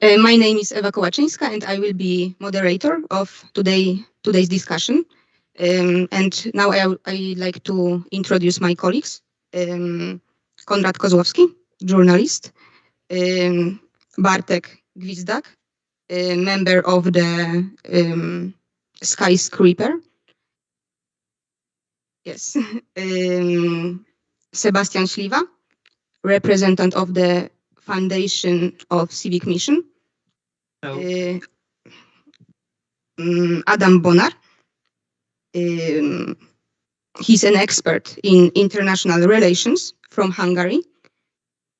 My name is Ewa Kołaczyńska, and I will be moderator of today's discussion. And now I like to introduce my colleagues. Konrad Kozłowski, journalist. Bartek Gwizdak, member of the Skyscraper. Yes. Sebastian Śliwa, representative of the Foundation of Civic Mission. Adam Bonar. He's an expert in international relations from Hungary.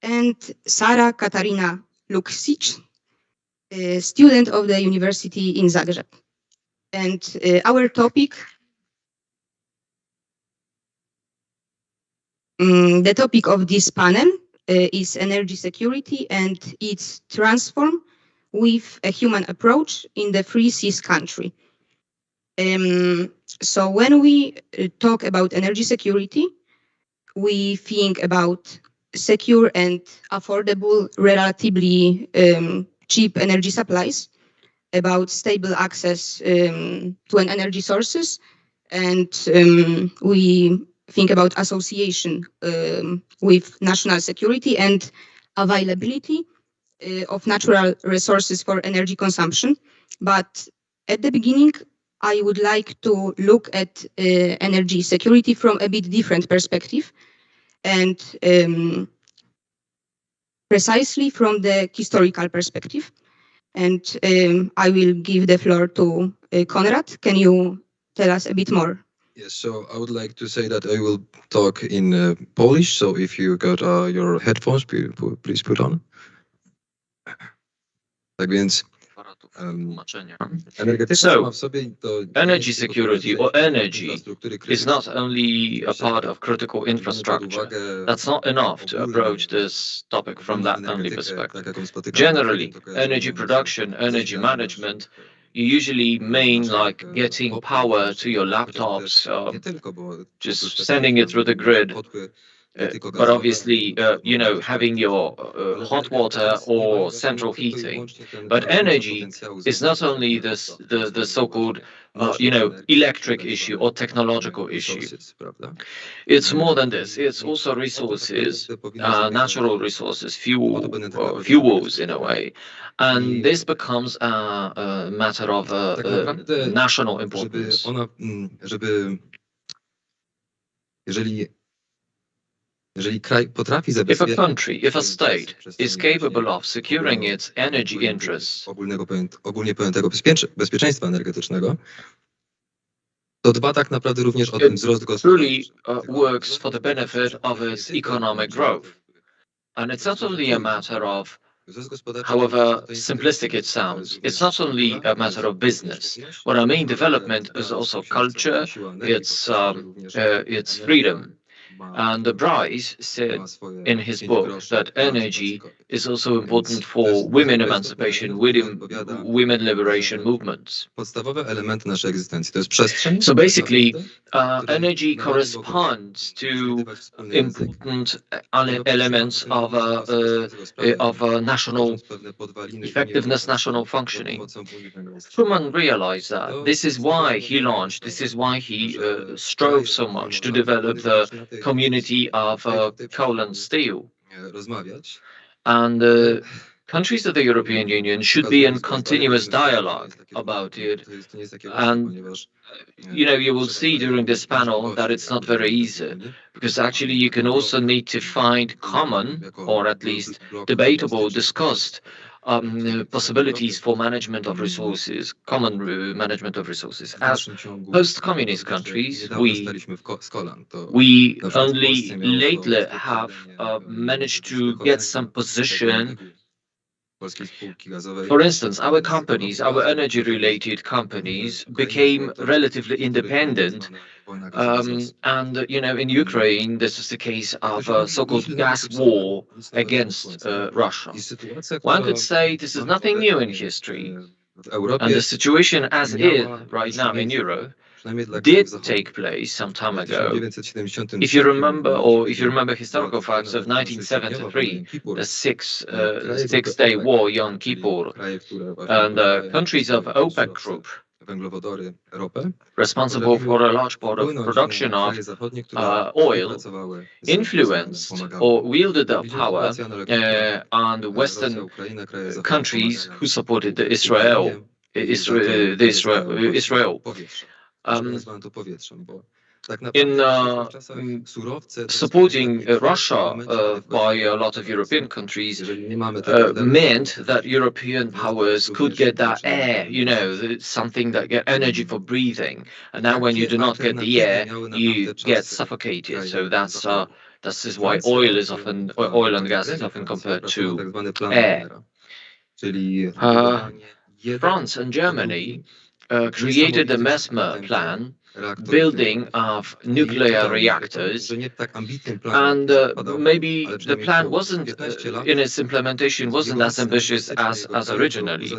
And Sara Katarina Luksic, a student of the university in Zagreb. And our topic, the topic of this panel is energy security and its transform with a human approach in the Free Seas country. So when we talk about energy security, we think about secure and affordable, relatively cheap energy supplies, about stable access to an energy sources, and we think about association with national security and availability of natural resources for energy consumption. But at the beginning, I would like to look at energy security from a bit different perspective, and precisely from the historical perspective. And I will give the floor to Konrad. Can you tell us a bit more? Yes, so I would like to say that I will talk in Polish, so if you got your headphones, please put on. Tak więc So, energy security or energy is not only a part of critical infrastructure. That's not enough to approach this topic from that only perspective. Generally, energy production, energy management, you usually mean like getting power to your laptops, just sending it through the grid. But obviously, having your hot water or central heating. But energy is not only the so-called, electric issue or technological issue. It's more than this. It's also resources, natural resources, fuels in a way. And this becomes a matter of national importance. If a country, if a state is capable of securing its energy interests, ogólnie pojętego bezpieczeństwa energetycznego, to dba tak naprawdę również o ten wzrost truly works for the benefit of its economic growth. And it's not only a matter of, however simplistic it sounds, it's not only a matter of business. What I mean, development is also culture, it's freedom. And Bryce said in his book that energy is also important for women emancipation, women liberation movements. So basically, energy corresponds to important elements of national effectiveness, national functioning. Truman realized that. This is why he strove so much to develop the community of coal and steel. And countries of the European Union should be in continuous dialogue about it. And, you will see during this panel that it's not very easy, because actually you can also need to find common, or at least debatable, discussed possibilities for management of resources, common management of resources. As post-communist countries, we only lately have managed to get some position. For instance, our companies, our energy-related companies, became relatively independent. And, in Ukraine, this is the case of a so-called gas war against Russia. One could say this is nothing new in history. And the situation as is right now in Europe did take place some time ago. If you remember historical facts of 1973, the six-day war, Yom Kippur, and the countries of OPEC group, responsible for a large part of production of oil, influenced or wielded their power on the Western countries who supported Israel. In supporting Russia by a lot of European countries meant that European powers could get that air, something that get energy for breathing. And now when you do not get the air, you get suffocated. So this is why oil and gas is often compared to air. France and Germany created the Mesmer plan, building of nuclear reactors, and maybe the plan wasn't in its implementation wasn't as ambitious as originally,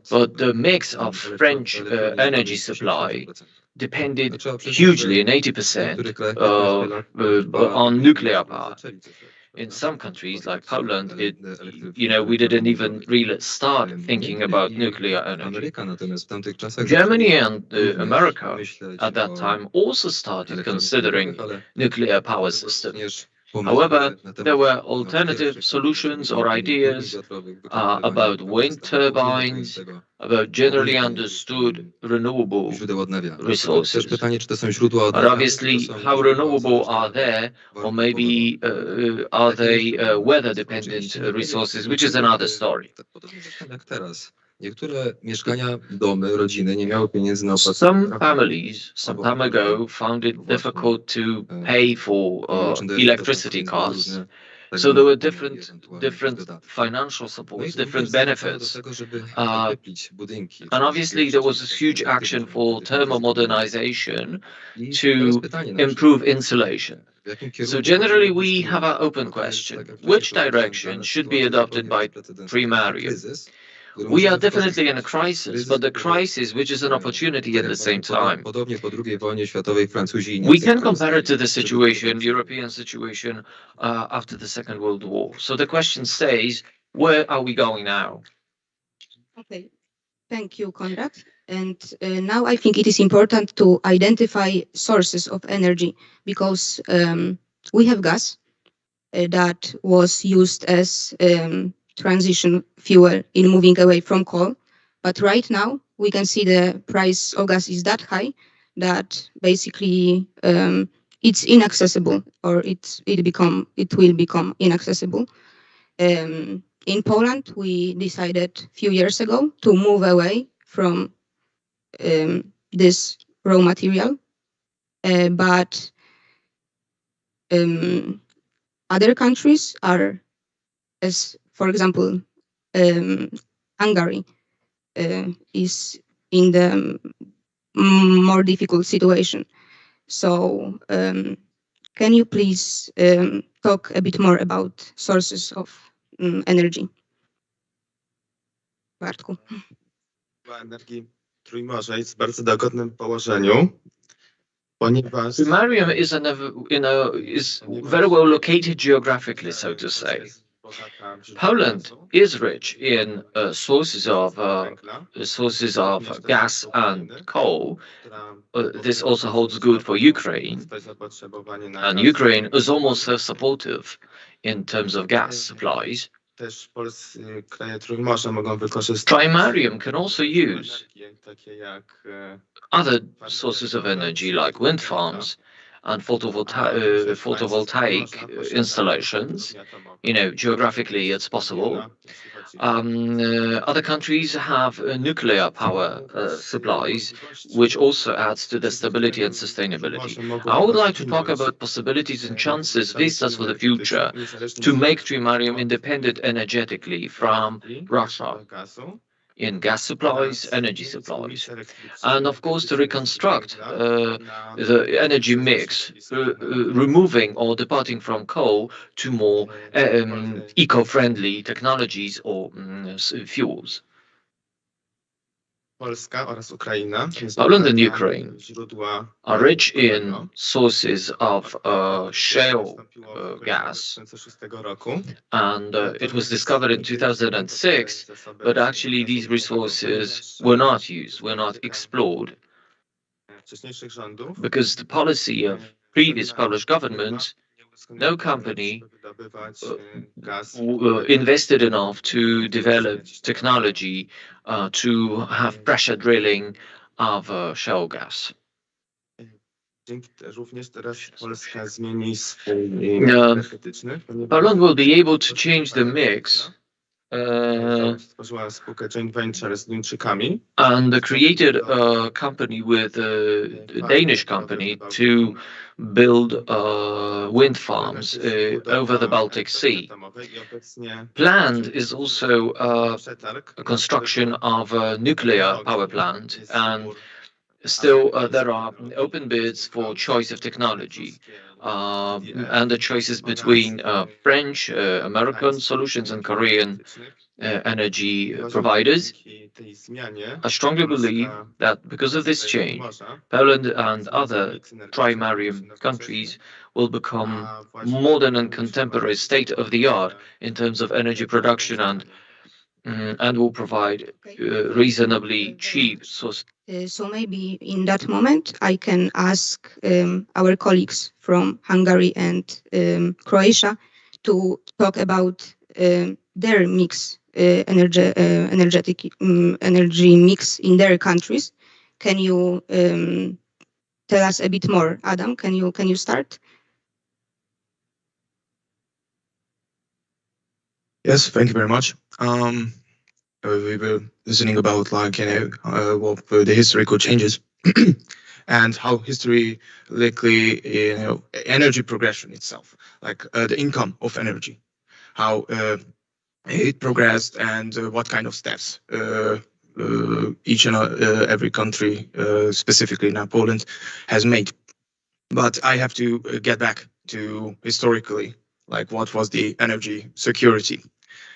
but the mix of French energy supply depended hugely, in 80%, on nuclear power. In some countries like Poland, we didn't even really start thinking about nuclear energy. Germany and America at that time also started considering nuclear power systems. However, there were alternative solutions or ideas about wind turbines, about generally understood renewable resources. But obviously, how renewable are they, or maybe are they weather-dependent resources, which is another story. Some families some time ago found it difficult to pay for electricity costs. So there were different financial supports, different benefits. And obviously there was this huge action for thermomodernization to improve insulation. So generally we have an open question. Which direction should be adopted by Trójmorza? We are definitely in a crisis, but the crisis which is an opportunity at the same time. We can compare it to the situation, European situation after the Second World War. So the question stays, where are we going now? Okay, thank you, Konrad. And now I think it is important to identify sources of energy because we have gas that was used as transition fuel in moving away from coal. But right now, we can see the price of gas is that high that basically it's inaccessible, or it will become inaccessible. In Poland, we decided a few years ago to move away from this raw material, but other countries are, as for example, Hungary is in the more difficult situation. So can you please talk a bit more about sources of energy? Bartku. Energii Trójmorza jest w bardzo dogodnym położeniu, ponieważ Trójmorza is very well located geographically, so to say. Poland is rich in sources of gas and coal. This also holds good for Ukraine, and Ukraine is almost self-supportive in terms of gas supplies. Trójmorza can also use other sources of energy like wind farms and photovoltaic installations. Geographically it's possible. Other countries have nuclear power supplies, which also adds to the stability and sustainability. I would like to talk about possibilities and chances, vistas for the future, to make Trójmorza independent energetically from Russia in gas supplies, energy supplies, and of course to reconstruct the energy mix, removing or departing from coal to more eco-friendly technologies or fuels. Polska oraz Ukraina Poland and Ukraine źródła are rich in sources of shale gas, 2006 roku. and it was discovered in 2006, but actually these resources were not used, were not explored, Wcześniejszych rządów because the policy of previous Polish government, no company wydobywać gaz invested enough to develop technology to have pressure drilling of shale gas. Również teraz Polska zmieni swój energetyczny. Poland will be able to change the mix Stworzyła spółkę joint venture z Duńczykami. and created a company with a Danish company to build wind farms over the Baltic Sea. Planned is also a construction of a nuclear power plant, and still there are open bids for choice of technology, and the choices between French, American solutions and Korean energy providers. I strongly believe that because of this change, Poland and other Trójmorza countries will become modern and contemporary, state-of-the-art in terms of energy production, and will provide reasonably cheap sources. So maybe in that moment, I can ask our colleagues from Hungary and Croatia to talk about their energy mix in their countries. Can you tell us a bit more, Adam? Can you start? Yes, thank you very much. We were listening about what the historical changes and how history likely energy progression itself, like the income of energy, how it progressed and what kind of steps each and every country, specifically now Poland, has made. But I have to get back to historically, like what was the energy security.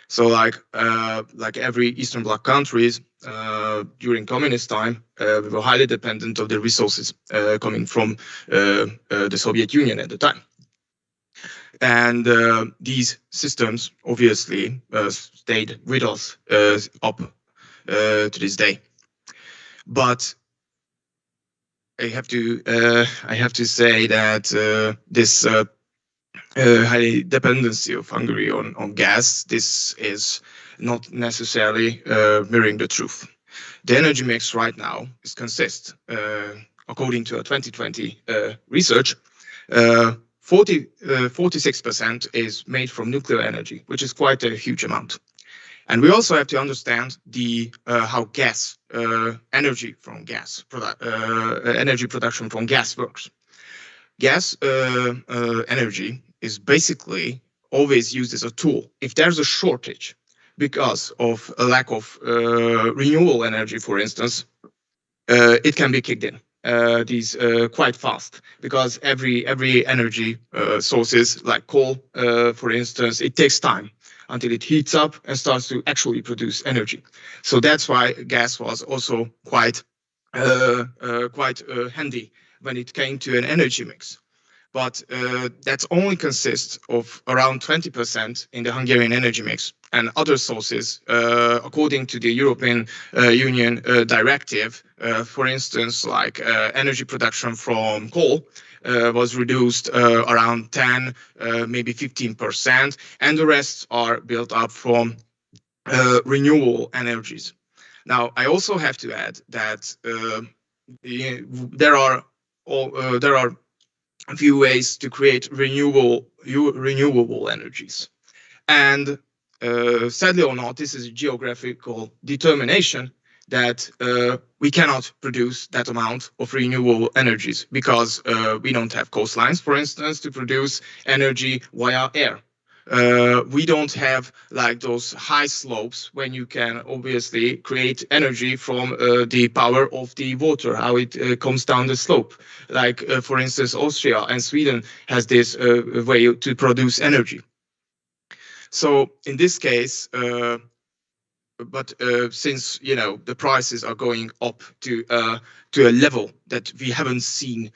So like every Eastern Bloc countries during communist time, we were highly dependent of the resources coming from the Soviet Union at the time. And these systems obviously stayed with us up to this day. But I have to say that this high dependency of Hungary on gas, this is not necessarily mirroring the truth. The energy mix right now consists, according to a 2020 research, 46% is made from nuclear energy, which is quite a huge amount. And we also have to understand how gas energy production from gas works. Gas energy is basically always used as a tool. If there's a shortage because of a lack of renewable energy, for instance, it can be kicked in these quite fast, because every energy sources like coal, for instance, it takes time until it heats up and starts to actually produce energy. So that's why gas was also quite handy when it came to an energy mix. But that only consists of around 20% in the Hungarian energy mix, and other sources, according to the European Union directive, for instance, like energy production from coal, was reduced around 10, maybe 15%, and the rest are built up from renewable energies. Now, I also have to add that there are a few ways to create renewable energies, and sadly or not, this is a geographical determination that we cannot produce that amount of renewable energies because we don't have coastlines, for instance, to produce energy via air. We don't have like those high slopes when you can obviously create energy from the power of the water, how it comes down the slope. Like, for instance, Austria and Sweden has this way to produce energy. So in this case, since the prices are going up to a level that we haven't seen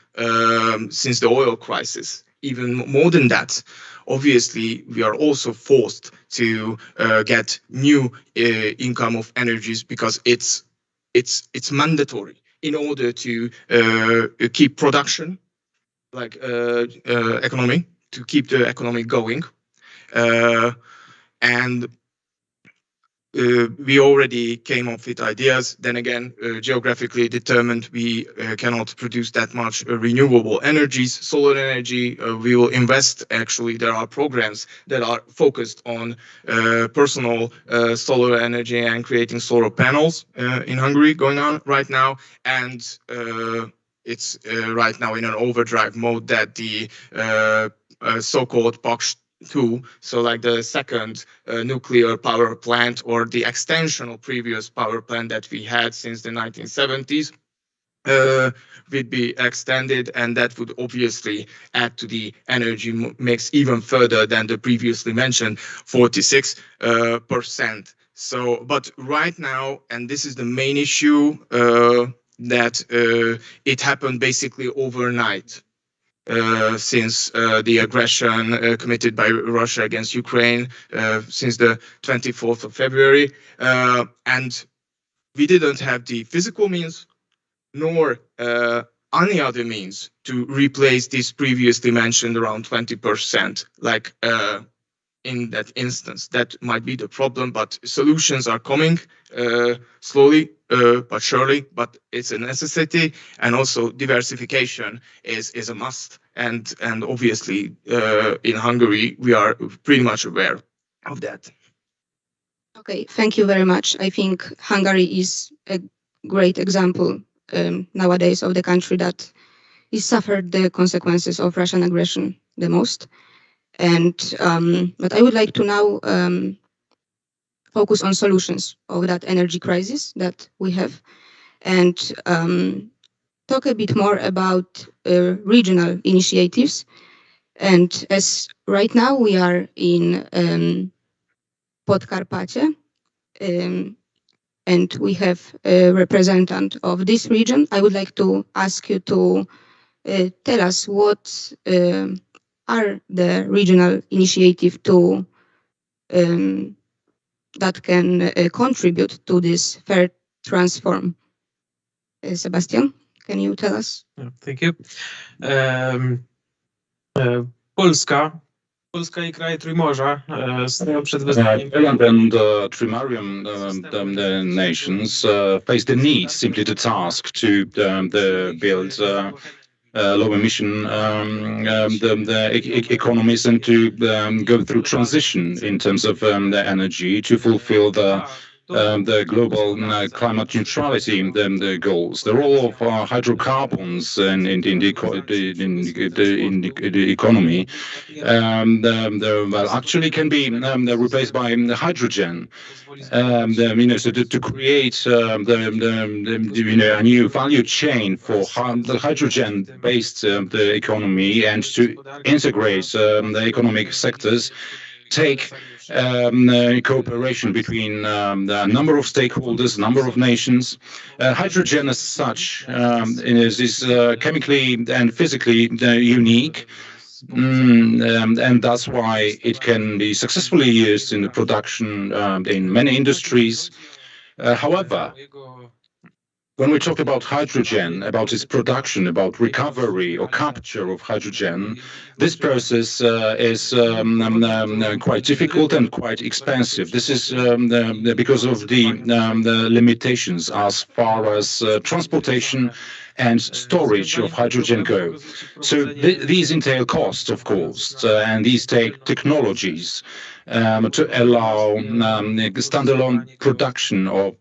since the oil crisis, even more than that, obviously we are also forced to get new income of energies, because it's mandatory in order to keep production, like economy, to keep the economy going. And we already came up with ideas. Then again, geographically determined, we cannot produce that much renewable energies. Solar energy, we will invest. Actually, there are programs that are focused on personal solar energy and creating solar panels in Hungary going on right now. And it's right now in an overdrive mode that the so-called Paks 2, so like the second nuclear power plant, or the extension of previous power plant that we had since the 1970s, would be extended, and that would obviously add to the energy mix even further than the previously mentioned 46%. So, but right now, and this is the main issue, that it happened basically overnight. Since the aggression committed by Russia against Ukraine since the 24th of February. And we didn't have the physical means nor any other means to replace this previously mentioned around 20%, like in that instance. That might be the problem, but solutions are coming slowly but surely, but it's a necessity. And also diversification is a must. And obviously in Hungary, we are pretty much aware of that. Okay, thank you very much. I think Hungary is a great example nowadays of the country that is suffered the consequences of Russian aggression the most. And but I would like to now focus on solutions of that energy crisis that we have, and talk a bit more about regional initiatives. And as right now we are in Podkarpacie, and we have a representative of this region, I would like to ask you to tell us what are the regional initiatives to that can contribute to this fair transform. Sebastian, can you tell us? Thank you. Polska i kraje Trójmorza stoją przed wyzwaniem. Poland and Trimarium nations face the need simply to task to build low emission economies, and to go through transition in terms of the energy to fulfill the global climate neutrality the goals. The role of hydrocarbons in the economy well, actually can be replaced by hydrogen. So to create a new value chain for the hydrogen-based the economy, and to integrate the economic sectors, take cooperation between the number of stakeholders, number of nations. Hydrogen as such is chemically and physically unique. And that's why it can be successfully used in the production in many industries. However, when we talk about hydrogen, about its production, about recovery or capture of hydrogen, this process is quite difficult and quite expensive. This is because of the limitations as far as transportation and storage of hydrogen go. So these entail costs, of course, and these take technologies to allow standalone production of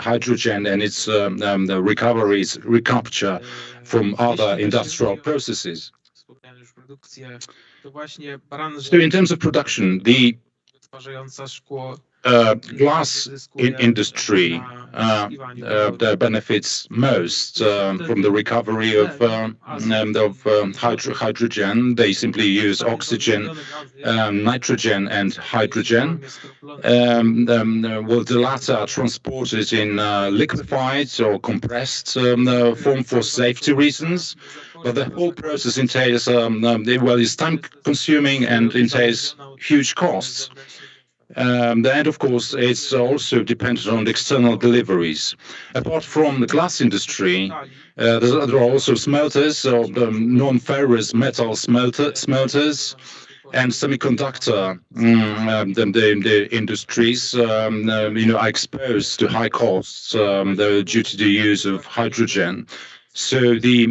hydrogen and its recoveries, recapture from other industrial processes. So in terms of production, the glass industry that benefits most from the recovery of hydrogen. They simply use oxygen, nitrogen, and hydrogen. Well, the latter are transported in liquefied or compressed form for safety reasons. But the whole process entails, well, is time-consuming and entails huge costs. And of course, it's also dependent on the external deliveries. Apart from the glass industry, there are also smelters, or non-ferrous metal smelters, and semiconductor the industries are exposed to high costs due to the use of hydrogen. So the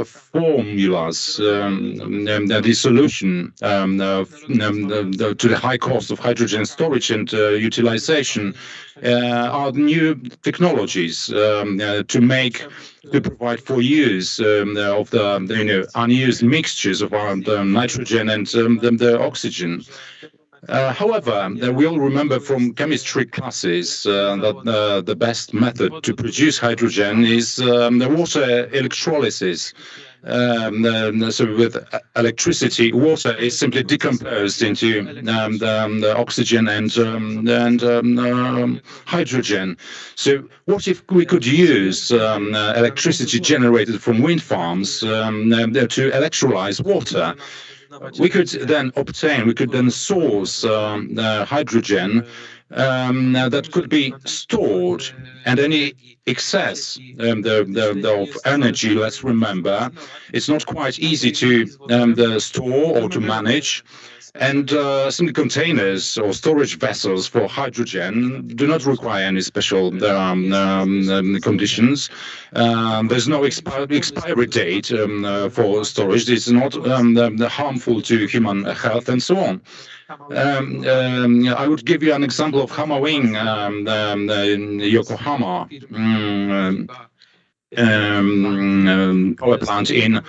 formulas, the solution to the high cost of hydrogen storage and utilization are new technologies to provide for use of the unused mixtures of the nitrogen and the oxygen. However, we all remember from chemistry classes that the best method to produce hydrogen is the water electrolysis. So with electricity, water is simply decomposed into the oxygen and hydrogen. So what if we could use electricity generated from wind farms to electrolyze water? We could then source hydrogen that could be stored, and any excess of energy, let's remember, it's not quite easy to store or to manage. And simply containers or storage vessels for hydrogen do not require any special conditions. There's no expiry date for storage. It's not harmful to human health and so on. I would give you an example of Hamawing in Yokohama. Power plant in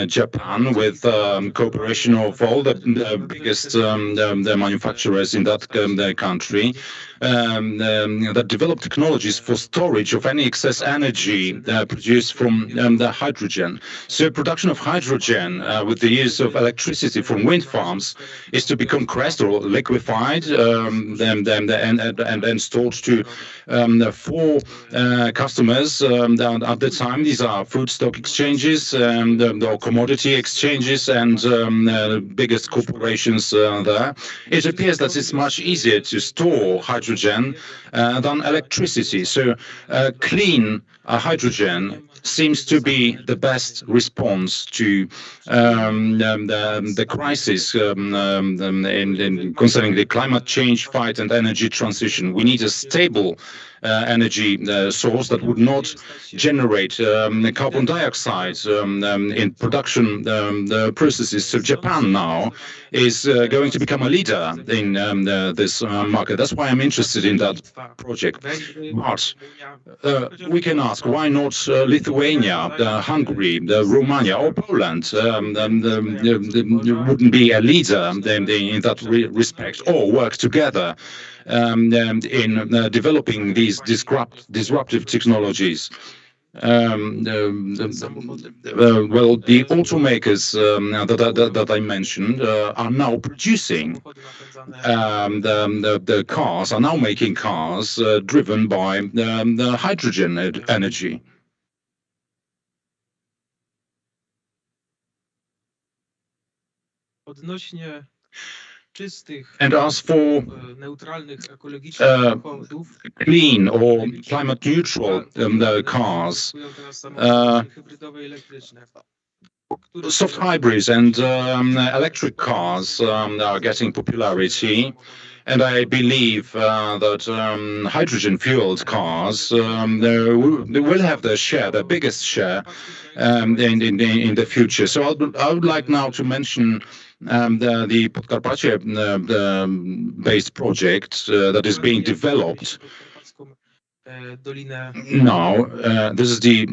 Japan with cooperation of all the biggest the manufacturers in that country that develop technologies for storage of any excess energy produced from the hydrogen. So production of hydrogen with the use of electricity from wind farms is to be compressed or liquefied and then stored to for customers at the time. These are food stock exchanges, or commodity exchanges, and the biggest corporations there. It appears that it's much easier to store hydrogen than electricity. So clean hydrogen seems to be the best response to the crisis concerning the climate change fight and energy transition. We need a stable energy source that would not generate carbon dioxide in production processes. So Japan now is going to become a leader in this market. That's why I'm interested in that project. But we can ask, why not Lithuania, Hungary, Romania, or Poland wouldn't be a leader in that respect, or work together in developing these disruptive technologies? Well, the automakers that I mentioned are now producing the cars, are now making cars driven by the hydrogen energy. And as for clean or climate neutral cars, soft hybrids and electric cars are getting popularity. And I believe that hydrogen-fueled cars they will have their share, their biggest share, in the future. So I would like now to mention the Podkarpacie-based project that is being developed now. This is the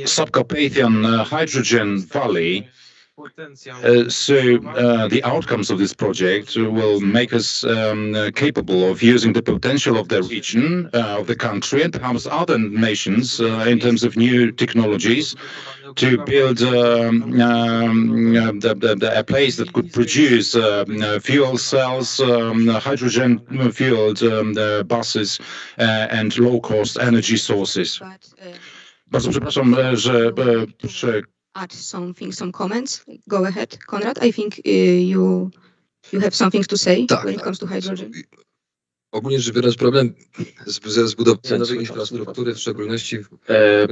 Subcarpathian Hydrogen Valley. The outcomes of this project will make us capable of using the potential of the region, of the country, and perhaps other nations in terms of new technologies to build a place that could produce fuel cells, hydrogen-fueled buses, and low-cost energy sources. Bardzo przepraszam, że add some comments. Go ahead, Konrad. I think you have something to say when it comes to hydrogen. Ogólnie rzecz biorąc, problem ze zbudowaniem nowej infrastruktury, w szczególności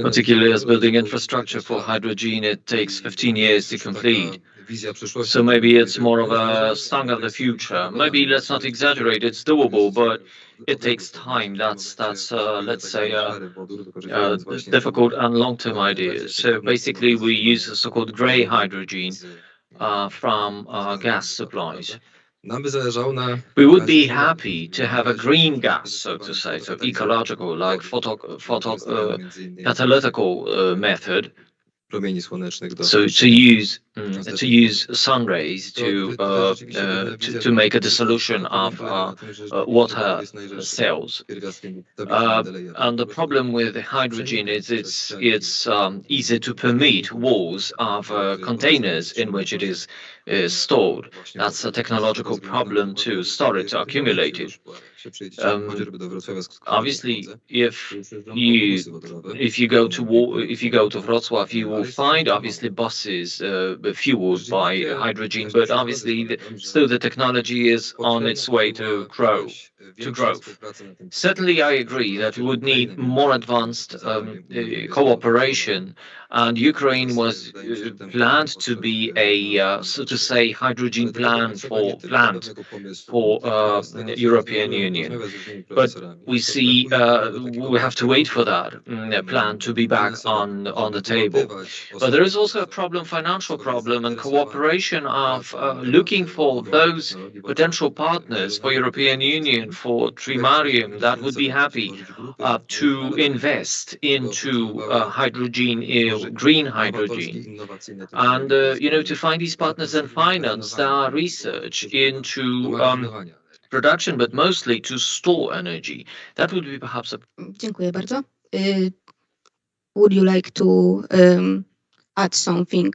particularly as building infrastructure for hydrogen, it takes 15 years to complete. So maybe it's more of a song of the future. Maybe let's not exaggerate, it's doable, but it takes time. That's let's say, difficult and long-term ideas. So basically we use the so-called gray hydrogen from gas supplies. We would be happy to have a green gas, so to say, so ecological, like catalytical method. So to use sun rays to make a dissolution of water cells. And the problem with hydrogen is it's easy to permeate walls of containers in which it is stored. That's a technological problem to store it, to accumulate it. Obviously, if you go to Wrocław, you will find obviously buses fueled by hydrogen, but obviously still the technology is on its way to growth. Certainly, I agree that we would need more advanced cooperation, and Ukraine was planned to be a, so to say, hydrogen plant for the European Union. But we see we have to wait for that plan to be back on the table. But there is also a problem, financial problem, and cooperation of looking for those potential partners for European Union, for Trójmorza, that would be happy to invest into hydrogen, green hydrogen, and to find these partners and finance their research into production, but mostly to store energy. That would be perhaps a... Dziękuję bardzo. Would you like to add something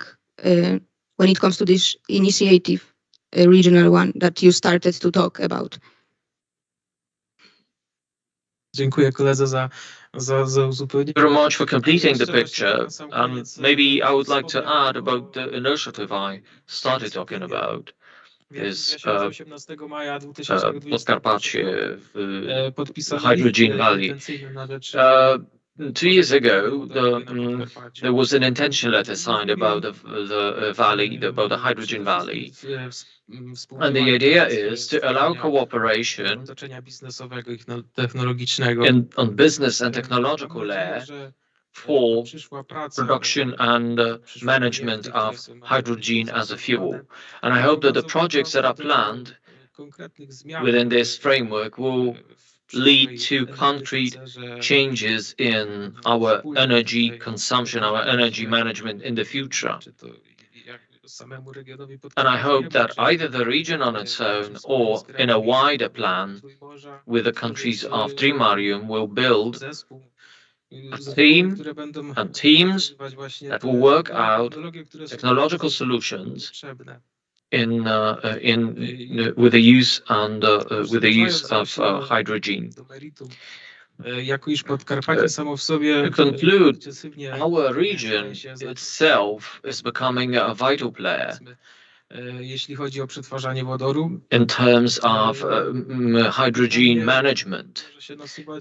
when it comes to this initiative, a regional one that you started to talk about? Dziękuję koledze za uzupełnienie. Very much for completing the picture. Maybe I would like to add about the initiative I started talking about. Is Podkarpacie, Hydrogen Valley. 2 years ago, there was an intention letter signed about the valley, about the Hydrogen Valley. And the idea is to allow cooperation on business and technological layer for production and management of hydrogen as a fuel. And I hope that the projects that are planned within this framework will lead to concrete changes in our energy consumption, our energy management in the future. And I hope that either the region on its own or in a wider plan with the countries of Trójmorza will build a team and teams that will work out technological solutions with the use of hydrogen. To conclude, our region itself is becoming a vital player in terms of hydrogen management.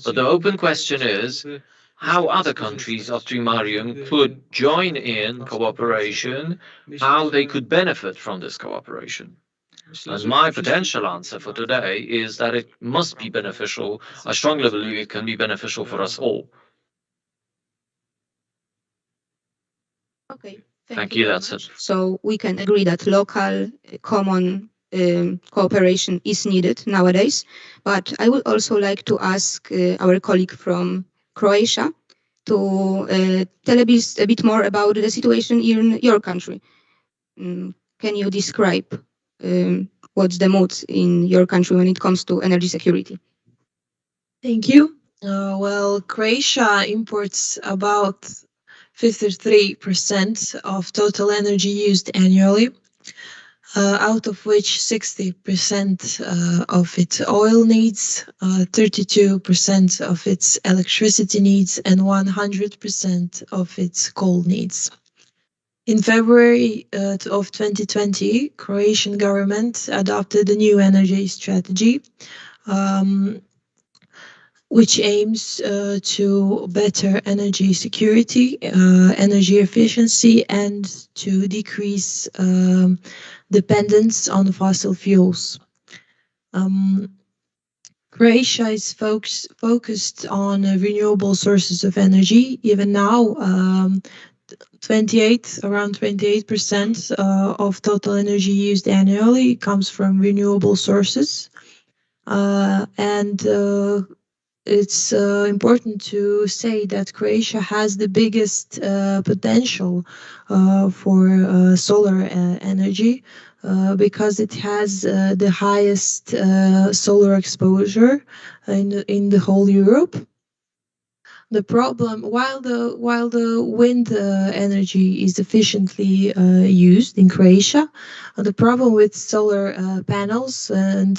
But the open question is how other countries of Trójmorza could join in cooperation, how they could benefit from this cooperation. And my potential answer for today is that it must be beneficial. I strongly believe it can be beneficial for us all. Okay, thank you. That's it. So we can agree that local common cooperation is needed nowadays. But I would also like to ask our colleague from Croatia to tell a bit more about the situation in your country. can you describe what's the mood in your country when it comes to energy security? Thank you. Well, Croatia imports about 53% of total energy used annually, out of which 60% of its oil needs, 32% of its electricity needs, and 100% of its coal needs. In February of 2020, Croatian government adopted a new energy strategy, which aims to better energy security, energy efficiency, and to decrease dependence on fossil fuels. Croatia is focused on renewable sources of energy. Even now, around 28% of total energy used annually comes from renewable sources. And it's important to say that Croatia has the biggest potential for solar energy because it has the highest solar exposure in the whole Europe. The problem, while the wind energy is efficiently used in Croatia, the problem with solar panels and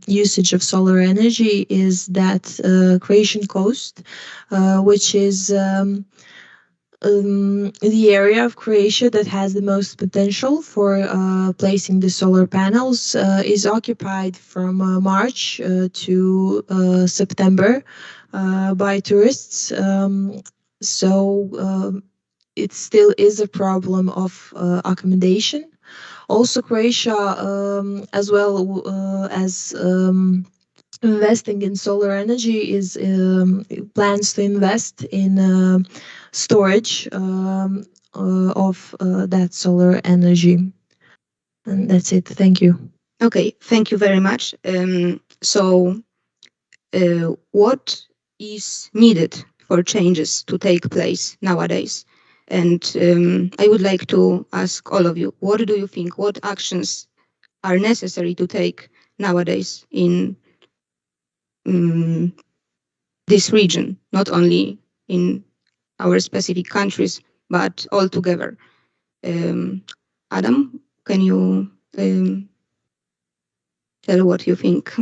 usage of solar energy is that Croatian coast, which is the area of Croatia that has the most potential for placing the solar panels, is occupied from March to September by tourists. So it still is a problem of accommodation. Also, Croatia, as well as investing in solar energy, is plans to invest in storage of that solar energy. And that's it. Thank you. Okay, thank you very much. So, what is needed for changes to take place nowadays? And I would like to ask all of you, what do you think? What actions are necessary to take nowadays in this region, not only in our specific countries, but all together? Adam, can you tell what you think?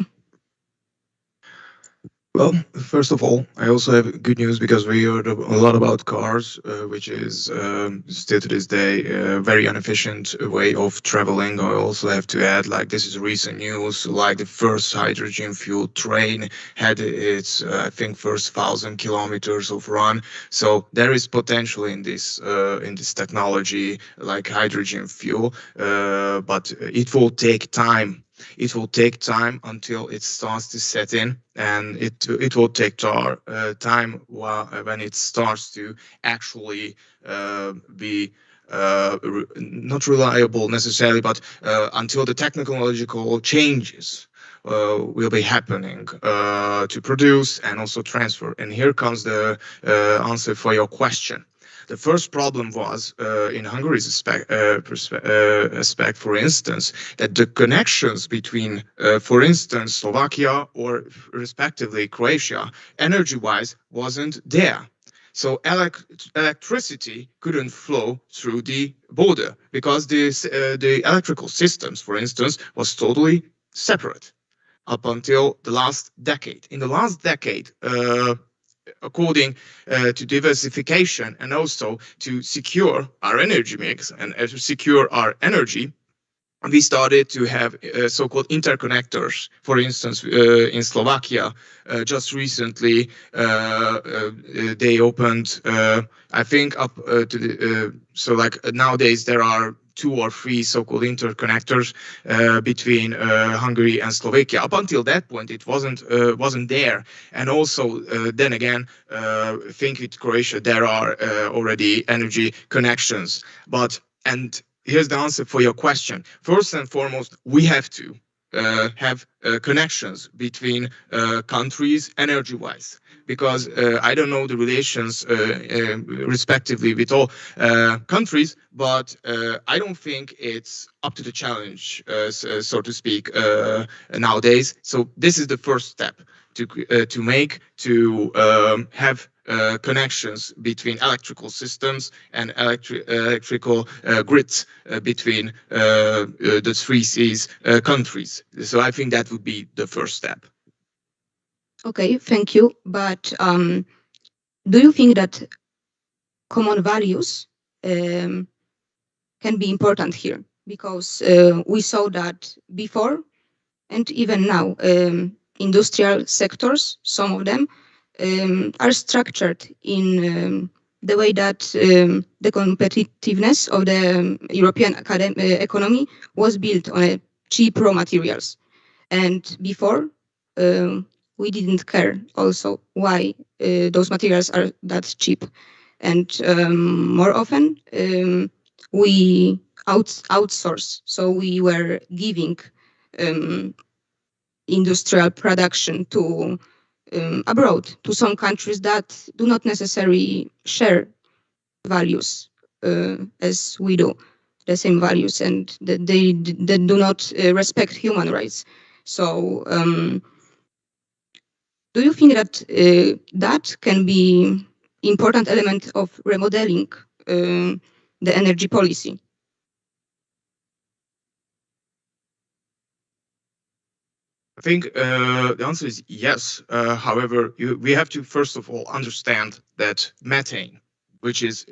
Well, first of all, I also have good news because we heard a lot about cars, which is still to this day a very inefficient way of traveling. I also have to add, like, this is recent news, like the first hydrogen fuel train had its, I think, first 1,000 kilometers of run. So there is potential in this technology, like hydrogen fuel, but it will take time. It will take time until it starts to set in, and it will take time when it starts to actually be not reliable necessarily, but until the technological changes will be happening to produce and also transfer. And here comes the answer for your question. The first problem was in Hungary's aspect, for instance, that the connections between, for instance, Slovakia or respectively Croatia, energy-wise, wasn't there. So electricity couldn't flow through the border because the electrical systems, for instance, was totally separate up until the last decade. In the last decade, according to diversification and also to secure our energy mix and to secure our energy, we started to have so-called interconnectors. For instance, in Slovakia, just recently, they opened, I think, up to the, so like nowadays there are 2 or 3 so-called interconnectors between Hungary and Slovakia. Up until that point, it wasn't there. And also, then again, I think with Croatia there are already energy connections. And here's the answer for your question. First and foremost, we have to have connections between countries energy-wise, because I don't know the relations respectively with all countries, but I don't think it's up to the challenge, so to speak, nowadays. So this is the first step to make to have connections between electrical systems and electrical grids between the three seas countries. So I think that would be the first step. Okay, thank you. But do you think that common values can be important here? Because we saw that before and even now, industrial sectors, some of them, are structured in the way that the competitiveness of the European economy was built on cheap raw materials. And before, we didn't care also why those materials are that cheap. And more often, we outsource. So we were giving industrial production to abroad, to some countries that do not necessarily share values as we do, the same values, and that they do not respect human rights. So do you think that that can be important element of remodeling the energy policy? I think the answer is yes. However, we have to first of all understand that methane, which is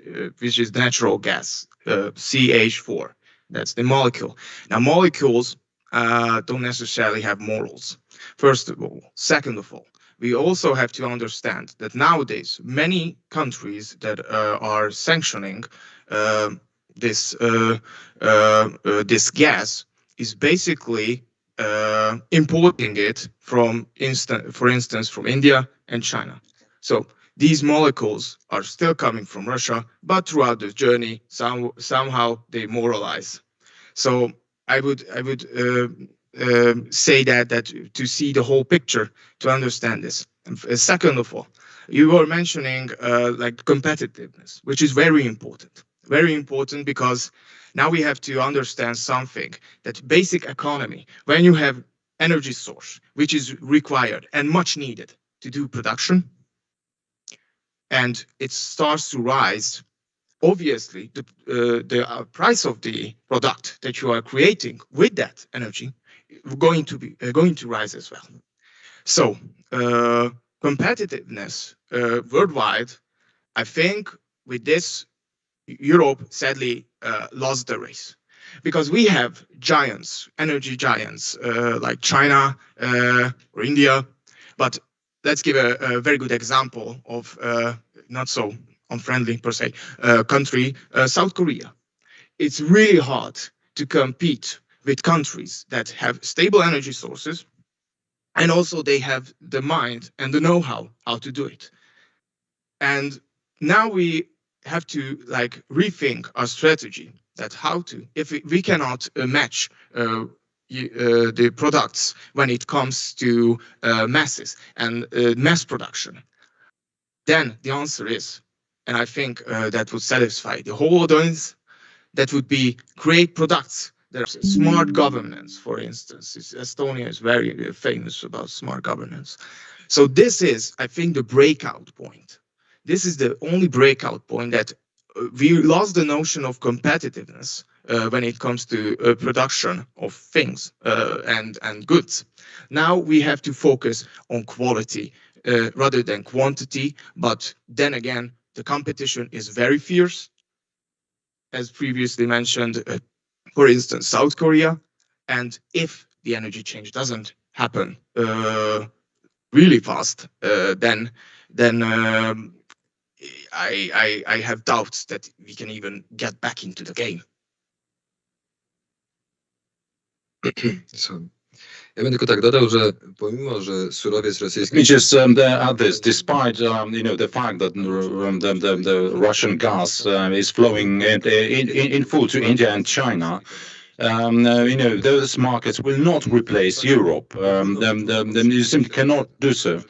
natural gas, CH4, that's the molecule. Now, molecules don't necessarily have morals. First of all, second of all, we also have to understand that nowadays many countries that are sanctioning this gas is basically importing it from, for instance, from India and China. So these molecules are still coming from Russia, but throughout the journey, somehow they moralize. So I would say that to see the whole picture, to understand this. And second of all, you were mentioning like competitiveness, which is very important. Very important because now we have to understand something, that basic economy, when you have energy source, which is required and much needed to do production, and it starts to rise, obviously the price of the product that you are creating with that energy going to rise as well. So competitiveness worldwide, I think with this, Europe sadly lost the race, because we have giants, energy giants like China or India. But let's give a very good example of not so unfriendly per se country, South Korea. It's really hard to compete with countries that have stable energy sources, and also they have the mind and the know-how how to do it. And now we have to like rethink our strategy, that how to, if we cannot match the products when it comes to masses and mass production, then the answer is, and I think that would satisfy the whole audience, that would be create products. There's smart governance, for instance. Estonia is very famous about smart governance. So this is, I think, the breakout point. This is the only breakout point, that we lost the notion of competitiveness when it comes to production of things and goods. Now we have to focus on quality rather than quantity. But then again, the competition is very fierce, as previously mentioned, for instance, South Korea. And if the energy change doesn't happen really fast, then I have doubts that we can even get back into the game. So, ja bym tylko tak dodał, że pomimo, że surowiec rosyjski... Let me just add this, despite the fact that the Russian gas is flowing in full to India and China, those markets will not replace Europe. You simply cannot do so.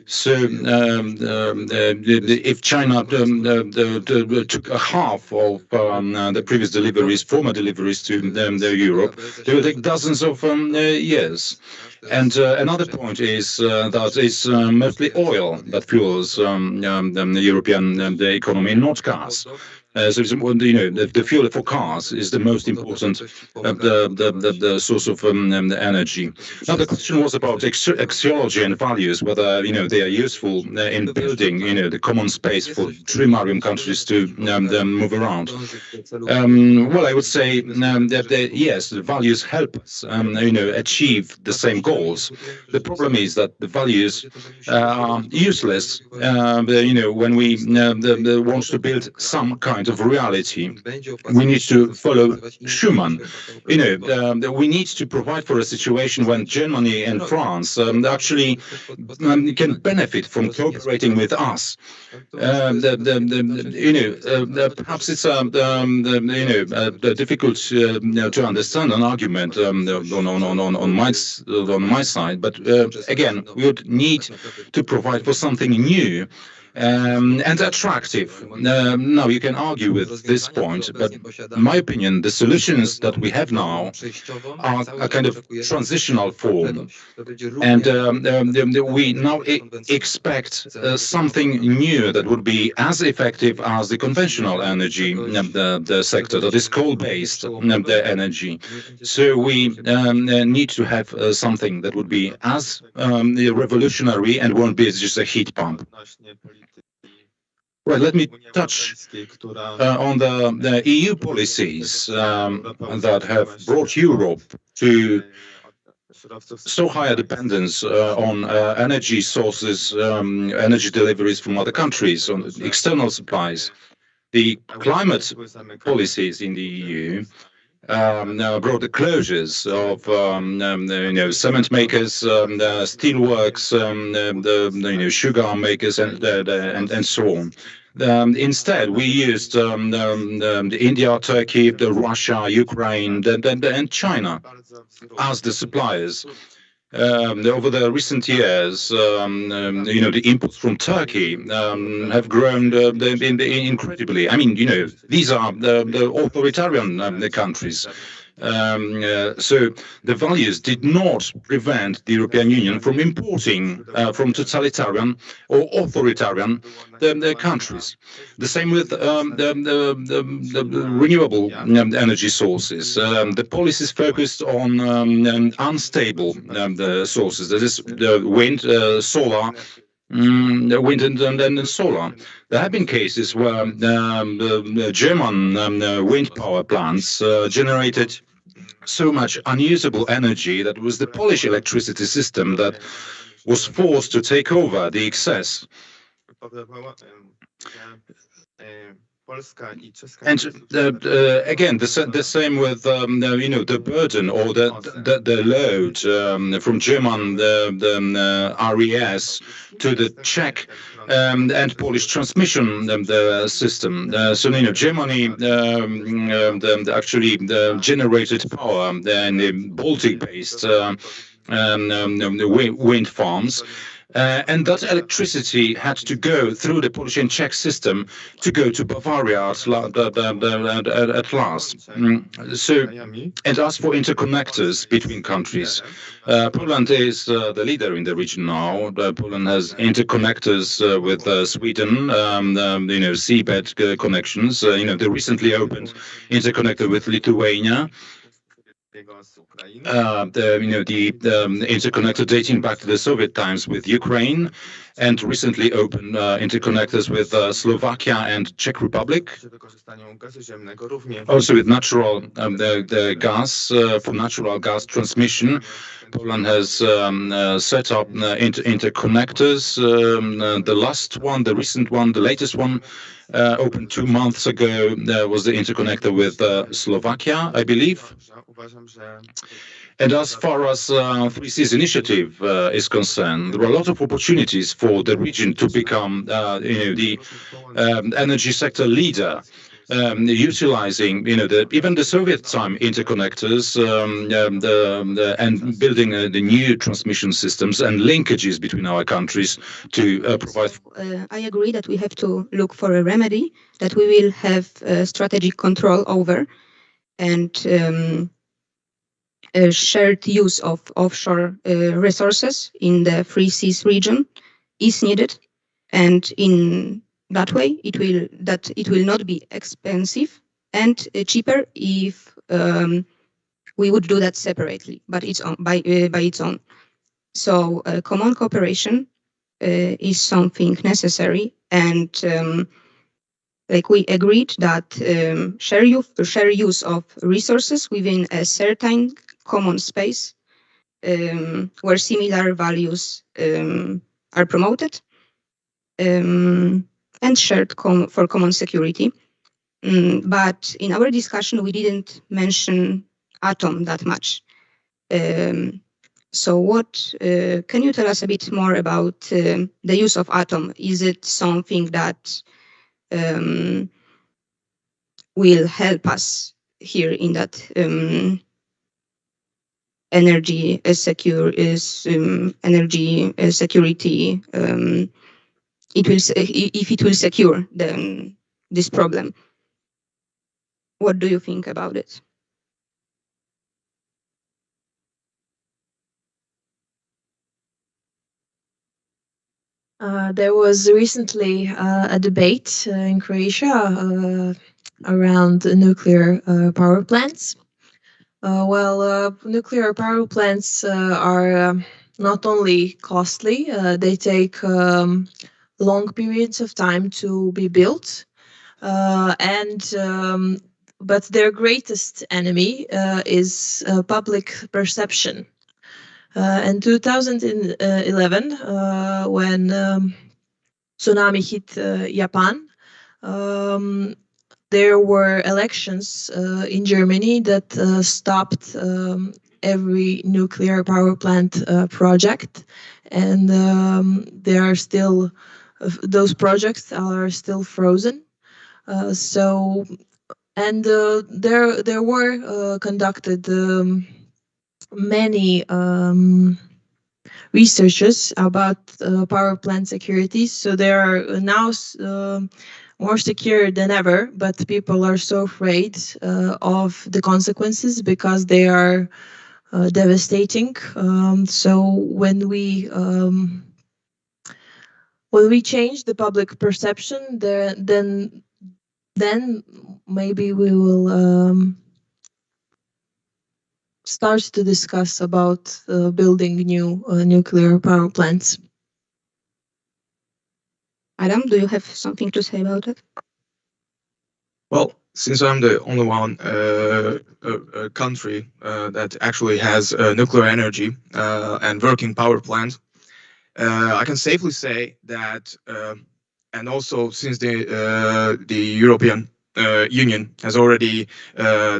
So if China took a half of the previous deliveries, former deliveries to Europe, they will take dozens of years. And another point is that it's mostly oil that fuels the European the economy, not gas. So it's, the fuel for cars is the most important the source of energy. Now the question was about axiology and values, whether they are useful in building the common space for Trójmorza countries to move around. Well, I would say that yes, the values help us achieve the same goals. The problem is that the values are useless when we want to build some kind of reality. We need to follow Schuman. We need to provide for a situation when Germany and France actually can benefit from cooperating with us. Perhaps it's difficult to understand an argument on my side, but again, we would need to provide for something new and attractive. Now, you can argue with this point, but in my opinion, the solutions that we have now are a kind of transitional form. And we now expect something new that would be as effective as the conventional energy the sector, that is coal-based energy. So we need to have something that would be as revolutionary and won't be just a heat pump. Right, let me touch on the EU policies that have brought Europe to so high a dependence on energy sources, energy deliveries from other countries, on external supplies. The climate policies in the EU brought the closures of cement makers, steelworks, sugar makers, and so on. Instead, we used India, Turkey, Russia, Ukraine, and China as the suppliers. Over the recent years, the imports from Turkey have grown incredibly. I mean, these are the authoritarian countries. So the values did not prevent the European Union from importing from totalitarian or authoritarian countries. The same with the renewable energy sources. The policies focused on unstable sources, that is the wind, solar, wind and solar. There have been cases where the German wind power plants generated so much unusable energy that it was the Polish electricity system that was forced to take over the excess. And again, the same with the burden or the load from German RES to the Czech and Polish transmission system. So Germany actually generated power in the Baltic-based wind farms. And that electricity had to go through the Polish and Czech system to go to Bavaria at last. So, and as for interconnectors between countries, Poland is the leader in the region now. Poland has interconnectors with Sweden, seabed connections. They recently opened interconnector with Lithuania. The interconnector dating back to the Soviet times with Ukraine, and recently opened interconnectors with Slovakia and Czech Republic. Also with natural the gas for natural gas transmission. Poland has set up interconnectors. The last one, the recent one, the latest one, opened 2 months ago. Was the interconnector with Slovakia, I believe. And as far as Three Seas Initiative is concerned, there are a lot of opportunities for the region to become, the energy sector leader. utilizing, even the Soviet time interconnectors, and building the new transmission systems and linkages between our countries to provide. I agree that we have to look for a remedy that we will have strategic control over, and shared use of offshore resources in the Free Seas region is needed, and in that way it will not be expensive and cheaper if we would do that separately, but it's by its own. So common cooperation is something necessary, and like we agreed that share use of resources within a certain common space where similar values are promoted, and shared for common security. But in our discussion, we didn't mention atom that much. So what can you tell us a bit more about the use of atom? Is it something that will help us here in that energy energy security? If it will secure this problem. What do you think about it? There was recently a debate in Croatia around nuclear power plants. Nuclear power plants are not only costly, they take long periods of time to be built, but their greatest enemy is public perception. In 2011, when tsunami hit Japan, there were elections in Germany that stopped every nuclear power plant project, and those projects are still frozen. There were conducted many researches about power plant security. So they are now more secure than ever, but people are so afraid of the consequences because they are devastating. So when we change the public perception, then maybe we will start to discuss about building new nuclear power plants. Adam, do you have something to say about it? Well, since I'm the only one country that actually has nuclear energy and working power plants, I can safely say that, and also since the European Union has already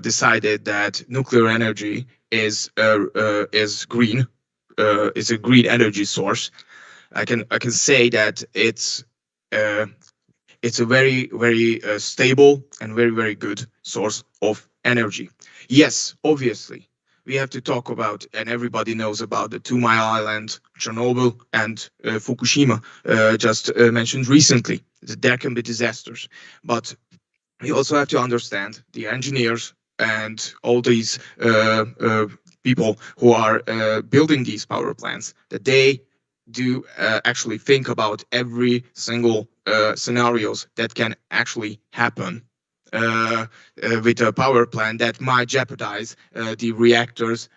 decided that nuclear energy is green, is a green energy source, I can say that it's a very stable and very good source of energy. Yes, obviously, we have to talk about, and everybody knows about the 2 Mile Island, Chernobyl, and Fukushima, just mentioned recently. There can be disasters, but we also have to understand the engineers and all these people who are building these power plants, that they do actually think about every single scenarios that can actually happen with a power plant that might jeopardize the reactor's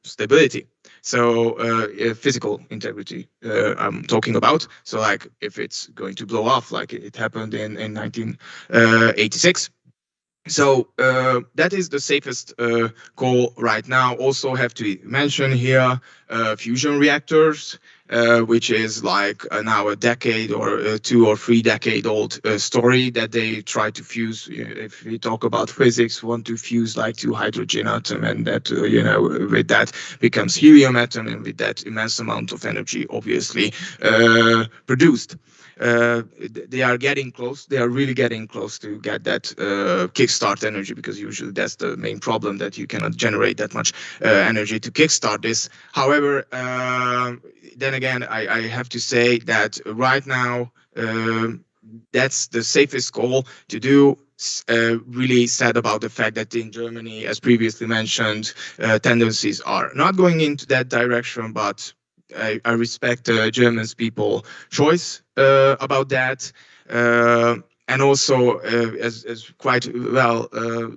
stability. So physical integrity I'm talking about. So like if it's going to blow off like it happened in 1986. So that is the safest call right now. Also have to mention here fusion reactors which is like now a decade or 2 or 3 decade old story that they try to fuse. If we talk about physics, want to fuse like 2 hydrogen atom, and that with that becomes helium atom, and with that immense amount of energy obviously produced. They are getting close. They are really getting close to get that kickstart energy, because usually that's the main problem, that you cannot generate that much energy to kickstart this. However, then again, I have to say that right now that's the safest goal to do. Really sad about the fact that in Germany, as previously mentioned, tendencies are not going into that direction, but I respect Germans' people choice about that. And also, as quite well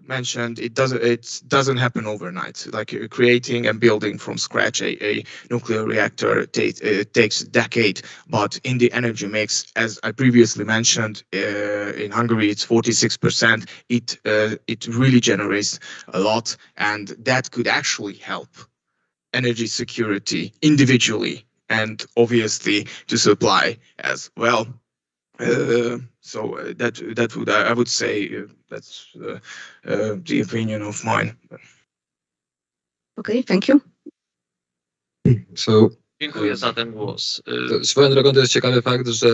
mentioned, it doesn't happen overnight. Like creating and building from scratch a nuclear reactor takes a decade. But in the energy mix, as I previously mentioned, in Hungary it's 46%. It really generates a lot, and that could actually help energy security individually, and obviously to supply as well. So that would, I would say, that's the opinion of mine. Okay, thank you. So, Dziękuję za ten głos. swoją drogą to jest ciekawy fakt, że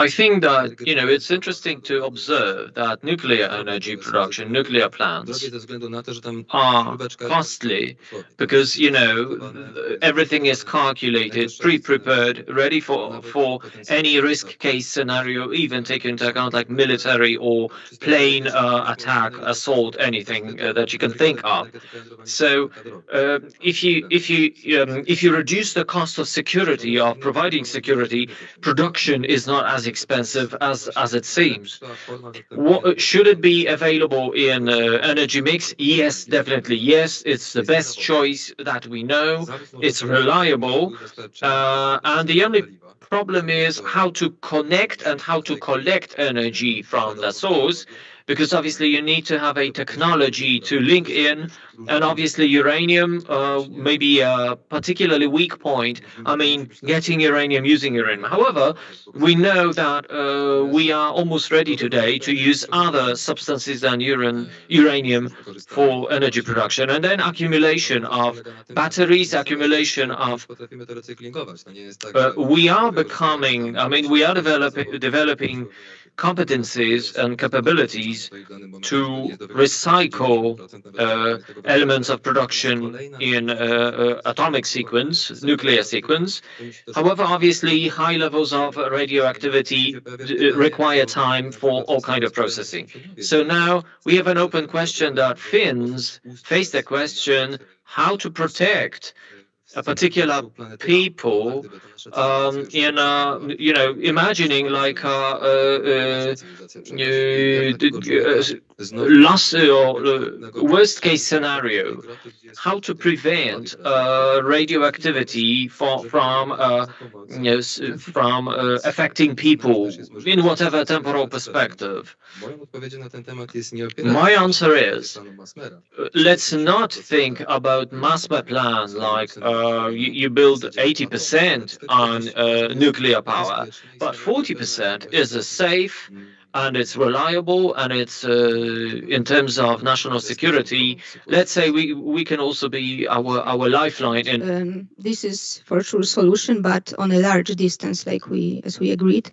I think that, it's interesting to observe that nuclear energy production, nuclear plants, drogie ze względu na to, że tam are próbeczka- costly because, everything is calculated, pre-prepared, ready for any risk case scenario, even take into account like military or plane attack, assault, anything that you can think of. So if you reduce the cost of security, of providing security, production is not as expensive as it seems. Should it be available in energy mix? Yes, definitely yes. It's the best choice that we know. It's reliable, and the only problem is how to connect and how to collect energy from the source, because obviously you need to have a technology to link in, and obviously uranium may be a particularly weak point. I mean, getting uranium, using uranium. However, we know that we are almost ready today to use other substances than uranium for energy production, and then accumulation of batteries, accumulation of we are developing competencies and capabilities to recycle elements of production in atomic sequence, nuclear sequence. However, obviously, high levels of radioactivity require time for all kind of processing. So now we have an open question that Finns face the question how to protect a particular people in imagining like last or worst case scenario, how to prevent radioactivity from affecting people in whatever temporal perspective. My answer is, let's not think about Masma plan like you build 80% on nuclear power, but 40% is safe and it's reliable, and it's in terms of national security. Let's say we can also be our lifeline. And This is for sure solution, but on a large distance, as we agreed.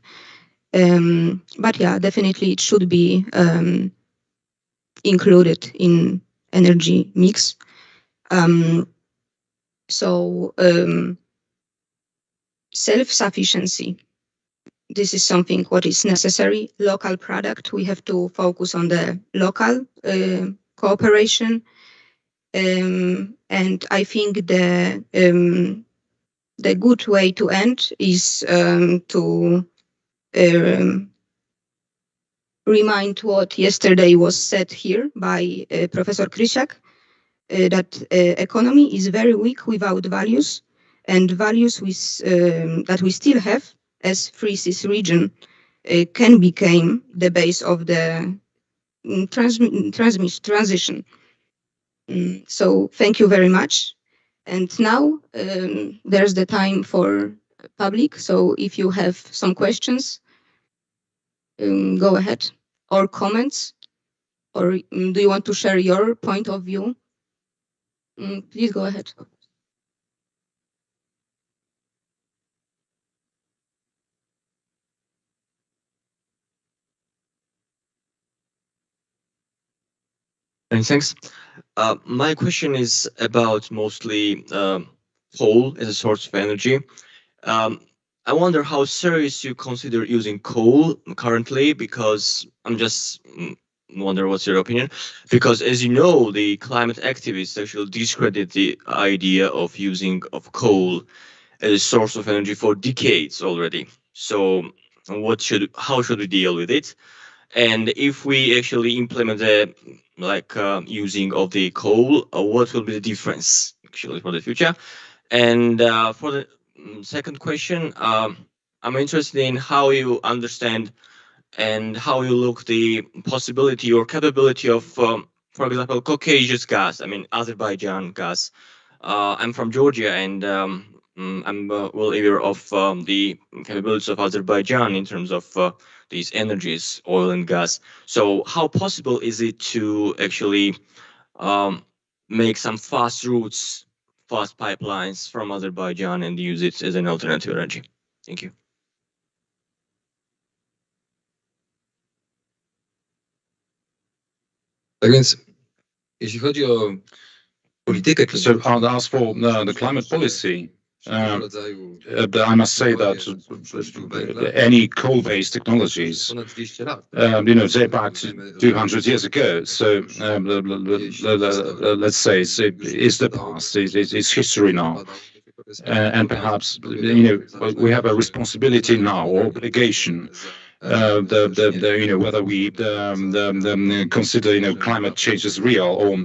But yeah, definitely it should be included in energy mix. Self-sufficiency. This is something what is necessary. Local product. We have to focus on the local cooperation. And I think the good way to end is to remind what yesterday was said here by Professor Krysiak, that economy is very weak without values, and values that we still have as Free Seas region can become the base of the transition. So thank you very much. And now there's the time for public. So if you have some questions, go ahead, or comments, or do you want to share your point of view? Please go ahead. And thanks. My question is about mostly coal as a source of energy. I wonder how serious you consider using coal currently, because I'm just wonder what's your opinion, because as you know, the climate activists actually discredit the idea of using of coal as a source of energy for decades already. So how should we deal with it? And if we actually implement the using of the coal, what will be the difference actually for the future? And for the second question, I'm interested in how you understand and how you look the possibility or capability of, for example, Caucasus gas. I mean, Azerbaijan gas. I'm from Georgia, and I'm well aware of the capabilities of Azerbaijan in terms of these energies, oil and gas. So how possible is it to actually make some fast routes, fast pipelines from Azerbaijan and use it as an alternative energy? Thank you. Tak więc, jeśli chodzi o politykę So klimatyczną, as for the climate policy, I must say that any coal-based technologies, ponad 200 lat. date back to 200 years ago. So let's say it's the past, it's history now. And perhaps, we have a responsibility now, or obligation, whether we consider climate change as real or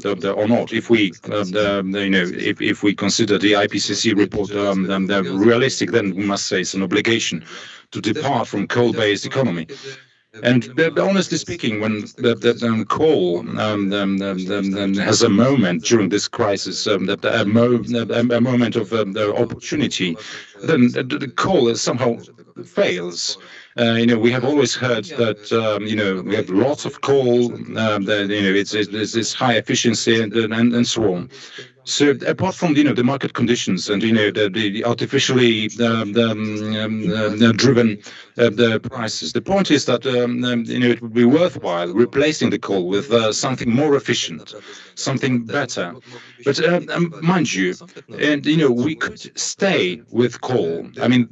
not. If we if we consider the IPCC report realistic, then we must say it's an obligation to depart from coal-based economy. And honestly speaking, when coal has a moment during this crisis, a moment of opportunity, then the coal somehow fails. We have always heard that we have lots of coal, it's high efficiency and so on. So apart from the market conditions and the artificially driven the prices, the point is that it would be worthwhile replacing the coal with something more efficient, something better. But mind you, and we could stay with coal. I mean,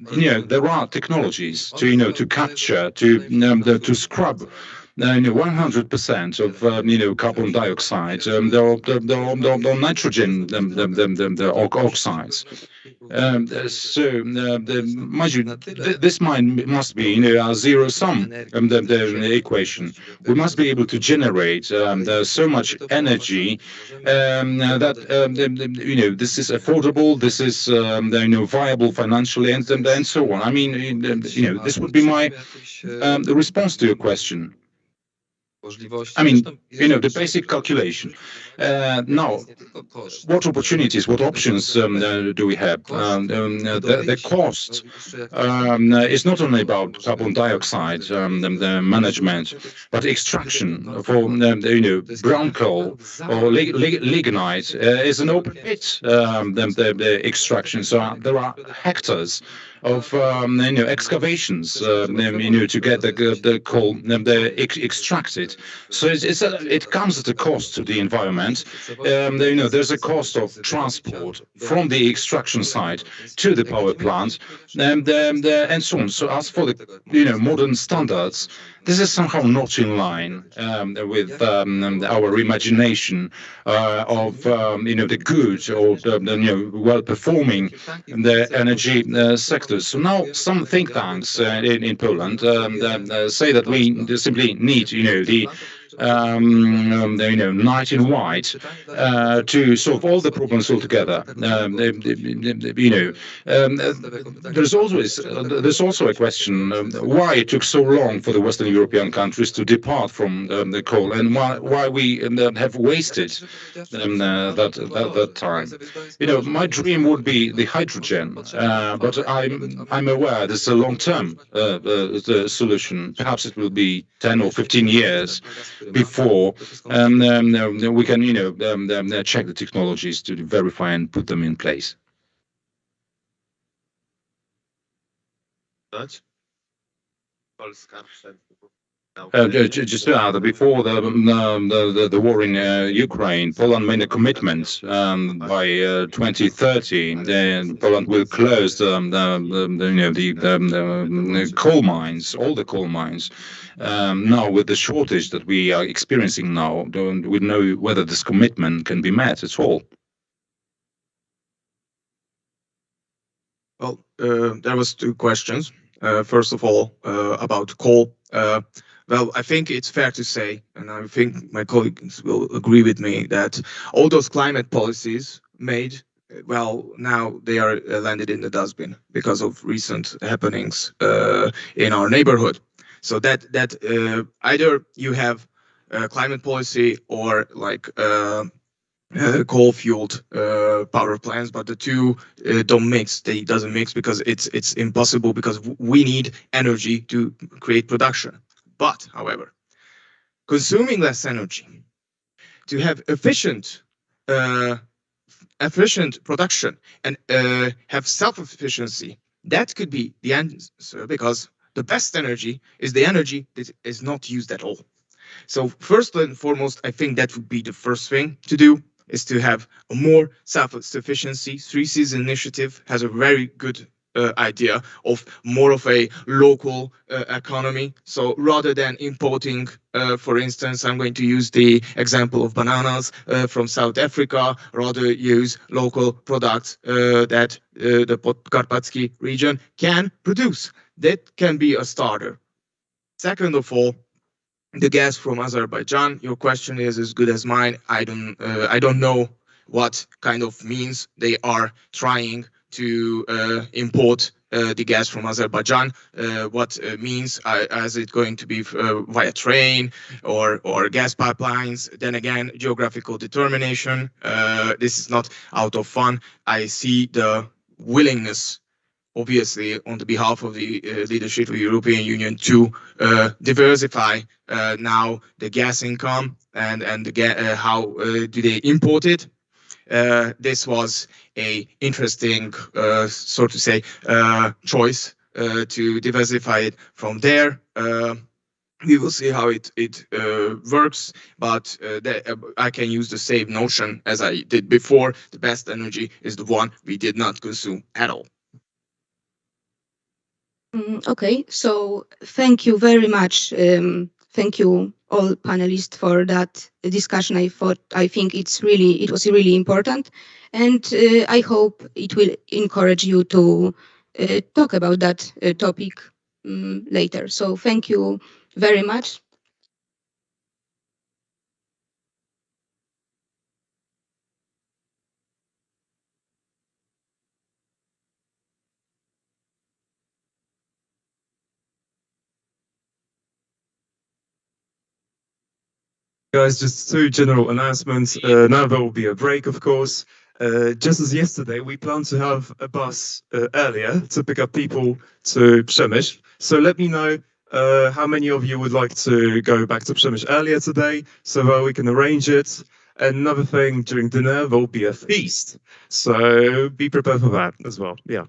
there are technologies to capture, to scrub 100% of carbon dioxide, the nitrogen, the oxides. So mind you, this must be a zero-sum the equation. We must be able to generate so much energy that this is affordable, this is viable financially, and so on. I mean, this would be my response to your question. I mean, the basic calculation. Now, what opportunities, what options do we have? The cost is not only about carbon dioxide the management, but extraction for brown coal or lignite is an open pit the extraction. So there are hectares of excavations to get the coal extracted. So it comes at a cost to the environment. There's a cost of transport from the extraction site to the power plant, and so on. So as for the modern standards, this is somehow not in line with our imagination of the good or the well-performing the energy sectors. So now some think tanks in Poland say that we simply need the night in white to solve all the problems altogether. There's also a question why it took so long for the Western European countries to depart from the coal, and why we have wasted that time. My dream would be the hydrogen, but I'm aware this is a long-term solution. Perhaps it will be 10 or 15 years before we can, check the technologies to verify and put them in place. Just to add, before the war in Ukraine, Poland made a commitment by 2030. Poland will close the coal mines, all the coal mines. Now, with the shortage that we are experiencing now, don't we know whether this commitment can be met at all? Well, there was two questions. First of all, about coal. Well, I think it's fair to say, and I think my colleagues will agree with me, that all those climate policies made, well, now they are landed in the dustbin because of recent happenings in our neighborhood. So that either you have climate policy or like coal-fueled power plants, but the two don't mix. They doesn't mix because it's impossible, because we need energy to create production. But, however, consuming less energy to have efficient production and have self-sufficiency, that could be the answer, because the best energy is the energy that is not used at all. So first and foremost, I think that would be the first thing to do, is to have a more self-sufficiency. Three Seas Initiative has a very good idea of more of a local economy. So rather than importing, for instance, I'm going to use the example of bananas from South Africa, rather use local products that the Podkarpacki region can produce. That can be a starter. Second of all, the gas from Azerbaijan. Your question is as good as mine. I don't know what kind of means they are trying to import the gas from Azerbaijan. What means, is it going to be via train or gas pipelines? Then again, geographical determination. This is not out of fun. I see the willingness, obviously, on the behalf of the leadership of the European Union, to diversify now the gas income and how do they import it. This was a interesting, so to say, choice to diversify it from there. We will see how it works, but I can use the same notion as I did before. The best energy is the one we did not consume at all. Okay, so thank you very much. Thank you all panelists for that discussion. I think it was really important, and I hope it will encourage you to talk about that topic later. So thank you very much. Guys, just two general announcements. Now there will be a break, of course. Just as yesterday, we plan to have a bus earlier to pick up people to Przemyśl. So let me know how many of you would like to go back to Przemyśl earlier today, so that we can arrange it. Another thing, during dinner, there will be a feast. So be prepared for that as well. Yeah.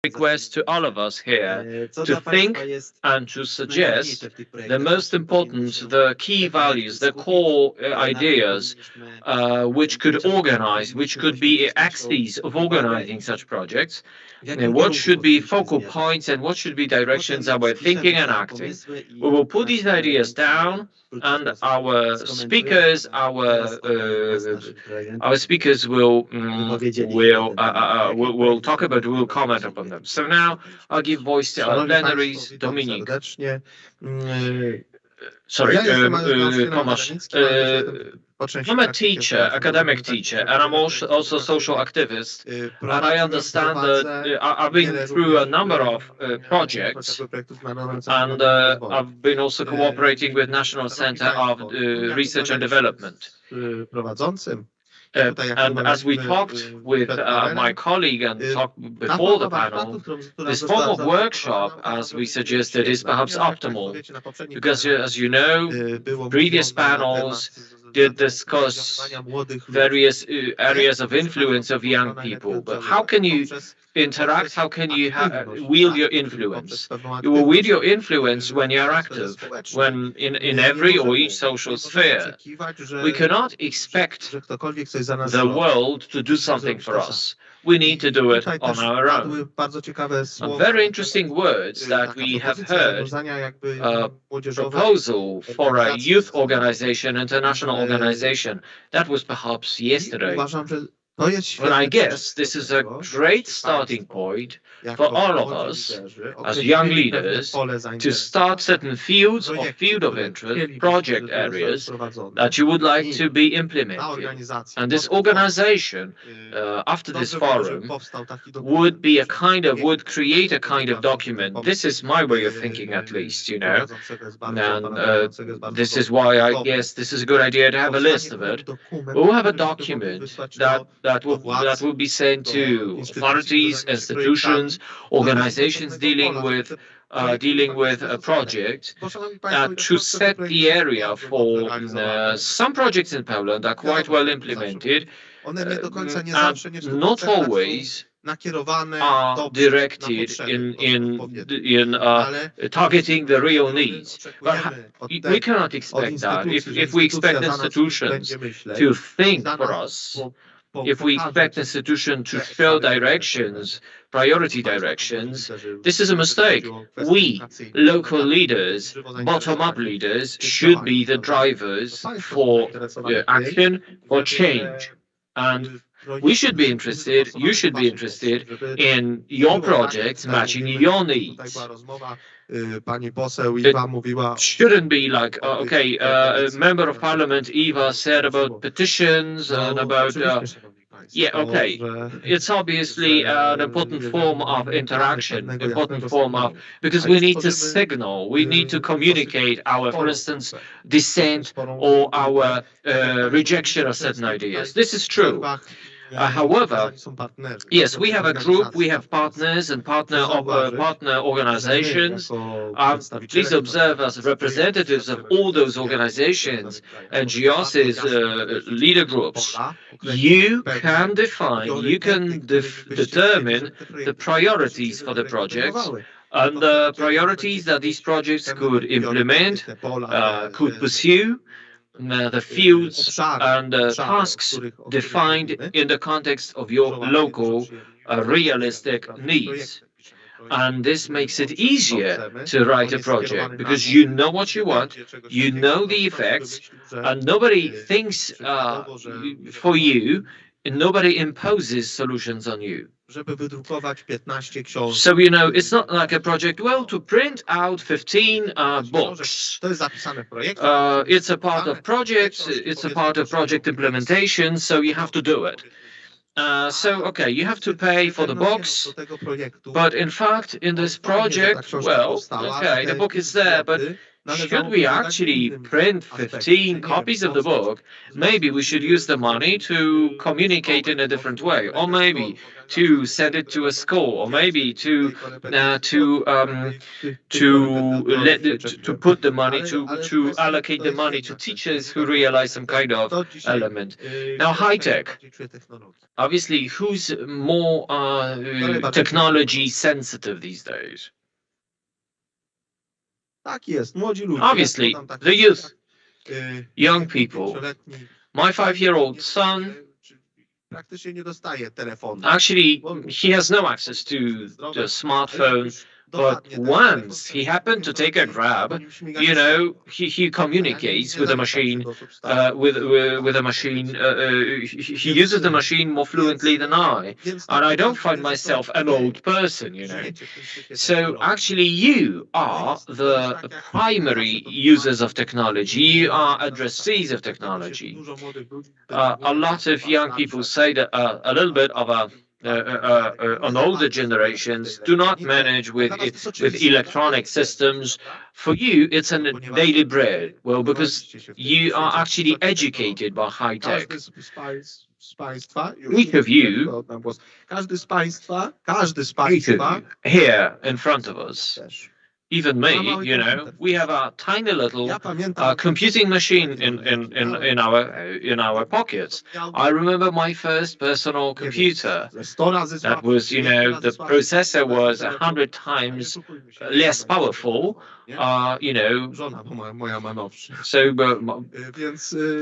request to all of us here to think and to suggest the most important, the key values, the core ideas which could organize, which could be axes of organizing such projects, and what should be focal points and what should be directions our thinking and acting. We will put these ideas down, and our speakers will talk about, will comment upon them. So now I'll give voice to our plenaries. Dominique. Sorry, Tomasz. I'm a teacher, academic teacher, and I'm also social activist. And I understand that I've been through a number of projects, and I've been also cooperating with National Center of Research and Development. And as we talked with my colleague and talked before the panel, this form of workshop, as we suggested, is perhaps optimal, because as you know, previous panels did discuss various areas of influence of young people. But how can you interact? How can you wield your influence? You will wield your influence when you are active, when in every or each social sphere. We cannot expect the world to do something for us. We need to do it on our own. And very interesting words that we have heard, proposal for a youth organization, international organization. That was perhaps yesterday. And I guess this is a great starting point for all of us as young leaders to start certain fields or field of interest, project areas that you would like to be implemented. And this organization, after this forum, would create a kind of document. This is my way of thinking, at least, you know. And this is why I guess this is a good idea to have a list of it. We'll have a document that will be sent to authorities, institutions, organizations dealing with a project to set the area for some projects in Poland are quite well implemented, and not always are directed in targeting the real needs. But we cannot expect that. If we expect institutions to think for us, if we expect institutions to show directions, priority directions, this is a mistake. We, local leaders, bottom-up leaders, should be the drivers for action, for change. And we should be interested, you should be interested in your projects matching your needs. It shouldn't be like, okay, a member of parliament, Eva, said about petitions and about, yeah, okay. It's obviously an important form of interaction, because we need to signal, we need to communicate our, for instance, dissent or our rejection of certain ideas. This is true. However, yes, we have a group, we have partners and partner organizations. Please observe, as representatives of all those organizations, NGOs, leader groups, you can define, you can determine the priorities for the projects, and the priorities that these projects could implement, could pursue, the fields and tasks defined in the context of your local realistic needs. And this makes it easier to write a project, because you know what you want, you know the effects, and nobody thinks for you, and nobody imposes solutions on you. So, you know, it's not like a project, well, to print out 15 books. It's a part of projects, it's a part of project implementation, so you have to do it. So, okay, you have to pay for the books, but in fact, in this project, well, okay, the book is there, but should we actually print 15 copies of the book? Maybe we should use the money to communicate in a different way, or maybe to send it to a school, or maybe to put the money to allocate the money to teachers who realize some kind of element. Now, high tech. Obviously, who's more technology sensitive these days? Obviously, the youth, young people. My 5-year-old son, actually, he has no access to the smartphone. But once he happened to take a grab, he communicates with the machine, with a machine. He uses the machine more fluently than I, and I don't find myself an old person, So actually, you are the primary users of technology. You are addressees of technology. A lot of young people say that a little bit of on older generations do not manage with electronic systems. For you, it's a daily bread. Well, because you are actually educated by high tech. Each of you here in front of us, even me, we have a tiny little computing machine in our pockets. I remember my first personal computer. That was, the processor was 100 times less powerful. So,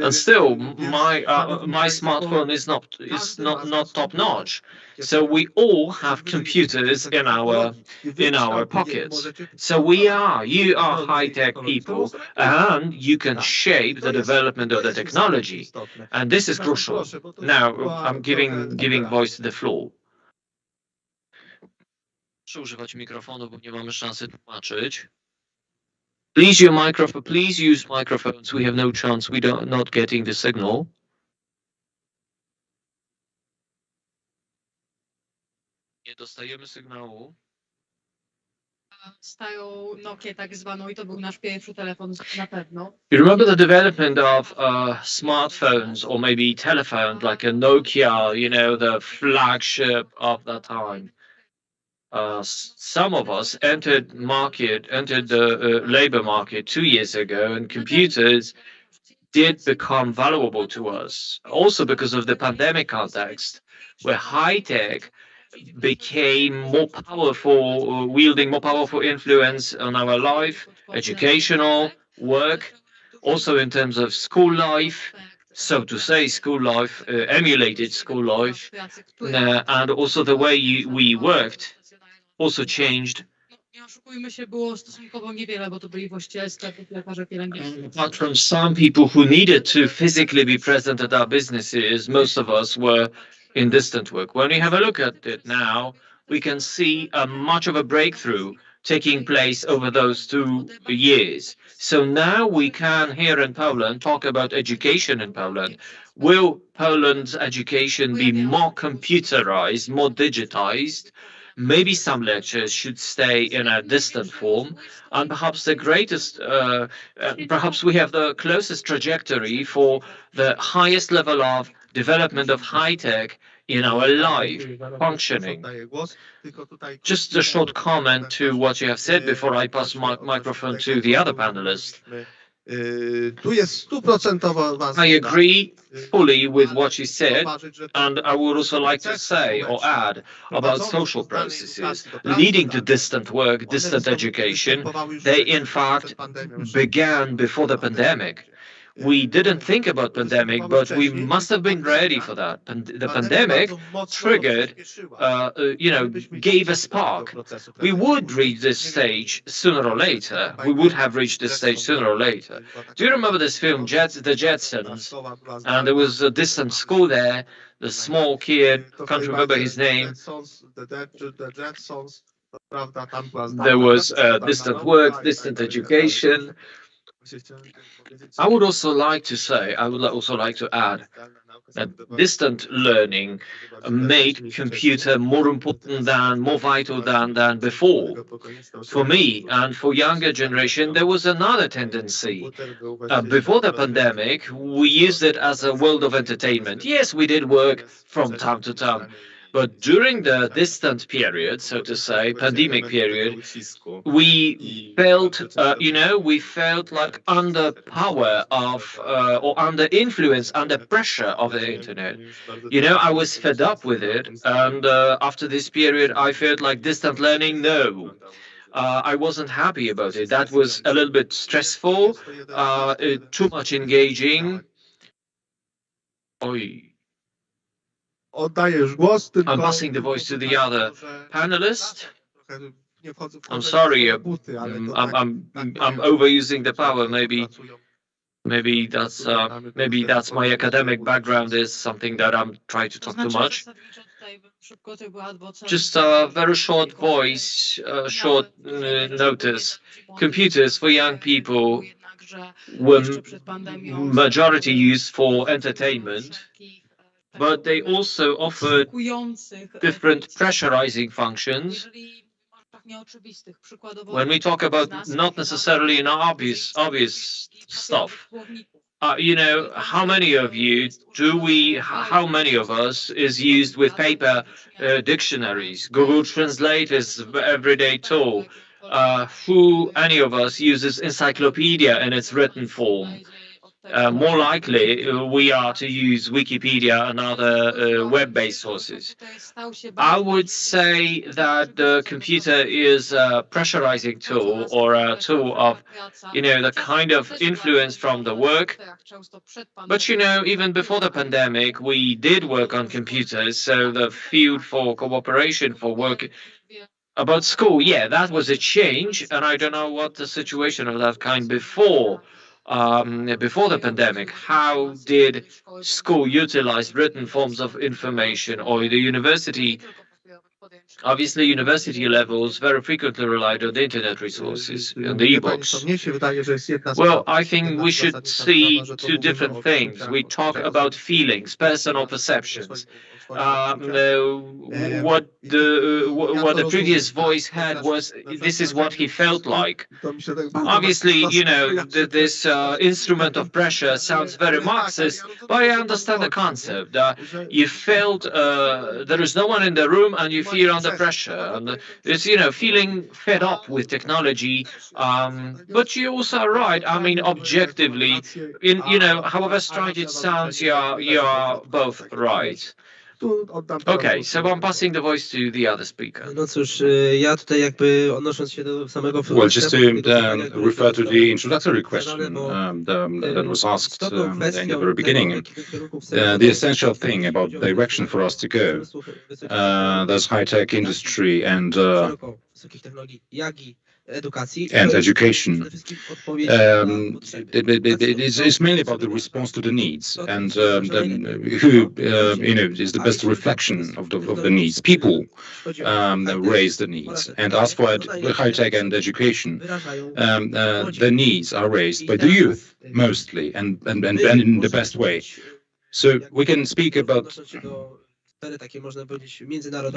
and still, my smartphone is not top notch. So we all have computers in our pockets. So you are high-tech people, and you can shape the development of the technology. And this is crucial. Now, I'm giving voice to the floor. Proszę używać mikrofonu, bo nie mamy szansy tłumaczyć. Please use microphones. We have no chance. We don't not getting the signal. Nie dostajemy sygnału. Stają Nokię tak zwaną i to był nasz pierwszy telefon na pewno. You remember the development of smartphones or maybe telephones like a Nokia, the flagship of that time. Some of us entered the labor market 2 years ago, and computers did become valuable to us. Also because of the pandemic context, where high tech became more powerful, wielding more powerful influence on our life, educational, work, also in terms of school life, so to say, school life, emulated school life, and also the way we worked also changed. Apart from some people who needed to physically be present at our businesses, most of us were in distant work. When we have a look at it now, we can see much of a breakthrough taking place over those 2 years. So now we can, here in Poland, talk about education in Poland. Will Poland's education be more computerized, more digitized? Maybe some lectures should stay in a distant form, and perhaps perhaps we have the closest trajectory for the highest level of development of high tech in our life functioning. Just a short comment to what you have said before I pass my microphone to the other panelists. I agree fully with what you said, and I would also like to say or add about social processes leading to distant work, distant education. They, in fact, began before the pandemic. We didn't think about pandemic, but we must have been ready for that. And the pandemic triggered, gave a spark. We would reach this stage sooner or later. We would have reached this stage sooner or later. Do you remember this film, The Jetsons? And there was a distant school there, the small kid, can't remember his name. There was distant work, distant education. I would also like to add distant learning made computer more important than, more vital than before. For me and for younger generation, there was another tendency. Before the pandemic, we used it as a world of entertainment. Yes, we did work from time to time, but during the distant period, so to say, pandemic period, we felt, we felt like under power of, or under influence, under pressure of the internet. I was fed up with it, and after this period, I felt like distant learning, no. I wasn't happy about it. That was a little bit stressful, too much engaging. Oi. I'm passing the voice to the other panelist. I'm sorry, I'm overusing the power. Maybe that's my academic background is something that I'm trying to talk too much. Just a very short voice, short notice. Computers for young people were majority used for entertainment, but they also offered different pressurizing functions. When we talk about not necessarily an obvious stuff, how many of you how many of us is used with paper dictionaries? Google Translate is an everyday tool. Any of us uses encyclopedia in its written form? More likely, we are to use Wikipedia and other web-based sources. I would say that the computer is a pressurizing tool or a tool of, the kind of influence from the work. But, even before the pandemic, we did work on computers. So the field for cooperation, for work, about school, yeah, that was a change. And I don't know what the situation of that kind before the pandemic. How did school utilize written forms of information, or the university? Obviously, university levels very frequently relied on the internet resources and the e-books. Well, I think we should see two different things. We talk about feelings, personal perceptions. What the previous voice had was, this is what he felt like. Obviously, this instrument of pressure sounds very Marxist, but I understand the concept. You felt there is no one in the room and you feel under pressure. And it's, feeling fed up with technology. But you also are right. I mean, objectively, however strange it sounds, you are both right. Okay, so I'm passing the voice to the other speaker. No cóż, ja tutaj jakby odnosząc się do samego Well, just to refer to the introductory question that was asked in the very beginning, the essential thing about the direction for us to go, there's high-tech industry and education. It's mainly about the response to the needs and who is the best reflection of the needs. People raise the needs, and as for high-tech and education, the needs are raised by the youth mostly, and in the best way. So we can speak about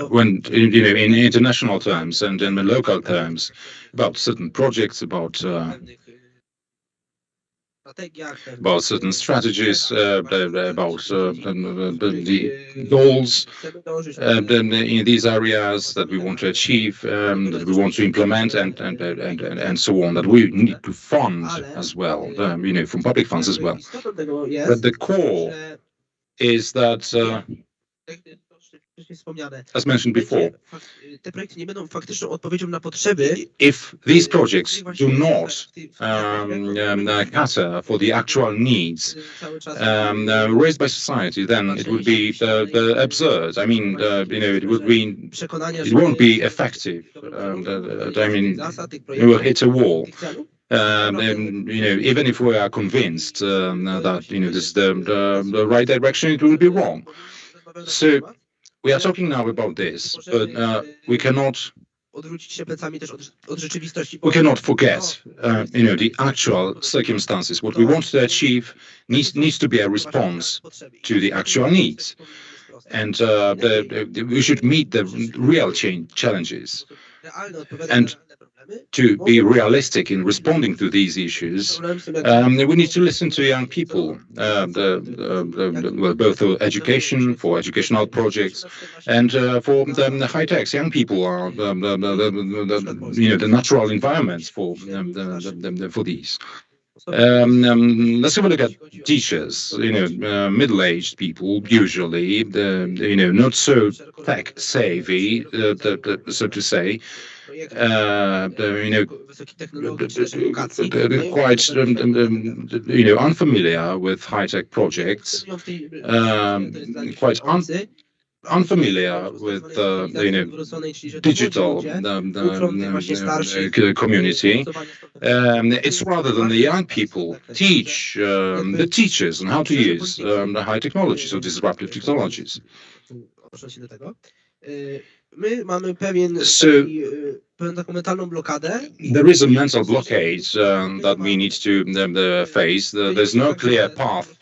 when in international terms and in local terms about certain projects, about certain strategies, about the goals in these areas that we want to achieve, that we want to implement, and so on, that we need to fund as well, from public funds as well. But the core is that as mentioned before, if these projects do not cater for the actual needs raised by society, then it would be absurd. I mean, it won't be effective. I mean, we will hit a wall. Even if we are convinced that this is the right direction, it will be wrong. So we are talking now about this, but we cannot odwrócić się plecami też od rzeczywistości. We cannot forget, the actual circumstances. What we want to achieve needs to be a response to the actual needs. And we should meet the real challenges. And to be realistic in responding to these issues, we need to listen to young people, both for education, for educational projects, and for the high techs. Young people are, the natural environments for these. Let's have a look at teachers. Middle-aged people usually, not so tech savvy, so to say. Quite unfamiliar with high-tech projects, quite unfamiliar with digital community. It's rather than the young people teach the teachers on how to use the high technologies or disruptive technologies. So there is a mental blockade that we need to face. There's no clear path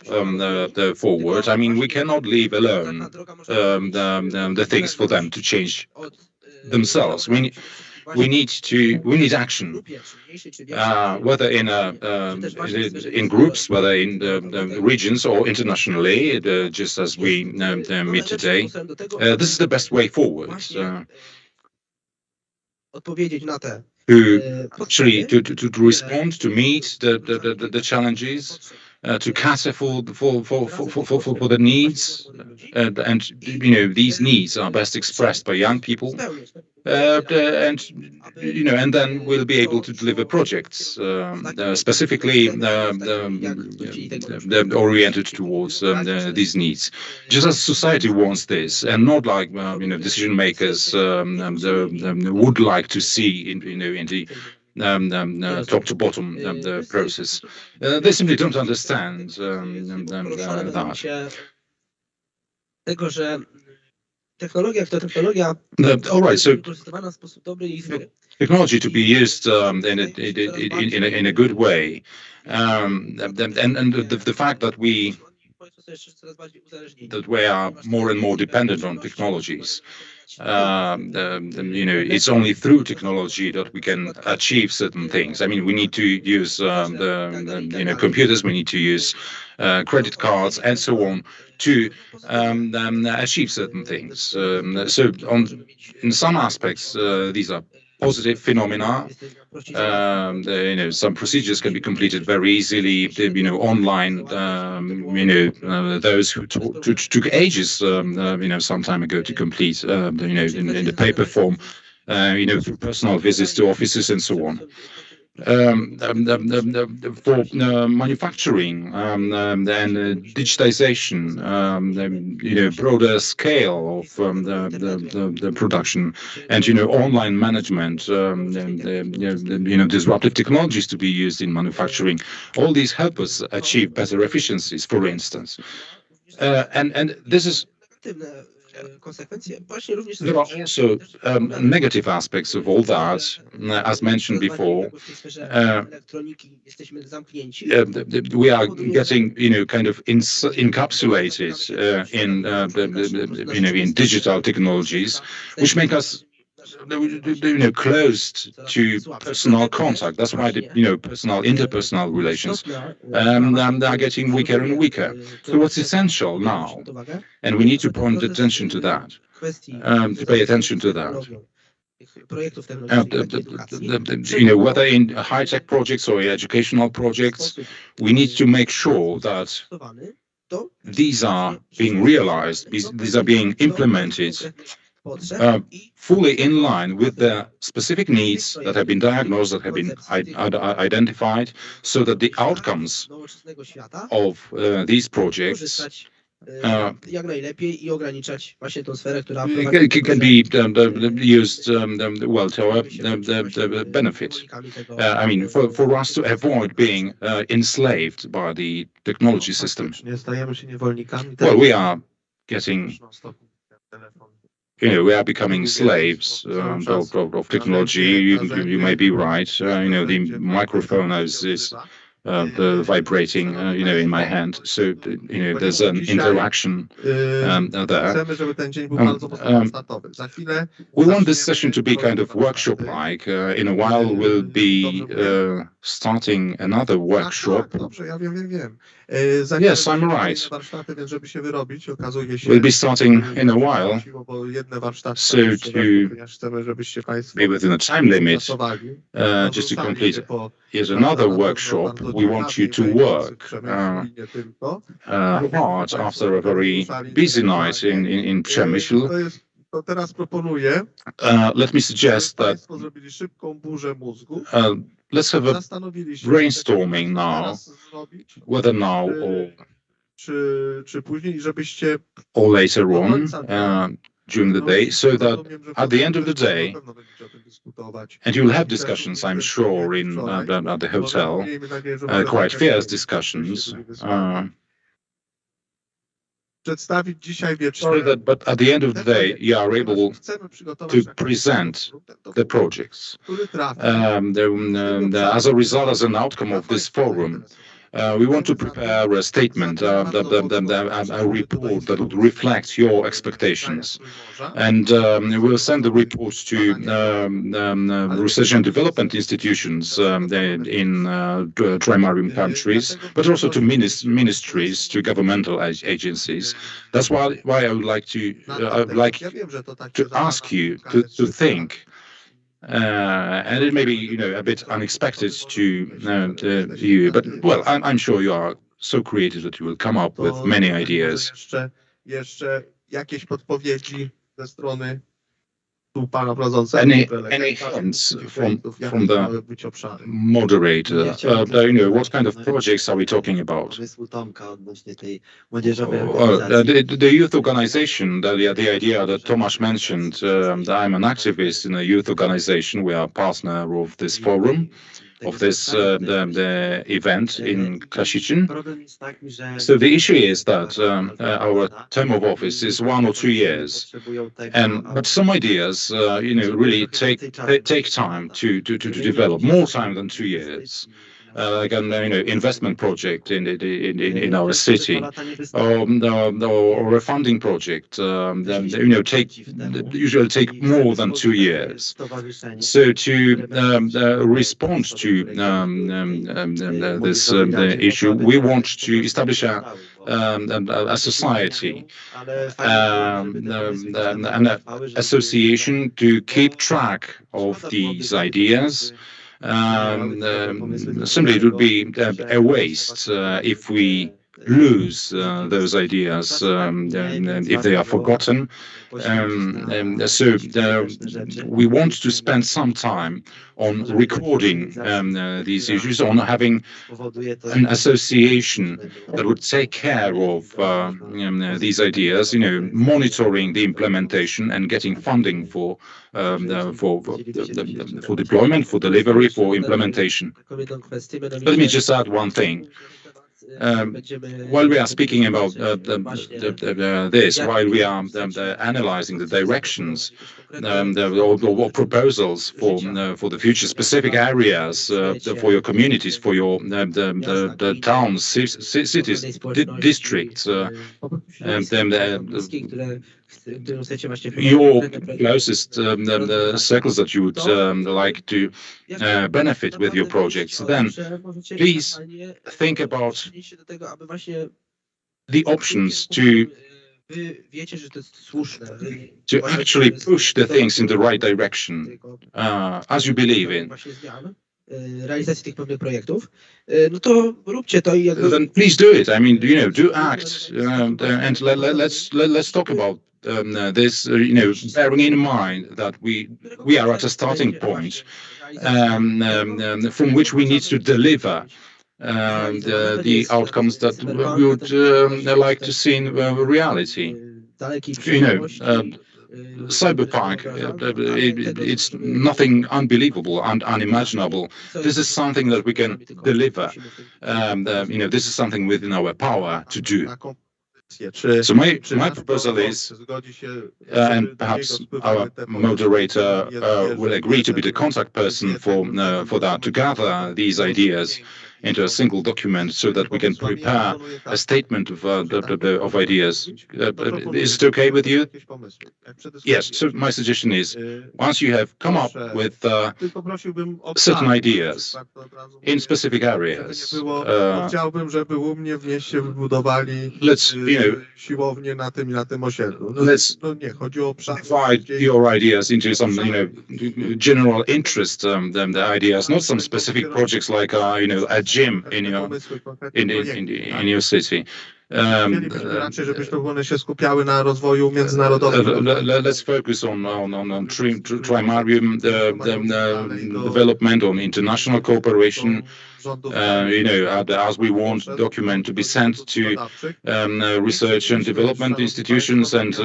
forward. I mean, we cannot leave alone the things for them to change themselves. We need action, whether in groups, whether in the regions or internationally, just as we meet today. This is the best way forward. To actually to respond, to meet the challenges, to cater for the needs, and these needs are best expressed by young people, and then we'll be able to deliver projects specifically oriented towards these needs, just as society wants this, and not like decision makers would like to see in the top to bottom the process. They simply don't understand that. All right, so technology to be used in a good way, and the fact that we are more and more dependent on technologies. It's only through technology that we can achieve certain things. I mean, we need to use computers, we need to use credit cards, and so on to achieve certain things. So, in some aspects, these are positive phenomena. Some procedures can be completed very easily. Online. Those who took ages, some time ago to complete. In the paper form. Through personal visits to offices and so on. For manufacturing and digitization, broader scale of the production, and online management, disruptive technologies to be used in manufacturing. All these help us achieve better efficiencies, for instance, and this is. There are also negative aspects of all that, as mentioned before. We are getting, kind of encapsulated in digital technologies, which make us closed to personal contact. That's why the interpersonal relations are getting weaker and weaker. So what's essential now, and we need to point attention to that, to pay attention to that. Whether in high-tech projects or educational projects, we need to make sure that these are being realized, these are being implemented fully in line with the specific needs that have been diagnosed, that have been identified, so that the outcomes of these projects can be used well to our benefit. I mean, for us to avoid being enslaved by the technology system. Well, we are getting we are becoming slaves of technology. You may be right. The microphone is vibrating, in my hand. So, there's an interaction there. We want this session to be kind of workshop-like. In a while, we'll be starting another workshop. Yes, I'm right. We'll be starting in a while. So to be within a time limit, just to complete yet another workshop, we want you to work hard after a very busy night in Przemyśl. Let me suggest that let's have a brainstorming now, whether now or later on during the day, so that at the end of the day, and you'll have discussions, I'm sure, at the hotel, quite fierce discussions. So that, but at the end of the day, you are able to present the projects. As a result, as an outcome of this forum, we want to prepare a statement, a report that would reflect your expectations. And we'll send the reports to research and development institutions in Trójmorza countries, but also to ministries, to governmental agencies. That's why I would like to ask you to think. And it may be, a bit unexpected to you, but well, I'm sure you are so creative that you will come up with many ideas. Any hints from the moderator? What kind of projects are we talking about? The youth organization, the idea that Tomasz mentioned, that I'm an activist in a youth organization. We are a partner of this forum, of this the event in Krasicin. So the issue is that our term of office is 1 or 2 years, but some ideas, really take time to develop, more time than 2 years. Like an investment project in our city, or a funding project, usually take more than 2 years. So to respond to this issue, we want to establish a society, an association to keep track of these ideas. Simply it would be a waste if we lose those ideas, if they are forgotten. So we want to spend some time on recording these issues, on having an association that would take care of these ideas, monitoring the implementation and getting funding for deployment, for delivery, for implementation. Let me just add one thing. While we are speaking about this, while we are analyzing the directions or proposals for the future, specific areas for your communities, for your the towns, cities, districts, your closest circles that you would like to benefit with your projects, then please think about the options to actually push the things in the right direction, as you believe in. Then please do it. I mean, do act, and let's talk about this. Bearing in mind that we are at a starting point from which we need to deliver the outcomes that we would like to see in reality. Cyberpunk, it's nothing unbelievable and unimaginable. This is something that we can deliver. This is something within our power to do. So my proposal is, and perhaps our moderator will agree to be the contact person for that, to gather these ideas into a single document so that we can prepare a statement of ideas. Is it okay with you? Yes. So my suggestion is, once you have come up with certain ideas in specific areas, let's divide your ideas into some general interest the ideas, not some specific projects like a gym in your city. Let's focus on Trimarium development, on international cooperation. As we want the document to be sent to research and development institutions and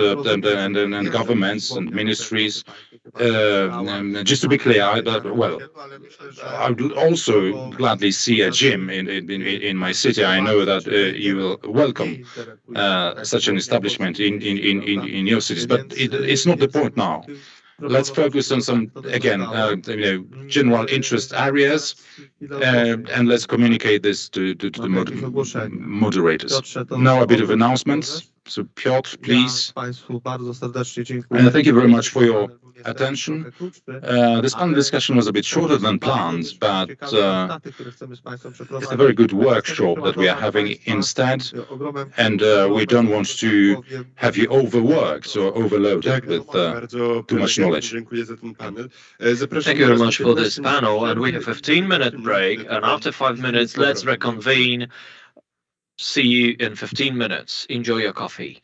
governments and ministries. Just to be clear, I would also gladly see a gym in my city. I know that you will welcome such an establishment in your cities, but it's not the point now. Let's focus on some, again, general interest areas, and let's communicate this to the moderators. Now a bit of announcements. So Piotr, please. And thank you very much for your attention. This panel discussion was a bit shorter than planned, but it's a very good workshop that we are having instead, and we don't want to have you overworked or overloaded with too much knowledge. Thank you very much for this panel, and we have a 15-minute break, and after 5 minutes, let's reconvene. See you in 15 minutes. Enjoy your coffee.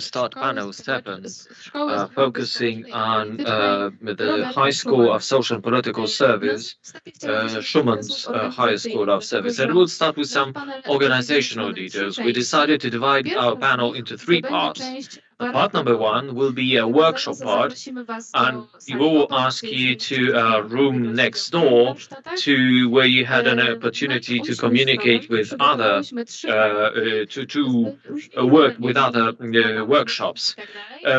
to start panel 7, focusing on the High School of Social and Political Service, Schumann's High School of Service. And we'll start with some organizational details. We decided to divide our panel into 3 parts. Part number 1 will be a workshop part, and we will ask you to a room next door to where you had an opportunity to communicate with other, to work with other workshops.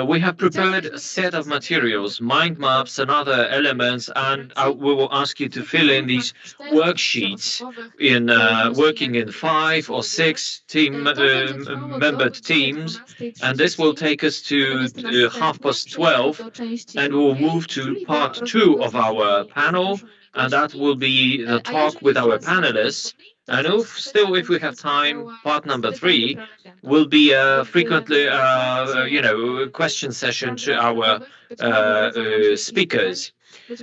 We have prepared a set of materials, mind maps and other elements, and we will ask you to fill in these worksheets in working in 5 or 6 team membered teams, and this will take us to 12:30, and we'll move to part 2 of our panel, and that will be the talk with our panelists. And if we have time, part number 3 will be frequently, question session to our speakers.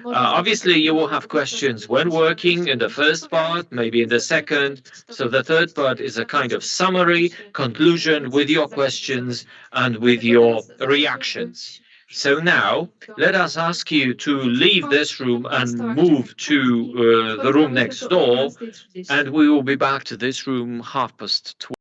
Obviously, you will have questions when working in the first part, maybe in the second. So the third part is a kind of summary, conclusion with your questions and with your reactions. So now, let us ask you to leave this room and move to the room next door, and we will be back to this room 12:30.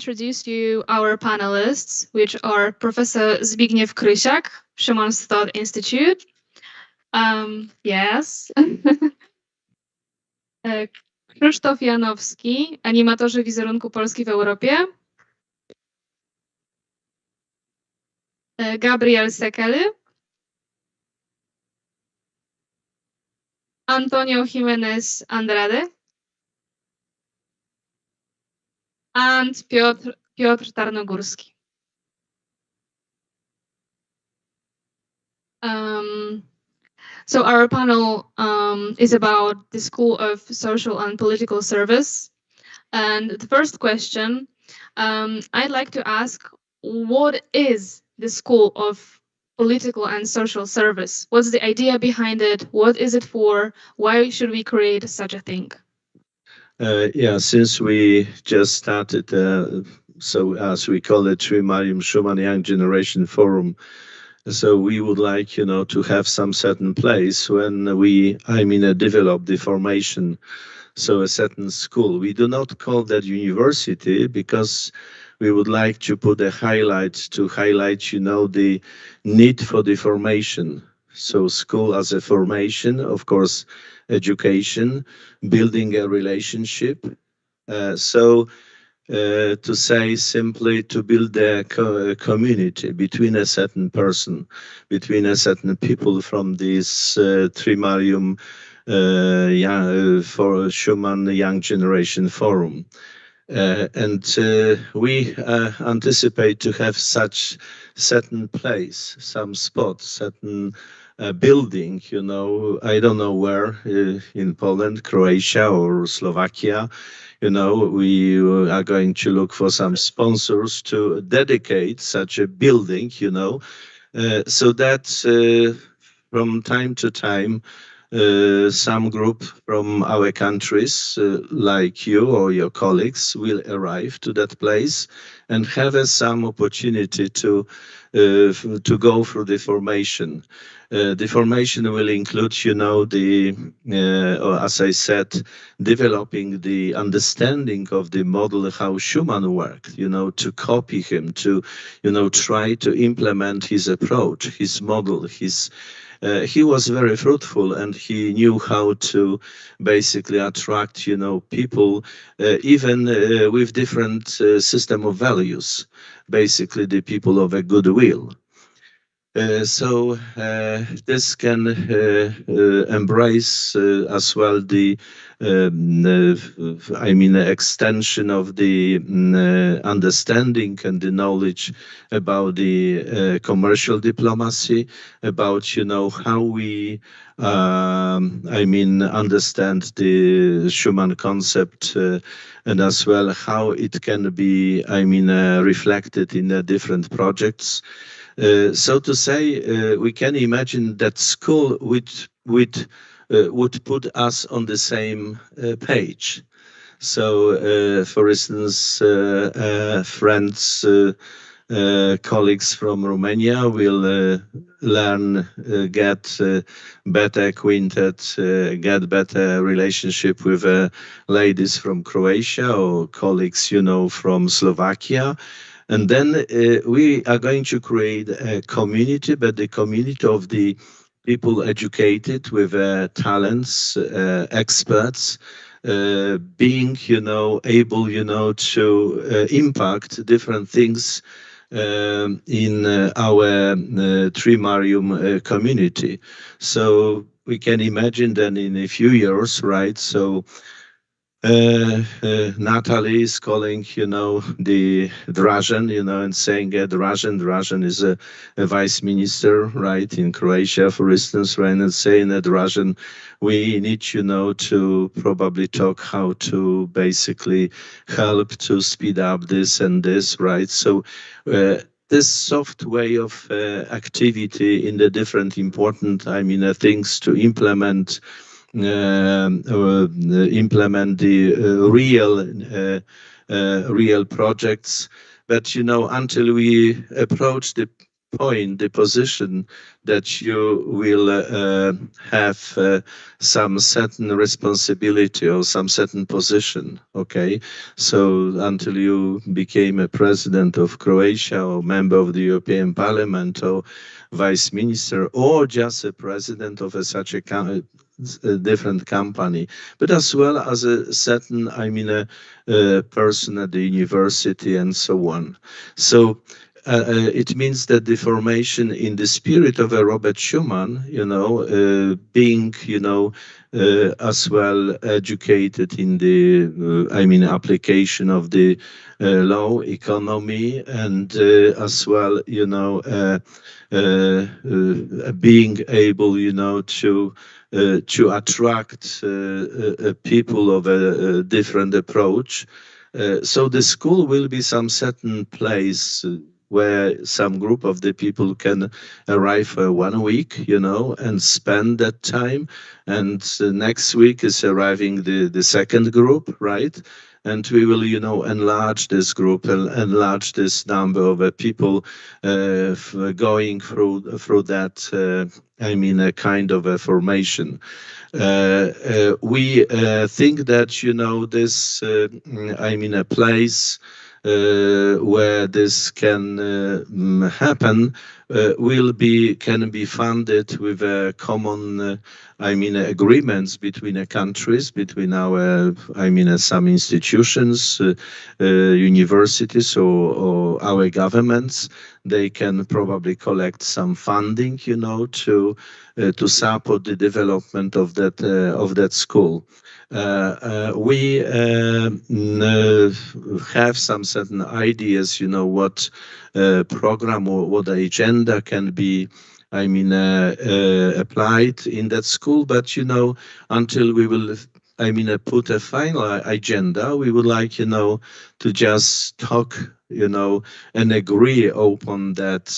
introduce you our panelists, which are Professor Zbigniew Krysiak, Szymon Stott Institute. Yes. Krzysztof Janowski, animatorzy wizerunku Polski w Europie. Gabriel Sekely. Antonio Jimenez Andrade. And Piotr Tarnogórski. So our panel is about the School of Social and Political Service. And the first question I'd like to ask, what is the School of Political and Social Service? What's the idea behind it? What is it for? Why should we create such a thing? Yeah, since we just started, so as we call it, Trójmorza Schumann Young Generation Forum, so we would like, to have some certain place when we, develop the formation. So a certain school. We do not call that university because we would like to put a highlight to highlight, the need for the formation. So school as a formation, of course, education, building a relationship. To say simply to build a community between a certain person, between a certain people from this Trójmorza for Schumann Young Generation Forum. We anticipate to have such certain place, some spot, certain building, I don't know where, in Poland, Croatia or Slovakia. We are going to look for some sponsors to dedicate such a building, so that from time to time, some group from our countries, like you or your colleagues, will arrive to that place and have some opportunity to go through the formation. The formation will include, as I said, developing the understanding of the model, how Schumann worked, to copy him, to, try to implement his approach, his model, he was very fruitful and he knew how to basically attract, people, even with different system of values, basically the people of a goodwill. So this can embrace as well the extension of the understanding and the knowledge about the commercial diplomacy, about how we understand the Schumann concept, and as well how it can be reflected in different projects. So to say, we can imagine that school would put us on the same page. So, for instance, friends, colleagues from Romania will learn, get better acquainted, get better relationship with ladies from Croatia or colleagues, from Slovakia. And then we are going to create a community, but the community of the people educated with talents, experts, being, able, to impact different things in our Trójmorza community. So we can imagine that in a few years, right? So Natalie is calling, the Dražen, and saying Dražen is a vice minister, right, in Croatia, for instance, right, and saying that Dražen, we need, to probably talk how to basically help to speed up this and this, right? So this soft way of activity in the different important, things to implement the real projects, but until we approach the point, the position that you will have some certain responsibility or some certain position. Okay, so until you became a president of Croatia or member of the European Parliament or vice minister or just a president of such a different company, but as well as a certain, a person at the university and so on. So it means that the formation in the spirit of a Robert Schuman, being, as well educated in the, application of the law, economy, and as well, being able, to attract people of a different approach. So the school will be some certain place where some group of the people can arrive for 1 week, and spend that time. And next week is arriving the second group, right? And we will, enlarge this group and enlarge this number of people going through that. A kind of a formation. We think that this, a place where this can happen can be funded with a common agreements between countries, between our some institutions, universities or our governments. They can probably collect some funding, to support the development of that school. We have some certain ideas, what program or what agenda can be applied in that school, but until we will put a final agenda, we would like to just talk and agree upon that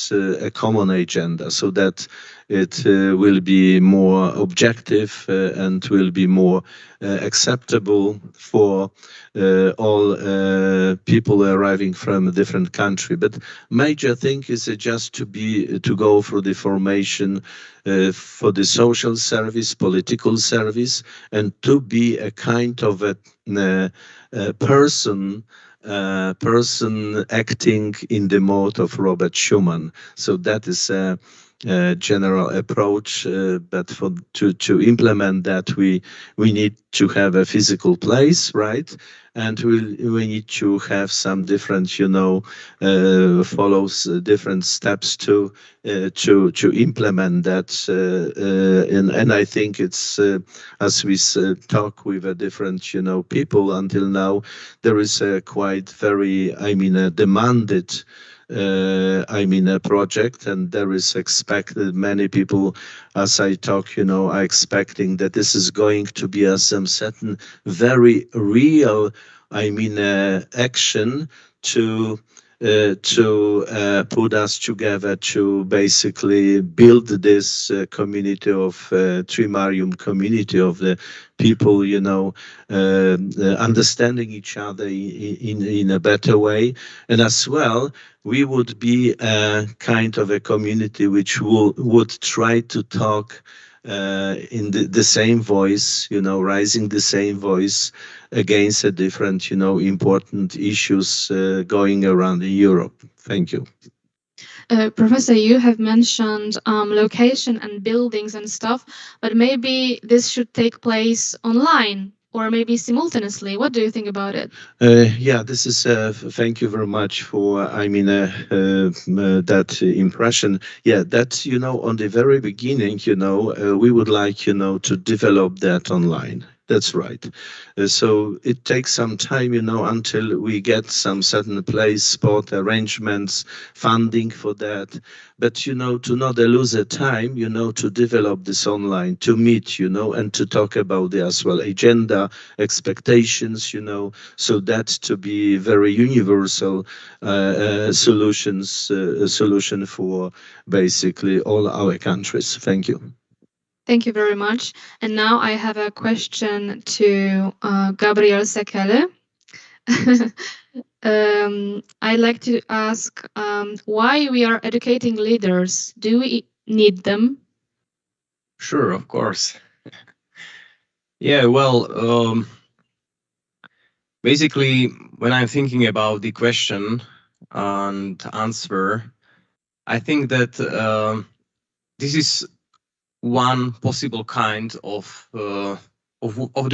a common agenda, so that it will be more objective and will be more acceptable for all people arriving from a different country. But major thing is just to go through the formation for the social service, political service, and to be a kind of a person acting in the mode of Robert Schuman. So that is a general approach, but to implement that, we need to have a physical place, right? And we need to have some different, follows different steps to implement that. And I think it's as we talk with a different, people until now, there is a quite very, demanded. A project, and there is expected many people, as I talk, are expecting that this is going to be some certain very real, action to put us together to basically build this community of Trimarium community of the people, understanding each other in a better way. And as well, we would be a kind of a community which would try to talk in the same voice, raising the same voice against a different, important issues going around in Europe. Thank you. Professor, you have mentioned location and buildings and stuff, but maybe this should take place online or maybe simultaneously. What do you think about it? Yeah, this is. Thank you very much for. That impression. Yeah, that on the very beginning, we would like to develop that online. That's right. So it takes some time, until we get some certain place, spot arrangements, funding for that. But, to not lose a time, to develop this online, to meet, and to talk about the as well agenda, expectations, so that to be very universal solution for basically all our countries. Thank you. Thank you very much. And now I have a question to Gabriel Sekele. I'd like to ask why we are educating leaders. Do we need them? Sure, of course. Yeah, well, basically, when I'm thinking about the question and answer, I think that this is one possible kind of the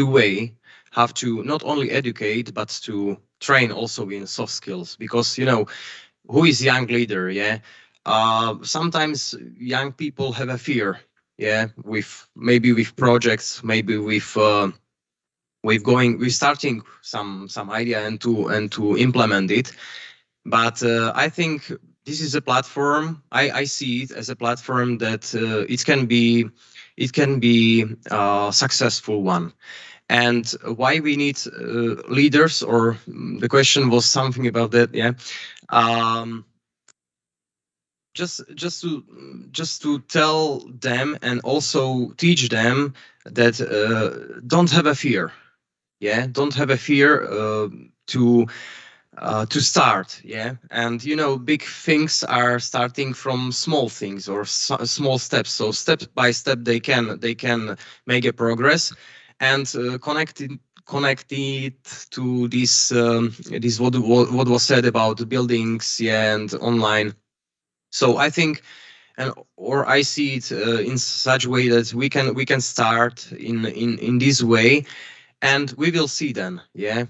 way how to not only educate but to train also in soft skills, because who is young leader? Yeah, sometimes young people have a fear. Yeah, with projects, maybe with starting some idea and to implement it. But I think this is a platform. I see it as a platform that it can be a successful one. And why we need leaders, or the question was something about that. Yeah. Just to tell them and also teach them that don't have a fear. Yeah, don't have a fear to start. Yeah, and big things are starting from small things or small steps. So step by step they can make a progress, and connect it to this what was said about buildings, yeah, and online. So I think, or I see it in such a way that we can start in this way, and we will see then. Yeah,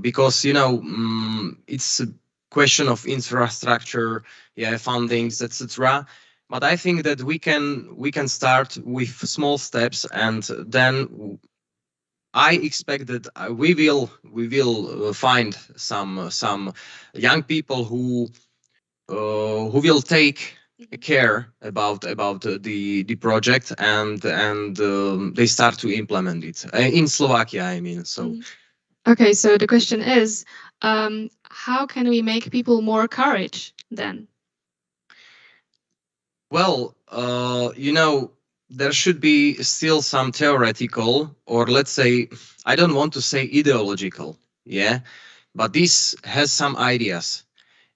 because it's a question of infrastructure, yeah, fundings, etc. But I think that we can start with small steps, and then I expect that we will find some young people who will take care about the project, and they start to implement it in Slovakia, I mean. So Okay, so the question is, how can we make people more courage then? well, there should be still some theoretical, or let's say, I don't want to say ideological, yeah, but this has some ideas.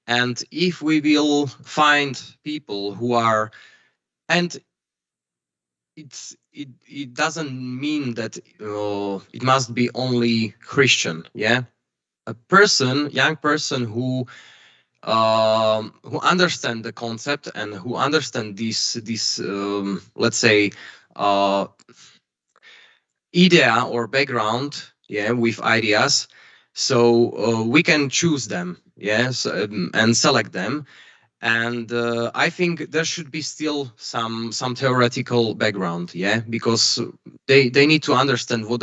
And if we will find people who are, and it doesn't mean that it must be only Christian, yeah, a young person who understand the concept and who understand this let's say idea or background, yeah, with ideas. So we can choose them, yes, and select them. And I think there should be still some theoretical background, yeah, because they need to understand what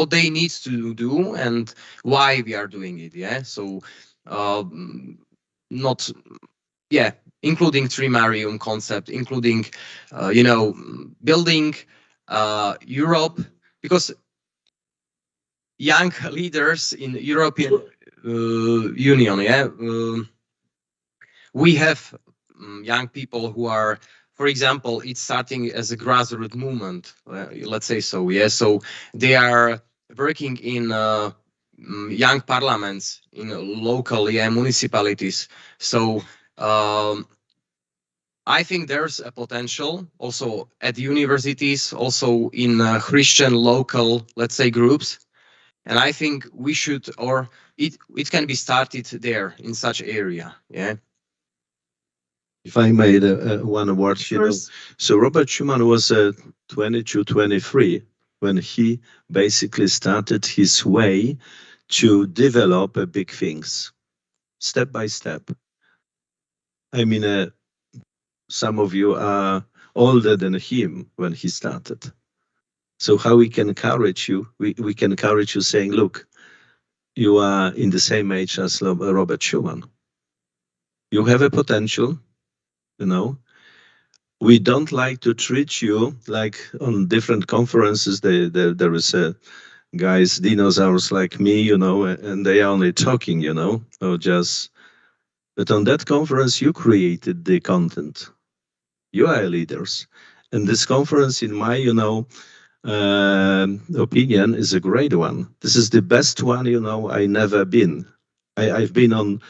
they need to do and why we are doing it, yeah. So not, yeah, including trimarium concept, including building Europe, because young leaders in European Union, yeah, we have young people who are, for example, it's starting as a grassroots movement, let's say so, yeah. So they are working in young parliaments in local, yeah, municipalities. So I think there's a potential also at universities, also in Christian local, let's say, groups. And I think we should, or it can be started there in such area, yeah. If I made one word, so Robert Schuman was 22, 23 when he basically started his way to develop big things, step by step. I mean, some of you are older than him when he started. So how we can encourage you? We can encourage you saying, look, you are in the same age as Robert Schuman. You have a potential, We don't like to treat you like on different conferences. There is guys, dinosaurs like me, and they are only talking, or just. But on that conference, you created the content. You are leaders, and this conference, in my, opinion, is a great one. This is the best one, I never been. I've been on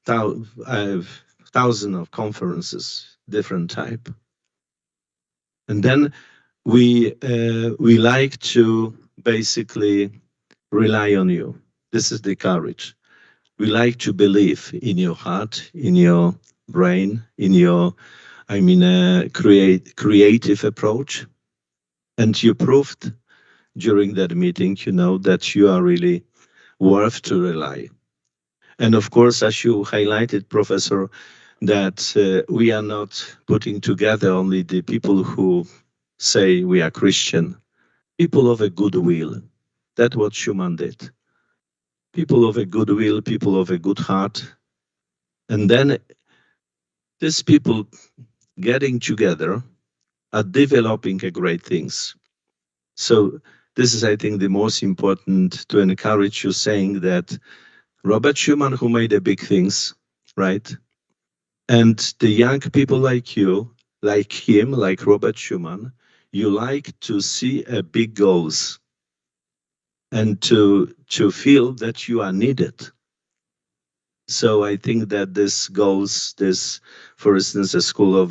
thousands of conferences, different type. And then we like to basically rely on you. This is the courage. We like to believe in your heart, in your brain, in your, creative approach. And you proved during that meeting, that you are really worth to rely. And of course, as you highlighted, Professor, that we are not putting together only the people who say we are Christian, people of a good will. That's what Schumann did. People of a good will, people of a good heart. And then these people getting together are developing a great things. So this is, I think, the most important to encourage you, saying that Robert Schumann, who made the big things, right? And the young people like you, like him, like Robert Schumann, you like to see a big goals and to feel that you are needed. So I think that this goals, for instance, a school of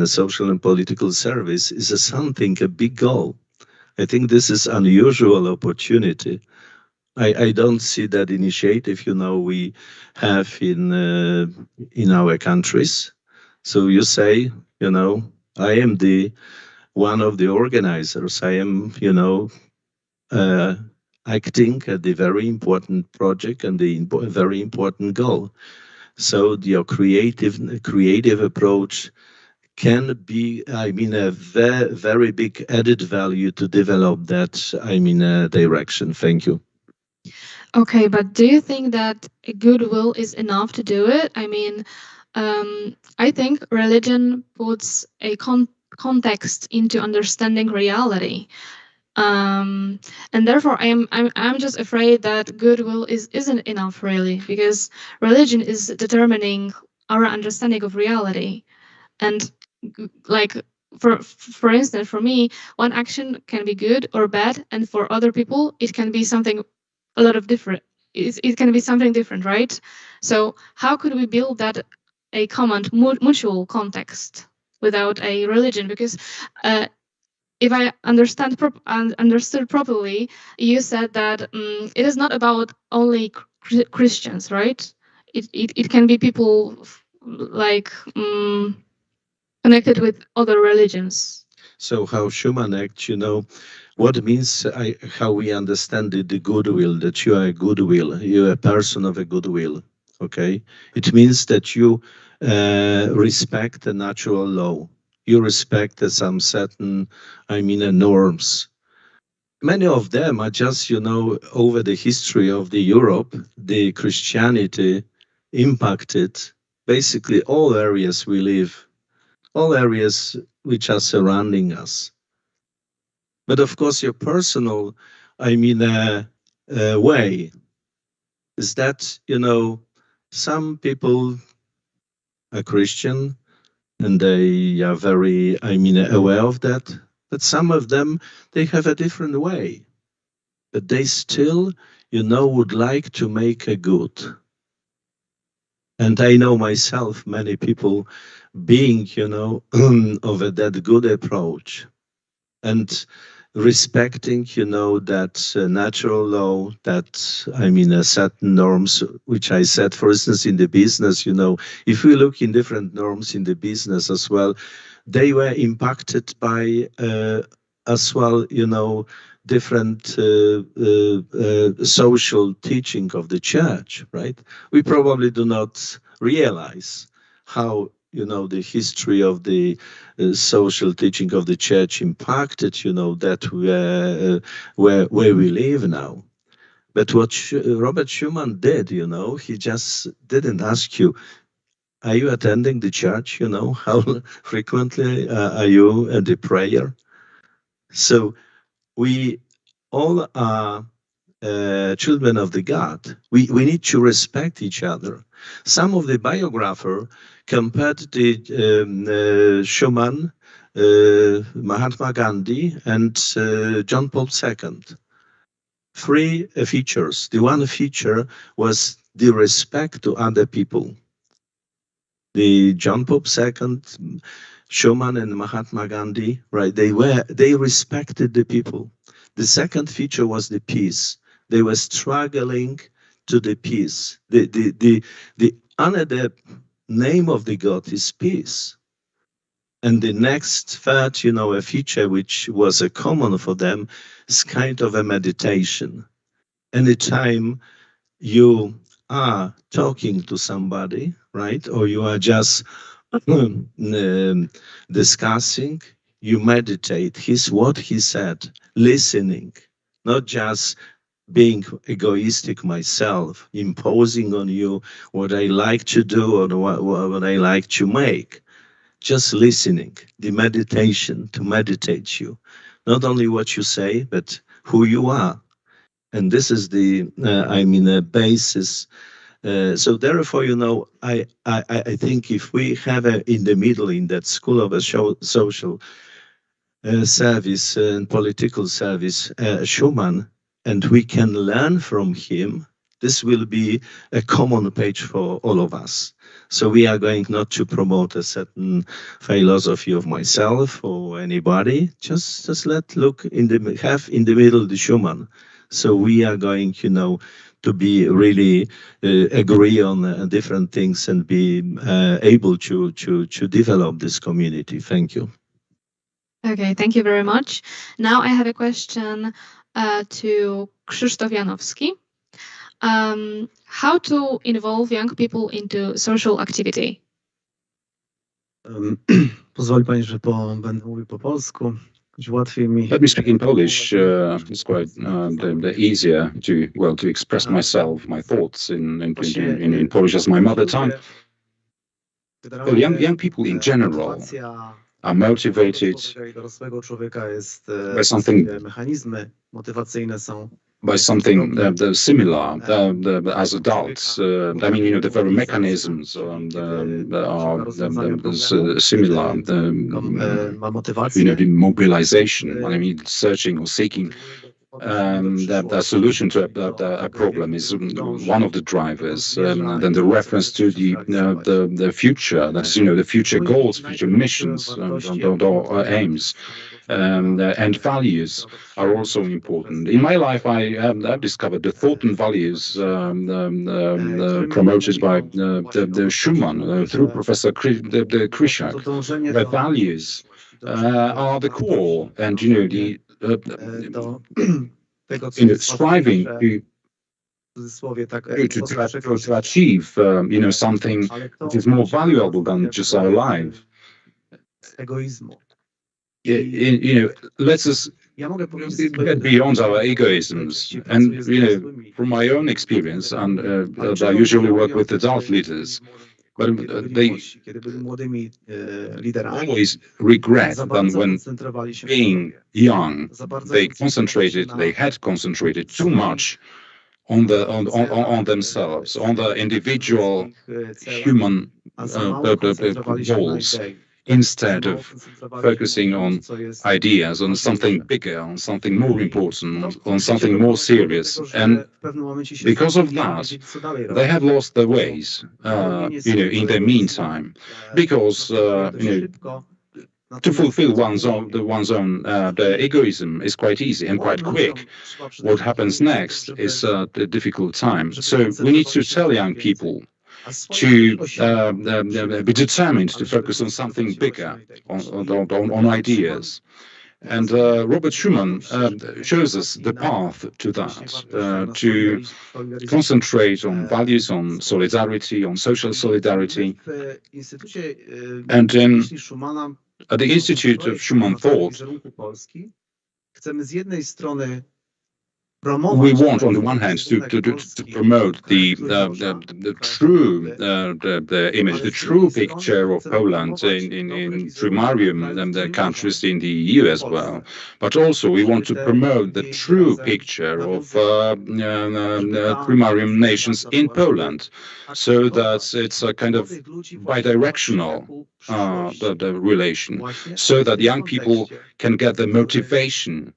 social and political service is a big goal. I think this is unusual opportunity. I don't see that initiative, we have in our countries. So you say, I am the one of the organizers. I am, acting at the very important project and the very important goal. So your creative approach can be, a very big added value to develop that, direction. Thank you. Okay, but do you think that goodwill is enough to do it? I mean, I think religion puts a context into understanding reality. And therefore I'm just afraid that goodwill isn't enough, really, because religion is determining our understanding of reality. And like, for instance, for me, one action can be good or bad, and for other people it can be something a lot of different. It can be something different, right? So how could we build that a common mutual context without a religion? Because if I understood properly, you said that it is not about only Christians, right? It can be people like connected with other religions. So how Schumann acts, what it means, how we understand the goodwill, that you are a goodwill, you're a person of a goodwill, okay? It means that you respect the natural law. You respect some certain, norms. Many of them are just, over the history of the Europe, the Christianity impacted basically all areas we live, all areas which are surrounding us. But of course, your personal, way is that, some people are Christian and they are very, aware of that. But some of them, they have a different way. But they still, would like to make a good. And I know myself, many people being, of that good approach. And respecting, that natural law, that, certain norms, which I said, for instance, in the business, if we look in different norms in the business as well, they were impacted by, as well, different social teaching of the church, right? We probably do not realize how, the history of the social teaching of the church impacted, that where we live now. But what Robert Schumann did, he just didn't ask you, are you attending the church? How frequently are you at the prayer? So we all are children of the God. We need to respect each other. Some of the biographer compared the Schumann, Mahatma Gandhi, and John Paul II. Three features. The one feature was the respect to other people. The John Pope II, Schumann and Mahatma Gandhi, right? They respected the people. The second feature was the peace. They were struggling to the peace. The another name of the God is peace. And the next third, a feature which was a common for them is kind of a meditation. Anytime you are talking to somebody, right, or you are just discussing, you meditate. What he said, listening, not just being egoistic myself, imposing on you what I like to do or what I like to make. Just listening, the meditation, to meditate you. Not only what you say, but who you are. And this is the, basis. So therefore, I think if we have in the middle, in that school of a social service and political service, Schumann, and we can learn from him, this will be a common page for all of us. So we are going not to promote a certain philosophy of myself or anybody, just look have in the middle the Schumann. So we are going, to be really agree on different things and be able to develop this community. Thank you. Okay, thank you very much. Now I have a question to Krzysztof Janowski. How to involve young people into social activity? Pozwoli pani, że będę mówił po polsku. Łatwiej mi. Let me speak in Polish. It's quite easier to express myself, my thoughts in Polish as my mother tongue. Well, young people in general are motivated by something similar as adults. The very mechanisms are similar. The mobilization, searching or seeking the solution to a problem is one of the drivers. Then the reference to the future, that's the future goals, future missions, or aims. And values are also important. In my life, I've discovered the thought and values promoted by the Schumann through Professor Krysiak. The values are the core, and striving to achieve something which is more valuable than just our life. Let's us get beyond our egoisms. And from my own experience, and I usually work with adult leaders, but they always regret that when being young, they had concentrated too much on themselves, on the individual human goals, instead of focusing on ideas, on something bigger, on something more important, on something more serious. And because of that, they have lost their ways, in the meantime, because, to fulfill one's own the egoism is quite easy and quite quick. What happens next is a difficult time. So we need to tell young people to be determined to focus on something bigger, on ideas. And Robert Schumann shows us the path to that, to concentrate on values, on solidarity, on social solidarity. And at the Institute of Schumann Thought, we want, on the one hand, to promote the true image, the true picture of Poland in Trójmorza and the countries in the EU as well. But also, we want to promote the true picture of Trójmorza nations in Poland, so that it's a kind of bi-directional the relation, so that young people can get the motivation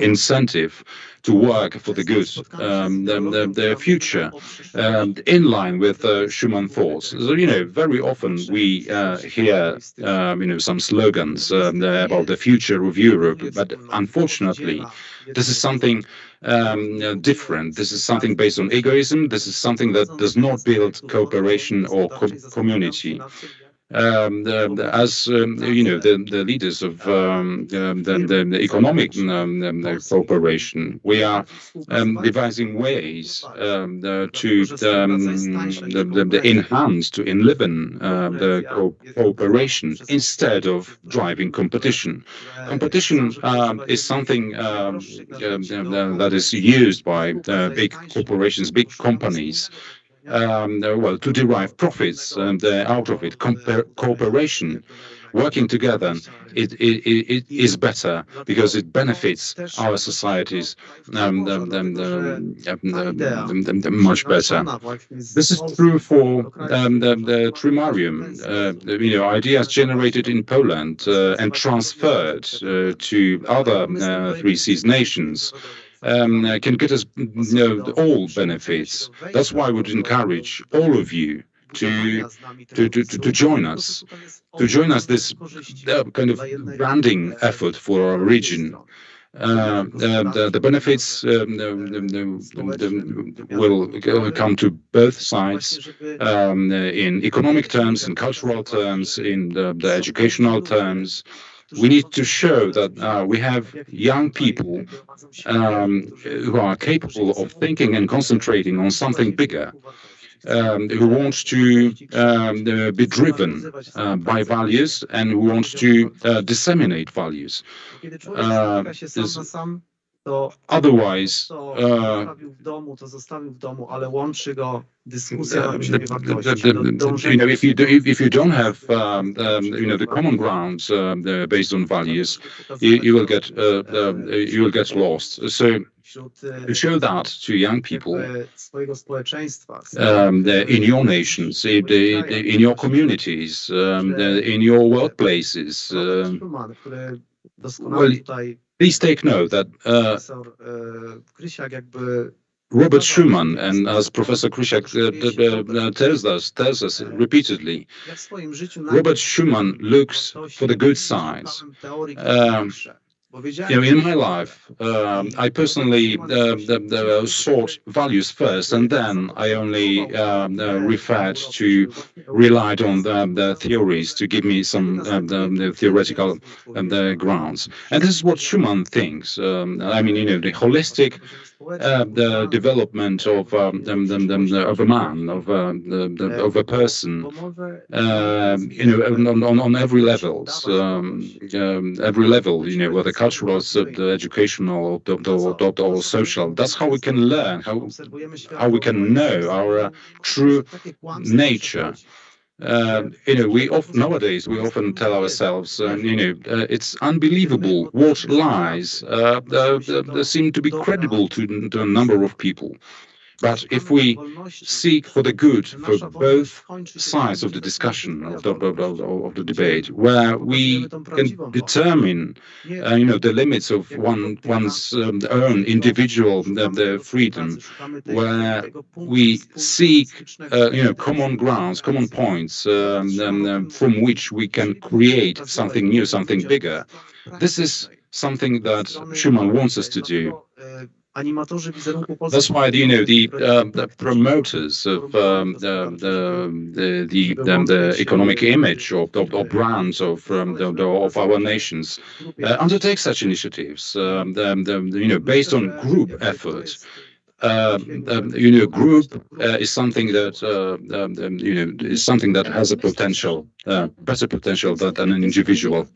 incentive to work for the good, the future, in line with Schuman thoughts. So, very often we hear, some slogans about the future of Europe, but unfortunately, this is something different. This is something based on egoism. This is something that does not build cooperation or community. As the leaders of the economic cooperation, we are devising ways to enhance, to enliven the cooperation instead of driving competition. Competition is something that is used by big corporations, big companies, to derive profits out of it. Cooperation, working together, it is better because it benefits our societies much better. This is true for the Trimarium. Ideas generated in Poland and transferred to other Three Seas nations can get us all benefits. That's why I would encourage all of you to join us, this kind of branding effort for our region. The benefits will come to both sides in economic terms, in cultural terms, in the educational terms. We need to show that we have young people who are capable of thinking and concentrating on something bigger, who want to be driven by values and who want to disseminate values. Otherwise, if you don't have the common grounds based on values, you will get lost. So to show that to young people in your nations, in your communities, in your workplaces, please take note that Robert Schuman, and as Professor Krysiak tells us repeatedly, Robert Schuman looks for the good sides. In my life, I personally sought values first, and then I only relied on the theories to give me some the theoretical grounds. And this is what Schuman thinks. The holistic the development of a man, of a person, on every levels, whether cultural, the educational, or social. That's how we can learn, how we can know our true nature. Nowadays we often tell ourselves, it's unbelievable what lies seem to be credible to a number of people. But if we seek for the good for both sides of the discussion, of the debate, where we can determine, the limits of one's own individual freedom, where we seek, common grounds, common points, from which we can create something new, something bigger. This is something that Schuman wants us to do. That's why the promoters of the economic image or brands of our nations undertake such initiatives, based on group efforts. Group is something that has a potential, better potential than an individual.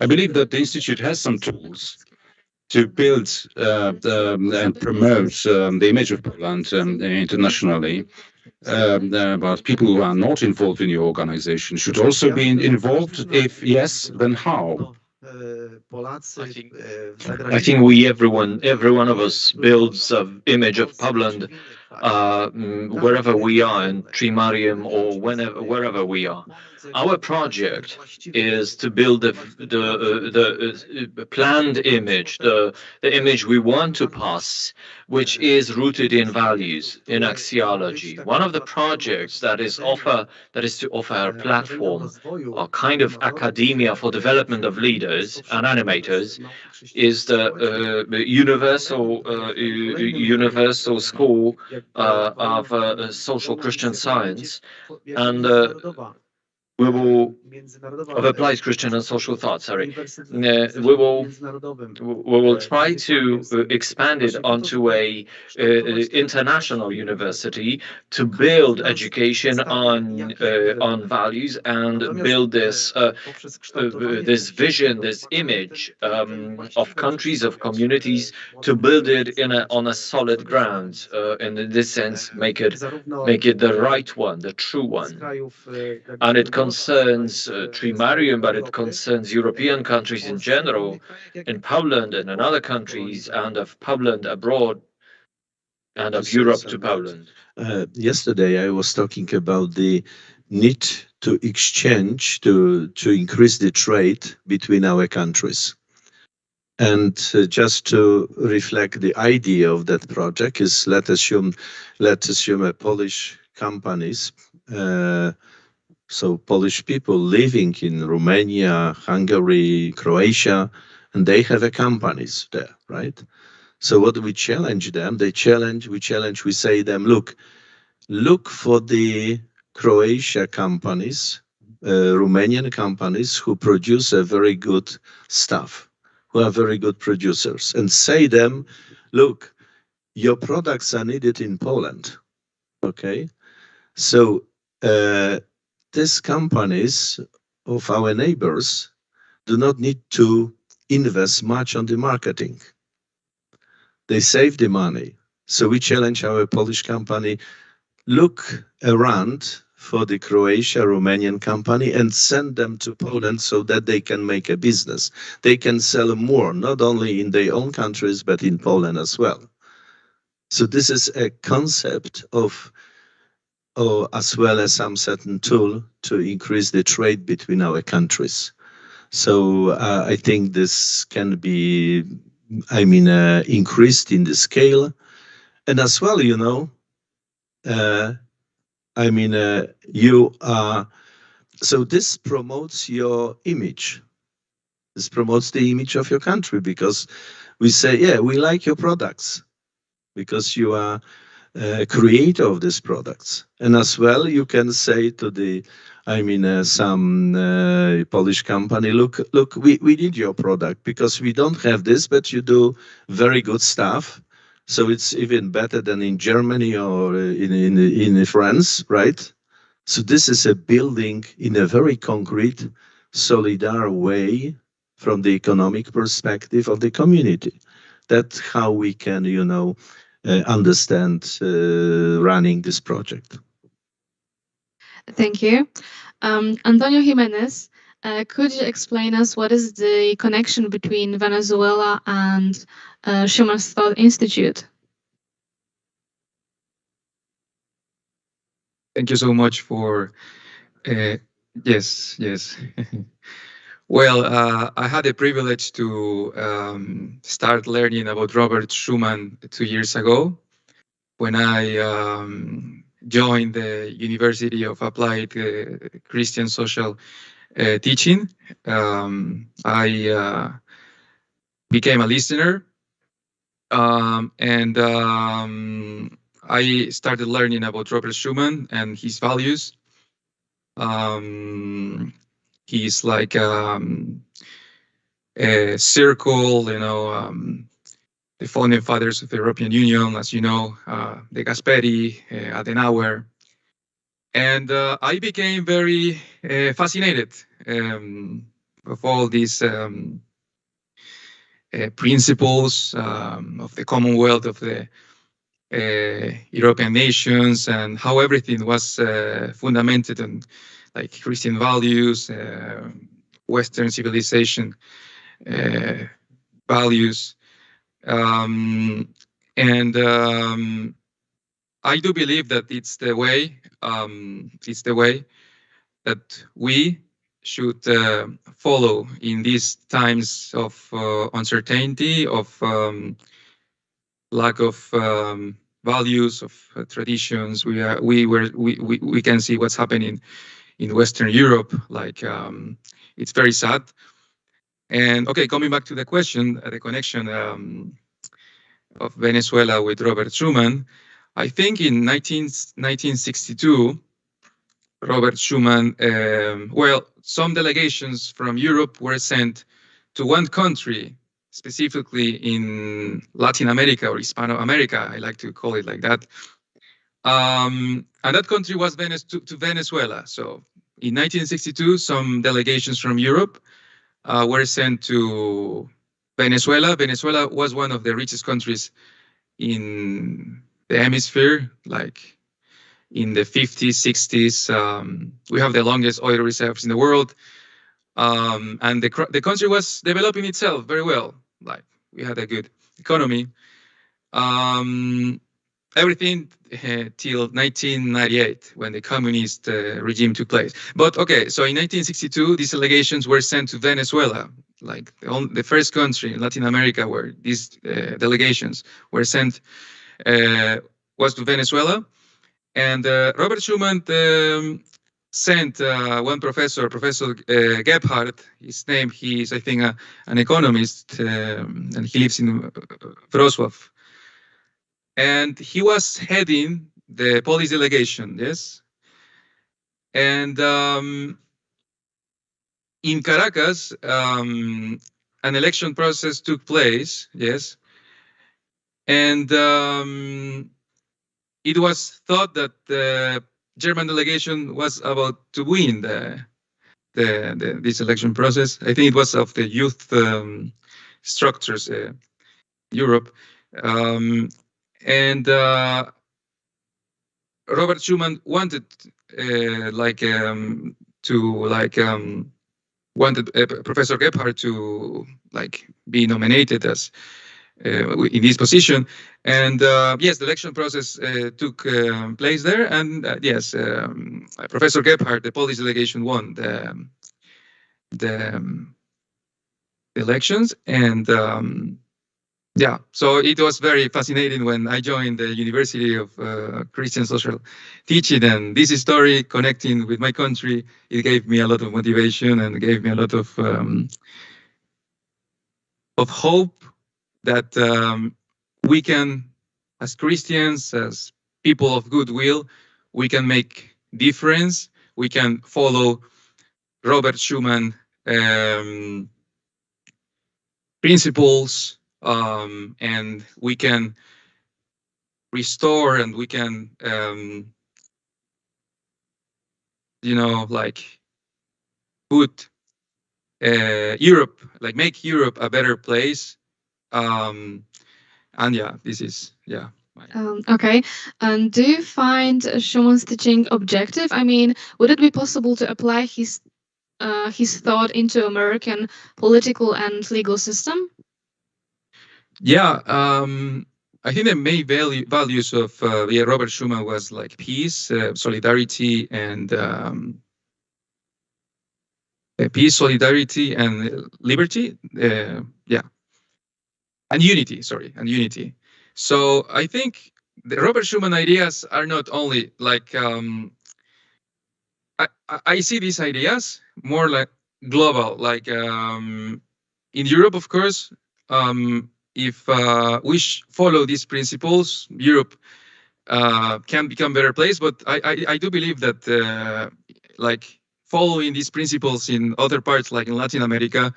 I believe that the Institute has some tools to build and promote the image of Poland internationally. But people who are not involved in your organization should also be involved. If yes, then how? I think every one of us builds an image of Poland wherever we are in Trimarium or wherever we are. Our project is to build the planned image, the image we want to pass, which is rooted in values, in axiology. One of the projects that is to offer a platform, a kind of academia for development of leaders and animators, is the universal school of social Christian science, and we will of applied Christian and social thought. Sorry, we will try to expand it onto a international university to build education on values and build this this vision, this image of countries, of communities, to build it on a solid ground, and in this sense make it the right one, the true one. And it concerns Trimarium, but it concerns European countries in general, in Poland and in other countries, and of Poland abroad, and of Europe to Poland. Yesterday, I was talking about the need to exchange, to increase the trade between our countries. And just to reflect the idea of that project is, let's assume a Polish companies, so Polish people living in Romania, Hungary, Croatia, and they have a companies there, right? So what do we challenge them? We say them, look for the Croatia companies, Romanian companies who produce a very good stuff, who are very good producers, and say them, look, your products are needed in Poland, okay? So these companies of our neighbors do not need to invest much on the marketing. They save the money. So we challenge our Polish company, look around for the Croatia, Romanian company and send them to Poland so that they can make a business. They can sell more, not only in their own countries, but in Poland as well. So this is a concept of, as well as some certain tool to increase the trade between our countries. So I think this can be, increased in the scale. And as well, so this promotes your image. This promotes the image of your country, because we say, yeah, we like your products because you are a creator of these products. And as well, you can say to the, some Polish company, look, we need your product because we don't have this, but you do very good stuff. So it's even better than in Germany or in France, right? So this is a building in a very concrete, solidar way from the economic perspective of the community. That's how we can, understand running this project. Thank you. Antonio Jimenez, could you explain us what is the connection between Venezuela and Schumann's Thought Institute? Thank you so much for, yes. Well, I had the privilege to start learning about Robert Schumann 2 years ago when I joined the University of Applied Christian Social Teaching. I became a listener, and I started learning about Robert Schumann and his values. He's like a circle, the founding fathers of the European Union, as you know, De Gasperi, Adenauer. And I became very fascinated of all these principles of the Commonwealth, of the European nations, and how everything was fundamented on like Christian values, Western civilization values. And I do believe that it's the way that we should follow in these times of uncertainty, of lack of values, of traditions. We can see what's happening in Western Europe. Like it's very sad. And okay, coming back to the question, the connection of Venezuela with Robert Schuman, I think in 1962, Robert Schuman, well, some delegations from Europe were sent to one country, specifically in Latin America or Hispano America, I like to call it like that. And that country was to Venezuela. So in 1962, some delegations from Europe were sent to Venezuela. Venezuela was one of the richest countries in the hemisphere, like in the 50s, 60s. We have the longest oil reserves in the world. And the country was developing itself very well. Like we had a good economy. Everything till 1998 when the communist regime took place. But okay, so in 1962, these delegations were sent to Venezuela, like the first country in Latin America where these delegations were sent was to Venezuela. And Robert Schuman sent one professor, Professor Gebhardt. His name, he is, I think, an economist, and he lives in Wrocław. And he was heading the Polish delegation, yes. And in Caracas, an election process took place, yes. And it was thought that the German delegation was about to win this election process. I think it was of the youth structures, Europe. And Robert Schuman wanted wanted Professor Gebhardt to be nominated as in this position. And yes, the election process took place there, and yes, Professor Gebhardt, the Polish delegation, won the elections. And yeah, so it was very fascinating when I joined the University of Christian Social Teaching, and this story connecting with my country, it gave me a lot of motivation and gave me a lot of hope that we can, as Christians, as people of goodwill, we can make difference. We can follow Robert Schuman principles, and we can restore, and we can, put Europe, make Europe a better place. And yeah, this is, yeah. Okay. And do you find Schumann's teaching objective? I mean, would it be possible to apply his thought into American political and legal system? Yeah, I think the main values of Robert Schuman was like peace, solidarity, and peace, solidarity, and liberty. Yeah, and unity. Sorry, and unity. So I think the Robert Schuman ideas are not only like I see these ideas more like global, like in Europe, of course. If we follow these principles, Europe can become a better place. But I do believe that like following these principles in other parts, like in Latin America,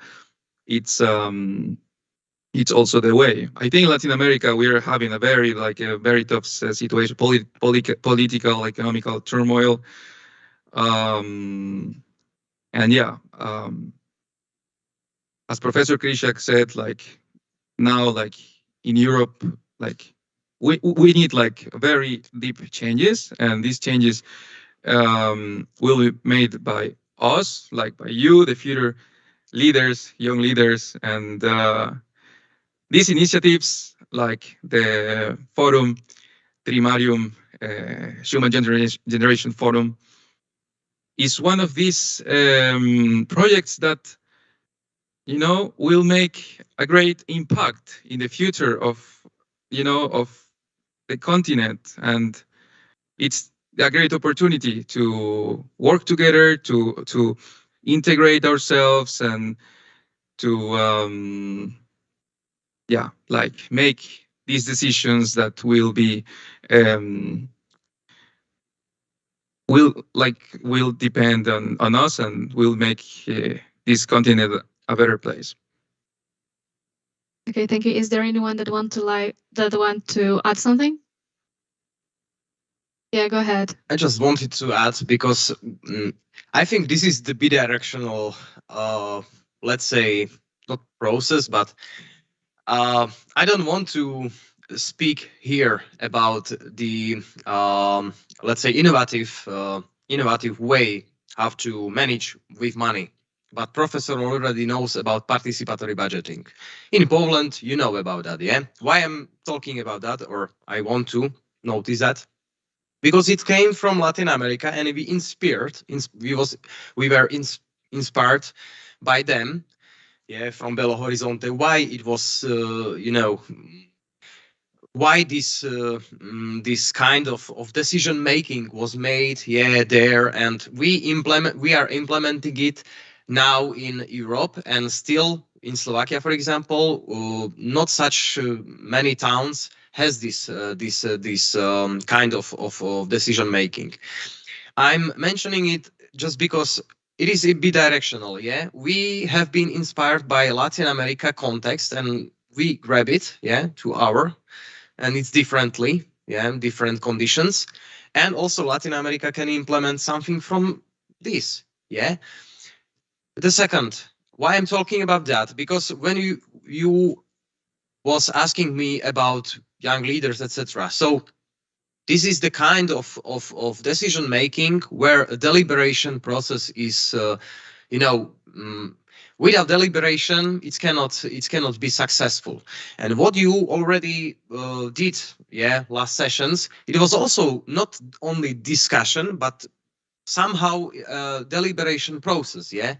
it's also the way. I think in Latin America we are having a very tough situation, political, economical turmoil, and yeah, as Professor Krishak said, now, in Europe, we need very deep changes, and these changes will be made by us, by you, the future leaders, young leaders, and these initiatives, like the Forum Trimarium Schuman Generation Forum, is one of these projects that, you know, will make a great impact in the future of, you know, of the continent. And it's a great opportunity to work together, to integrate ourselves, and to yeah, like make these decisions that will be will depend on us, and will make this continent a better place. Okay, thank you. Is there anyone that want to add something? Yeah, go ahead. I just wanted to add, because I think this is the bidirectional, let's say, not process, but I don't want to speak here about the, let's say, innovative way how to manage with money. But Professor already knows about participatory budgeting. In Poland, you know about that, yeah? Why I'm talking about that, or I want to notice that? Because it came from Latin America, and we were inspired by them, yeah, from Belo Horizonte. Why it was, you know, why this kind of decision making was made, yeah, there, and we are implementing it now in Europe, and still in Slovakia, for example, not such many towns has this kind of decision making. I'm mentioning it just because it is a bidirectional. Yeah, we have been inspired by Latin America context, and we grab it, yeah, to our, and it's differently, yeah, different conditions, and also Latin America can implement something from this, yeah. The second, why I'm talking about that, because when you was asking me about young leaders, etc. So this is the kind of decision making where a deliberation process is, you know, without deliberation, it cannot be successful. And what you already did, yeah, last sessions, it was also not only discussion, but somehow deliberation process, yeah.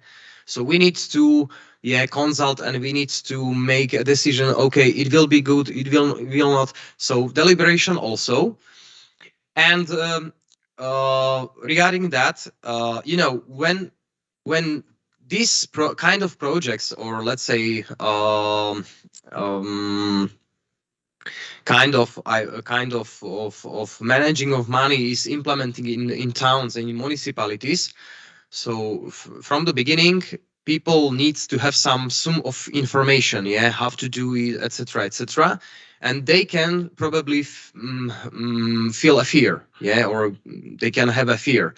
So we need to, yeah, consult, and we need to make a decision. Okay, it will be good, it will not. So deliberation also. And regarding that, you know, when this kind of projects, or let's say kind of managing of money is implementing in towns and in municipalities. So from the beginning, people need to have some of information, yeah, how to do it, etc., etc., and they can probably feel a fear, yeah, or they can have a fear.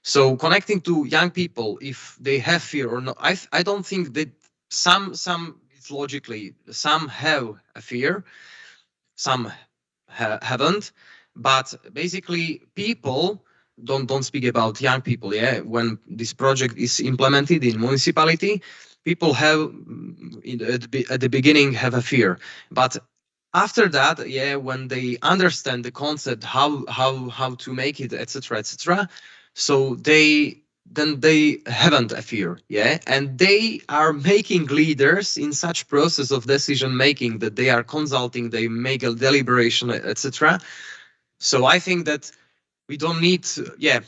So connecting to young people, if they have fear or not, I don't think that some it's logically, some have a fear, some haven't, but basically people don't speak about young people, yeah. When this project is implemented in municipality, people have at the beginning have a fear, but after that, yeah, when they understand the concept, how to make it, etc., etc., so they haven't a fear, yeah, and they are making leaders in such process of decision making that they are consulting, they make a deliberation, etc. So I think that we don't need to, yeah,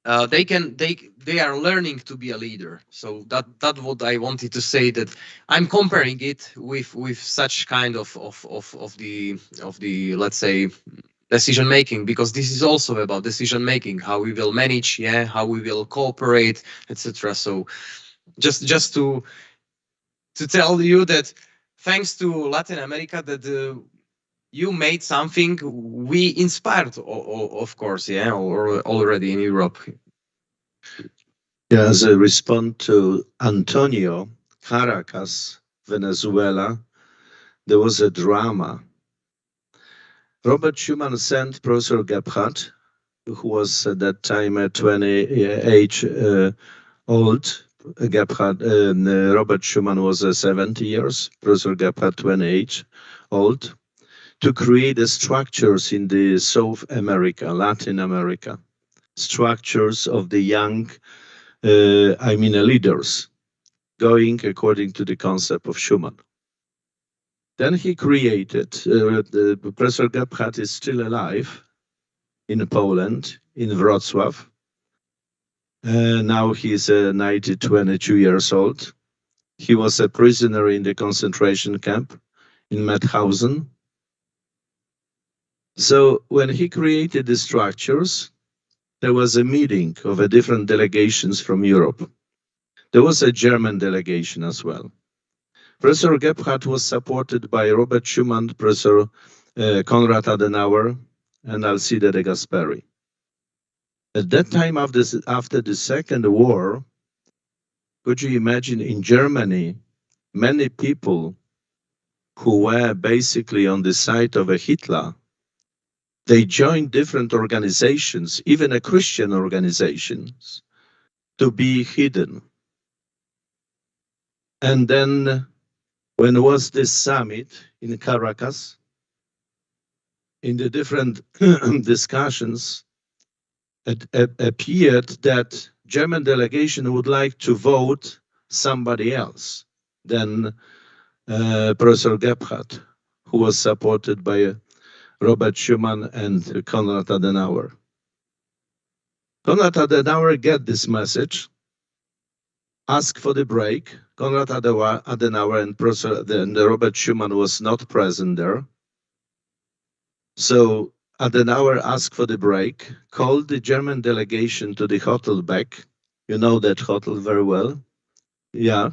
they are learning to be a leader. So that's what I wanted to say, that I'm comparing it with such kind of the let's say decision making, because this is also about decision making, how we will manage, yeah, how we will cooperate, etc. So just to tell you that thanks to Latin America, that you made something we inspired, of course, yeah, or already in Europe. Yeah, as a response to Antonio, Caracas, Venezuela, there was a drama. Robert Schuman sent Professor Gebhardt, who was at that time 28 old. Gebhardt, Robert Schuman was 70 years, Professor Gebhardt 28 old. to create the structures in the South America, Latin America, structures of the young, leaders, going according to the concept of Schuman. Then he created, Professor Gebhardt is still alive in Poland, in Wrocław. Now he's 22 years old. He was a prisoner in the concentration camp in Mauthausen. So when he created the structures, there was a meeting of different delegations from Europe. There was a German delegation as well. Professor Gebhardt was supported by Robert Schuman, Professor Konrad Adenauer, and Alcide de Gasperi. At that time, after the Second War, could you imagine in Germany, many people who were basically on the side of Hitler, they joined different organizations, even Christian organizations, to be hidden. And then when was this summit in Caracas, in the different discussions, it appeared that German delegation would like to vote somebody else than Professor Gebhardt, who was supported by Robert Schuman and Konrad Adenauer. Konrad Adenauer get this message, asked for the break. Konrad Adenauer and Robert Schuman was not present there. So Adenauer asked for the break, called the German delegation to the hotel back. You know that hotel very well. Yeah.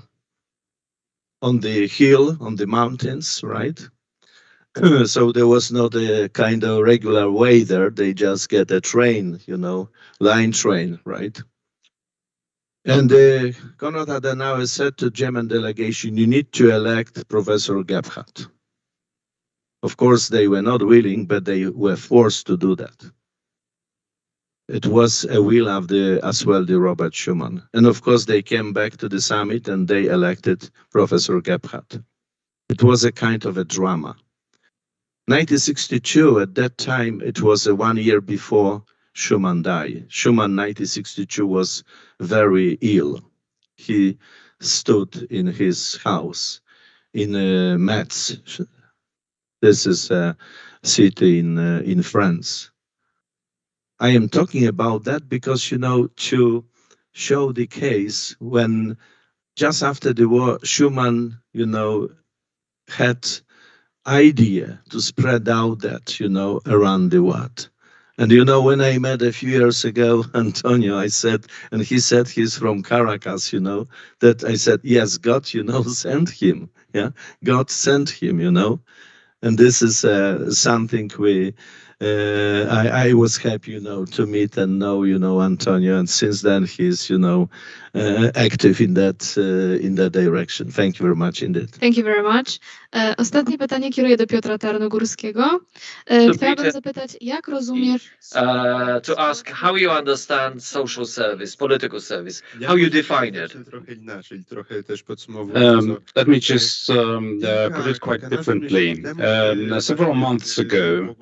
On the hill, on the mountains, right? So there was not a kind of regular way there. They just get a train, line train, right? And Konrad Adenauer said to German delegation, you need to elect Professor Gebhardt. Of course, they were not willing, but they were forced to do that. It was a will of as well the Robert Schuman. And of course, they came back to the summit and they elected Professor Gebhardt. It was a kind of a drama. 1962, at that time, it was 1 year before Schuman died. Schuman, 1962, was very ill. He stood in his house in Metz. This is a city in France. I am talking about that because, to show the case when just after the war, Schuman, had idea to spread out that, around the world. And, when I met a few years ago, Antonio, I said, and he said he's from Caracas, that I said, yes, God, sent him. Yeah, God sent him, And this is something I was happy, to meet and know, Antonio. And since then, he's, active in that direction. Thank you very much indeed. Thank you very much. Ostatnie pytanie kieruję do Piotra Tarnogórskiego. Chciałabym zapytać, jak rozumiesz... To ask how you understand social service, political service, how you define it. Let me just put it quite differently. Several months ago,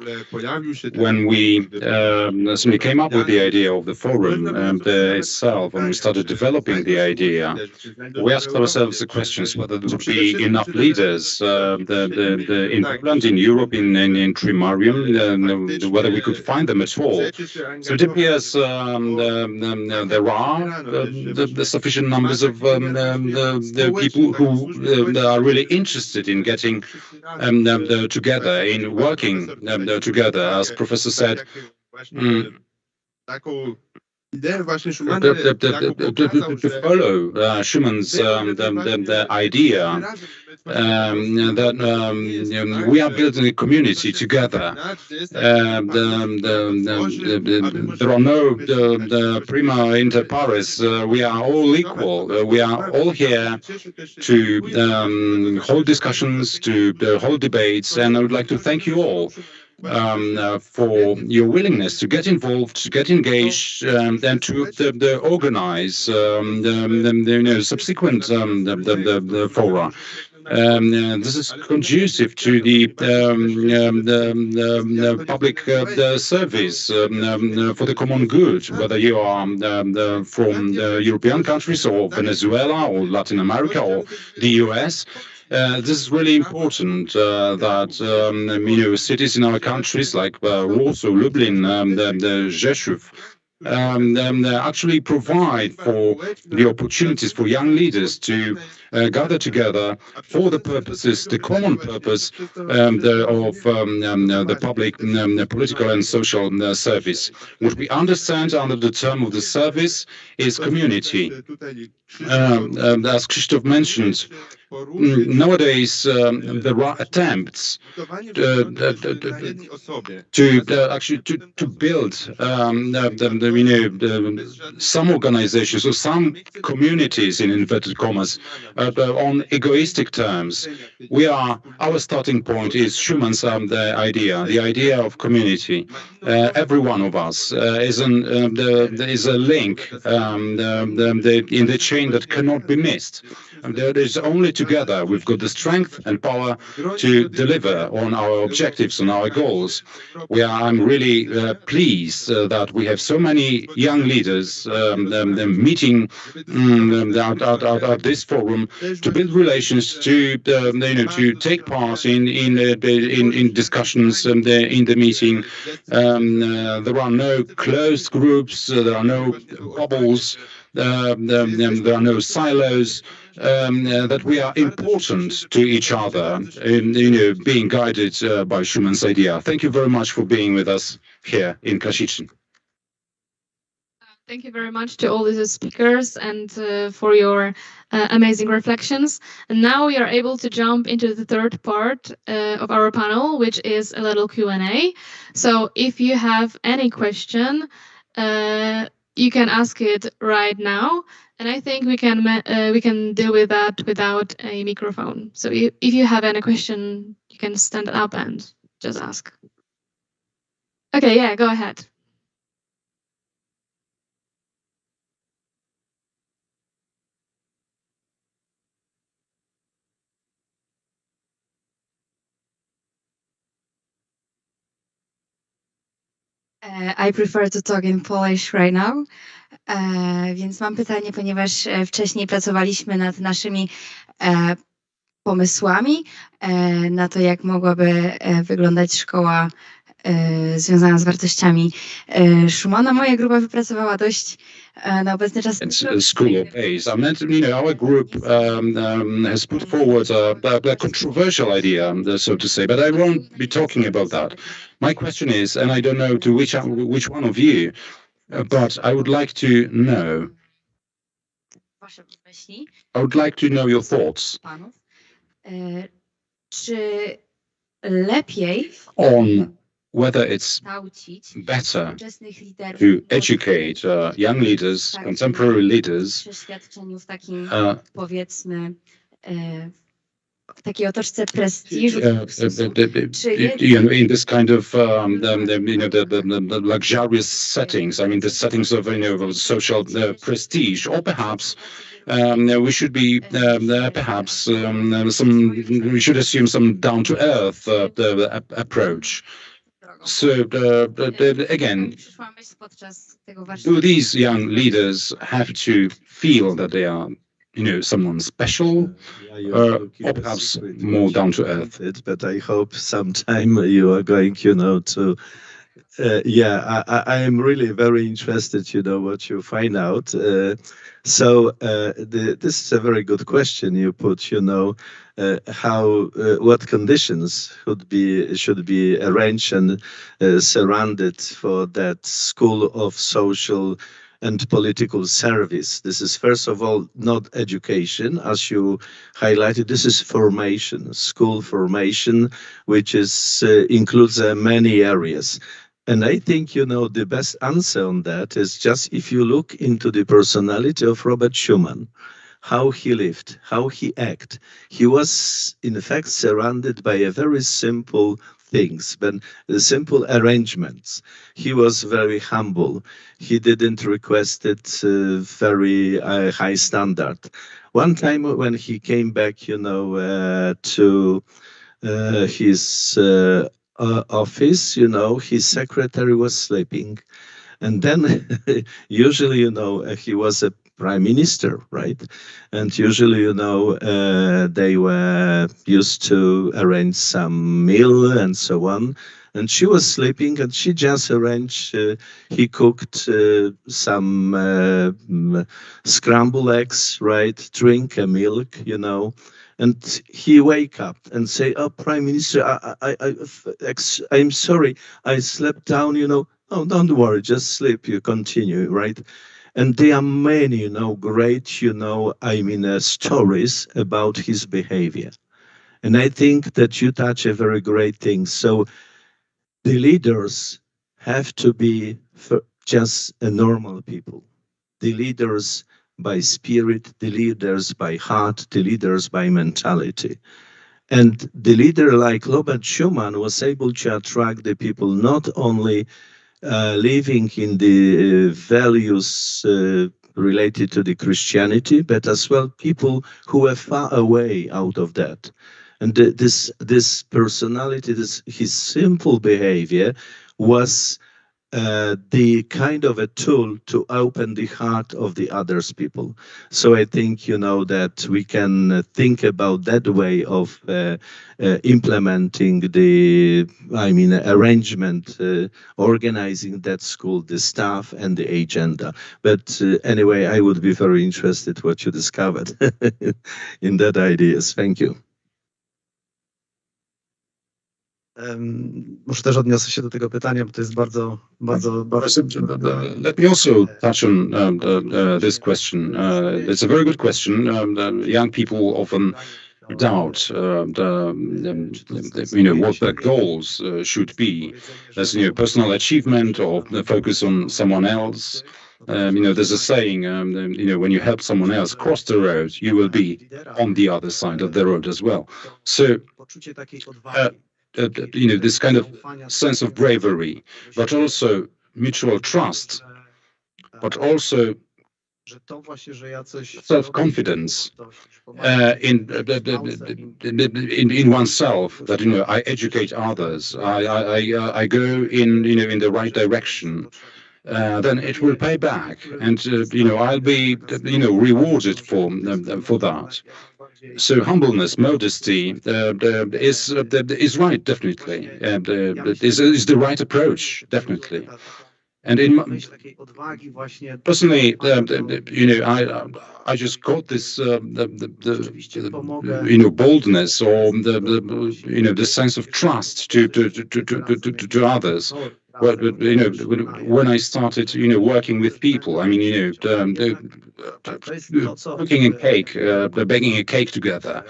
when we came up with the idea of the forum itself, when we started developing the idea, we asked ourselves the questions whether there would be enough leaders in Poland, in Europe, in Trójmorza, whether we could find them at all. So it appears there are the sufficient numbers of the people who are really interested in getting together, in working together, as Professor said. To follow Schumann's the idea that we are building a community together. There are no prima inter pares. We are all equal. We are all here to hold discussions, to hold debates, and I would like to thank you all for your willingness to get involved, to get engaged, and to organize subsequent fora. This is conducive to the public service for the common good, whether you are from European countries or Venezuela or Latin America or the US. This is really important that cities in our countries like Warsaw, Lublin, Rzeszów, actually provide for the opportunities for young leaders to gather together for the purposes, the common purpose of the public political and social service. What we understand under the term of the service is community. As Krzysztof mentioned, nowadays there are attempts to build some organizations or some communities in inverted commas on egoistic terms. Our starting point is Schumann's the idea of community. Every one of us is a link in the chain that cannot be missed. There is only together we've got the strength and power to deliver on our objectives, on our goals. I'm really pleased that we have so many young leaders meeting at this forum to build relations, to take part in discussions in the meeting. There are no closed groups. There are no bubbles. There are no silos. That we are important to each other, being guided by Schumann's idea. Thank you very much for being with us here in Kaszicin. Thank you very much to all the speakers and for your amazing reflections. And now we are able to jump into the third part of our panel, which is a little Q&A. So if you have any question, you can ask it right now. And I think we can deal with that without a microphone. So if you have any question, you can stand up and just ask. Okay, yeah, go ahead. I prefer to talk in Polish right now. Więc mam pytanie, ponieważ wcześniej pracowaliśmy nad naszymi pomysłami na to, jak mogłaby wyglądać szkoła związana z wartościami Schumana. Moja grupa wypracowała dość na obecny czas. School of Ace. I meant, our group has put forward a controversial idea, so to say, but I won't be talking about that. My question is, and I don't know to which one of you, but I would like to know. I would like to know your thoughts. Czy lepiej on whether it's better to educate young leaders, contemporary leaders, powiedzmy w takiej otoczce prestiżu, in this kind of the luxurious settings. I mean, the settings of of social prestige, or perhaps we should be perhaps we should assume some down to earth approach. So again, do these young leaders have to feel that they are, someone special, or perhaps more down to earth? But I hope sometime you are going, to. I am really very interested, what you find out. So this is a very good question you put, what conditions should be arranged and surrounded for that school of social and political service. This is, first of all, not education, as you highlighted. This is formation, school formation, which includes many areas. And I think, the best answer on that is just if you look into the personality of Robert Schuman, how he lived, how he acted. He was, in fact, surrounded by a very simple things, but simple arrangements. He was very humble. He didn't request it very high standard. One time when he came back, to his office, his secretary was sleeping. And then usually, he was a prime minister, right? And usually, they were used to arrange some meal and so on. And she was sleeping and she just arranged, he cooked some scrambled eggs, right? Drink a milk, and he wake up and say, "Oh, Prime Minister, I'm sorry, I slept down, Oh, don't worry, just sleep, you continue, right?" And there are many, great, stories about his behavior. And I think that you touch a very great thing. So the leaders have to be just a normal people. The leaders by spirit, the leaders by heart, the leaders by mentality. And the leader like Robert Schuman was able to attract the people not only living in the values related to the Christianity, but as well people who were far away out of that. And this personality, his simple behavior was the kind of a tool to open the heart of the others people. So I think, that we can think about that way of implementing the, arrangement, organizing that school, the staff and the agenda. But anyway, I would be very interested what you discovered in that ideas. Thank you. Może też odniosę się do tego pytania, bo to jest bardzo. Let me also touch on this question. It's a very good question. Young people often doubt what their goals should be as personal achievement or focus on someone else. There's a saying, when you help someone else cross the road, you will be on the other side of the road as well. So this kind of sense of bravery, but also mutual trust, but also self-confidence in oneself, that I educate others, I go in the right direction. Then it will pay back, and I'll be rewarded for that. So humbleness, modesty is right, definitely, is the right approach, definitely. And personally, I just got this boldness or the sense of trust to others. When I started, working with people, cooking a cake, baking a cake together,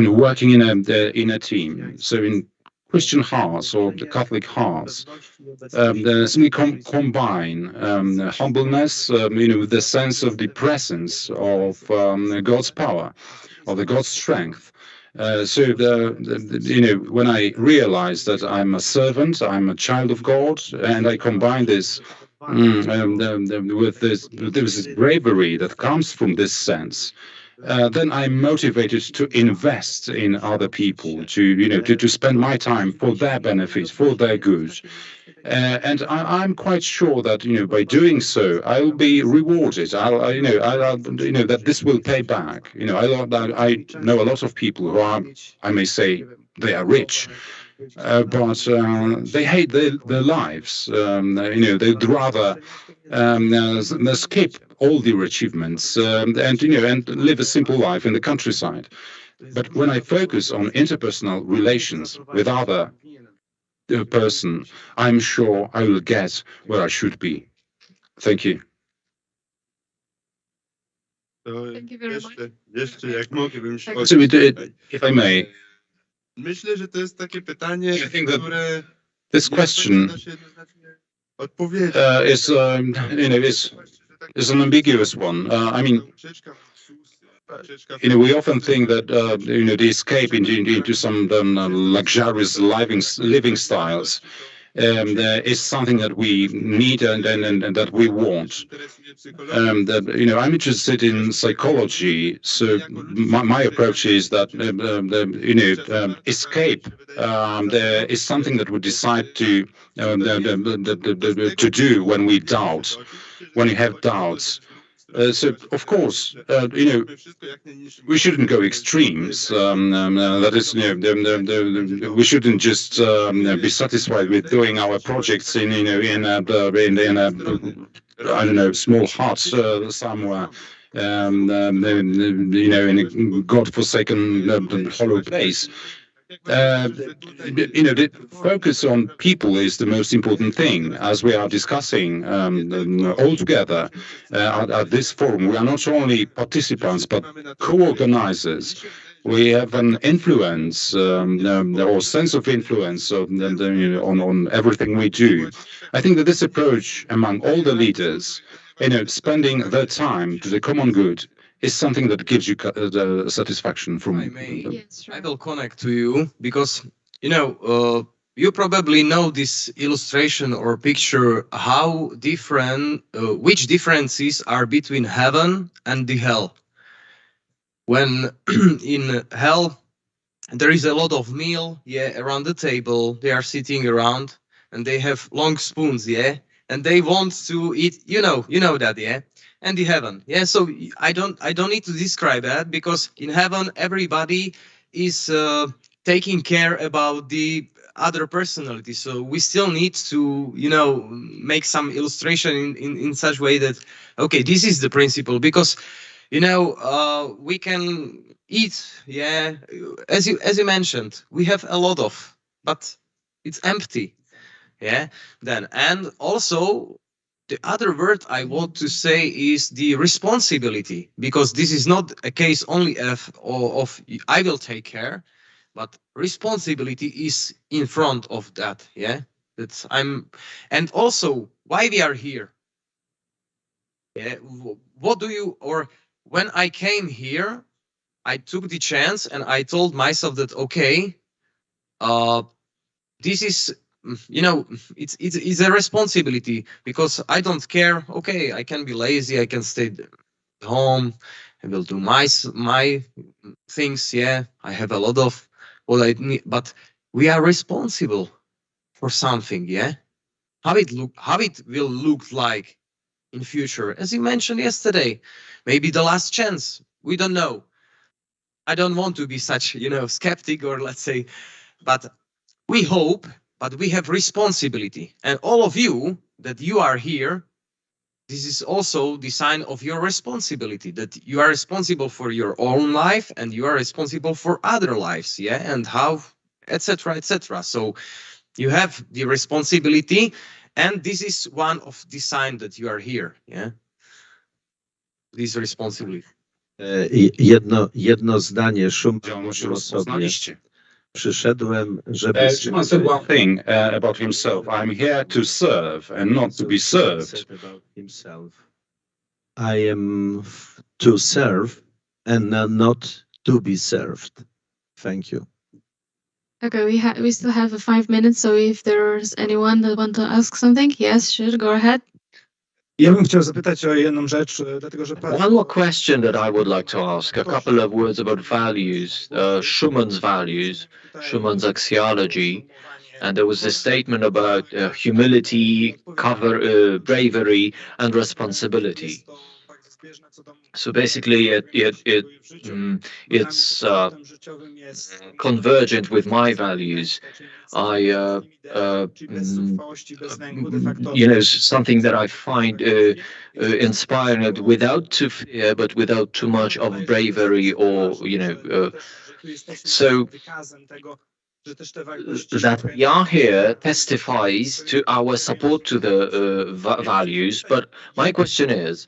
working in a team. So in Christian hearts or the Catholic hearts, simply combine humbleness, with the sense of the presence of God's power, of the God's strength. So when I realize that I'm a servant, I'm a child of God, and I combine this with this bravery that comes from this sense, then I'm motivated to invest in other people, to spend my time for their benefit, for their good. And I'm quite sure that by doing so, I'll be rewarded. That this will pay back. I know a lot of people who are, I may say, they are rich, but they hate their lives. They'd rather skip all their achievements and live a simple life in the countryside. But when I focus on interpersonal relations with other person, I'm sure I will get where I should be. Thank you. Thank you very much. Jeszcze jak mogę, bym się... If I may, Myślę, że to jest takie pytanie, I think that które this question is an ambiguous one. we often think that the escape into some luxurious living styles is something that we need and that we want. I'm interested in psychology, so my approach is that escape is something that we decide to do when we doubt, when we have doubts. So, of course, we shouldn't go extremes. That is, we shouldn't just be satisfied with doing our projects in I don't know, small hut somewhere, in a godforsaken hollow place. The focus on people is the most important thing, as we are discussing all together at this forum. We are not only participants, but co-organizers. We have an influence or sense of influence on everything we do. I think that this approach among all the leaders, spending their time to the common good, is something that gives you the satisfaction from me. I will connect to you because you probably know this illustration or picture how different which differences are between heaven and the hell. When in hell there is a lot of meal around the table, they are sitting around and they have long spoons and they want to eat, you know that and the heaven. So I don't need to describe that, because in heaven everybody is taking care about the other personality. So we still need to make some illustration in such way that, okay, this is the principle, because we can eat, as you mentioned, we have a lot of, but it's empty. Then, and also the other word I want to say is the responsibility, because this is not a case only of I will take care, but responsibility is in front of that. That's and also why we are here. What do you, or when I came here, I took the chance and I told myself that, okay, this is, it's a responsibility, because I don't care. Okay, I can be lazy, I can stay home, I will do my things. I have a lot of what I need, but we are responsible for something. How it will look like in future, as you mentioned yesterday, maybe the last chance, we don't know. I don't want to be such skeptic, or let's say, but we hope, but we have responsibility. And all of you that you are here, this is also the sign of your responsibility, that you are responsible for your own life and you are responsible for other lives, and how, etc., etc. So you have the responsibility, and this is one of the signs that you are here. This responsibility. Jedno zdanie, Schumann mówił o sobie. Przyszedłem, żeby... Schumann said one thing about himself. I'm here to serve and not to be served. I am to serve and not to be served. Thank you. Okay, we still have 5 minutes, so if there's anyone that want to ask something, yes, sure, go ahead. Ja bym chciał zapytać o jedną rzecz, dlatego że... One more question that I would like to ask, a couple of words about values, Schumann's values, Schumann's axiology, and there was a statement about humility, bravery, and responsibility. So basically, it's convergent with my values. Something that I find inspiring, without too fear, but without too much of bravery, or so that we are here testifies to our support to the values. But my question is,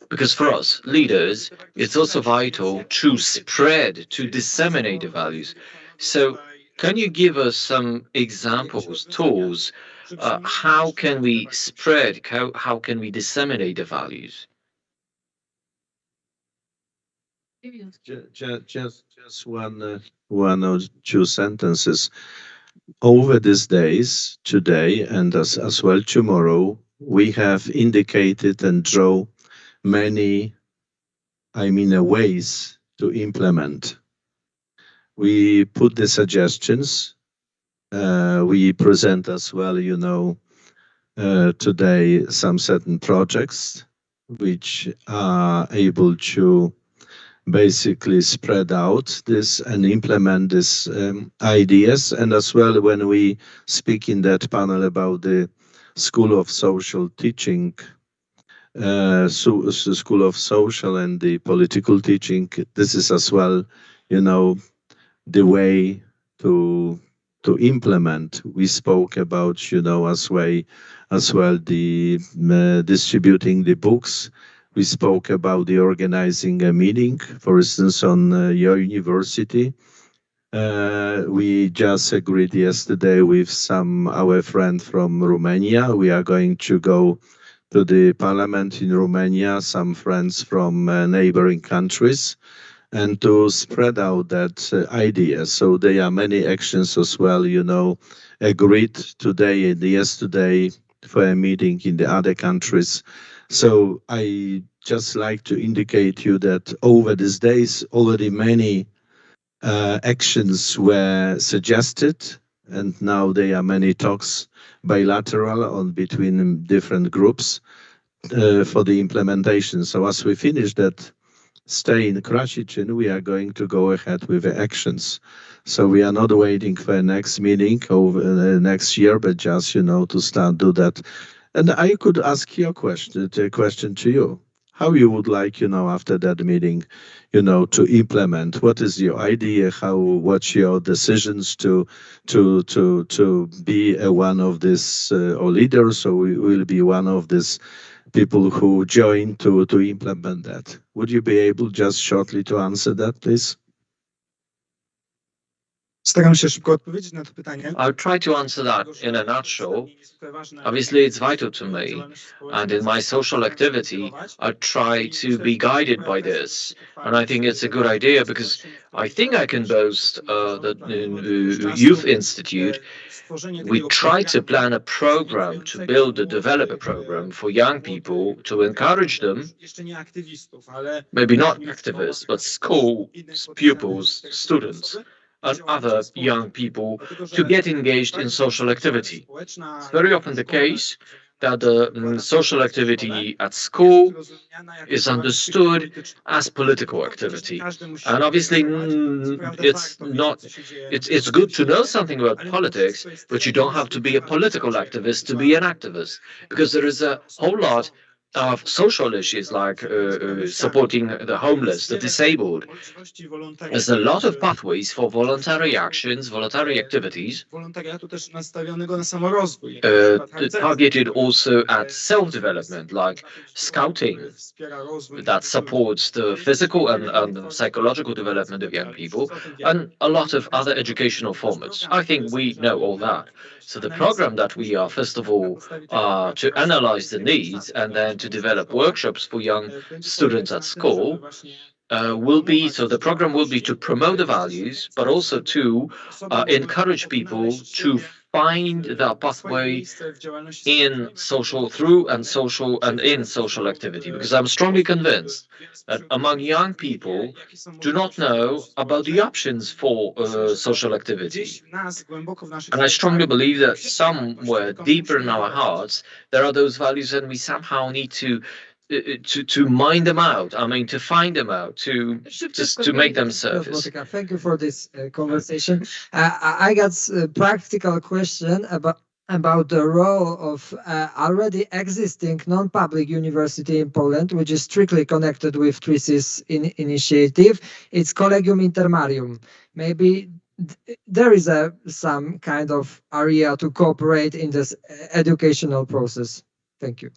because for us leaders, it's also vital to spread, to disseminate the values. So can you give us some examples, tools? How can we spread, how can we disseminate the values? Just one or two sentences. Over these days, today and as well tomorrow, we have indicated and draw many, ways to implement. We put the suggestions. We present as well, today some certain projects which are able to basically spread out this and implement these ideas. And as well, when we speak in that panel about the School of Social Teaching, School of Social and the political teaching, this is as well, the way to implement. We spoke about, as well the distributing the books. We spoke about the organizing a meeting, for instance, on your university. We just agreed yesterday with our friend from Romania. We are going to go to the parliament in Romania, some friends from neighboring countries, and to spread out that idea. So there are many actions as well, agreed today and yesterday for a meeting in the other countries. So I just like to indicate you that over these days, already many actions were suggested, and now there are many talks bilateral on between different groups for the implementation. So as we finish that stay in Krasicin, we are going to go ahead with the actions. So we are not waiting for a next meeting over next year, but just, to start do that. And I could ask you a question to you. How you would like, after that meeting, to implement? What is your idea? What's your decisions to be one of this or leaders, or we will be one of these people who join to implement that? Would you be able just shortly to answer that, please? Staram się szybko odpowiedzieć na to pytanie. I'll try to answer that in a nutshell. Obviously, it's vital to me, and in my social activity, I try to be guided by this. And I think it's a good idea because I think I can boast that in Youth Institute, we try to plan a program to build a develop a program for young people to encourage them, maybe not activists, but school pupils, students, and other young people to get engaged in social activity. It's very often the case that the social activity at school is understood as political activity. And obviously, it's good to know something about politics, but you don't have to be a political activist to be an activist, because there is a whole lot of social issues like supporting the homeless, the disabled. There's a lot of pathways for voluntary actions, voluntary activities, targeted also at self-development, like scouting, that supports the physical and psychological development of young people, and a lot of other educational formats. I think we know all that. So the program that we are, first of all, to analyze the needs and then to develop workshops for young students at school the program will be to promote the values, but also to encourage people to find their pathway in social activity, because I'm strongly convinced that among young people do not know about the options for social activity. And I strongly believe that somewhere deeper in our hearts there are those values, and we somehow need to mine them out. I mean, to find them out, to make them surface. Thank you for this conversation. I got a practical question about the role of already existing non-public university in Poland, which is strictly connected with TRISIS initiative. It's Collegium Intermarium. Maybe there is some kind of area to cooperate in this educational process. Thank you.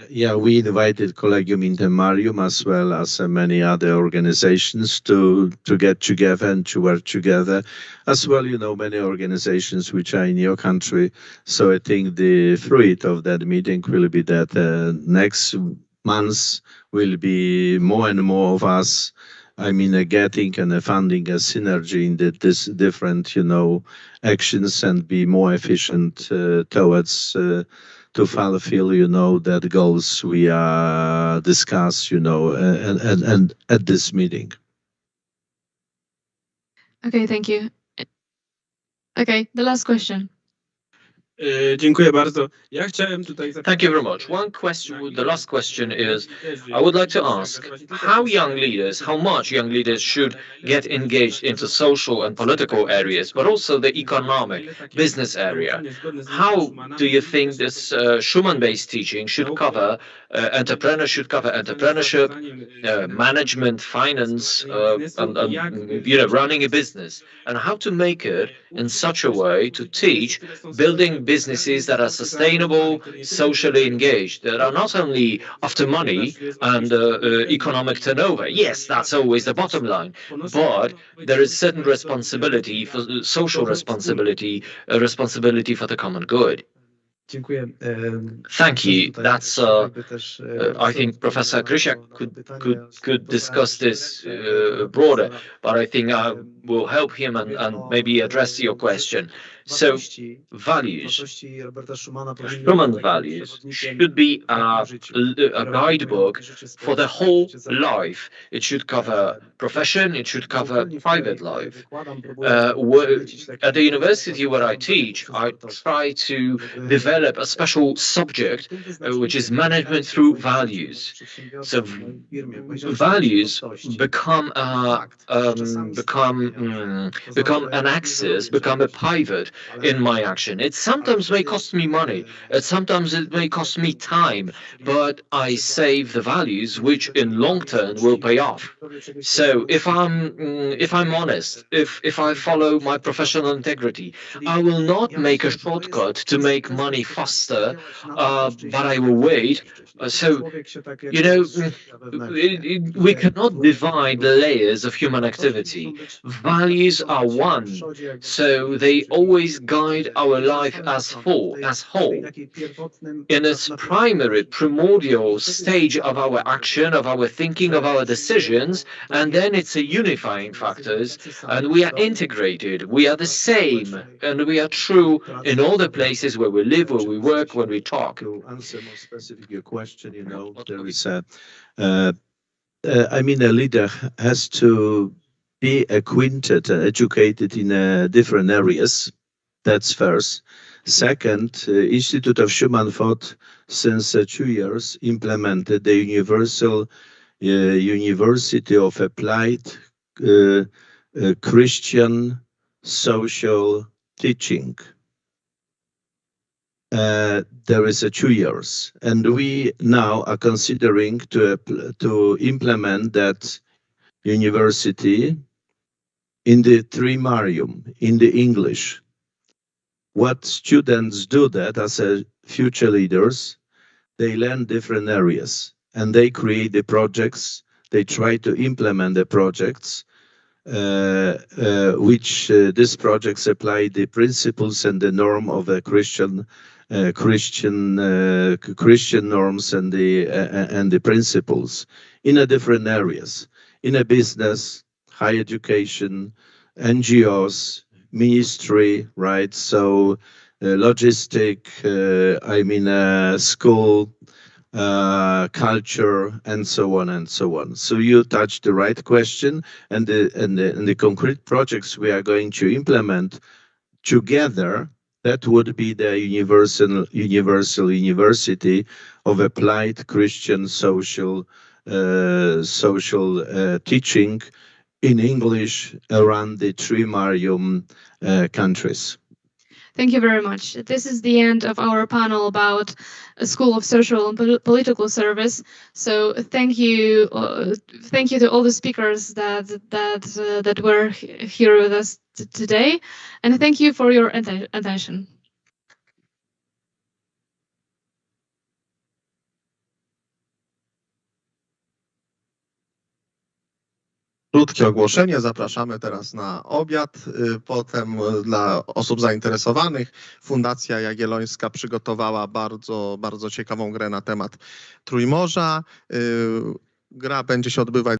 Yeah, we invited Collegium Intermarium as well as many other organizations to get together and to work together. As well, many organizations which are in your country. So I think the fruit of that meeting will be that next months will be more and more of us, I mean, getting and funding a synergy in this different, actions and be more efficient towards to fulfill, that goals we discuss, and at this meeting. Okay, thank you. Okay, the last question. Dziękuję bardzo. Ja chciałem tutaj Thank you very much. One question, the last question is, I would like to ask how young leaders, how much young leaders should get engaged into social and political areas, but also the economic, business area. How do you think this Schumann-based teaching should cover entrepreneurship, management, finance, and running a business, and how to make it in such a way to teach building businesses that are sustainable, socially engaged, that are not only after money and economic turnover. Yes, that's always the bottom line, but there is certain responsibility for social responsibility, responsibility for the common good. Dziękuję. Thank you. That's I think Professor Krysiak could discuss this broader, but I think I will help him and maybe address your question. So values, Schumann values should be a guidebook for the whole life. It should cover profession, it should cover private life. At the university where I teach, I try to develop a special subject, which is management through values. So values become an axis, become a pivot in my action. It sometimes may cost me money, sometimes it may cost me time, but I save the values, which in long term will pay off. So if I'm honest, if I follow my professional integrity, I will not make a shortcut to make money faster, but I will wait. So, we cannot divide the layers of human activity. Values are one, so they always guide our life as whole. In its primordial stage of our action, of our thinking, of our decisions, and then it's a unifying factors, and we are integrated, we are the same, and we are true in all the places where we live, where we work, when we talk. To answer more specific your question, there is I mean, a leader has to be acquainted, educated in different areas. That's first. Second, Institute of Schumann thought since 2 years implemented the Universal University of Applied Christian Social Teaching. There is 2 years, and we now are considering to implement that university in the Trójmorza, in the English. What students do that as future leaders, they learn different areas and they create the projects. They try to implement the projects, which these projects apply the principles and the norm of a Christian norms and the principles in a different areas, in a business, higher education, NGOs, ministry, right? So logistic, school, culture, and so on and so on. So you touched the right question, and the concrete projects we are going to implement together. That would be the universal university of applied Christian social teaching in English around the Trójmorza countries. Thank you very much. This is the end of our panel about a School of Social and Political Service. So thank you to all the speakers that were here with us today, and thank you for your attention. Krótkie ogłoszenie. Zapraszamy teraz na obiad. Potem dla osób zainteresowanych Fundacja Jagiellońska przygotowała bardzo ciekawą grę na temat Trójmorza. Gra będzie się odbywać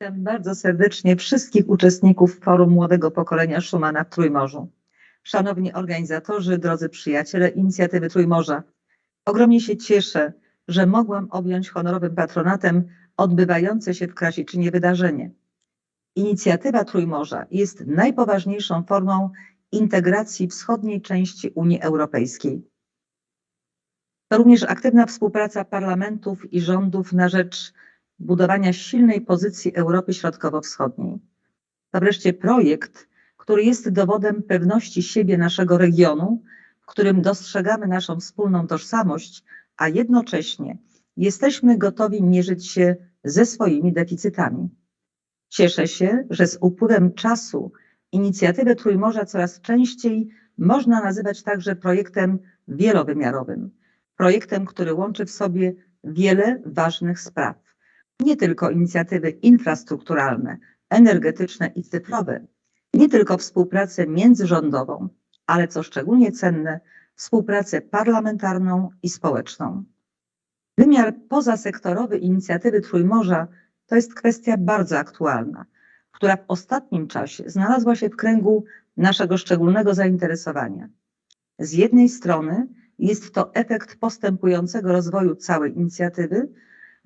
Witam bardzo serdecznie wszystkich uczestników Forum Młodego Pokolenia Schumana w Trójmorzu. Szanowni organizatorzy, drodzy przyjaciele inicjatywy Trójmorza, ogromnie się cieszę, że mogłam objąć honorowym patronatem odbywające się w Krasiczynie wydarzenie. Inicjatywa Trójmorza jest najpoważniejszą formą integracji wschodniej części Unii Europejskiej. To również aktywna współpraca parlamentów i rządów na rzecz budowania silnej pozycji Europy Środkowo-Wschodniej. To wreszcie projekt, który jest dowodem pewności siebie naszego regionu, w którym dostrzegamy naszą wspólną tożsamość, a jednocześnie jesteśmy gotowi mierzyć się ze swoimi deficytami. Cieszę się, że z upływem czasu inicjatywę Trójmorza coraz częściej można nazywać także projektem wielowymiarowym. Projektem, który łączy w sobie wiele ważnych spraw. Nie tylko inicjatywy infrastrukturalne, energetyczne i cyfrowe, nie tylko współpracę międzyrządową, ale co szczególnie cenne, współpracę parlamentarną i społeczną. Wymiar pozasektorowy inicjatywy Trójmorza to jest kwestia bardzo aktualna, która w ostatnim czasie znalazła się w kręgu naszego szczególnego zainteresowania. Z jednej strony jest to efekt postępującego rozwoju całej inicjatywy,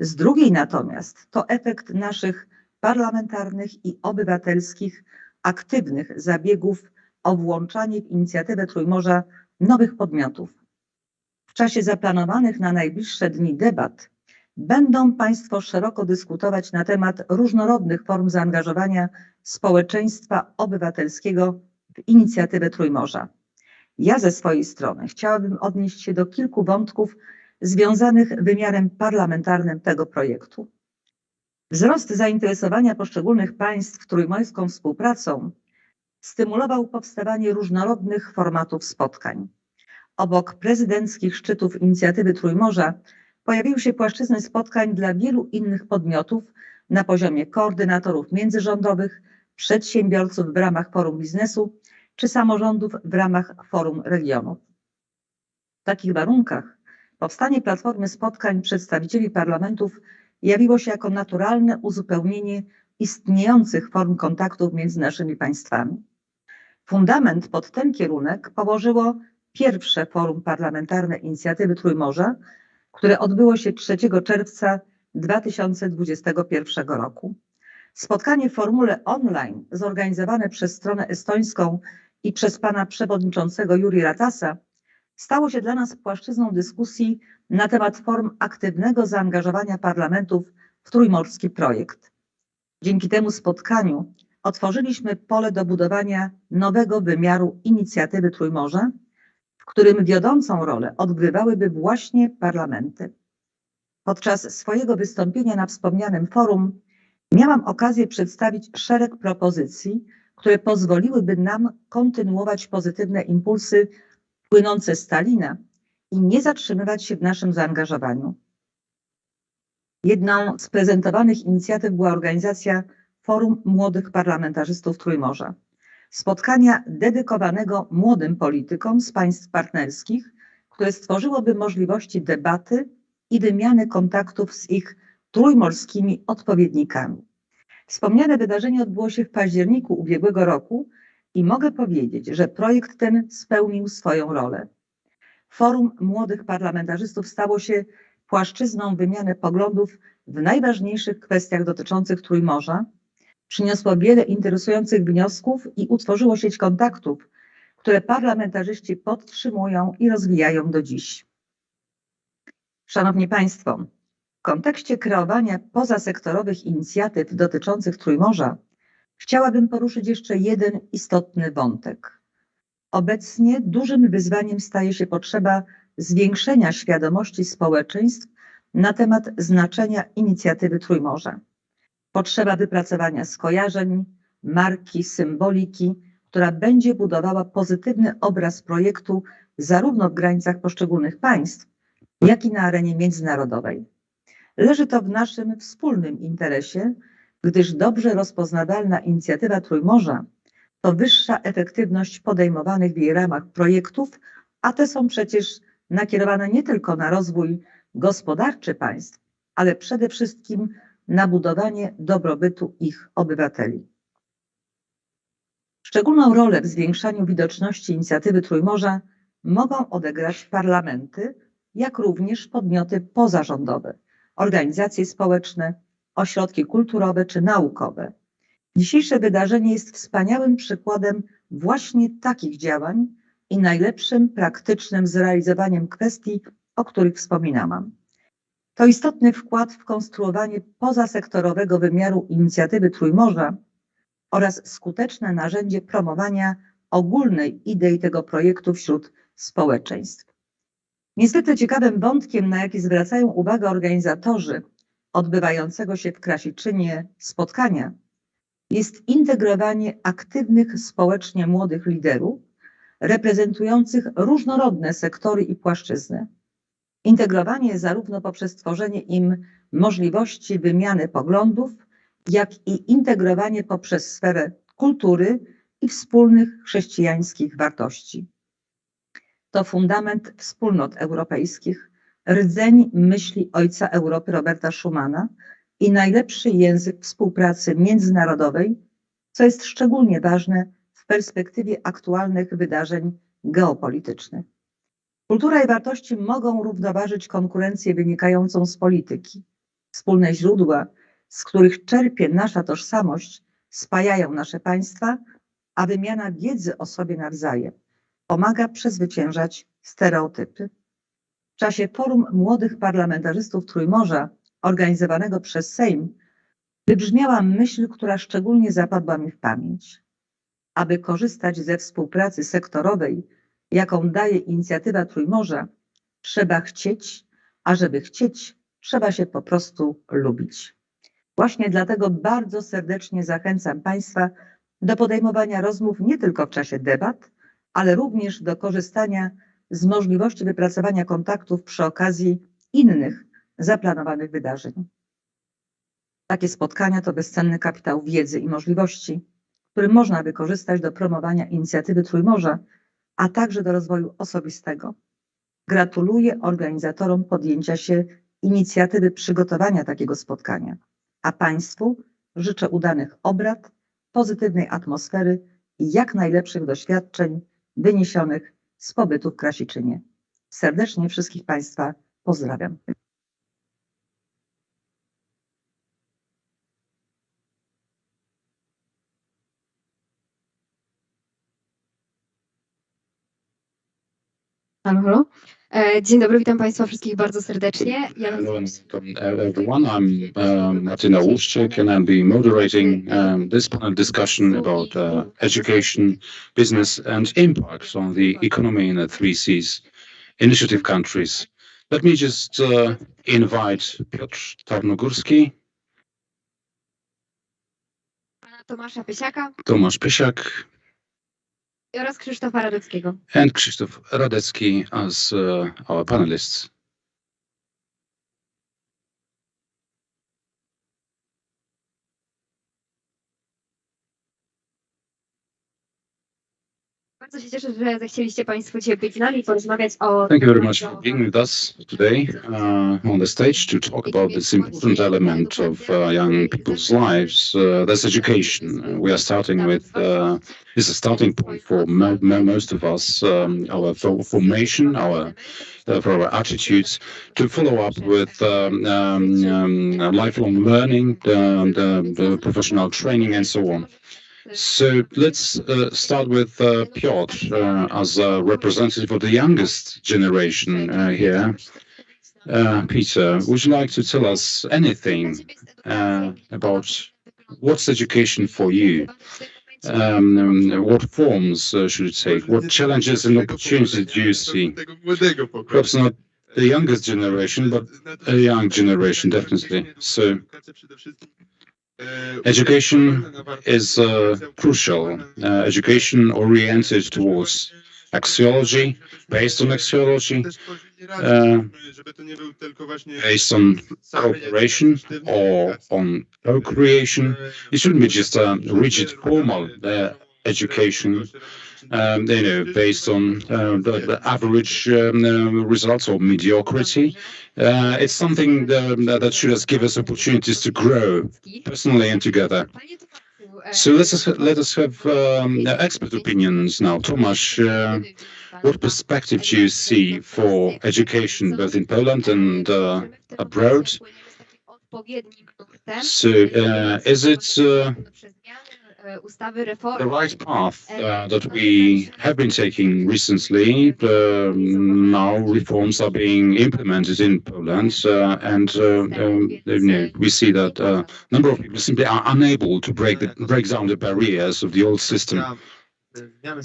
z drugiej natomiast to efekt naszych parlamentarnych i obywatelskich aktywnych zabiegów o włączanie w inicjatywę Trójmorza nowych podmiotów. W czasie zaplanowanych na najbliższe dni debat będą Państwo szeroko dyskutować na temat różnorodnych form zaangażowania społeczeństwa obywatelskiego w inicjatywę Trójmorza. Ja ze swojej strony chciałabym odnieść się do kilku wątków związanych wymiarem parlamentarnym tego projektu. Wzrost zainteresowania poszczególnych państw trójmorską współpracą stymulował powstawanie różnorodnych formatów spotkań. Obok prezydenckich szczytów inicjatywy Trójmorza pojawiły się płaszczyzny spotkań dla wielu innych podmiotów na poziomie koordynatorów międzyrządowych, przedsiębiorców w ramach forum biznesu czy samorządów w ramach forum regionów. W takich warunkach powstanie platformy spotkań przedstawicieli parlamentów jawiło się jako naturalne uzupełnienie istniejących form kontaktów między naszymi państwami. Fundament pod ten kierunek położyło pierwsze forum parlamentarne inicjatywy Trójmorza, które odbyło się 3 czerwca 2021 roku. Spotkanie w formule online zorganizowane przez stronę estońską i przez pana przewodniczącego Juri Ratasa stało się dla nas płaszczyzną dyskusji na temat form aktywnego zaangażowania parlamentów w trójmorski projekt. Dzięki temu spotkaniu otworzyliśmy pole do budowania nowego wymiaru inicjatywy Trójmorza, w którym wiodącą rolę odgrywałyby właśnie parlamenty. Podczas swojego wystąpienia na wspomnianym forum miałam okazję przedstawić szereg propozycji, które pozwoliłyby nam kontynuować pozytywne impulsy płynące z Talina i nie zatrzymywać się w naszym zaangażowaniu. Jedną z prezentowanych inicjatyw była organizacja Forum Młodych Parlamentarzystów Trójmorza. Spotkania dedykowanego młodym politykom z państw partnerskich, które stworzyłoby możliwości debaty i wymiany kontaktów z ich trójmorskimi odpowiednikami. Wspomniane wydarzenie odbyło się w październiku ubiegłego roku i mogę powiedzieć, że projekt ten spełnił swoją rolę. Forum Młodych Parlamentarzystów stało się płaszczyzną wymiany poglądów w najważniejszych kwestiach dotyczących Trójmorza, przyniosło wiele interesujących wniosków i utworzyło sieć kontaktów, które parlamentarzyści podtrzymują i rozwijają do dziś. Szanowni Państwo, w kontekście kreowania pozasektorowych inicjatyw dotyczących Trójmorza chciałabym poruszyć jeszcze jeden istotny wątek. Obecnie dużym wyzwaniem staje się potrzeba zwiększenia świadomości społeczeństw na temat znaczenia inicjatywy Trójmorza. Potrzeba wypracowania skojarzeń, marki, symboliki, która będzie budowała pozytywny obraz projektu zarówno w granicach poszczególnych państw, jak i na arenie międzynarodowej. Leży to w naszym wspólnym interesie, gdyż dobrze rozpoznawalna inicjatywa Trójmorza to wyższa efektywność podejmowanych w jej ramach projektów, a te są przecież nakierowane nie tylko na rozwój gospodarczy państw, ale przede wszystkim na budowanie dobrobytu ich obywateli. Szczególną rolę w zwiększaniu widoczności inicjatywy Trójmorza mogą odegrać parlamenty, jak również podmioty pozarządowe, organizacje społeczne, ośrodki kulturowe czy naukowe. Dzisiejsze wydarzenie jest wspaniałym przykładem właśnie takich działań i najlepszym praktycznym zrealizowaniem kwestii, o których wspominałam. To istotny wkład w konstruowanie pozasektorowego wymiaru inicjatywy Trójmorza oraz skuteczne narzędzie promowania ogólnej idei tego projektu wśród społeczeństw. Niezwykle ciekawym wątkiem, na jaki zwracają uwagę organizatorzy odbywającego się w Krasiczynie spotkania, jest integrowanie aktywnych społecznie młodych liderów reprezentujących różnorodne sektory i płaszczyzny. Integrowanie zarówno poprzez tworzenie im możliwości wymiany poglądów, jak i integrowanie poprzez sferę kultury i wspólnych chrześcijańskich wartości. To fundament wspólnot europejskich, rdzeń myśli ojca Europy Roberta Schumana i najlepszy język współpracy międzynarodowej, co jest szczególnie ważne w perspektywie aktualnych wydarzeń geopolitycznych. Kultura i wartości mogą równoważyć konkurencję wynikającą z polityki. Wspólne źródła, z których czerpie nasza tożsamość, spajają nasze państwa, a wymiana wiedzy o sobie nawzajem pomaga przezwyciężać stereotypy. W czasie Forum Młodych Parlamentarzystów Trójmorza, organizowanego przez Sejm, wybrzmiała myśl, która szczególnie zapadła mi w pamięć. Aby korzystać ze współpracy sektorowej, jaką daje inicjatywa Trójmorza, trzeba chcieć, a żeby chcieć, trzeba się po prostu lubić. Właśnie dlatego bardzo serdecznie zachęcam Państwa do podejmowania rozmów nie tylko w czasie debat, ale również do korzystania z możliwości wypracowania kontaktów przy okazji innych zaplanowanych wydarzeń. Takie spotkania to bezcenny kapitał wiedzy i możliwości, który można wykorzystać do promowania inicjatywy Trójmorza, a także do rozwoju osobistego. Gratuluję organizatorom podjęcia się inicjatywy przygotowania takiego spotkania, a Państwu życzę udanych obrad, pozytywnej atmosfery i jak najlepszych doświadczeń wyniesionych z pobytu w Krasiczynie. Serdecznie wszystkich Państwa pozdrawiam. Halo, halo. Dzień dobry, witam Państwa wszystkich bardzo serdecznie. Hello everyone, I'm Martina Łuszczyk and I'll be moderating this panel discussion about education, business and impact on the economy in the 3Cs initiative countries. Let me just invite Piotr Tarnogórski, Tomasza Pysiaka Tomasz Pysiak oraz Krzysztofa Radeckiego. and Krzysztof Radecki as our panelists. Bardzo się cieszę, że zechcieliście Państwo dzisiaj być z nami i porozmawiać o... Thank you very much for being with us today on the stage to talk about this important element of young people's lives. That's education. We are starting with, this is a starting point for most of us, our formation, for our attitudes, to follow up with lifelong learning, the professional training and so on. So let's start with Piotr as a representative of the youngest generation here. Peter, would you like to tell us anything about what's education for you? What forms should it take? What challenges and opportunities do you see? Perhaps not the youngest generation, but a young generation, definitely. So education is crucial. Education oriented towards axiology, based on axiology, based on cooperation or on co-creation. It shouldn't be just a rigid formal education. based on the average results or mediocrity. It's something that should give us opportunities to grow personally and together. So let us have expert opinions now. Tomasz, what perspective do you see for education both in Poland and abroad? So is it the right path that we have been taking recently? Now reforms are being implemented in Poland, and we see that a number of people simply are unable to break down the barriers of the old system.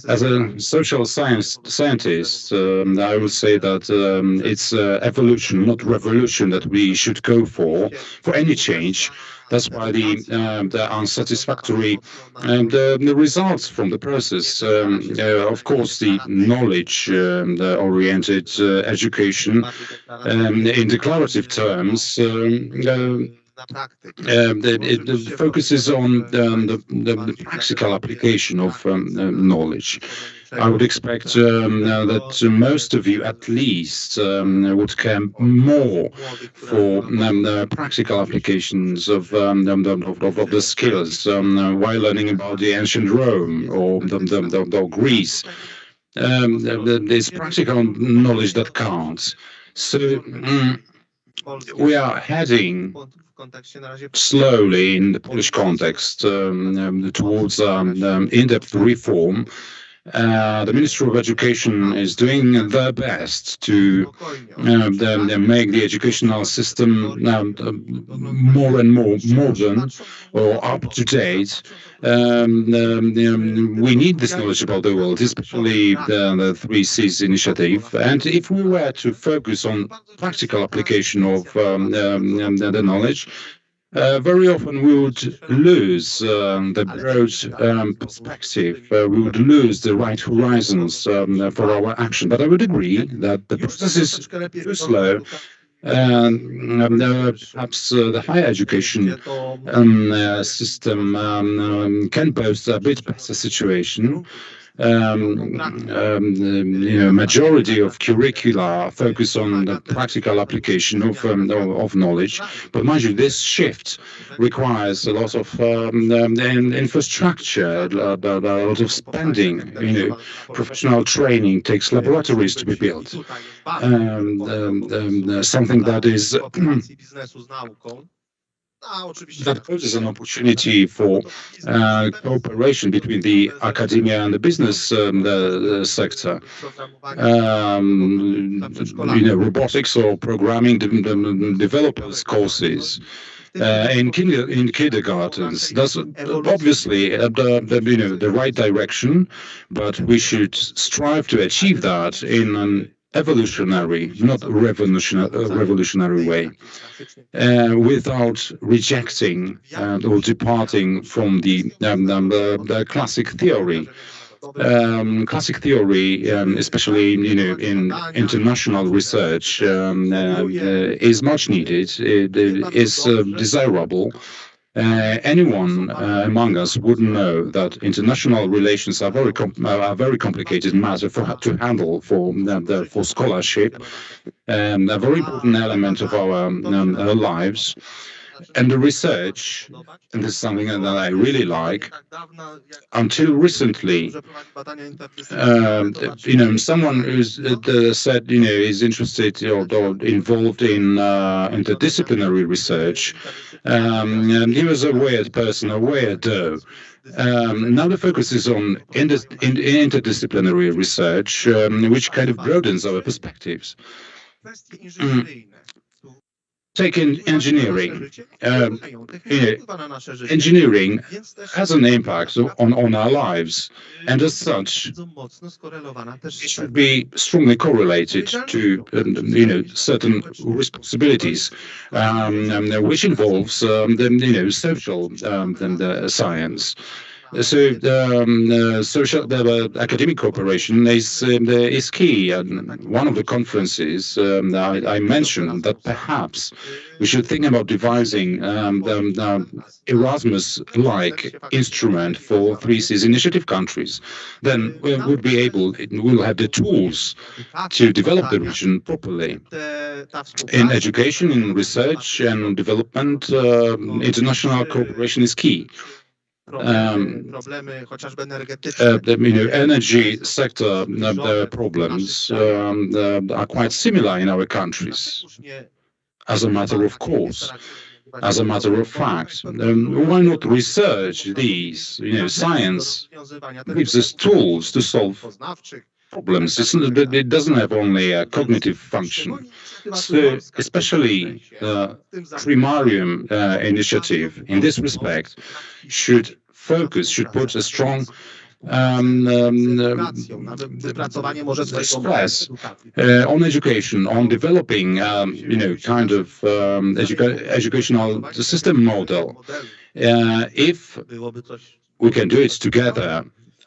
As a social scientist, I would say that it's evolution, not revolution, that we should go for any change. That's why the unsatisfactory the results from the process. Of course, the knowledge-oriented education in declarative terms. It focuses on the practical application of knowledge. I would expect that most of you, at least, would care more for practical applications of the skills while learning about the ancient Rome or Greece. It's practical knowledge that counts. So we are heading slowly in the Polish context towards in-depth reform. The Ministry of Education is doing their best to make the educational system more and more modern or up to date. We need this knowledge about the world, especially the 3Cs initiative. And if we were to focus on practical application of the knowledge, very often we would lose the broad perspective. We would lose the right horizons for our action. But I would agree that the process is too slow. Perhaps the higher education system can boast a bit better situation. Majority of curricula focus on the practical application of knowledge, but mind you, this shift requires a lot of infrastructure, a lot of spending. Professional training takes laboratories to be built. Something that is that poses an opportunity for cooperation between the academia and the business sector. Robotics or programming developers courses. In kindergartens, that's obviously the right direction, but we should strive to achieve that in an evolutionary, not revolutionary way, without rejecting or departing from the classic theory. Classic theory, especially in international research, is much needed. It is desirable. Anyone among us would know that international relations are very complicated matter to handle for scholarship, a very important element of our lives. And the research, and this is something that I really like, until recently, someone who's said, is interested or involved in interdisciplinary research, and he was a weird person, a weirdo. Now the focus is on interdisciplinary research, which kind of broadens our perspectives. Take in engineering. Engineering has an impact on our lives, and as such, it should be strongly correlated to certain responsibilities, which involves social science. Social academic cooperation is key. And one of the conferences I mentioned that perhaps we should think about devising Erasmus-like instrument for 3Cs initiative countries. Then we'll have the tools to develop the region properly. In education, in research and development, international cooperation is key. Energy sector problems are quite similar in our countries. As a matter of course, as a matter of fact, why not research these? Science gives us tools to solve problems. It doesn't have only a cognitive function. So, especially Trójmorza initiative in this respect should put a strong stress on education, on developing, kind of educational system model. If we can do it together,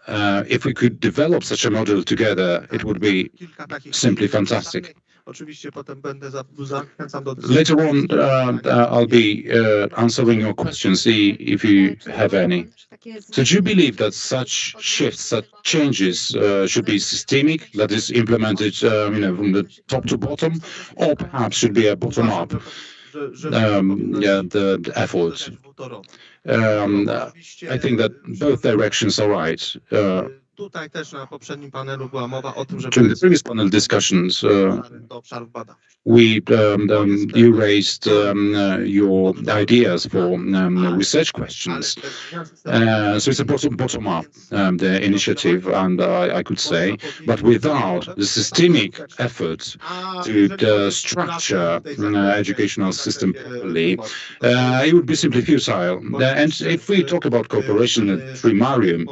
if we could develop such a model together, it would be simply fantastic. Later on, I'll be answering your questions, see if you have any. So do you believe that such shifts, such changes should be systemic, that is implemented from the top to bottom, or perhaps should be a bottom-up the effort? I think that both directions are right. During the previous panel discussions, you raised your ideas for research questions. So it's a bottom-up the initiative, and I could say, but without the systemic effort to structure educational system properly, it would be simply futile. And if we talk about cooperation at Trójmorza,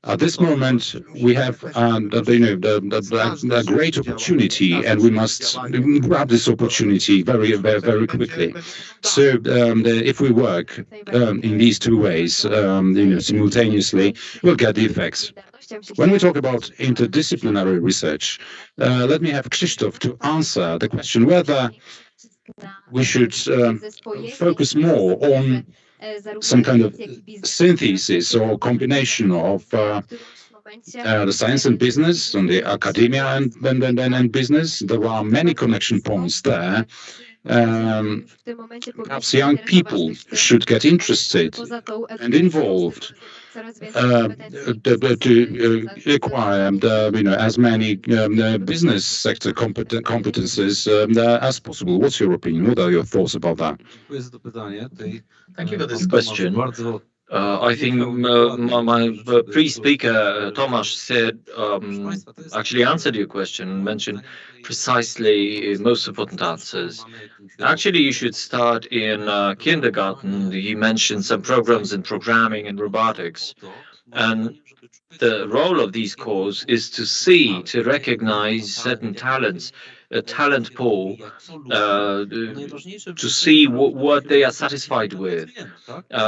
at this moment, we have a great opportunity, and we must grab this opportunity very, very, very quickly. So, if we work in these two ways, simultaneously, we'll get the effects. When we talk about interdisciplinary research, let me have Krzysztof to answer the question whether we should focus more on some kind of synthesis or combination of the science and business, and the academia and business. There are many connection points there. Perhaps young people should get interested and involved to acquire as many business sector competences as possible. What's your opinion? What are your thoughts about that? Thank you for this question. I think my pre-speaker, Tomasz, said, actually answered your question, mentioned precisely most important answers. Actually, you should start in kindergarten. He mentioned some programs in programming and robotics. And the role of these courses is to recognize certain talents, a talent pool, to see what they are satisfied with.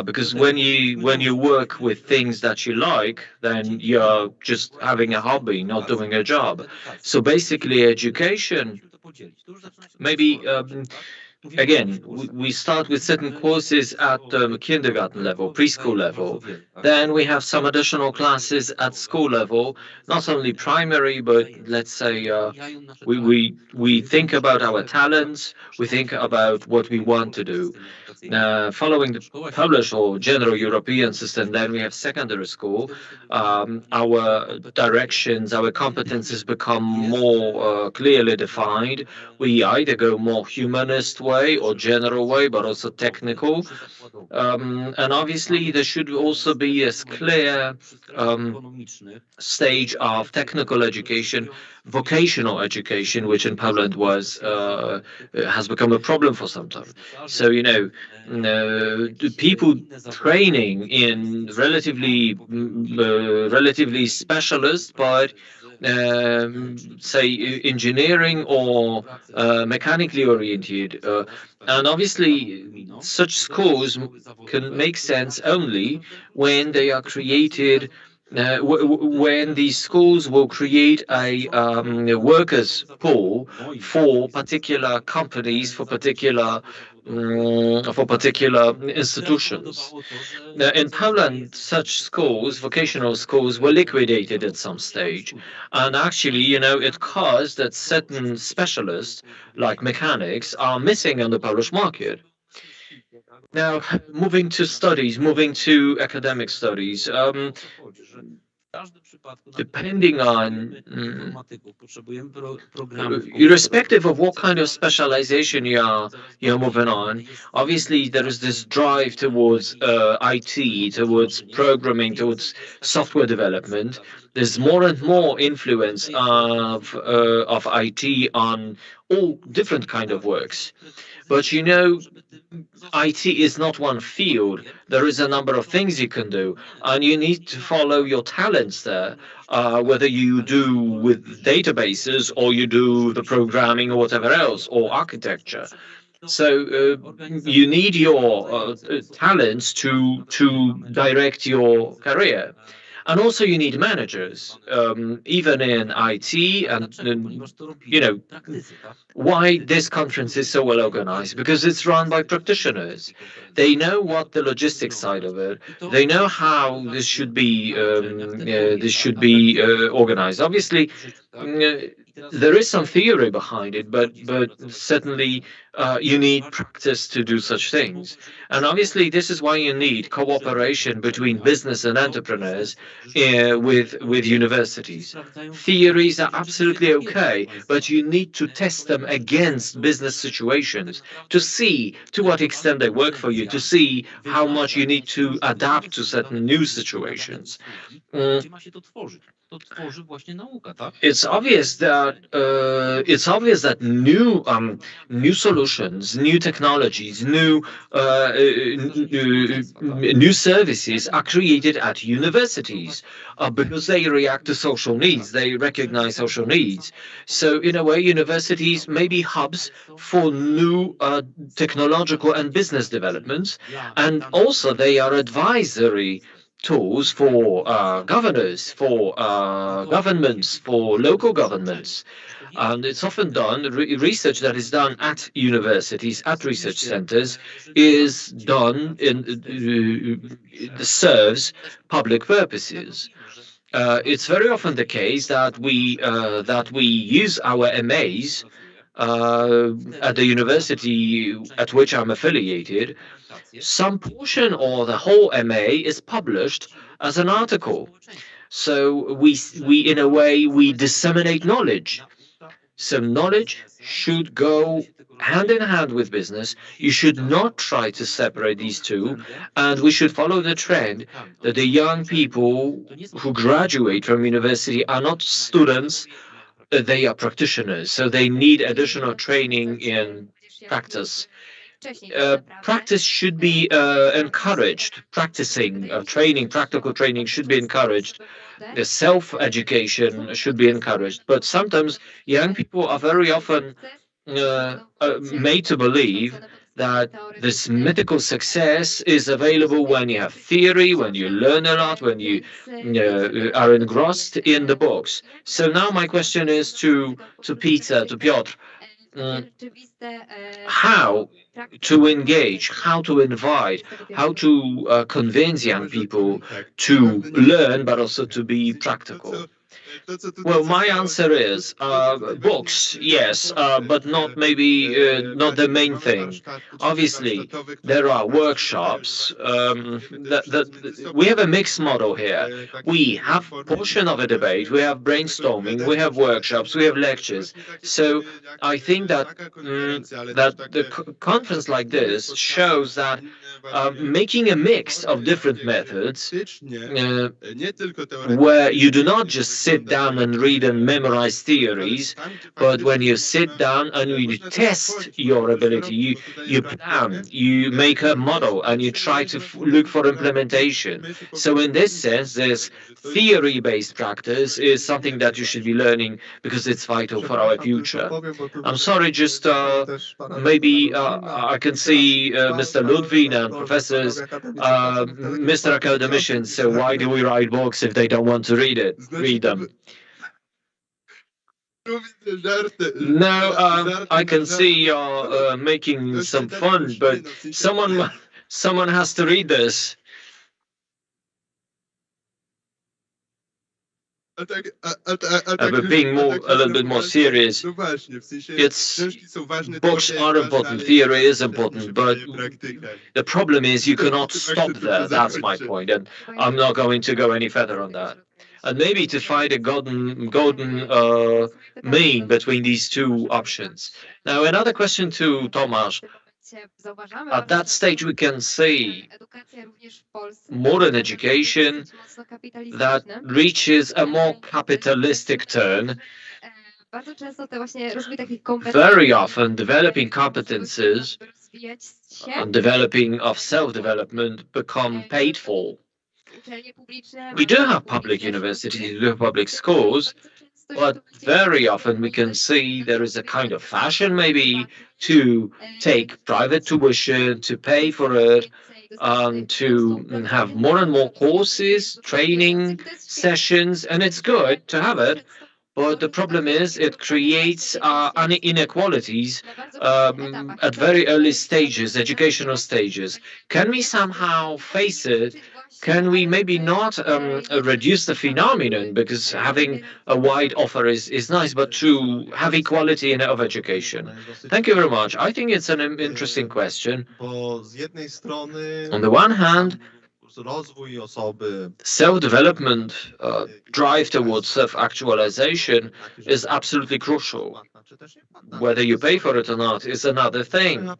Because when you work with things that you like, then you're just having a hobby, not doing a job. So basically, education, maybe. Again, we start with certain courses at kindergarten level, preschool level. Then we have some additional classes at school level, not only primary, but let's say we think about our talents, we think about what we want to do. Following the published or general European system, then we have secondary school. Our directions, our competences become more clearly defined. We either go more humanist way or general way, but also technical. And obviously, there should also be a clear stage of technical education, vocational education, which in Poland has become a problem for some time. So, people training in relatively specialist, but say, engineering or mechanically oriented. And obviously, such schools can make sense only when they are created. When these schools will create a workers pool for particular companies, for particular institutions. Now, in Poland, such schools, vocational schools, were liquidated at some stage. And actually, it caused that certain specialists, like mechanics, are missing on the Polish market. Now, moving to studies, moving to academic studies, depending on, irrespective of what kind of specialization you're moving on, obviously there is this drive towards IT, towards programming, towards software development. There's more and more influence of IT on all different kind of works. But IT is not one field. There is a number of things you can do, and you need to follow your talents there. Whether you do with databases or you do the programming or whatever else, or architecture. So you need your talents to direct your career. And also you need managers, even in IT. And why this conference is so well organized? Because it's run by practitioners. They know what the logistics side of it. They know how this should be organized. Obviously, there is some theory behind it, but certainly you need practice to do such things. And obviously, this is why you need cooperation between business and entrepreneurs with universities. Theories are absolutely okay, but you need to test them against business situations to see to what extent they work for you, to see how much you need to adapt to certain new situations. It's obvious that new solutions, new technologies, new services are created at universities because they react to social needs. They recognize social needs. So in a way, universities may be hubs for new technological and business developments, and also they are advisory tools for governors, for governments, for local governments. And it's often done, research that is done at universities, at research centers, is done serves public purposes. It's very often the case that we use our MAs at the university at which I'm affiliated. Some portion or the whole MA is published as an article. So we in a way, we disseminate knowledge. So knowledge should go hand in hand with business. You should not try to separate these two. And we should follow the trend that the young people who graduate from university are not students, they are practitioners. So they need additional training in practice. Practice should be encouraged. Practicing, practical training should be encouraged. The self-education should be encouraged. But sometimes young people are very often made to believe that this mythical success is available when you have theory, when you learn a lot, when you are engrossed in the books. So now my question is to Peter, to Piotr. How to engage, how to invite, how to convince young people to learn, but also to be practical? Well, my answer is books, yes, but not not the main thing. Obviously, there are workshops. We have a mixed model here. We have portion of a debate, we have brainstorming, we have workshops, we have lectures. So I think that the conference like this shows that making a mix of different methods, where you do not just sit sit down and read and memorize theories, but when you sit down and you test your ability, you plan, you make a model, and you try to look for implementation. So in this sense, this theory-based practice is something that you should be learning because it's vital for our future. I'm sorry, just maybe I can see Mr. Ludwig and professors, Mr. Academicians, so why do we write books if they don't want to read them? No, I can see you're making some fun, but someone has to read this. But being a little bit more serious, books are important, theory is important, but the problem is you cannot stop there. That's my point, and I'm not going to go any further on that. And maybe to find a golden mean between these two options. Now, another question to Tomasz. At that stage, we can see modern education that reaches a more capitalistic turn. Very often, developing competences and developing of self-development become paid for. We do have public universities, we do have public schools, but very often we can see there is a kind of fashion maybe to take private tuition, to pay for it, to have more and more courses, training sessions, and it's good to have it. But the problem is it creates inequalities at very early stages, educational stages. Can we somehow face it? Can we maybe not reduce the phenomenon, because having a wide offer is nice, but to have equality of education? Thank you very much. I think it's an interesting question. On the one hand, self-development, drive towards self-actualization is absolutely crucial. Whether you pay for it or not is another thing.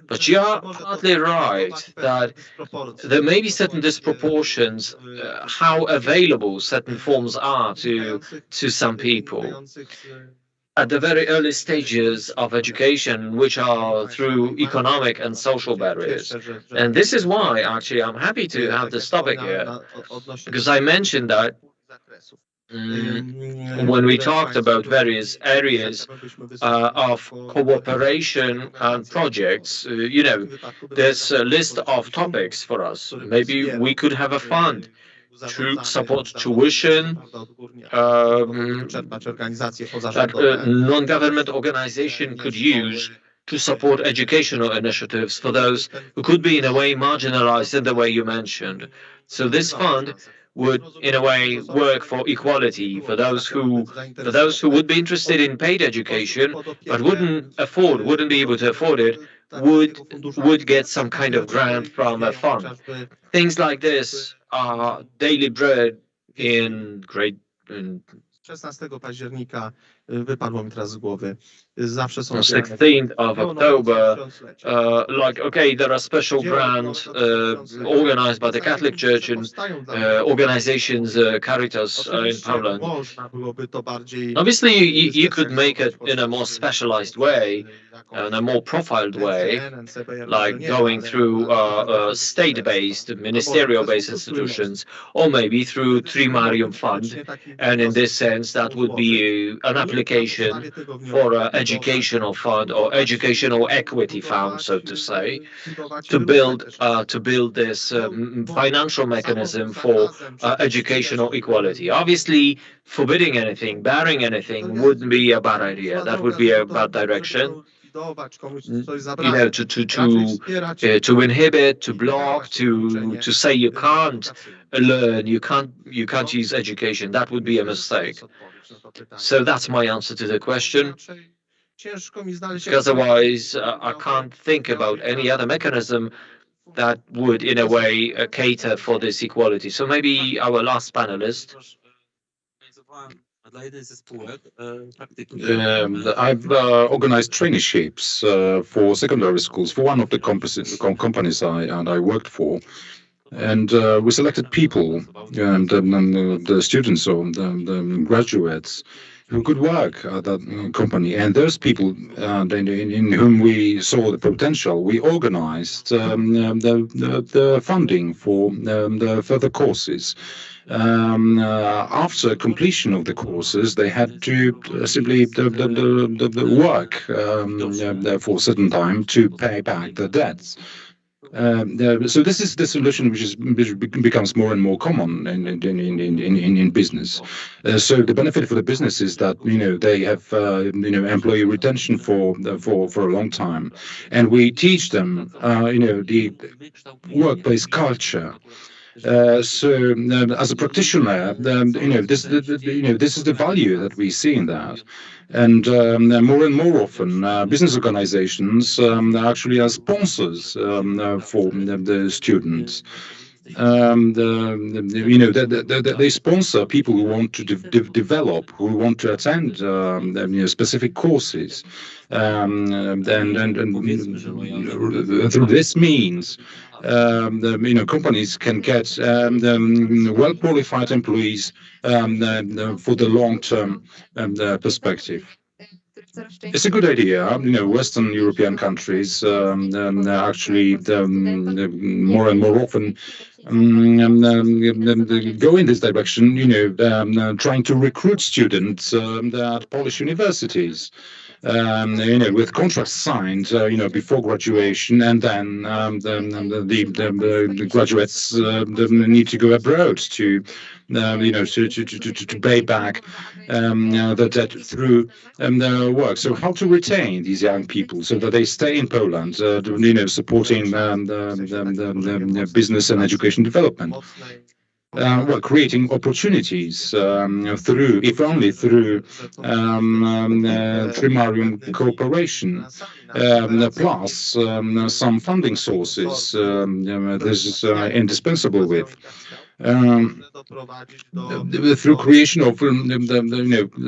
But you are partly right that there may be certain disproportions how available certain forms are to some people at the very early stages of education, which are through economic and social barriers. And this is why, actually, I'm happy to have this topic here, because I mentioned that when we talked about various areas of cooperation and projects, there's a list of topics for us. Maybe we could have a fund to support tuition, that non-government organization could use to support educational initiatives for those who could be in a way marginalized in the way you mentioned. So this fund would in a way work for equality for those who would be interested in paid education but wouldn't be able to afford it, would get some kind of grant from a fund. Things like this are daily bread in 16 października wypadło mi teraz z głowy. Zawsze są 16th of October, there are special grants organized by the Catholic Church and organizations, Caritas in Poland. Obviously, you could make it in a more specialized way, in a more profiled way, like going through state-based, ministerial-based institutions, or maybe through Trójmorza Fund. And in this sense, that would be an application for an educational fund or educational equity fund, so to say, to build this financial mechanism for educational equality. Obviously, forbidding anything, barring anything wouldn't be a bad idea. That would be a bad direction. To inhibit, to block, to say you can't learn, you can't use education. That would be a mistake. So that's my answer to the question. Because otherwise, I can't think about any other mechanism that would, in a way, cater for this equality. So maybe our last panelist. I've organized traineeships for secondary schools for one of the companies I worked for. And we selected people, the students or the graduates who could work at that company. And those people in whom we saw the potential, we organized the funding for the further courses. After completion of the courses, they had to simply work for a certain time to pay back the debts. So this is the solution which becomes more and more common in business. So the benefit for the business is that they have employee retention for a long time, and we teach them the workplace culture. So as a practitioner, this is the value that we see in that. And more and more often, business organizations actually are sponsors for the students. They sponsor people who want to develop, who want to attend specific courses, and through this means, companies can get well-qualified employees for the long-term perspective. It's a good idea. Western European countries actually more and more often go in this direction, trying to recruit students at Polish universities. With contracts signed, before graduation, and then the graduates need to go abroad to pay back the debt through their work. So how to retain these young people so that they stay in Poland, supporting the business and education development. Creating opportunities through, if only through Trójmorza cooperation, plus some funding sources. This is indispensable with. Through creation of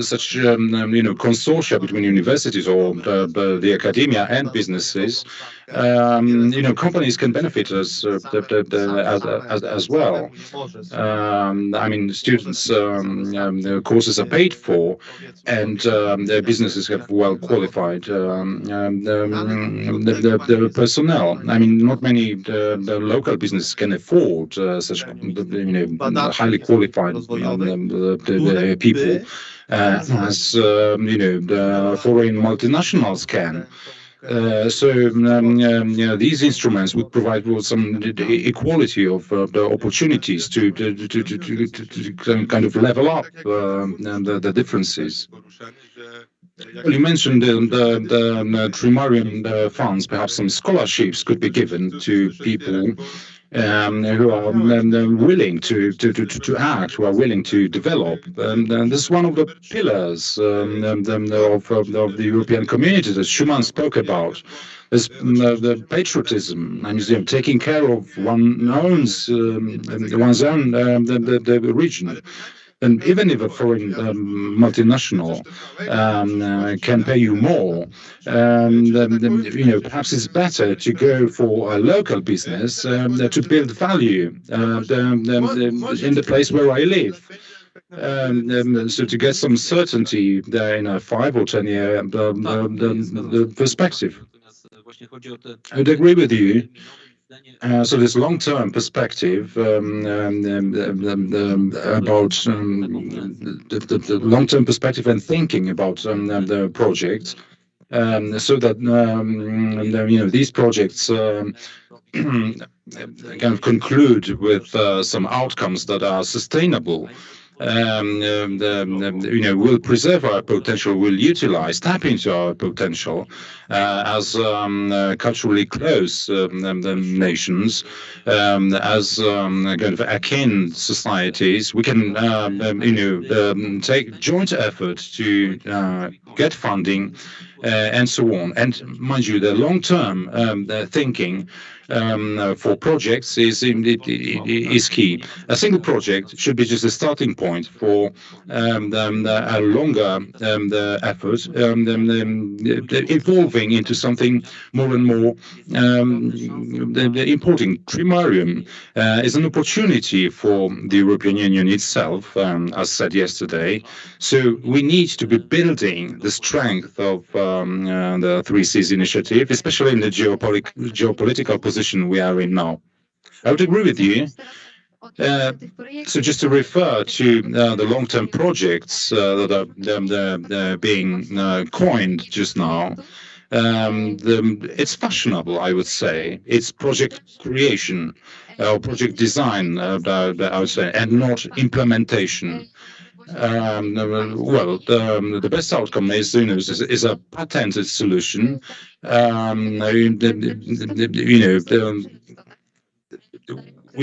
such consortia between universities or the academia and businesses, companies can benefit as well. I mean, students' courses are paid for, and their businesses have well qualified the personnel. I mean, not many the local businesses can afford such highly qualified people as the foreign multinationals can. These instruments would provide some equality of the opportunities to kind of level up the differences. Well, you mentioned the Trójmorza funds. Perhaps some scholarships could be given to people who are willing to act, who are willing to develop. And this is one of the pillars of the European community that Schuman spoke about. There's the patriotism, and taking care of one's own the region. And even if a foreign multinational can pay you more, perhaps it's better to go for a local business to build value in the place where I live. So to get some certainty there in a 5 or 10 year perspective. I would agree with you. So this long-term perspective about the long-term perspective and thinking about the projects, so that these projects kind of conclude with some outcomes that are sustainable. Will preserve our potential, will utilize, tap into our potential as culturally close nations, as kind of akin societies. We can, take joint effort to get funding and so on. And mind you, the long-term thinking for projects is key. A single project should be just a starting point for a longer effort, evolving into something more and more important. Trimarium is an opportunity for the European Union itself, as said yesterday. So we need to be building the strength of the 3Cs initiative, especially in the geopolitical position we are in now. I would agree with you. So just to refer to the long-term projects that are being coined just now, it's fashionable, I would say. It's project creation or project design, I would say, and not implementation. Well, the best outcome is, is a patented solution. We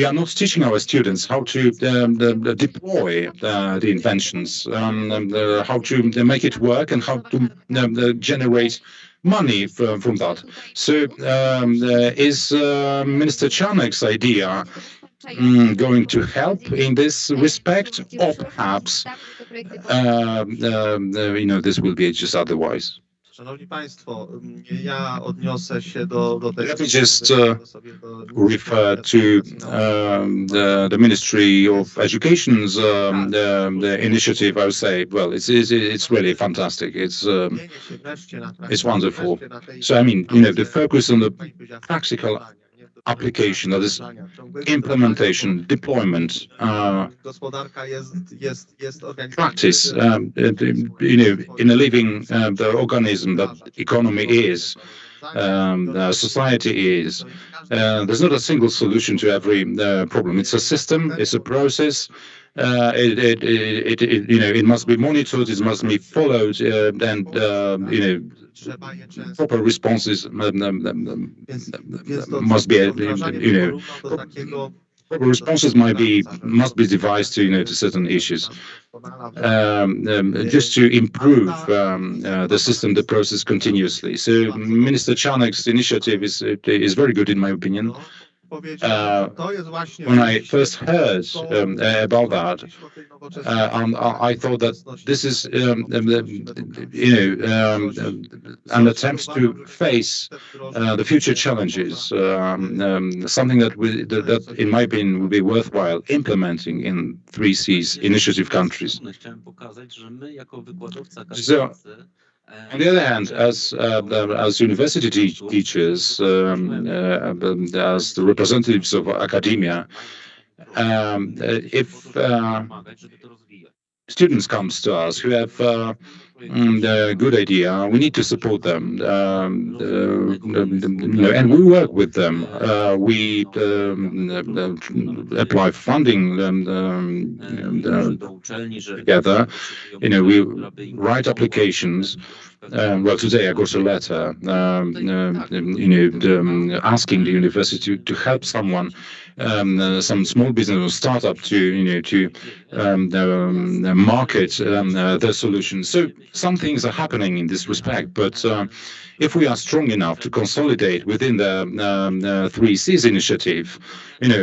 are not teaching our students how to deploy the inventions, how to make it work, and how to generate money from that. So is Minister Czarnek's idea going to help in this respect, or perhaps this will be just otherwise? Szanowni Państwo, ja odniosę się do tego. Let me just refer to the Ministry of Education's the initiative. I would say, well, it's really fantastic. It's wonderful. So I mean, the focus on the practical application, that is implementation, deployment, practice, in a living the organism that economy is, society is. There's not a single solution to every problem. It's a system, it's a process. It must be monitored, it must be followed, and proper responses must be, proper responses must be devised to certain issues, just to improve the system, the process continuously. So Minister Czarnek's initiative is very good in my opinion. When I first heard about that, I thought that this is, an attempt to face the future challenges, something that, in my opinion, would be worthwhile implementing in 3Cs initiative countries. So, on the other hand, as university teachers, as the representatives of academia, if students come to us who have a good idea, we need to support them, and we work with them. We apply funding together. We write applications. Well, today I got a letter, asking the university to help someone, some small business or startup to market their solutions. So some things are happening in this respect, but if we are strong enough to consolidate within the 3Cs initiative,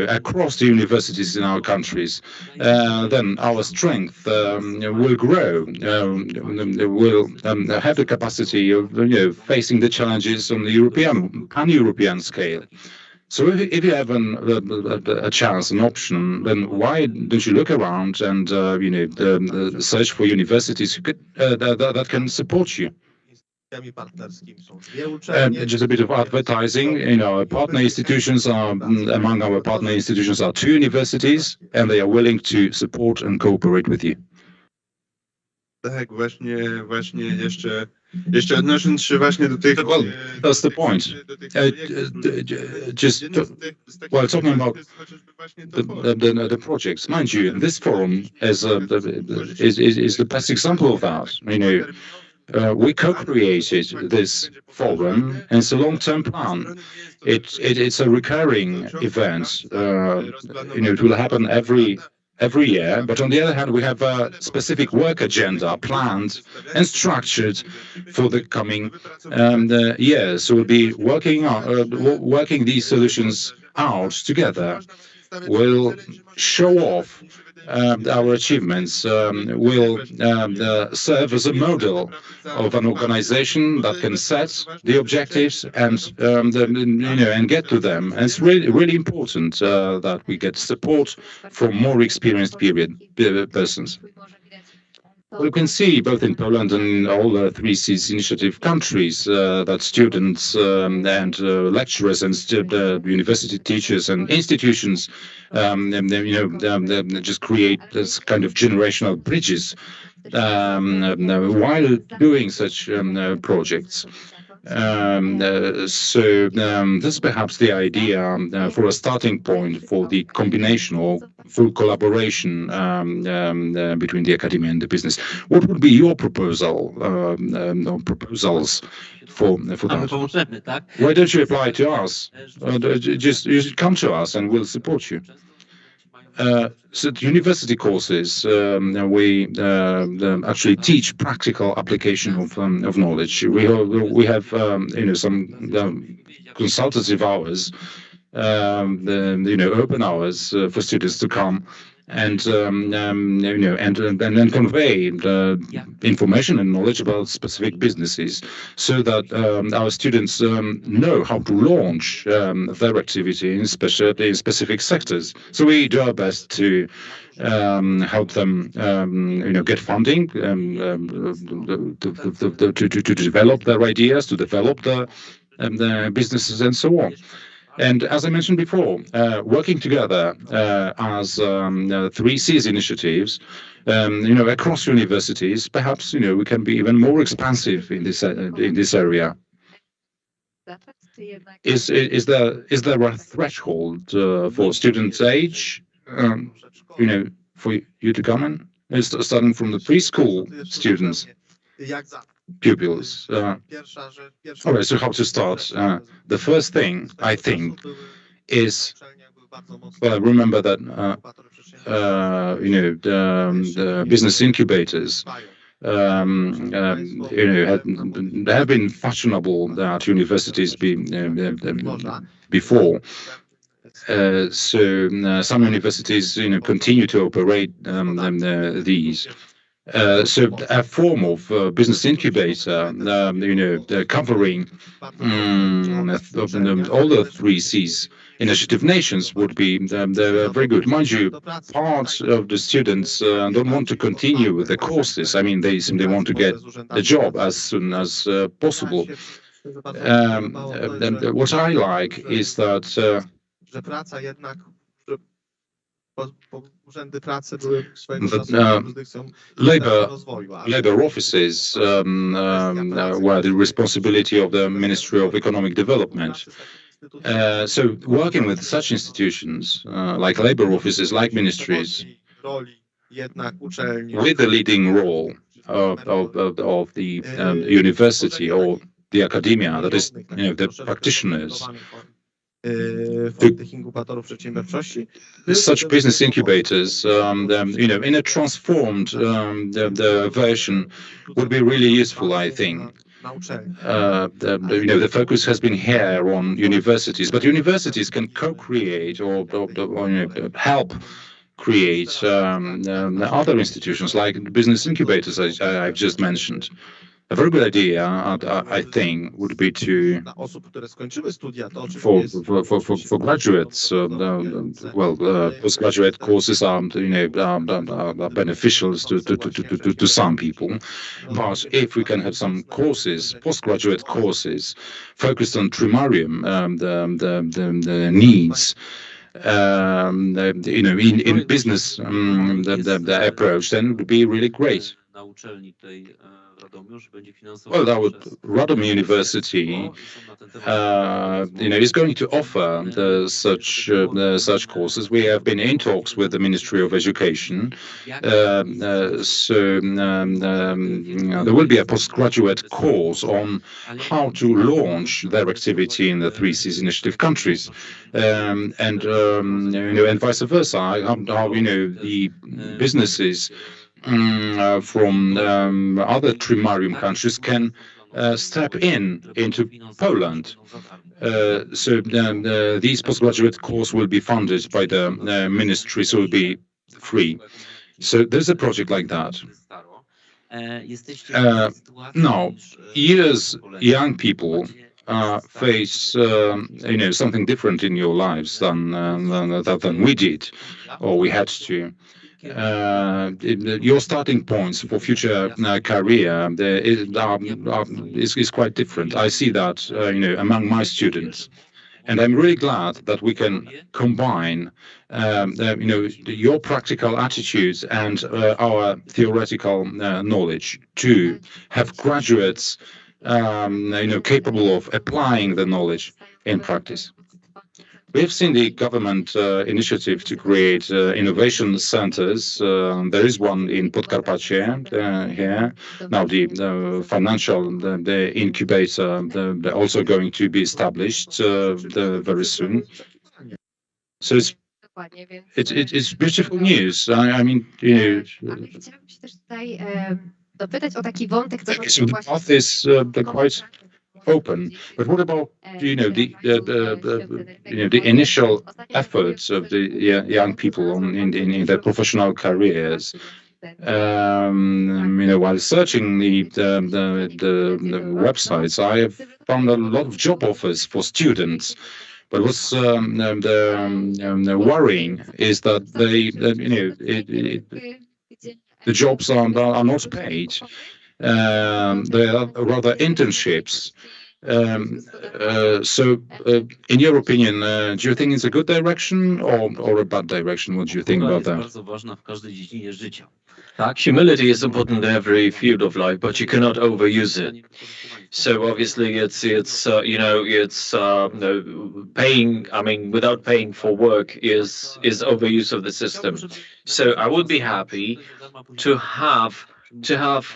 across the universities in our countries, then our strength will grow. We'll have the capacity of facing the challenges on the pan-European scale. So if you have a chance, an option, then why don't you look around and search for universities that can support you? Just a bit of advertising. Our partner institutions among our partner institutions are 2 universities, and they are willing to support and cooperate with you. Tak, właśnie jeszcze odnosząc się właśnie do tych... Well, that's the point. Just while talking about the projects, mind you, this forum is the best example of that. We co-created this forum, and it's a long-term plan. It's a recurring event. It will happen every every year, but on the other hand, we have a specific work agenda planned and structured for the coming years. So we'll be working these solutions out together. We'll show off our achievements, will serve as a model of an organization that can set the objectives and and get to them. And it's really important that we get support from more experienced persons. We can see both in Poland and in all the 3Cs initiative countries that students and lecturers and university teachers and institutions just create this kind of generational bridges while doing such projects. So this is perhaps the idea for a starting point for the combination or full collaboration between the academy and the business. What would be your proposal or proposals for that? Why don't you apply to us? Just come to us and we'll support you. So the university courses, we actually teach practical application of knowledge. We have some consultative hours, open hours for students to come and then convey information and knowledge about specific businesses, so that our students know how to launch their activity in specific sectors. So we do our best to help them, get funding to develop their ideas, to develop the businesses, and so on. And as I mentioned before, working together as 3Cs initiatives, across universities, perhaps we can be even more expansive in this area. Is there a threshold for students' age, for you to come in? It's starting from the preschool students, pupils. All right, so how to start? The first thing, I think, is, well, remember that, the business incubators, have been fashionable at universities before. So some universities, continue to operate these. So a form of business incubator, covering all the 3Cs initiative nations would be very good. Mind you, part of the students don't want to continue with the courses. I mean, they simply want to get a job as soon as possible. What I like is that labor offices were the responsibility of the Ministry of Economic Development. So working with such institutions, like labor offices, like ministries, with the leading role of the university or the academia, that is, the practitioners, such business incubators, in a transformed the version would be really useful, I think. The focus has been here on universities, but universities can co-create or help create other institutions like business incubators I've just mentioned. A very good idea, I think, would be to for graduates. Postgraduate courses are beneficial to some people, but if we can have some courses, postgraduate courses, focused on Trójmorza, the needs. In business, the approach, then would be really great. Well, our Radom University, is going to offer such courses. We have been in talks with the Ministry of Education, so there will be a postgraduate course on how to launch their activity in the 3Cs initiative countries, and vice versa. How the businesses from other Trimarium countries can step into Poland. So these postgraduate courses will be funded by the ministry, so it will be free. So there's a project like that. Now, young people face something different in your lives than we did, or we had to. Your starting points for future career is quite different. I see that among my students, and I'm really glad that we can combine your practical attitudes and our theoretical knowledge to have graduates capable of applying the knowledge in practice. We have seen the government initiative to create innovation centers. There is one in Podkarpacie here. Now the financial the incubator they're also going to be established very soon. So it's beautiful news. I mean, Chciałabym się też tutaj dopytać o taki wątek, co so the path is quite open. But what about the initial efforts of the young people in their professional careers? While searching the websites, I have found a lot of job offers for students. But what's worrying is that the jobs are not paid. They are rather internships. So, in your opinion, do you think it's a good direction or a bad direction? What do you think about that? Humility is important in every field of life, but you cannot overuse it. So obviously, it's paying. I mean, without paying for work is overuse of the system. So I would be happy to have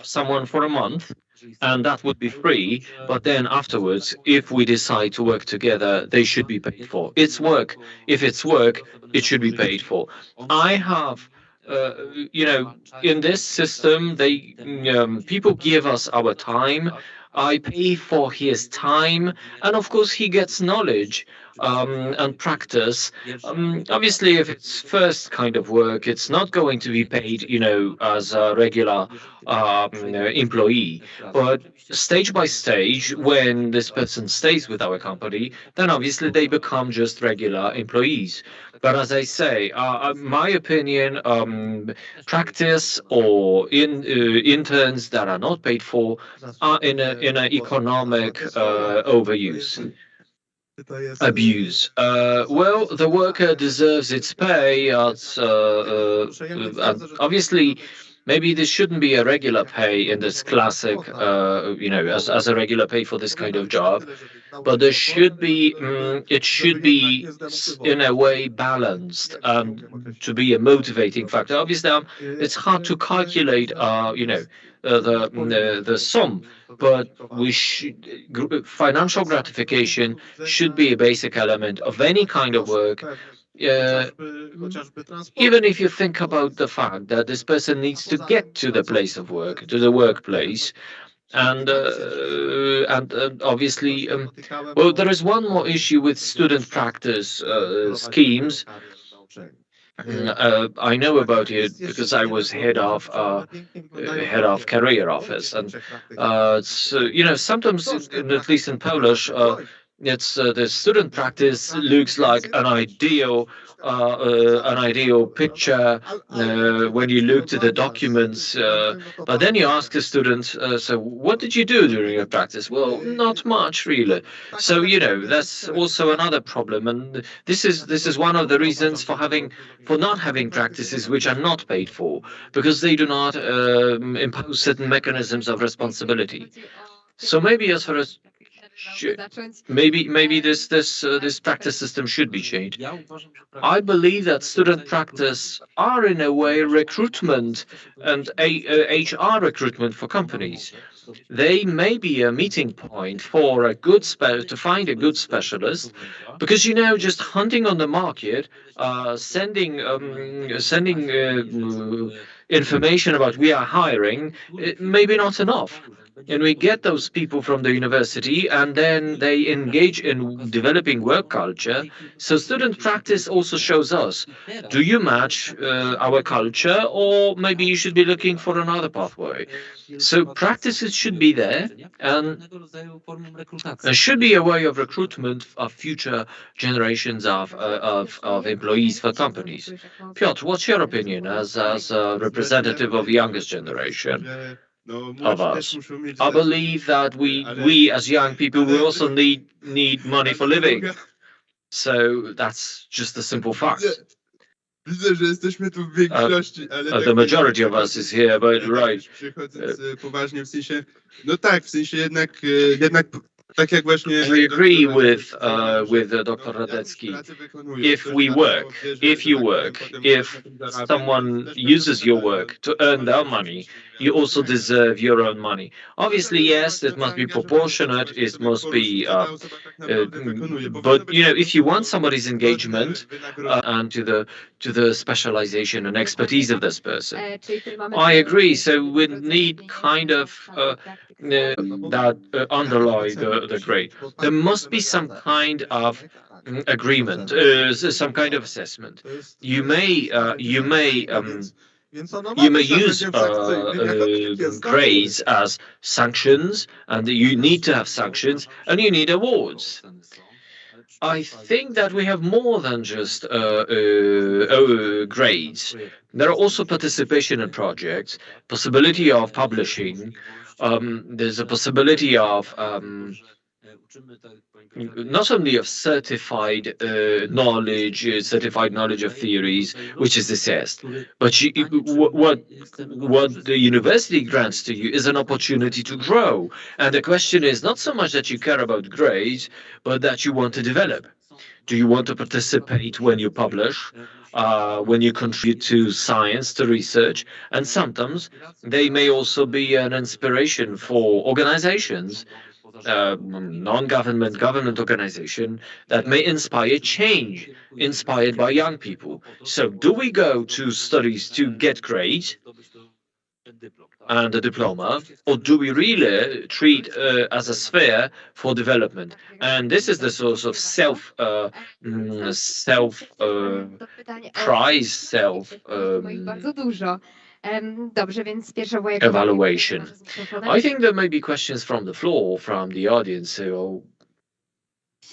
someone for a month, and that would be free. But then afterwards, if we decide to work together, they should be paid for. It's work. If it's work, it should be paid for. I have. In this system, people give us our time. I pay for his time, and of course, he gets knowledge and practice. Obviously, if it's first kind of work, it's not going to be paid, as a regular employee. But stage by stage, when this person stays with our company, then obviously they become just regular employees. But as I say, my opinion, practice or interns that are not paid for are in an economic overuse. Abuse. Well, the worker deserves its pay. And obviously, maybe this shouldn't be a regular pay in this classic, as a regular pay for this kind of job. But there should be, it should be in a way balanced to be a motivating factor. Obviously, it's hard to calculate, the sum, but financial gratification should be a basic element of any kind of work. Even if you think about the fact that this person needs to get to the place of work, to the workplace, and obviously, well, there is one more issue with student practice schemes. I know about it because I was head of career office, and so sometimes, at least in Polish, It's the student practice looks like an ideal picture when you look to the documents, but then you ask the students, so what did you do during your practice? Well, not much really. So that's also another problem, and this is one of the reasons for not having practices which are not paid for, because they do not impose certain mechanisms of responsibility. So maybe as far as maybe this practice system should be changed. I believe that student practice are in a way recruitment and HR recruitment for companies. They may be a meeting point for a good to find a good specialist, because just hunting on the market, sending information about we are hiring, maybe not enough. And we get those people from the university, and then they engage in developing work culture. So student practice also shows us, do you match our culture, or maybe you should be looking for another pathway? So practices should be there, and there should be a way of recruitment of future generations of employees for companies. Piotr, what's your opinion as a representative of the youngest generation of us? I believe that we as young people, we also need money for living. So that's just a simple fact. Widzę, że jesteśmy tu w większości, ale The majority of us is here, but right. Przechodząc poważnie, w sensie, no tak, w sensie jednak tak jak właśnie... I agree with Dr. Radecki. If you work, if someone uses your work to earn their money, you also deserve your own money. Obviously, yes, it must be proportionate, it must be, but if you want somebody's engagement and to the specialization and expertise of this person, I agree. So we need kind of that underlie the grade. There must be some kind of agreement, some kind of assessment. You may use grades as sanctions, and you need to have sanctions, and you need awards. I think that we have more than just grades. There are also participation in projects, possibility of publishing. There's a possibility of not only of certified knowledge of theories, which is assessed, but what the university grants to you is an opportunity to grow. And the question is not so much that you care about grades, but that you want to develop. Do you want to participate when you publish, when you contribute to science, to research? And sometimes they may also be an inspiration for organizations, non-government, government organization that may inspire change, inspired by young people. So do we go to studies to get grades and a diploma, or do we really treat as a sphere for development? And this is the source of prize, evaluation. I think there may be questions from the floor, from the audience. So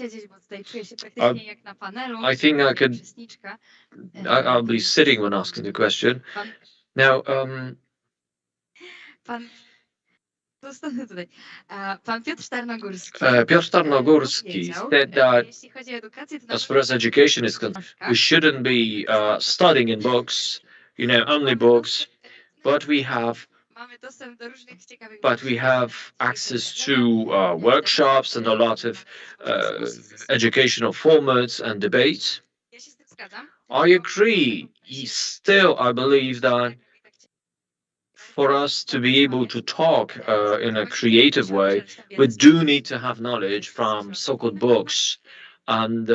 I think I'll be sitting when asking the question. Now, Piotr Tarnogórski said that as far as education is concerned, we shouldn't be studying in books, only books, but we have access to workshops and a lot of educational formats and debates. I agree. Still, I believe that for us to be able to talk in a creative way, we do need to have knowledge from so-called books. And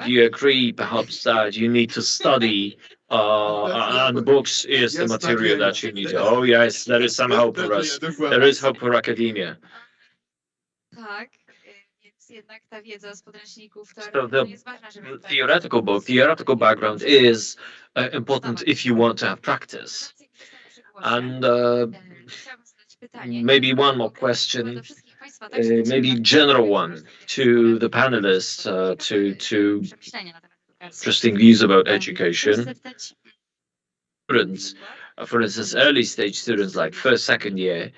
you agree, perhaps, that you need to study, and the books is the material that you need. Oh, yes, there is some hope for us. There is hope for academia. So the theoretical background is important if you want to have practice. And maybe one more question. maybe general one to the panelists, to interesting views about education. Students, for instance, early stage students like first, second year.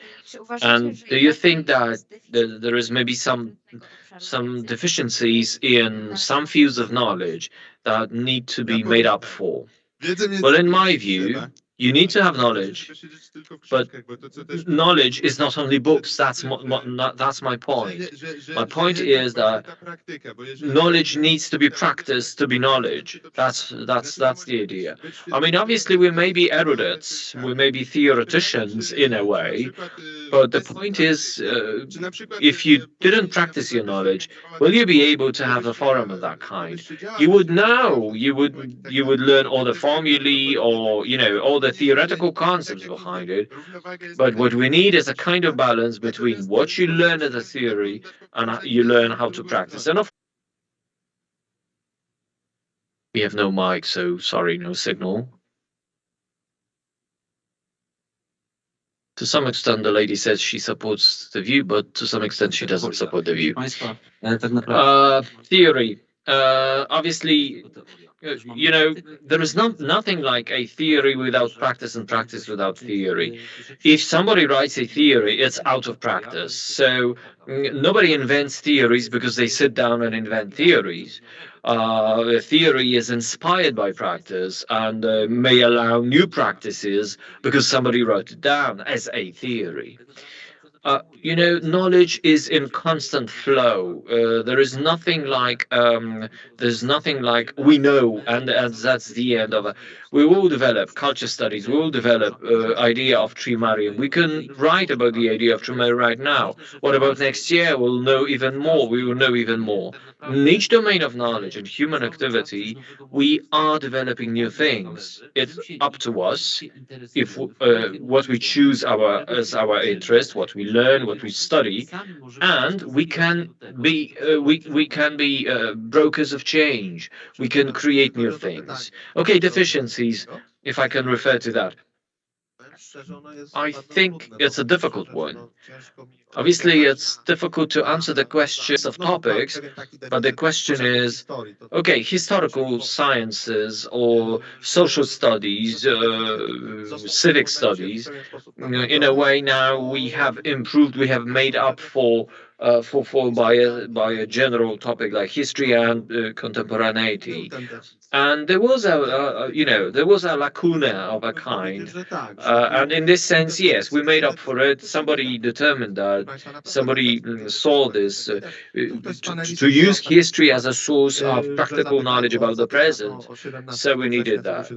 And do you think that there is maybe some deficiencies in some fields of knowledge that need to be made up for? Well, in my view, you need to have knowledge, but knowledge is not only books. That's my point. My point is that knowledge needs to be practiced to be knowledge. That's the idea. I mean, obviously, we may be erudites, we may be theoreticians in a way, but the point is, if you didn't practice your knowledge, will you be able to have a forum of that kind? You would know. You would learn all the formulae, or all the theoretical concepts behind it. But what we need is a kind of balance between what you learn as a theory and you learn how to practice. And we have no mic, so sorry, no signal. To some extent, the lady says she supports the view, but to some extent, she doesn't support the view. Theory. Obviously, there is nothing like a theory without practice and practice without theory. If somebody writes a theory, it's out of practice. So nobody invents theories because they sit down and invent theories. A theory is inspired by practice and may allow new practices because somebody wrote it down as a theory. Knowledge is in constant flow. There is nothing like we know, and that's the end of it. We will develop culture studies. We will develop idea of Trójmorza. We can write about the idea of Trójmorza right now. What about next year? We'll know even more. We will know even more. In each domain of knowledge and human activity, we are developing new things. It's up to us if what we choose as our interest, what we learn, what we study, and we can be brokers of change. We can create new things. Okay, deficiencies, if I can refer to that. I think it's a difficult one. Obviously, it's difficult to answer the questions of topics, but the question is, okay, historical sciences or social studies, civic studies. In a way, now we have improved. We have made up for by a general topic like history and contemporaneity. And there was a lacuna of a kind, and in this sense, yes, we made up for it. Somebody determined that. Somebody saw this to use history as a source of practical knowledge about the present. So we needed that.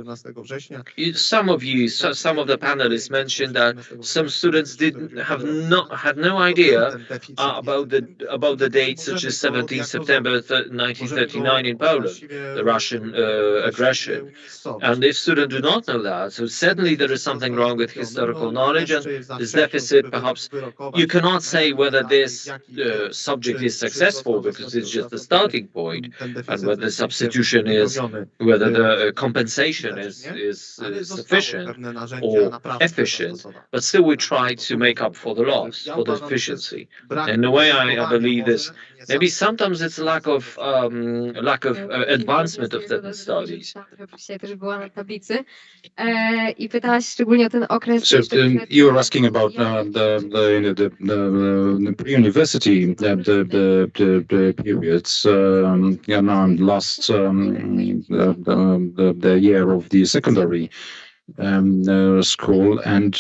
Some of the panelists mentioned that some students had no idea about the dates such as 17 September 1939 in Poland, the Russian aggression. And if students do not know that, so certainly there is something wrong with historical knowledge, and this deficit, perhaps you cannot say whether this subject is successful because it's just the starting point, and whether substitution whether the compensation is sufficient or efficient. But still, we try to make up for the loss, for the deficiency. In a way, I believe this. Maybe sometimes it's lack of advancement of certain studies. So you were asking about the pre-university, the periods, last the year of the secondary school, and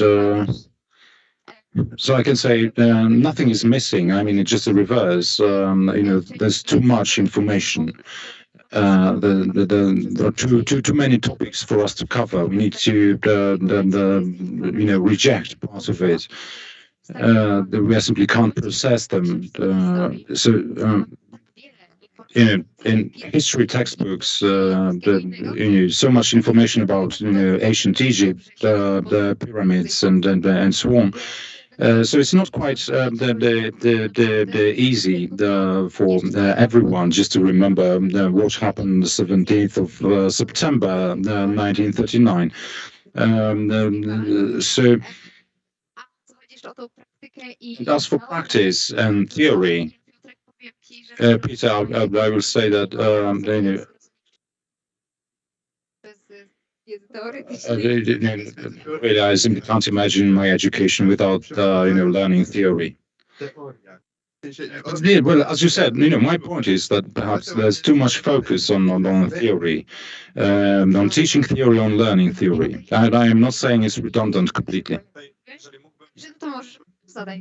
so I can say nothing is missing. I mean, it's just the reverse. There's too much information. There are too many topics for us to cover. We need to reject part of it. We simply can't process them. In history textbooks, so much information about ancient Egypt, the pyramids, and so on. So it's not quite easy for everyone just to remember what happened the 17th of September 1939. So And as for practice and theory, Peter, I will say that really, I simply can't imagine my education without learning theory. Yeah, well, as you said, my point is that perhaps there's too much focus on theory, on teaching theory, on learning theory. And I am not saying it's redundant completely.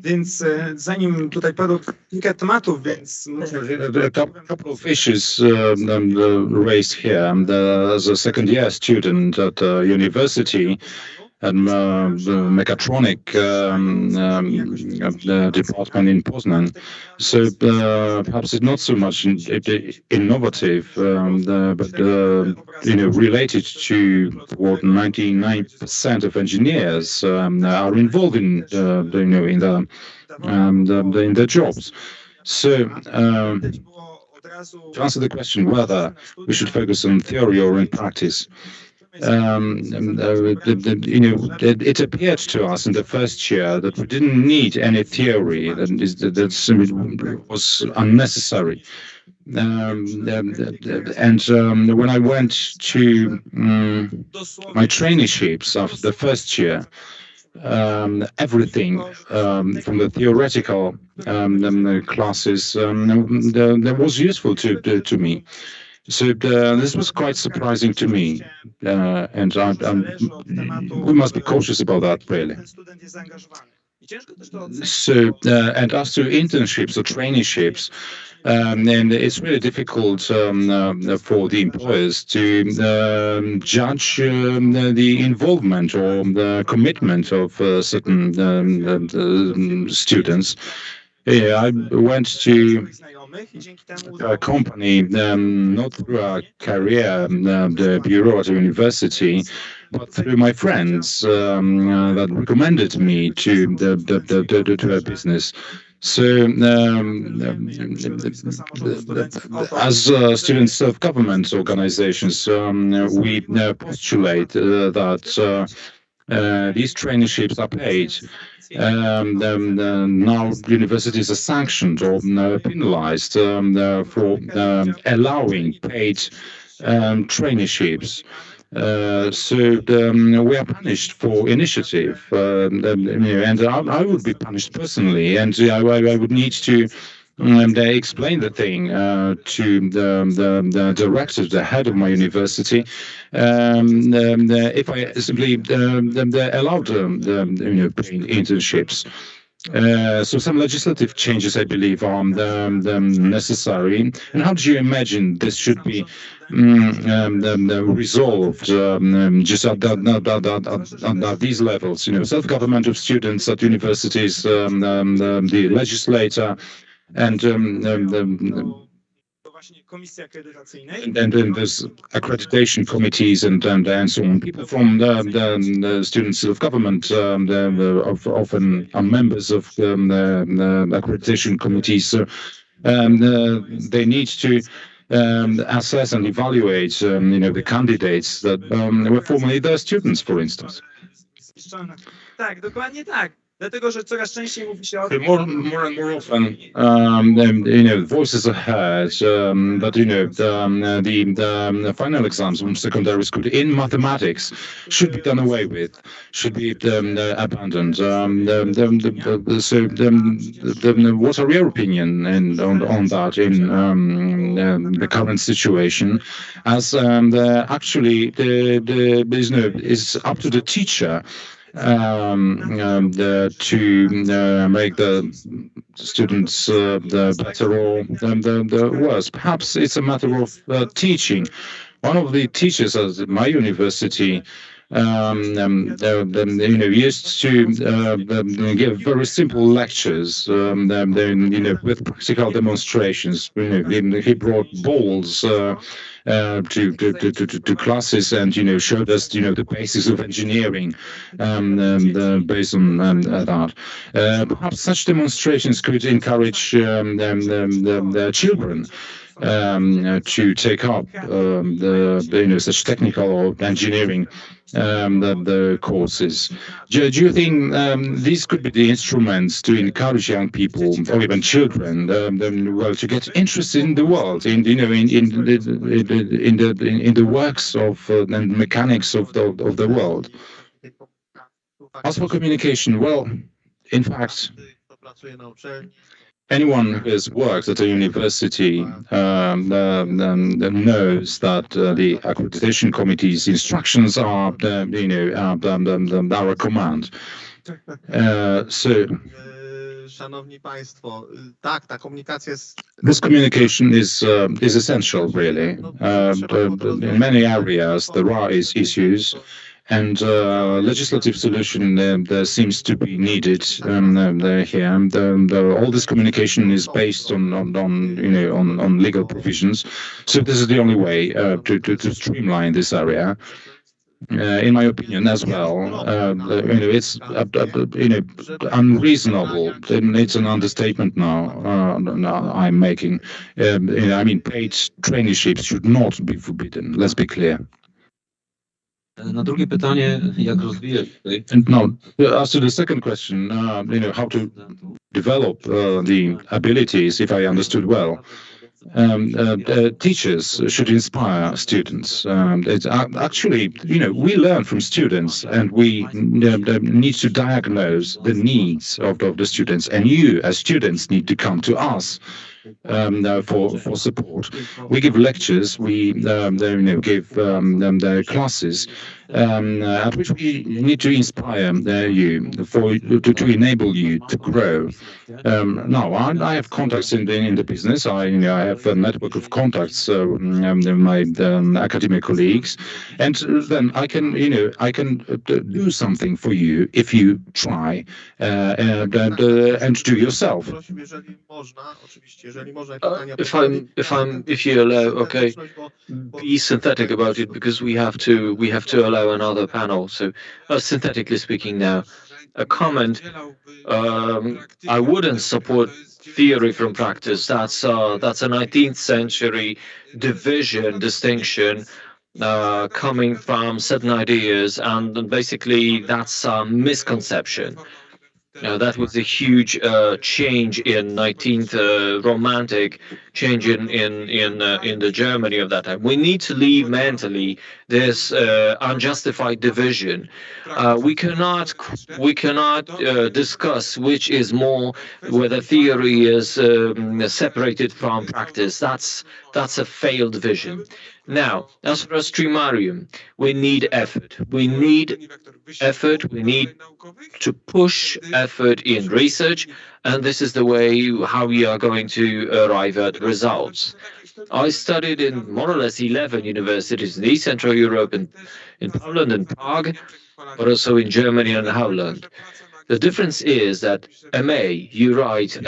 Więc zanim tutaj padło kilka tematów, więc A couple of issues raised here. As a second year student at university, and the mechatronic department in Poznan. So perhaps it's not so much innovative, but related to what 99% of engineers are involved in in their jobs. So to answer the question whether we should focus on theory or in practice. It appeared to us in the first year that we didn't need any theory, that simply was unnecessary. And when I went to my traineeships after the first year, everything from the theoretical classes that was useful to me. So this was quite surprising to me, and we must be cautious about that, really. So, and as to internships or traineeships, and it's really difficult for the employers to judge the involvement or the commitment of certain students. Yeah, I went to a company, not through a career, the bureau at a university, but through my friends that recommended me to a business. So, as student self-government organizations, we postulate that these traineeships are paid. Now universities are sanctioned or penalized for allowing paid traineeships. So we are punished for initiative, and I would be punished personally, and I would need to explain the thing to the director, the head of my university, if I simply allowed paying internships. So some legislative changes, I believe, are necessary. And how do you imagine this should be resolved just at these levels? Self-government of students at universities, the legislator, and then there's accreditation committees and so on. People from the student self-government often are members of accreditation committees. So they need to assess and evaluate, the candidates that were formerly their students, for instance. Tak, dokładnie tak. Dlatego, że coraz częściej mówi się o tym. More and more often, voices are heard that the final exams from secondary school in mathematics should be done away with, should be abandoned. So, what are your opinion on that in the current situation? As actually, is up to the teacher. To make the students better or the worse. Perhaps it's a matter of teaching. One of the teachers at my university used to give very simple lectures, with practical demonstrations. He brought balls to classes and showed us the basics of engineering based on that. Perhaps such demonstrations could encourage children to take up such technical or engineering the courses. Do you think these could be the instruments to encourage young people or even children, to get interested in the world, in the works of and mechanics of the world? As for communication, well, in fact, anyone who has worked at a university knows that the accreditation committee's instructions are, are a command. So Szanowni Państwo, tak, ta komunikacja jest. This communication is essential, really. In many areas, there are issues, and legislative solution there seems to be needed here. All this communication is based on legal provisions, so this is the only way to streamline this area. In my opinion, as well, it's unreasonable. It's an understatement now. I'm making. I mean, paid traineeships should not be forbidden. Let's be clear. Na drugie pytanie, jak rozwijać? And now, as to the second question, how to develop the abilities, if I understood well. Teachers should inspire students. It's actually, we learn from students, and we need to diagnose the needs of the students, and you as students need to come to us for support. We give lectures, we give the classes, at which we need to inspire you to enable you to grow. Now, I have contacts in the business. I have a network of contacts in my academic colleagues, and then I can do something for you if you try and do yourself. If you allow, okay, be synthetic about it, because we have to allow another panel. So, synthetically speaking, now, a comment. I wouldn't support theory from practice. That's a 19th century distinction coming from certain ideas, and basically that's a misconception. That was a huge change in 19th romantic change in the Germany of that time. We need to leave mentally this unjustified division. We cannot discuss which is more, whether theory is separated from practice. That's a failed vision. Now, as for Trójmorza, we need effort. We need effort. We need to push effort in research, and this is the way how we are going to arrive at results. I studied in more or less 11 universities in East Central Europe, in Poland and Prague, but also in Germany and Holland. The difference is that MA you write in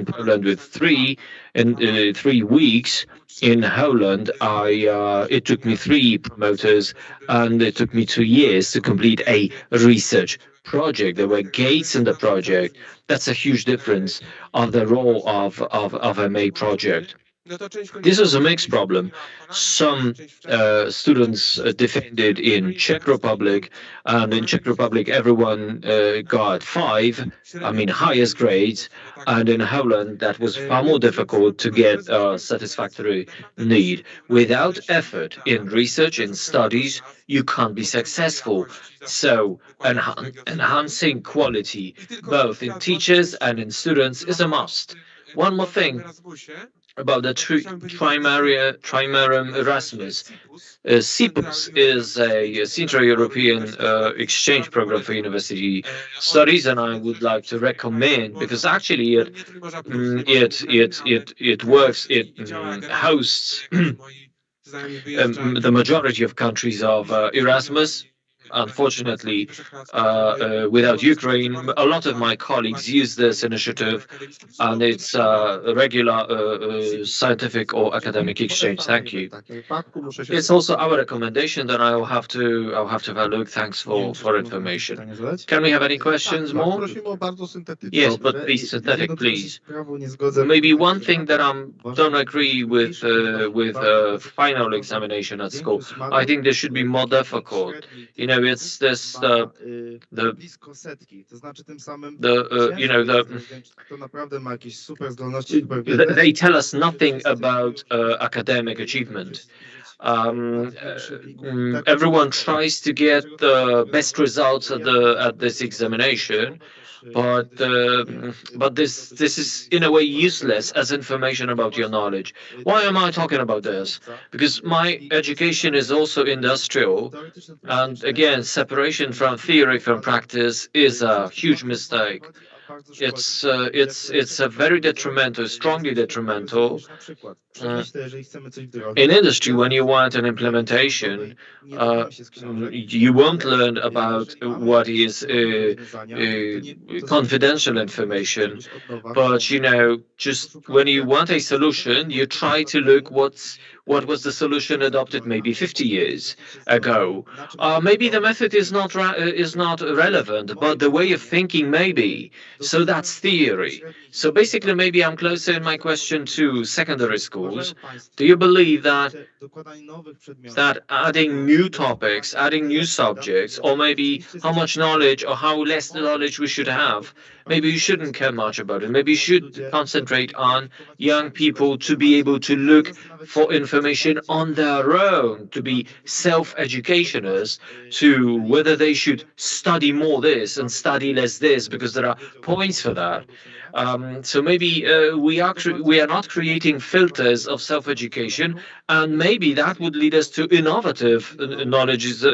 Poland with 3 weeks. In Holland, it took me 3 promoters, and it took me 2 years to complete a research project. There were gates in the project. That's a huge difference of the role of a MA project. This is a mixed problem. Some students defended in Czech Republic, and in Czech Republic everyone got 5, highest grades, and in Holland that was far more difficult to get a satisfactory need. Without effort in research and studies, you can't be successful. So enhancing quality both in teachers and in students is a must. One more thing about the Trójmorza Erasmus. CEPUS is a Central European exchange program for university studies, and I would like to recommend, because actually it works, it hosts the majority of countries of Erasmus. unfortunately, without Ukraine, a lot of my colleagues use this initiative, and it's a regular scientific or academic exchange. Thank you. It's also our recommendation that I'll have to have a look. Thanks for information. Can we have any questions more? Yes, but be synthetic, please. Maybe one thing that I don't agree with final examination at school. I think this should be more difficult. You know, it's this the you know they tell us nothing about academic achievement. Everyone tries to get the best results at this examination, but this is in a way useless as information about your knowledge. Why am I talking about this? Because my education is also industrial, and again, separation from theory from practice is a huge mistake. It's a very detrimental, strongly detrimental. In industry, when you want an implementation, you won't learn about what is confidential information, but you know, just when you want a solution, you try to look what was the solution adopted maybe 50 years ago. Maybe the method is not relevant, but the way of thinking maybe. So that's theory. So basically, maybe I'm closer in my question to secondary schools. Do you believe that adding new topics, adding new subjects, or maybe how much knowledge or how less knowledge we should have, maybe you shouldn't care much about it. Maybe you should concentrate on young people to be able to look for information on their own, to be self-educationers, to whether they should study more this and study less this, because there are points for that. So maybe we are not creating filters of self-education, and maybe that would lead us to innovative knowledges,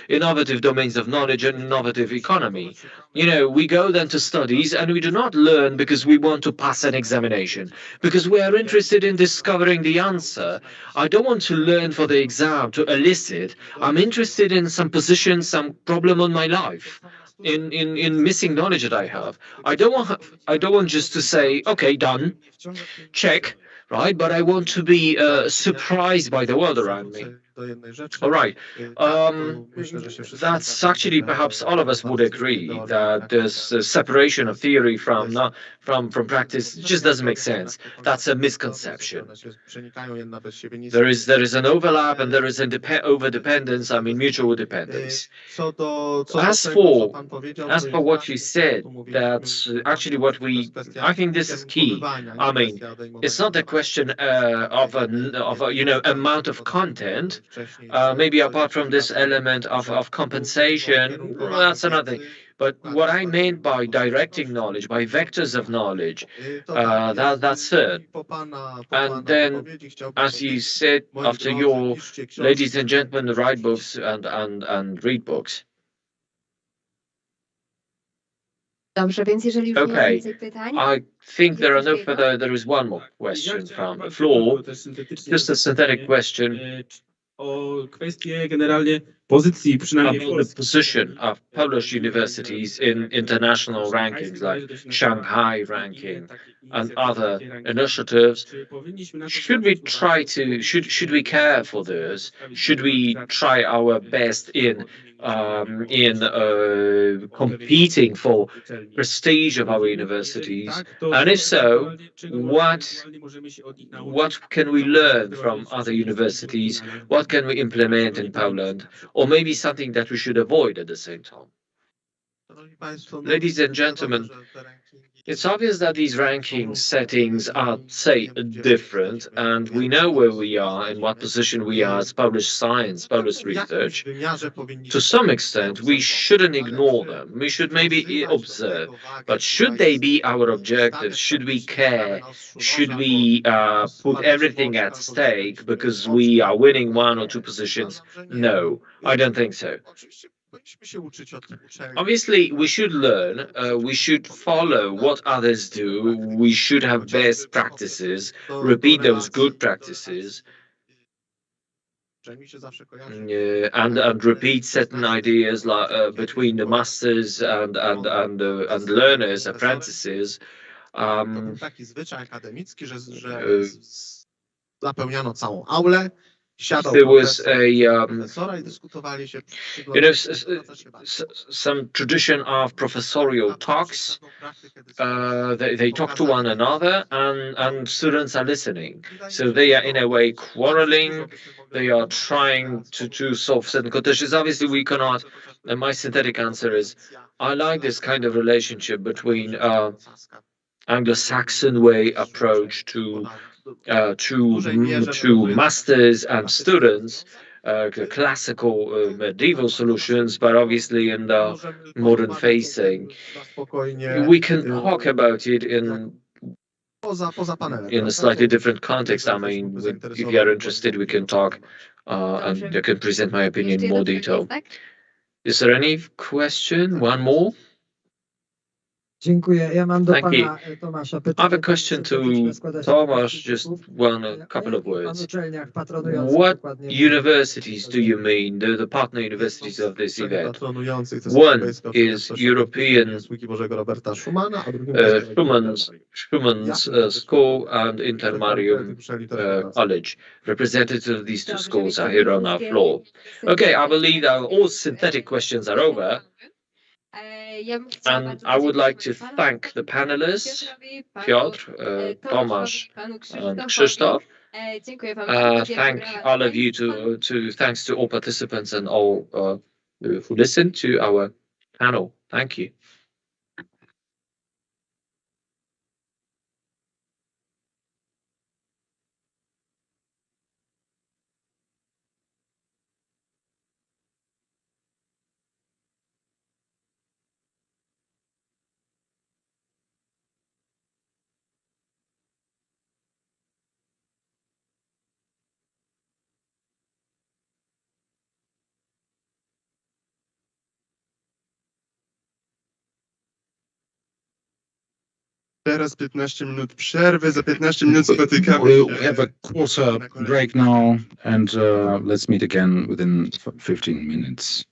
innovative domains of knowledge and innovative economy. You know, we go then to studies and we do not learn because we want to pass an examination, because we are interested in discovering the answer. I don't want to learn for the exam to elicit. I'm interested in some position, some problem on my life. In missing knowledge that I have. I don't want just to say, okay, done, check, right? But I want to be surprised by the world around me. All right. That's actually perhaps all of us would agree that this separation of theory from practice just doesn't make sense. That's a misconception. There is an overlap and there is an over-dependence, I mean mutual dependence. As for what you said, that's actually I think this is key. I mean, it's not a question of a amount of content. Maybe apart from this element of compensation, that's another thing. But what I meant by directing knowledge, by vectors of knowledge, that's it. And then, as you said, after your ladies and gentlemen, write books and read books. Dobrze, więc jeżeli już nie ma więcej pytań. I think there are no further. There is one more question from the floor. Just a synthetic question. O kwestię generalnie pozycji, przynajmniej about the position of Polish universities in international rankings like Shanghai ranking and other initiatives. Should we care for this? Should we try our best in competing for prestige of our universities? And if so, what can we learn from other universities? What can we implement in Poland? Or maybe something that we should avoid at the same time? Ladies and gentlemen, it's obvious that these ranking settings are, say, different, and we know where we are and what position we are as Polish science, Polish research. To some extent, we shouldn't ignore them. We should maybe observe. But should they be our objectives? Should we care? Should we put everything at stake because we are winning one or two positions? No, I don't think so. Obviously, we should learn, we should follow what others do, we should have best practices, repeat those good practices. and repeat certain ideas like between the masters and learners, apprentices. Taki zwyczaj akademicki, że zapełniano całą aulę, siadał There was profesora i dyskutowali się. Some tradition of professorial talks. They talk to one another, and students are listening. So they are in a way quarreling. They are trying to solve certain conditions. Obviously, we cannot. And my synthetic answer is, I like this kind of relationship between Anglo-Saxon way approach to masters and students, classical medieval solutions, but obviously in the modern facing. We can talk about it in a slightly different context. I mean, if you are interested, we can talk and I can present my opinion in more detail. Is there any question? One more? Dziękuję. Ja mam do Thank you. pana Tomasza I pytanie. have a question to Tomasz, just a couple of words. Uczelniach patronujących What dokładnie. universities do you mean, the partner universities of this event? One is European Schumann's School and Intermarium College. Representatives of these two schools are here on our floor. Okay, I believe that all synthetic questions are over. And I would like to thank the panelists, Piotr, Tomasz, and Krzysztof. Thank all of you thanks to all participants and all who listened to our panel. Thank you. Teraz 15 minut przerwy, za 15 minut spotykamy się. We have a quarter break now, and let's meet again within 15 minutes.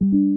Ladies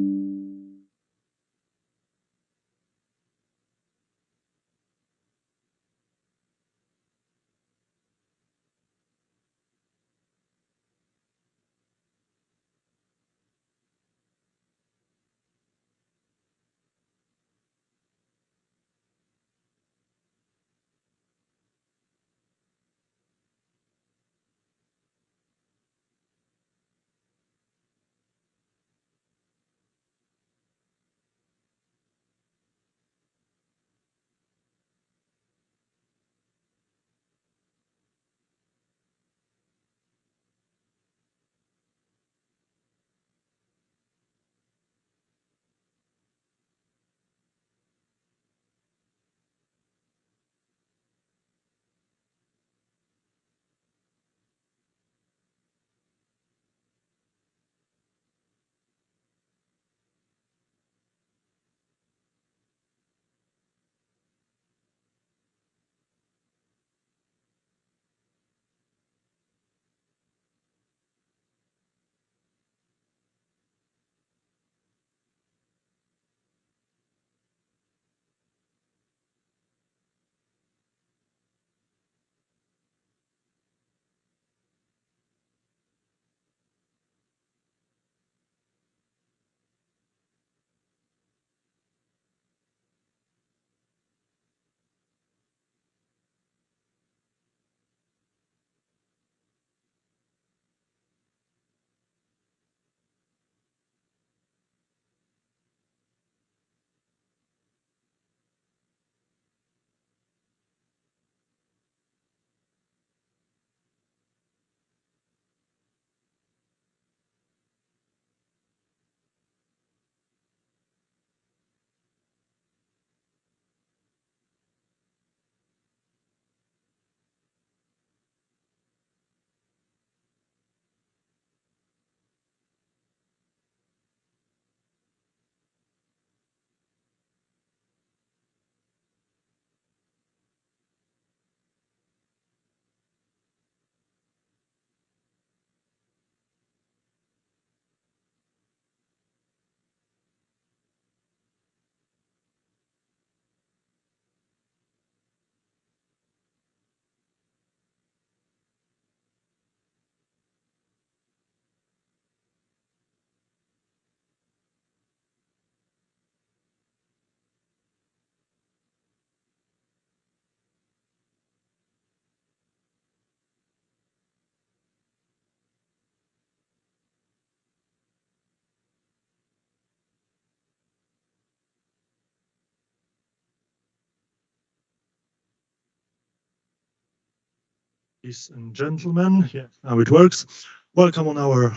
and gentlemen, yeah, now it works. Welcome on our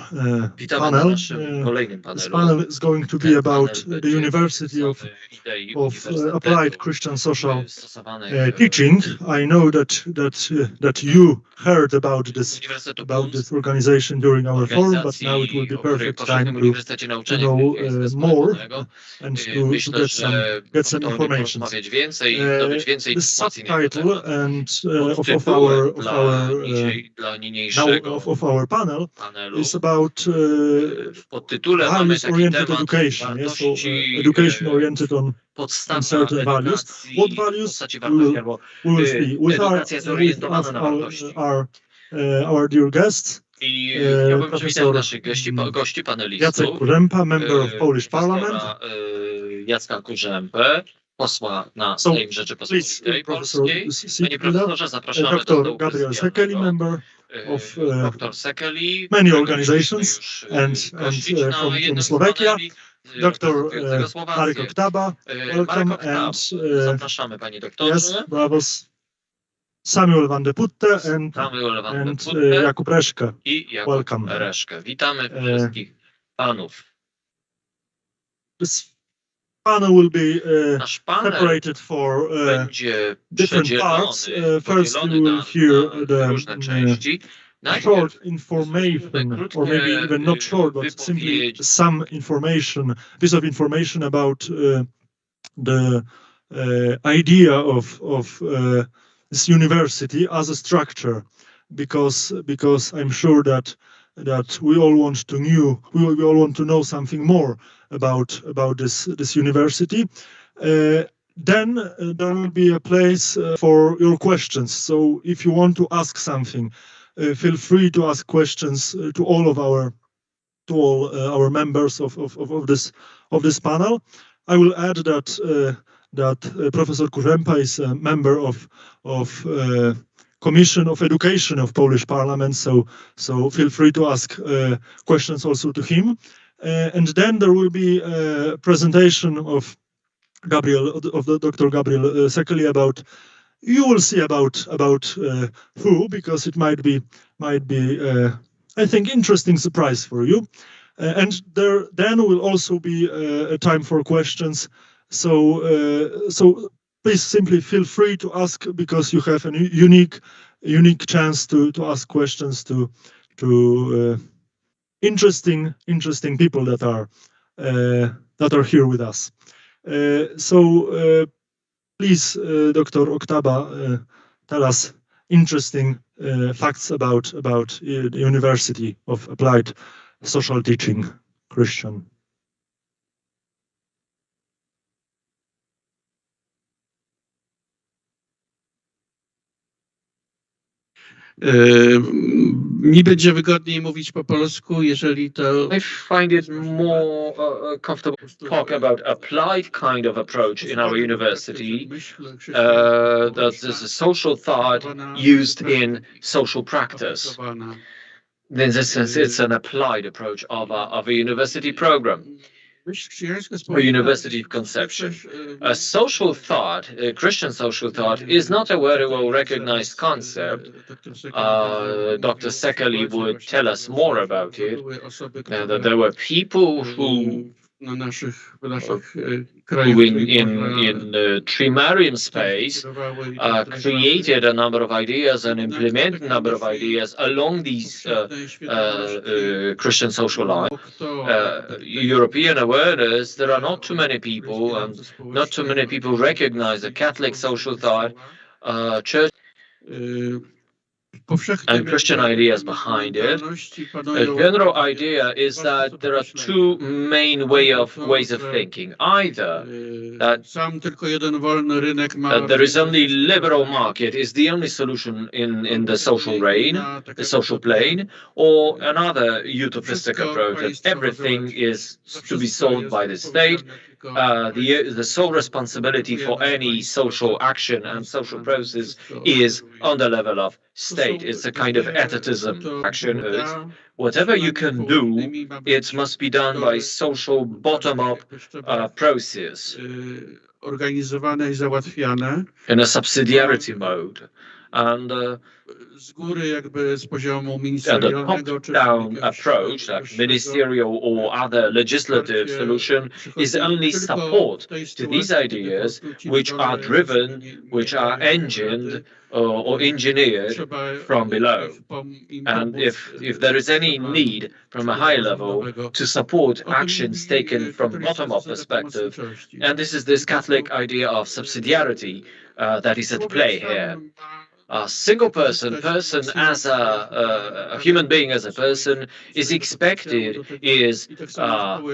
Witamy na panel. naszym kolejnym This panelu. panel is going to be Ten about panel the będzie University of idei Applied uniwersytetu Christian Social stosowanych Teaching. I know that you heard about Uniwersytetu this organization during our forum, but now it will be o której perfect powszechnym time Uniwersytecie to Nauczania know more and and to myślę, get że some warto o nim information. porozmawiać więcej i zdobyć więcej The informacji na jego subtitle temat. and Podtytułem dla niniejszego of our panel panelu is about w podtytule mamy taki values-oriented temat education. Yes, so wartości education oriented on podstawa certain values. edukacji What w values postaci we will, wartości albo we will see with edukacja zorientowana na wartości. our dear guests. I chciałbym przywitać naszych gości panelistów. Jacek Kurzępa, member of Polish Parliament. Jacka Kurzępę, posła na Sejm Rzeczypospolitej Polskiej. Panie profesorze, zapraszamy do stołu Gabriel Sekeli, member of Dr. Sekeli, many organizations and from Slovakia. Dr. Marek Oktaba, welcome and zapraszamy panie doktorze. Yes, bravos. Samuel van de Putte and Jakub Reszke. I Jakub Welcome. Reszke. Witamy wszystkich panów. This panel will be Nasz panel separated for będzie different parts. First we will hear the różne części. short information, or maybe even not short, but simply some information, piece of information about the idea of this university as a structure, because I'm sure that we all want to we all want to know something more about this university. Then there will be a place for your questions. So if you want to ask something, feel free to ask questions to all our members of this panel. I will add that Professor Kurzępa is a member of Commission of Education of Polish Parliament, so feel free to ask questions also to him. And then there will be a presentation of Dr. Gabriel Sekeli about. You will see about who, because it might be I think interesting surprise for you. And then will also be a time for questions. So please simply feel free to ask, because you have a unique chance to ask questions to interesting people that are here with us. Please, Dr. Oktaba, tell us interesting facts about the University of Applied Social Teaching, Christian. Mi będzie wygodniej mówić po polsku, jeżeli to... I find it more comfortable to talk about applied kind of approach in our university. That is a social thought used in social practice. In this sense, it's an applied approach of a university program. A university conception. A social thought, a Christian social thought, is not a very well recognized concept. Dr. Sekeli would tell us more about it. That there were people who in the Trójmorza space created a number of ideas and implemented a number of ideas along these Christian social lines. European awareness, there are not too many people, and not too many people recognize the Catholic social thought, church and Christian ideas behind it. A general idea is that there are two main ways of thinking. Either that there is only liberal market is the only solution in the social plane, or another utopistic approach that everything is to be solved by the state. The sole responsibility for any social action and social process is on the level of state. It's a kind of etatism. Action is whatever you can do, it must be done by social bottom-up process in a subsidiarity mode. And the top-down approach, like ministerial or other legislative solution, is only support to these ideas, which are driven, which are engined or engineered from below. And if there is any need from a high level to support actions taken from bottom-up perspective, and this is this Catholic idea of subsidiarity that is at play here. A single person as a human being, as a person, is expected, is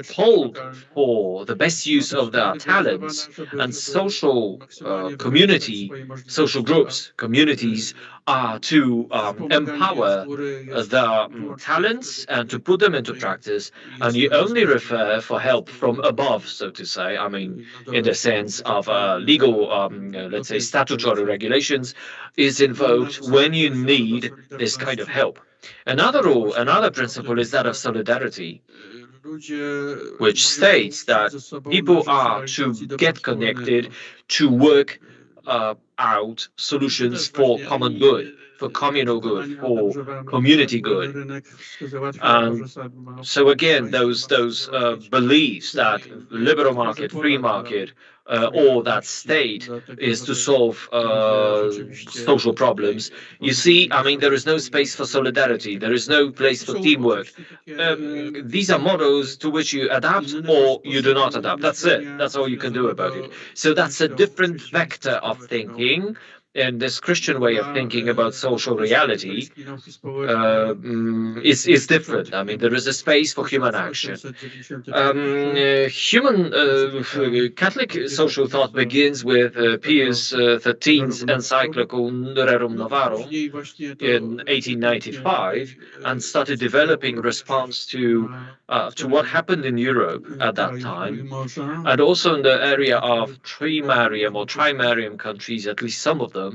told for the best use of their talents, and social social groups, communities are to empower their talents and to put them into practice. And you only refer for help from above, so to say, I mean, in the sense of legal, let's say, statutory regulations, is invoked when you need this kind of help. Another rule, another principle is that of solidarity, which states that people are to get connected, to work out solutions for common good, for communal good, for community good. And so again, those beliefs that liberal market, free market, or that state is to solve social problems. You see, I mean, there is no space for solidarity. There is no place for teamwork. These are models to which you adapt or you do not adapt. That's it. That's all you can do about it. So that's a different vector of thinking. in this Christian way of thinking about social reality is different. I mean, there is a space for human action. Catholic social thought begins with Pius XIII's encyclical Rerum Novarum in 1895 and started developing response to what happened in Europe at that time, and also in the area of trimarium countries, at least some of them,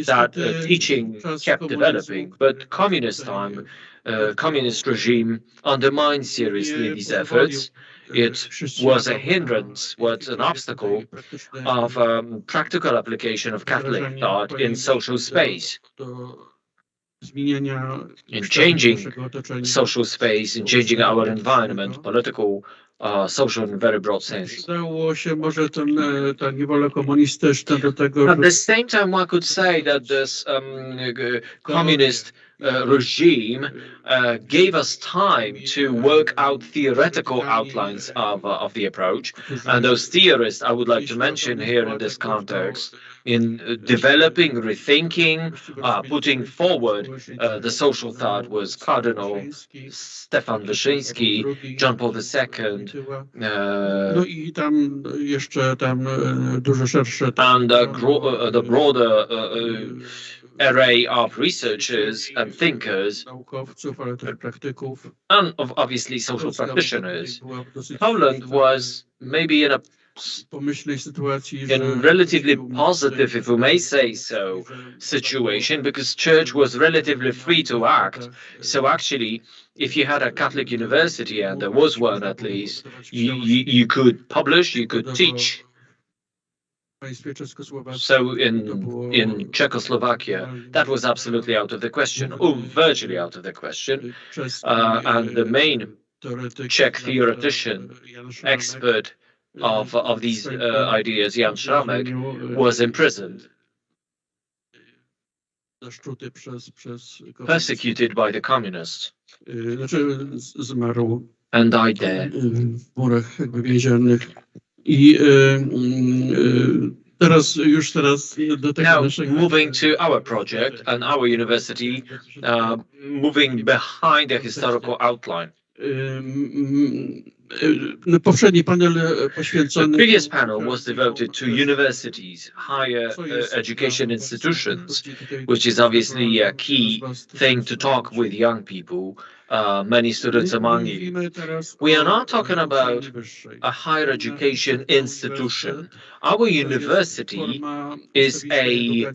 that teaching kept developing. But communist regime undermined seriously these efforts. It was a hindrance, was an obstacle of practical application of Catholic thought in social space, in changing social space, in changing our environment, political, social in a very broad sense. At the same time, one could say that this communist regime gave us time to work out theoretical outlines of the approach. And those theorists I would like to mention here in this context, in developing, rethinking, putting forward the social thought, was Cardinal Stefan Wyszyński, John Paul II, and the broader array of researchers and thinkers, and of obviously social practitioners. Poland was maybe in relatively positive, if we may say so, situation, because church was relatively free to act. So actually, if you had a Catholic university, and there was one at least, you could publish, you could teach. So in Czechoslovakia, that was absolutely out of the question, or virtually out of the question. And the main Czech theoretician, expert of these ideas, Jan Schramek, was imprisoned, persecuted by the communists, and died there. Now, moving to our project and our university, moving behind the historical outline. The previous panel was devoted to universities, higher education institutions, which is obviously a key thing to talk with young people, many students among you. We are not talking about a higher education institution. Our university is a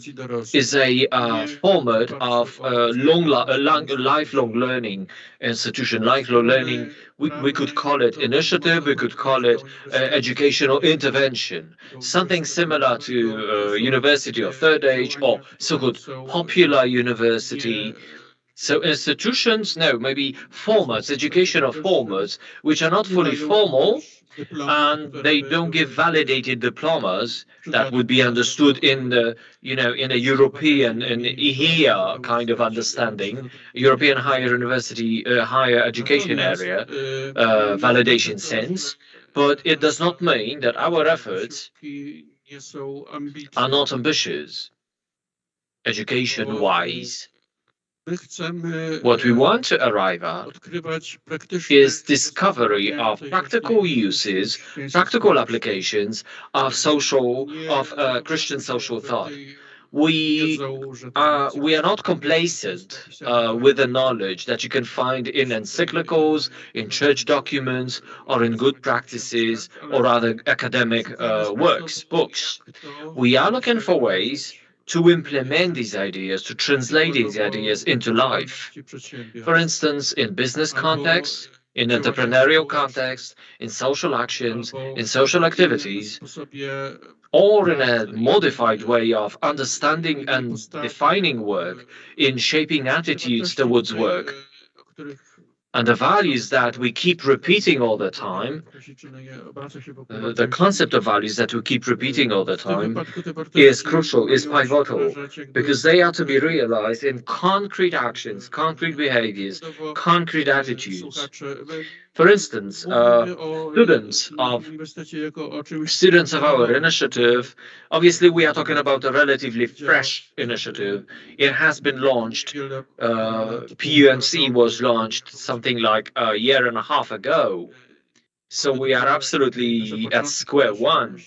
format of lifelong learning institution, lifelong learning. We could call it initiative, we could call it educational intervention, something similar to university of third age or so-called popular university. So institutions, no, maybe formats, educational formats, which are not fully formal, and they don't give validated diplomas that would be understood in the, in a European, in EHEA kind of understanding, European higher university, higher education area, validation sense. But it does not mean that our efforts are not ambitious, education-wise. What we want to arrive at is discovery of practical uses, practical applications of Christian social thought. We are not complacent with the knowledge that you can find in encyclicals, in church documents, or in good practices, or other academic works, books. We are looking for ways to implement these ideas, to translate these ideas into life. For instance, in business context, in entrepreneurial context, in social actions, in social activities, or in a modified way of understanding and defining work, in shaping attitudes towards work. And the values that we keep repeating all the time, the concept of values that we keep repeating all the time is crucial, is pivotal, because they are to be realized in concrete actions, concrete behaviors, concrete attitudes. For instance, students of our initiative, obviously we are talking about a relatively fresh initiative. It has been launched, PUMC was launched something like a year and a half ago. So we are absolutely at square one.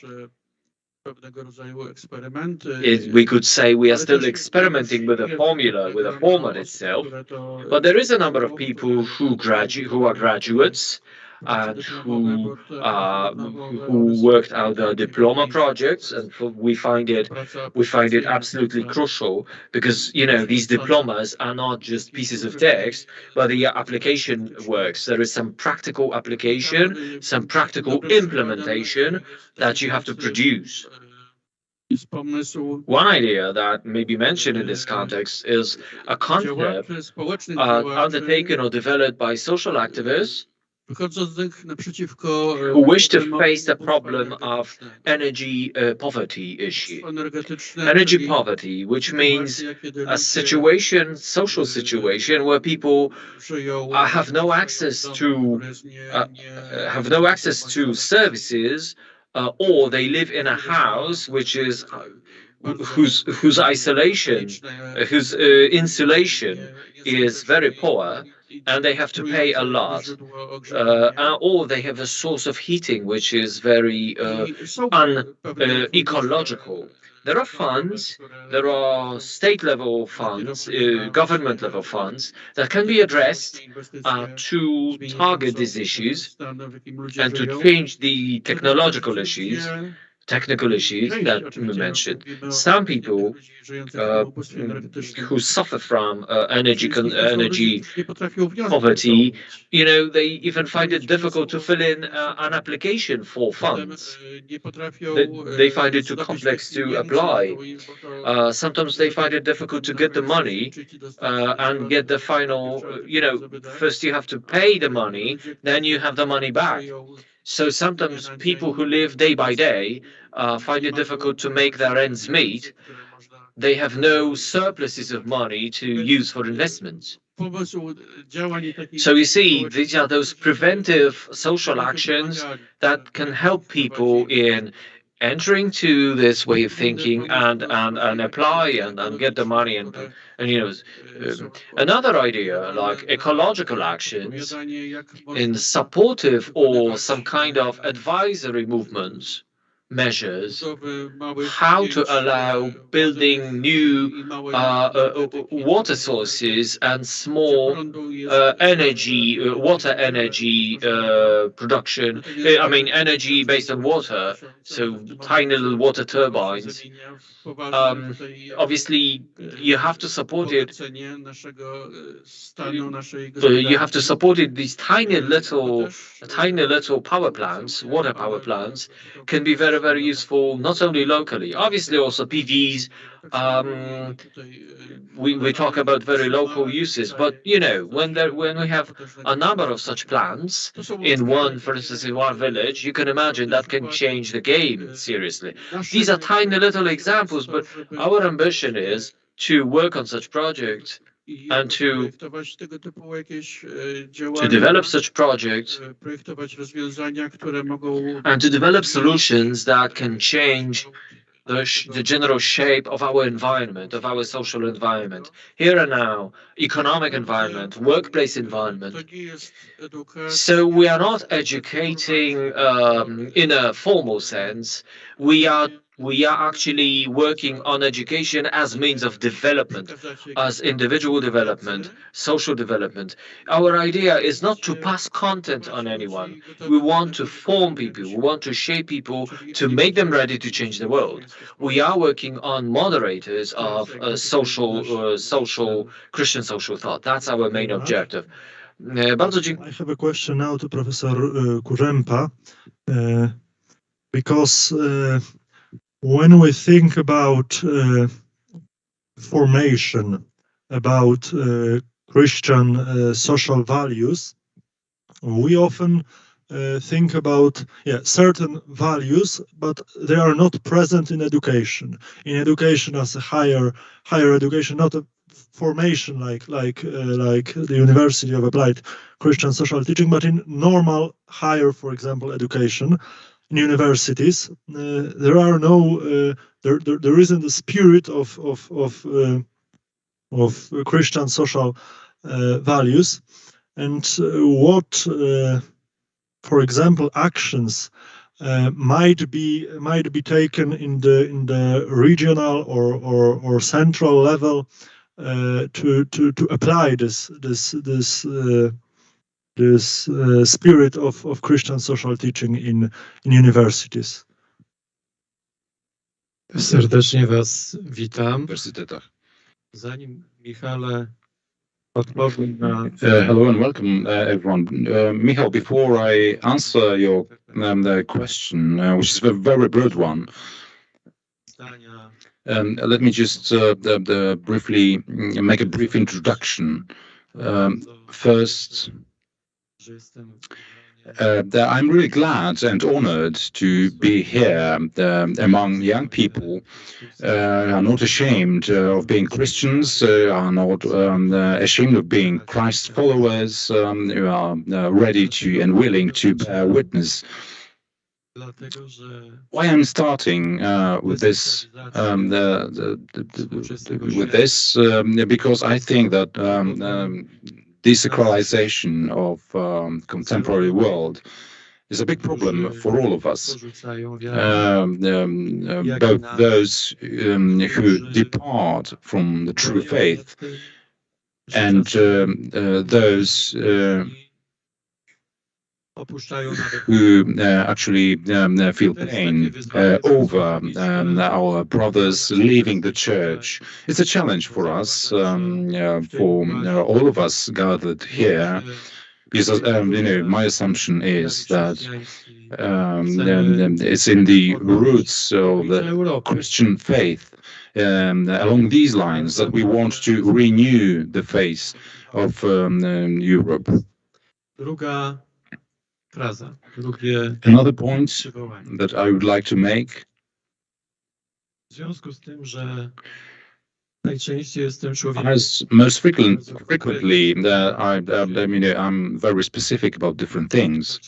We could say we are still experimenting with the formula, with the format itself, but there is a number of people who are graduates and who worked out the diploma projects, and we find it absolutely crucial because these diplomas are not just pieces of text, but the application works. There is some practical application, some practical implementation that you have to produce. One idea that may be mentioned in this context is a concept undertaken or developed by social activists who wish to face the problem of energy poverty issue. Energy poverty, which means a social situation where people have no access to services, or they live in a house which is whose insulation is very poor, and they have to pay a lot, or they have a source of heating which is very ecological. There are funds, there are state-level funds, government-level funds that can be addressed to target these issues and to change the technical issues that we mentioned. Some people who suffer from energy poverty, they even find it difficult to fill in an application for funds. They find it too complex to apply. Sometimes they find it difficult to get the money and get the final, first you have to pay the money, then you have the money back. So sometimes people who live day by day find it difficult to make their ends meet. They have no surpluses of money to use for investments. So you see, these are those preventive social actions that can help people in entering to this way of thinking and apply and get the money and another idea like ecological actions in supportive or some kind of advisory movements measures, how to allow building new water sources and small water energy production. I mean, energy based on water, so tiny little water turbines. Obviously, you have to support it. You have to support it. These tiny little power plants, water power plants, can be very, very useful, not only locally, obviously also PVs. We talk about very local uses, but when we have a number of such plants for instance, in one village, you can imagine that can change the game seriously. These are tiny little examples, but our ambition is to work on such projects and to develop such projects and to develop solutions that can change the general shape of our environment, of our social environment, here and now, economic environment, workplace environment. So we are not educating in a formal sense. We are actually working on education as means of development, as individual development, social development. Our idea is not to pass content on anyone. We want to form people. We want to shape people to make them ready to change the world. We are working on moderators of Christian social thought. That's our main objective. I have a question now to Professor Kurempa, because when we think about formation, about Christian social values, we often think about certain values, but they are not present in education. In education as a higher education, not a formation like the University of Applied Christian Social Teaching, but in normal higher, for example, education in universities, there are no there isn't the spirit of Christian social values, and what for example actions might be taken in the regional or central level to apply this spirit of Christian social teaching in universities. Serdecznie Was witam. Uniwersytetach. Zanim Michale odpowiem na Hello and welcome, everyone. Michał, before I answer your the question, which is a very broad one, let me just briefly make a brief introduction. First, I'm really glad and honored to be here among young people who are not ashamed of being Christians, are not ashamed of being Christ followers, who are ready to and willing to bear witness. Why I'm starting with this, because I think that desacralization of contemporary world is a big problem for all of us, both those who depart from the true faith and those who actually feel pain over our brothers leaving the church. It's a challenge for us, for all of us gathered here, because my assumption is that it's in the roots of the Christian faith along these lines that we want to renew the face of Europe. Another point that I would like to make, as most frequently I'm very specific about different things.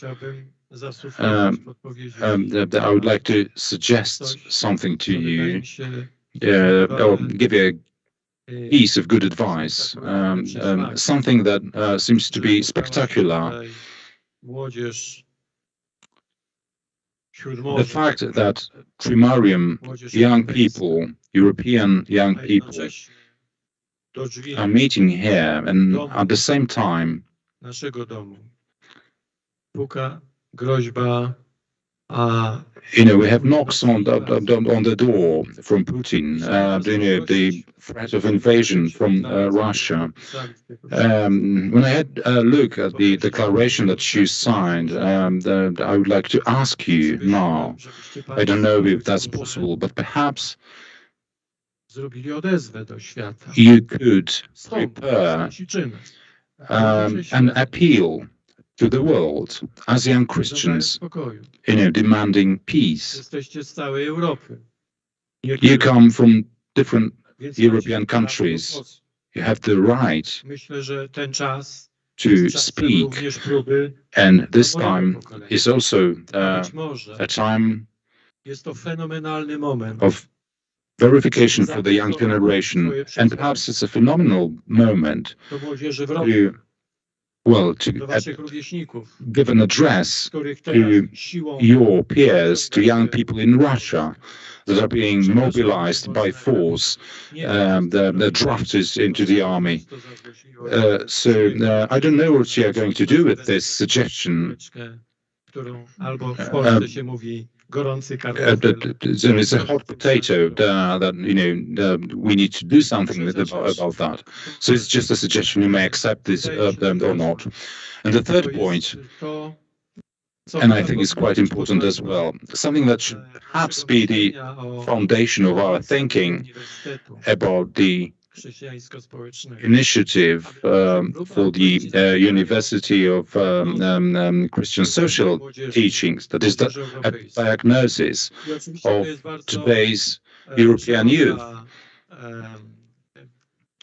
I would like to suggest something to you, or give you a piece of good advice, something that seems to be spectacular. The fact that Trójmorza young people, European young people, are meeting here, and at the same time, we have knocks on the door from Putin, the threat of invasion from Russia. When I had a look at the declaration that you signed, I would like to ask you now, I don't know if that's possible, but perhaps you could prepare an appeal to the world as young Christians, demanding peace. You come from different European countries. You have the right to speak, and this time is also a time of verification for the young generation, and perhaps it's a phenomenal moment to give an address to your peers, to young people in Russia that are being mobilized by force, they're drafted into the army. So I don't know what you are going to do with this suggestion. It's a hot potato that we need to do something about that. So it's just a suggestion. You may accept this or not. And the third point, and I think it's quite important as well, something that should perhaps be the foundation of our thinking about the initiative for the University of Christian Social Teachings, that is a diagnosis of today's European youth.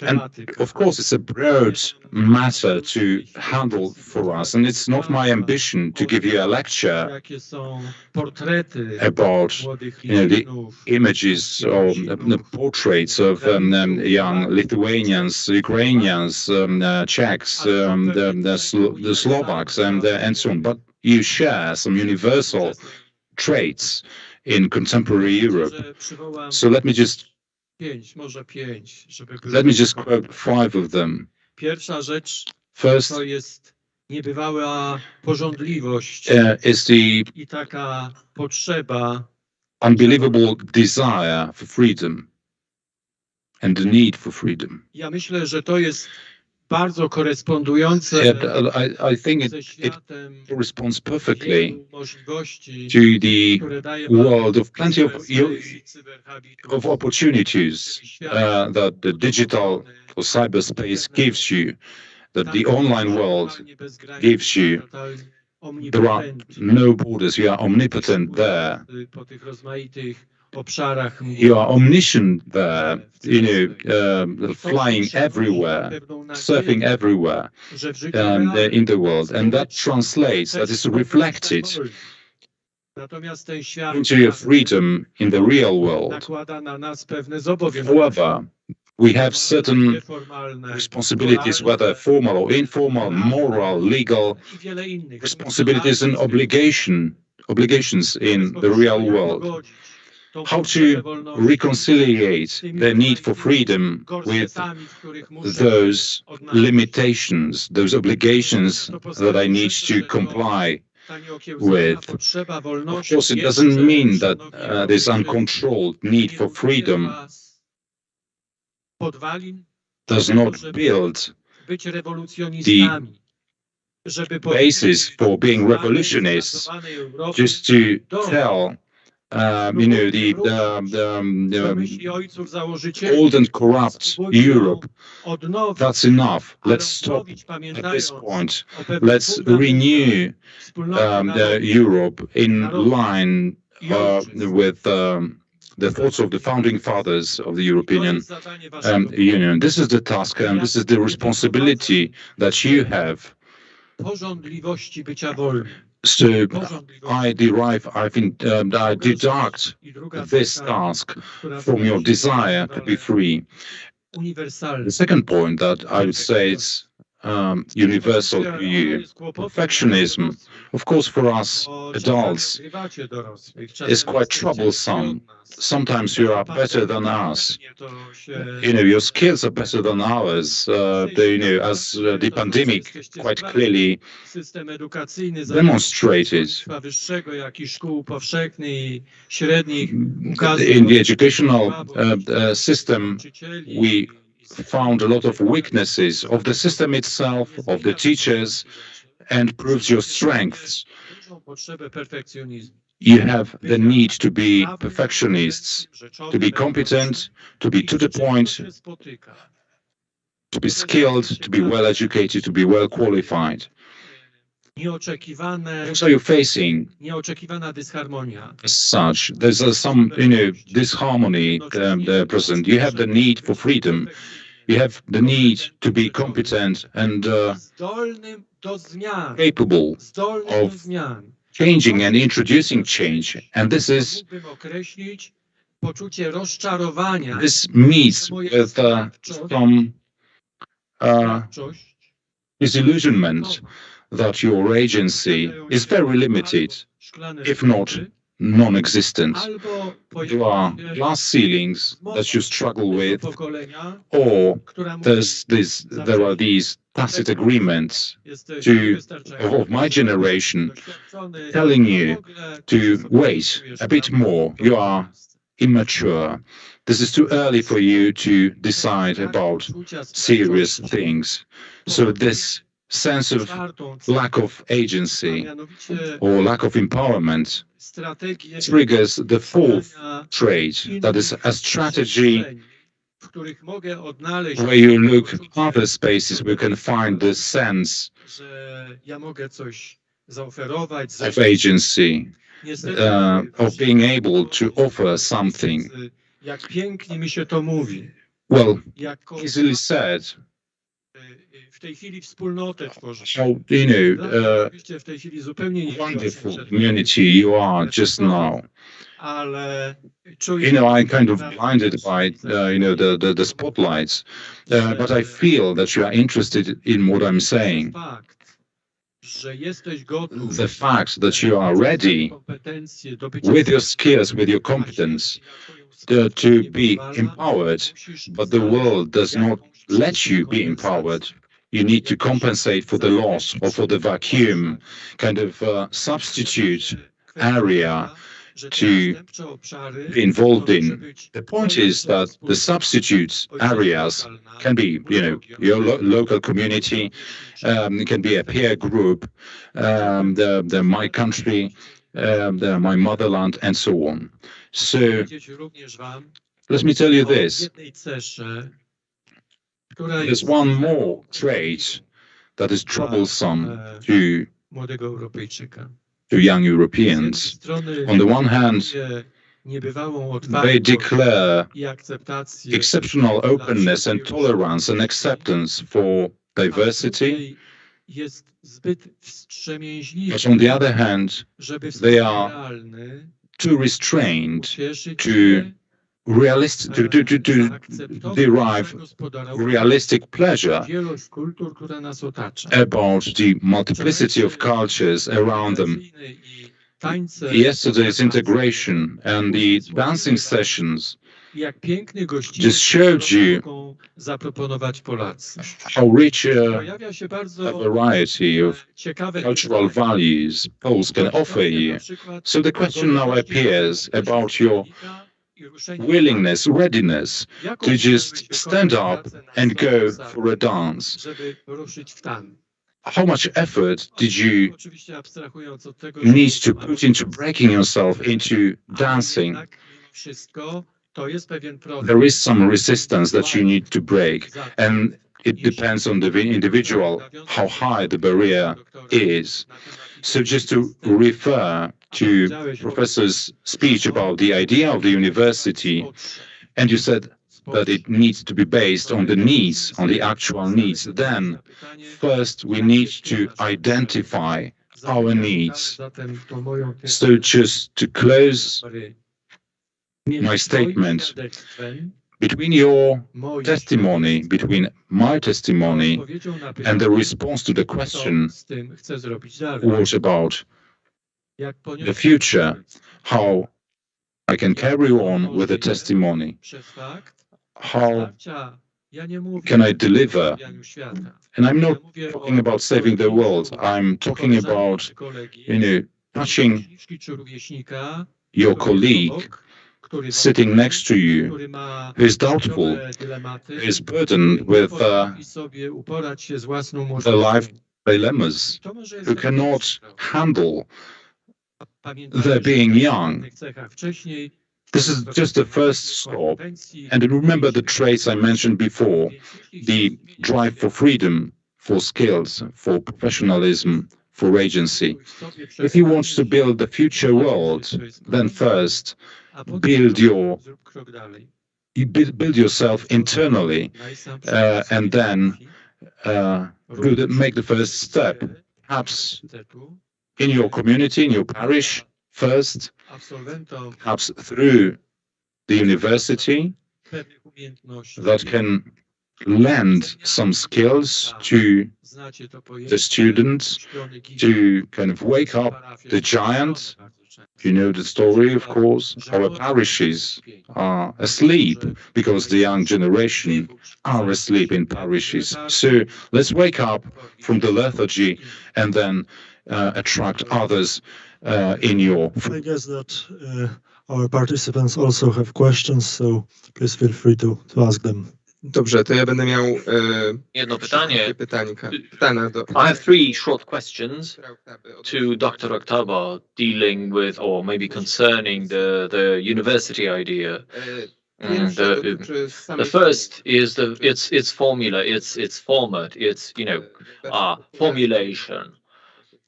And of course, it's a broad matter to handle for us, and it's not my ambition to give you a lecture jakie są portrety about młodych the Litwinów, images or the portraits of young Lithuanians, Ukrainians, Czechs, the Slovaks, and so on. But you share some universal traits in contemporary Europe. So let me just quote 5 of them. Pierwsza rzecz First to jest niebywała pożądliwość is the i taka potrzeba unbelievable desire for freedom and the need for freedom. Ja myślę, że to jest bardzo korespondujące I think ze it światem corresponds perfectly możliwości, to the które daje world of plenty cyberspace, cyberhabitów, of opportunities that the digital or cyberspace gives you, that the online world gives you. There are no borders. You are omnipotent there. po tych rozmaitych obszarach You are omniscient there, flying everywhere, surfing everywhere in the world. And that translates, that is reflected Natomiast ten świat into your freedom in the real world. nakłada na nas pewne zobowiązania. However, we have certain responsibilities, whether formal or informal, moral, legal responsibilities and obligations in the real world. How to reconciliate the need for freedom with those limitations, those obligations that I need to comply with. Of course, it doesn't mean that this uncontrolled need for freedom does not build the basis for being revolutionists, just to tell the old and corrupt Europe, that's enough. Let's stop at this point. Let's renew Europe in line with the thoughts of the founding fathers of the European Union. This is the task and this is the responsibility that you have. Porządliwości bycia wolnym. So I deduct this task from your desire to be free. The second point that I would say is universal to you, perfectionism. Of course, for us adults, is quite troublesome. Sometimes you are better than us. Your skills are better than ours. As the pandemic quite clearly demonstrated. In the educational system, we found a lot of weaknesses of the system itself, of the teachers, and proves your strengths. You have the need to be perfectionists, to be competent, to be to the point, to be skilled, to be well educated, to be well qualified. So you're facing as such. There's some, disharmony present. You have the need for freedom. You have the need to be competent and capable of changing and introducing change. And this meets with some disillusionment that your agency is very limited, if not non-existent. There are glass ceilings that you struggle with, or there are these tacit agreements of my generation telling you to wait a bit more. You are immature. This is too early for you to decide about serious things. So this sense of lack of agency or lack of empowerment triggers the fourth trait, that is a strategy where you look at other spaces where you can find the sense of agency, of being able to offer something. Well, jako easily said. w tej chwili wspólnotę tworzysz. How, Oczywiście w tej chwili zupełnie nie wonderful community you are just now. ale I'm kind of blinded by, the spotlights, but I feel that you are interested in what I'm saying. że jesteś gotów The fact that you are ready with your skills, with your competence, to be empowered, but the world does not let you be empowered. You need to compensate for the loss or for the vacuum, kind of substitute area to be involved in. The point is that the substitute areas can be, your local community, can be a peer group, my country, my motherland, and so on. So let me tell you this. There's one more trait that is troublesome to young Europeans. On the one hand, they declare exceptional openness and tolerance and acceptance for diversity. But on the other hand, they are too restrained to derive realistic pleasure about the multiplicity of cultures around them. Yesterday's integration and the dancing sessions just showed you how rich a variety of cultural values Poles can offer you. So the question now appears about your willingness, readiness to just stand up and go for a dance. How much effort did you need to put into breaking yourself into dancing? There is some resistance that you need to break, and it depends on the individual how high the barrier is. So just to refer to Professor's speech about the idea of the university, and you said that it needs to be based on the needs, on the actual needs. Then, first, we need to identify our needs. So just to close my statement, between your testimony, between my testimony, and the response to the question, what about the future, how I can carry on with the testimony, how can I deliver? And I'm not talking about saving the world, I'm talking about, touching your colleague sitting next to you, who is doubtful, who is burdened with the life dilemmas, who cannot handle their being young. This is just the first stop. And remember the traits I mentioned before, the drive for freedom, for skills, for professionalism, for agency. If you want to build the future world, then first build yourself internally, and then make the first step, perhaps in your community, in your parish first, perhaps through the university that can lend some skills to the students to kind of wake up the giant. You know the story, of course. Our parishes are asleep because the young generation are asleep in parishes. So let's wake up from the lethargy and then attract others in your... I guess that our participants also have questions, so please feel free to ask them. Dobrze, to ja będę miał jedno pytanie. Pytania do... I have three short questions to Dr. October dealing with, or maybe concerning the university idea. And the first is its formula, its format, its formulation.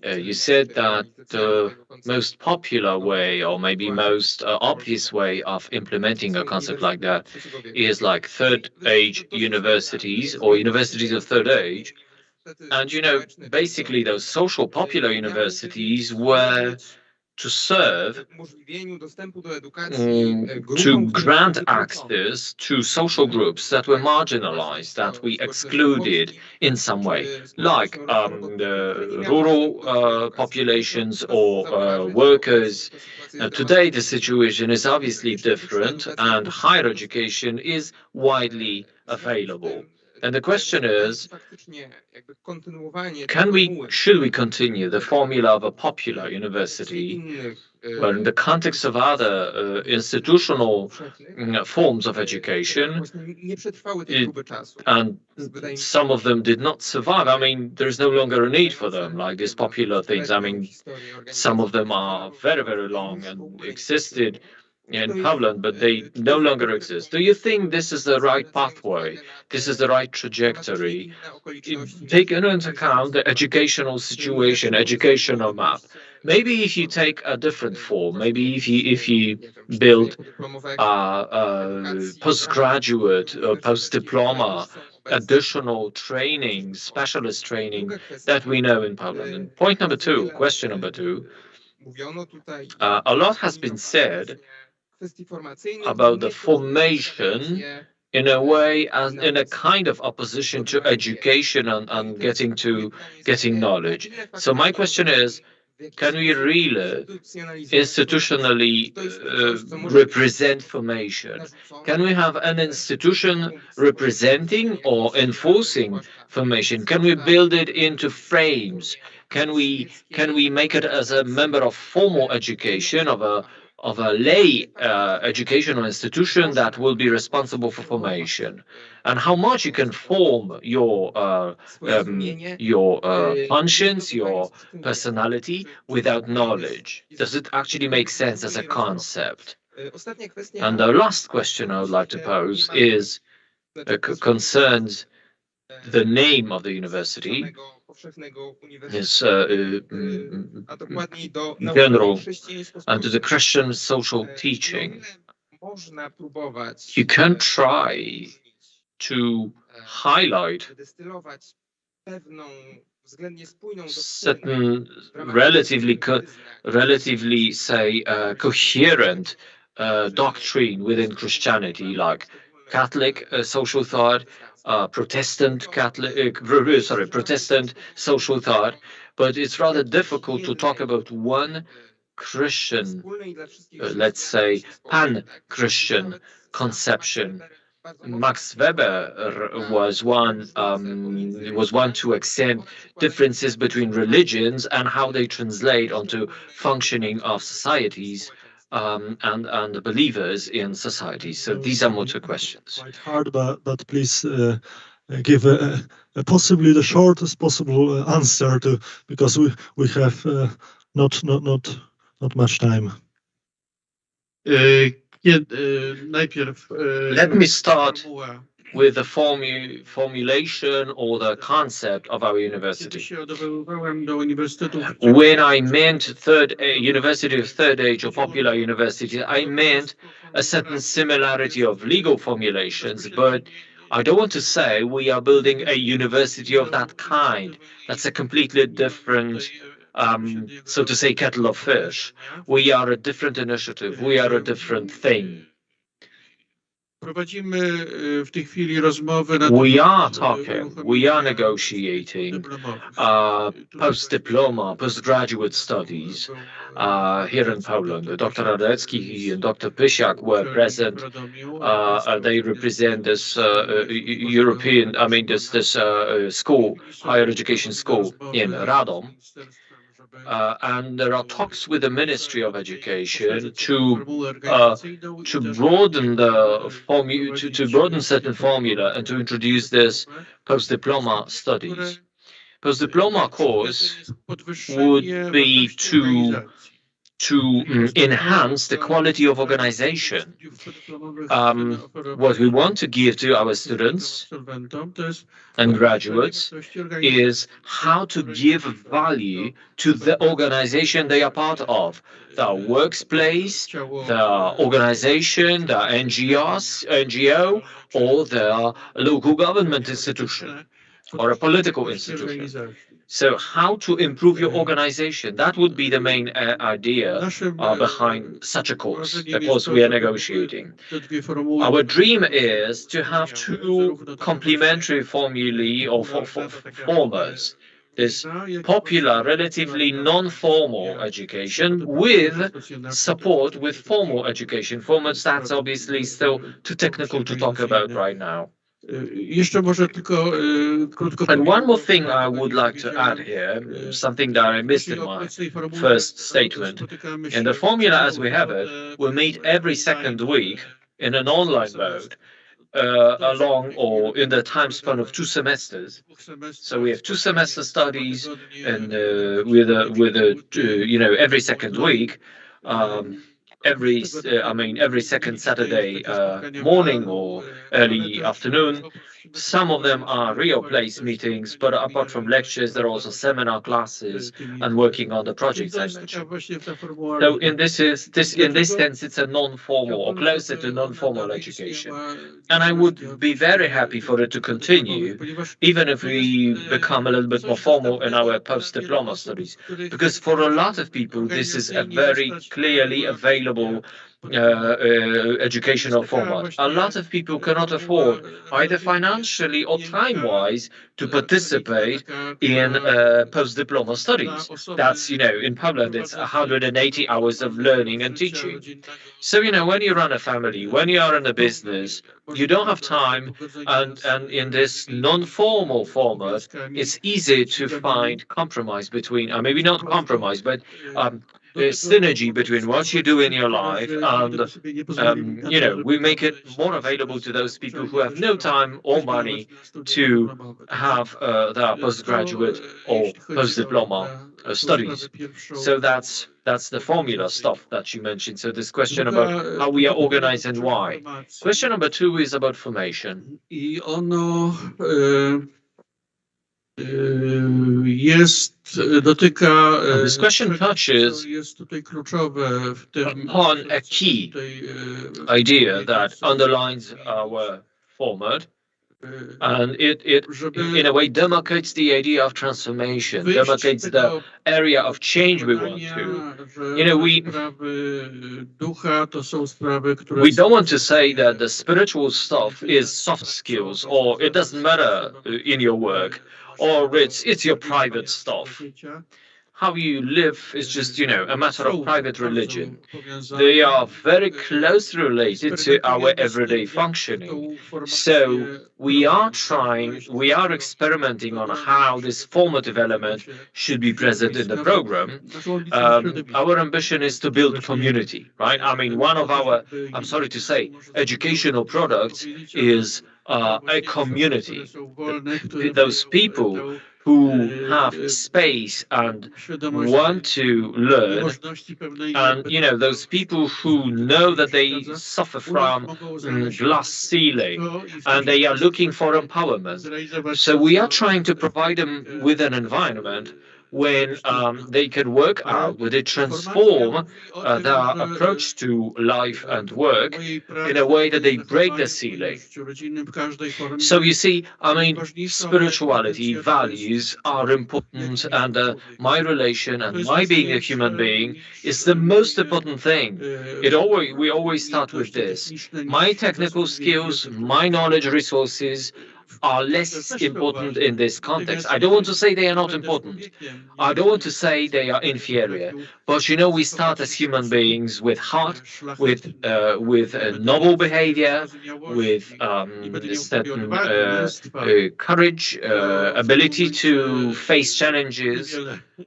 You said that the most popular way, or maybe most obvious way of implementing a concept like that is like third age universities or universities of third age. And, you know, basically those social popular universities were to serve to grant access to social groups that were marginalized, that we excluded in some way, like the rural populations or workers. Today, the situation is obviously different, and higher education is widely available. And the question is, should we continue the formula of a popular university, where in the context of other institutional forms of education, and some of them did not survive. I mean, there is no longer a need for them, like these popular things. I mean, some of them are very, very long and existed in Poland, but they no longer exist. Do you think this is the right pathway? This is the right trajectory? Take into account the educational situation, educational map. Maybe if you take a different form, maybe if you build postgraduate or post-diploma, additional training, specialist training that we know in Poland. And point number two, question number two, a lot has been said about the formation in a way, as in a kind of opposition to education and getting knowledge. So my question is, can we really institutionally represent formation? Can we have an institution representing or enforcing formation? Can we build it into frames? Can we make it as a member of formal education, of a lay educational institution that will be responsible for formation, and how much you can form your conscience, your personality without knowledge? Does it actually make sense as a concept? And the last question I would like to pose is concerns the name of the university. Is general and to the Christian social teaching. You can try to highlight certain relatively say coherent doctrine within Christianity, like Catholic social thought, Protestant social thought, but it's rather difficult to talk about one Christian, let's say, pan-Christian conception. Max Weber was one to extend differences between religions and how they translate onto functioning of societies and believers in society. So these are more two questions. Quite hard, but please give possibly the shortest possible answer to, because we have not much time. Let me start with the formulation or the concept of our university. When I meant university of third age or popular university, I meant a certain similarity of legal formulations, but I don't want to say we are building a university of that kind. That's a completely different, so to say, kettle of fish. We are a different initiative. We are a different thing. We are talking, we are negotiating post-diploma, postgraduate studies here in Poland. Dr. Radecki and Dr. Pysiak were present. They represent this European, this school, higher education school in Radom. And there are talks with the Ministry of Education to broaden to broaden certain formula and to introduce this post-diploma studies. Post-diploma course would be to to enhance the quality of organization. What we want to give to our students and graduates is how to give value to the organization they are part of, the workplace, the organization, the NGO, or the local government institution, or a political institution. So how to improve your organization, that would be the main idea behind such a course we are negotiating. Our dream is to have two complementary formulae or formats. This popular, relatively non-formal education with support with formal education formats. That's obviously still too technical to talk about right now. And one more thing I would like to add here, something that I missed in my first statement. In the formula as we have it, we meet every second week in an online mode, along or in the time span of 2 semesters. So we have 2 semester studies, and every second week. Every second Saturday morning or early afternoon. Some of them are real place meetings, but apart from lectures, there are also seminar classes and working on the projects I mentioned. So in this sense, it's a non-formal or closer to non-formal education. And I would be very happy for it to continue, even if we become a little bit more formal in our post-diploma studies. Because for a lot of people, this is a very clearly available educational format. A lot of people cannot afford, either financially or time-wise, to participate in post-diploma studies. That's, in Poland, it's 180 hours of learning and teaching. So, when you run a family, when you are in a business, you don't have time, and in this non-formal format, it's easy to find compromise between, maybe not compromise, but synergy between what you do in your life and, we make it more available to those people who have no time or money to have their postgraduate or post-diploma studies. So that's the formula stuff that you mentioned. So this question about how we are organized and why. Question number 2 is about formation. This question touches upon a key idea that underlines our format, and it in a way demarcates the idea of transformation, demarcates the area of change we want to. We don't want to say that the spiritual stuff is soft skills, or it doesn't matter in your work, or it's your private stuff. How you live is just, a matter of private religion. They are very closely related to our everyday functioning. So we are experimenting on how this formative element should be present in the program. Our ambition is to build community, right? One of our, I'm sorry to say, educational products is a community. Those people who have space and want to learn, and those people who know that they suffer from glass ceiling and they are looking for empowerment. So we are trying to provide them with an environment when they can work out, when they transform their approach to life and work in a way that they break the ceiling. So you see, spirituality, values are important, and my relation and my being a human being is the most important thing. We always start with this. My technical skills, my knowledge resources are less important in this context. I don't want to say they are not important. I don't want to say they are inferior. But we start as human beings with heart, with noble behavior, with certain courage, ability to face challenges,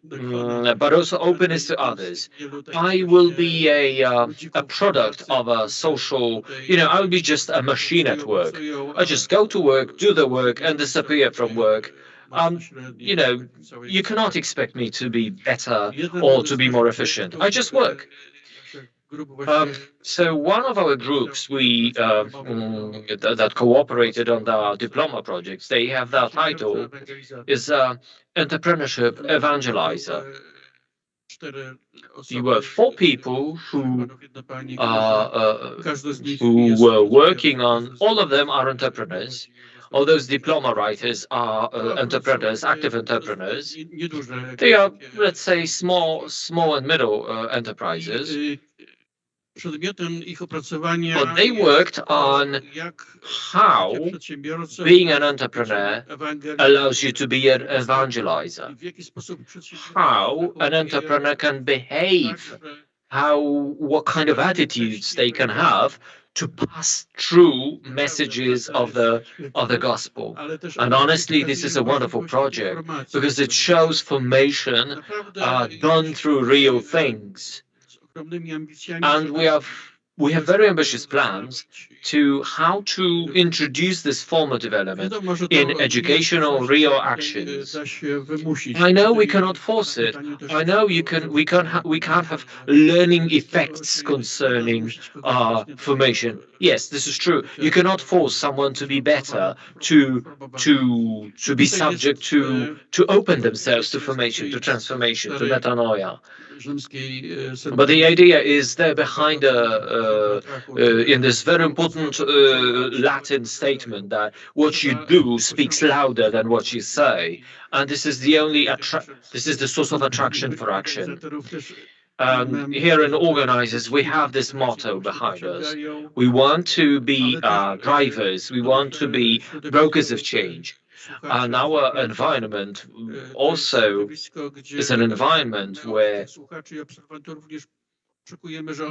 but also openness to others. I will be a product of a social, I will be just a machine at work. I just go to work, do the work, and disappear from work. You know, you cannot expect me to be better or to be more efficient. I just work. So one of our groups that cooperated on the diploma projects, they have that title, is entrepreneurship evangelizer. You were 4 people who were working on, all of them are entrepreneurs. All those diploma writers are entrepreneurs, active entrepreneurs. They are, let's say, small and middle enterprises. But they worked on how being an entrepreneur allows you to be an evangelizer, how an entrepreneur can behave, what kind of attitudes they can have to pass through messages of the gospel. And honestly, this is a wonderful project because it shows formation done through real things. And we have very ambitious plans to how to introduce this form of development in educational real actions. I know we cannot force it. I know we can't have learning effects concerning formation. Yes, this is true. You cannot force someone to be better, to be subject to open themselves to formation, to transformation, to metanoia. But the idea is there behind in this very important Latin statement that what you do speaks louder than what you say, and this is the source of attraction for action. Here in organizers, we have this motto behind us. We want to be drivers. We want to be brokers of change. And our environment also is an environment where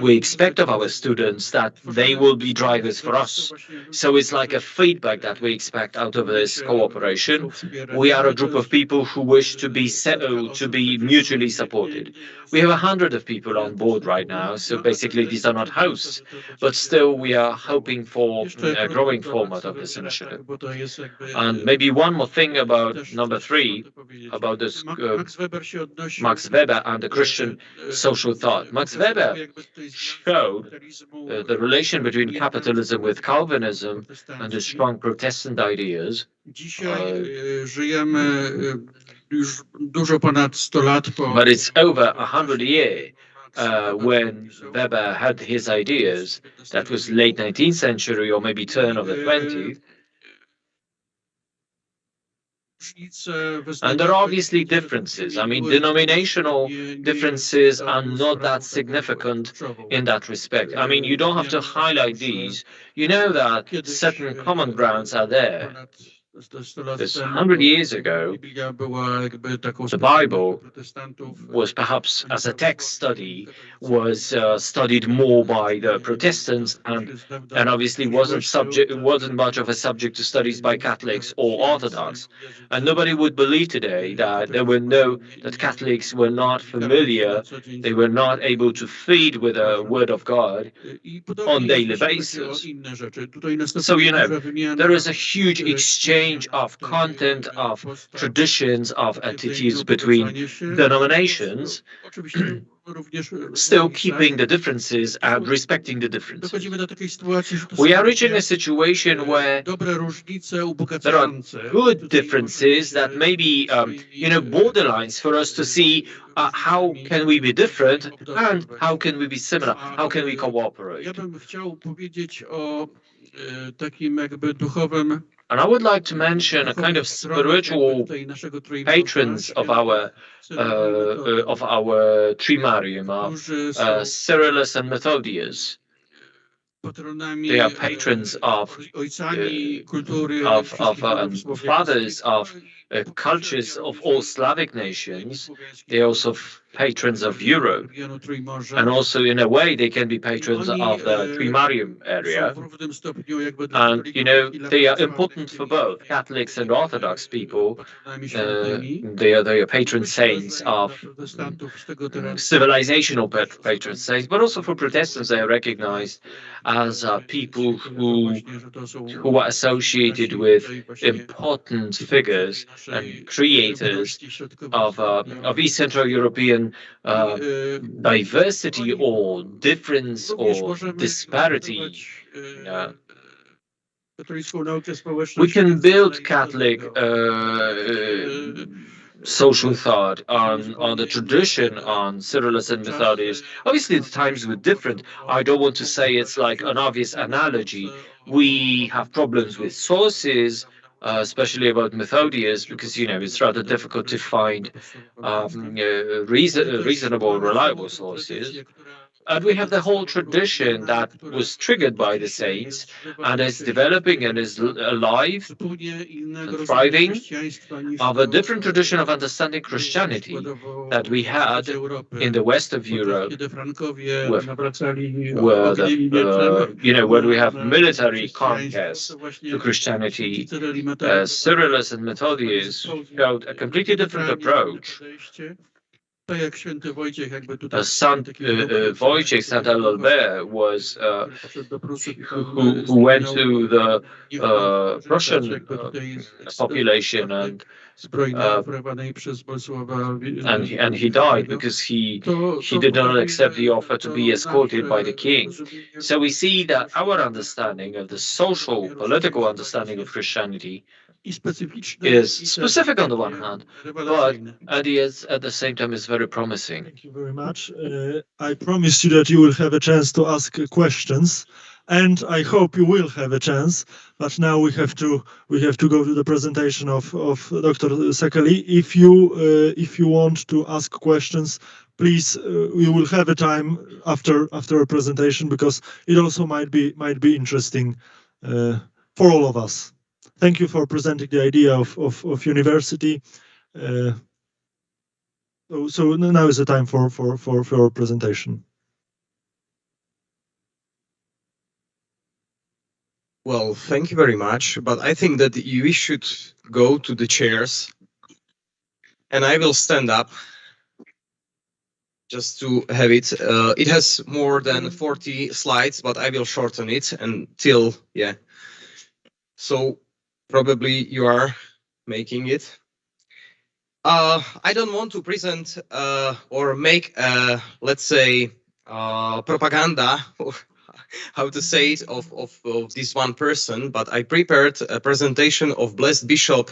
we expect of our students that they will be drivers for us. So it's like a feedback that we expect out of this cooperation. We are a group of people who wish to be mutually supported. We have 100 of people on board right now, so basically these are not hosts, but still we are hoping for a growing format of this initiative. And maybe one more thing about number 3, about this Max Weber and the Christian social thought. Max Weber showed the relation between capitalism with Calvinism and the strong Protestant ideas. But it's over 100 years when Weber had his ideas. That was late 19th century or maybe turn of the 20th. And there are obviously differences. I mean, denominational differences are not that significant in that respect. I mean, you don't have to highlight these. You know that certain common grounds are there. Because 100 years ago, the Bible was perhaps, as a text study, was studied more by the Protestants, and obviously wasn't much of a subject to studies by Catholics or Orthodox. And nobody would believe today that that Catholics were not familiar, they were not able to feed with the Word of God on daily basis. So there is a huge exchange of content, of traditions, of attitudes between denominations, still keeping the differences and respecting the differences. We are reaching a situation where there are good differences that may be, borderlines for us to see how can we be different and how can we be similar, how can we cooperate. And I would like to mention a kind of spiritual patrons of our Trimarium, Cyrillus and Methodius. They are patrons of fathers of cultures of all Slavic nations. They also patrons of Europe, and also in a way they can be patrons of the Trójmorza area. And they are important for both Catholics and Orthodox people. They are patron saints of civilizational patron saints, but also for Protestants they are recognized as people who are associated with important figures and creators of East Central European diversity or difference or disparity. We can build Catholic social thought on the tradition on Cyrillus and Methodius. Obviously, the times were different. I don't want to say it's like an obvious analogy. We have problems with sources, especially about Methodius, because it's rather difficult to find reasonable, reliable sources. And we have the whole tradition that was triggered by the saints and is developing and is alive and thriving of a different tradition of understanding Christianity that we had in the west of Europe, when we have military conquest to Christianity. Cyrillus and Methodius showed a completely different approach. Saint Wojciech, Saint Albert was who went to the Russian population and he died because he did not accept the offer to be escorted by the king. So we see that our understanding of the social, political understanding of Christianity is specific on the one hand, but at the same time is very promising. Thank you very much. I promise you that you will have a chance to ask questions, and I hope you will have a chance. But now we have to go to the presentation of Dr. Sakeli. If you want to ask questions, please, we will have a time after a presentation because it also might be interesting for all of us. Thank you for presenting the idea of university. So now is the time for your presentation. Well, thank you very much. But I think that we should go to the chairs, and I will stand up just to have it. It has more than 40 slides, but I will shorten it until, yeah. So probably you are making it. I don't want to present or make, let's say, propaganda, or how to say it, of this one person, but I prepared a presentation of Blessed Bishop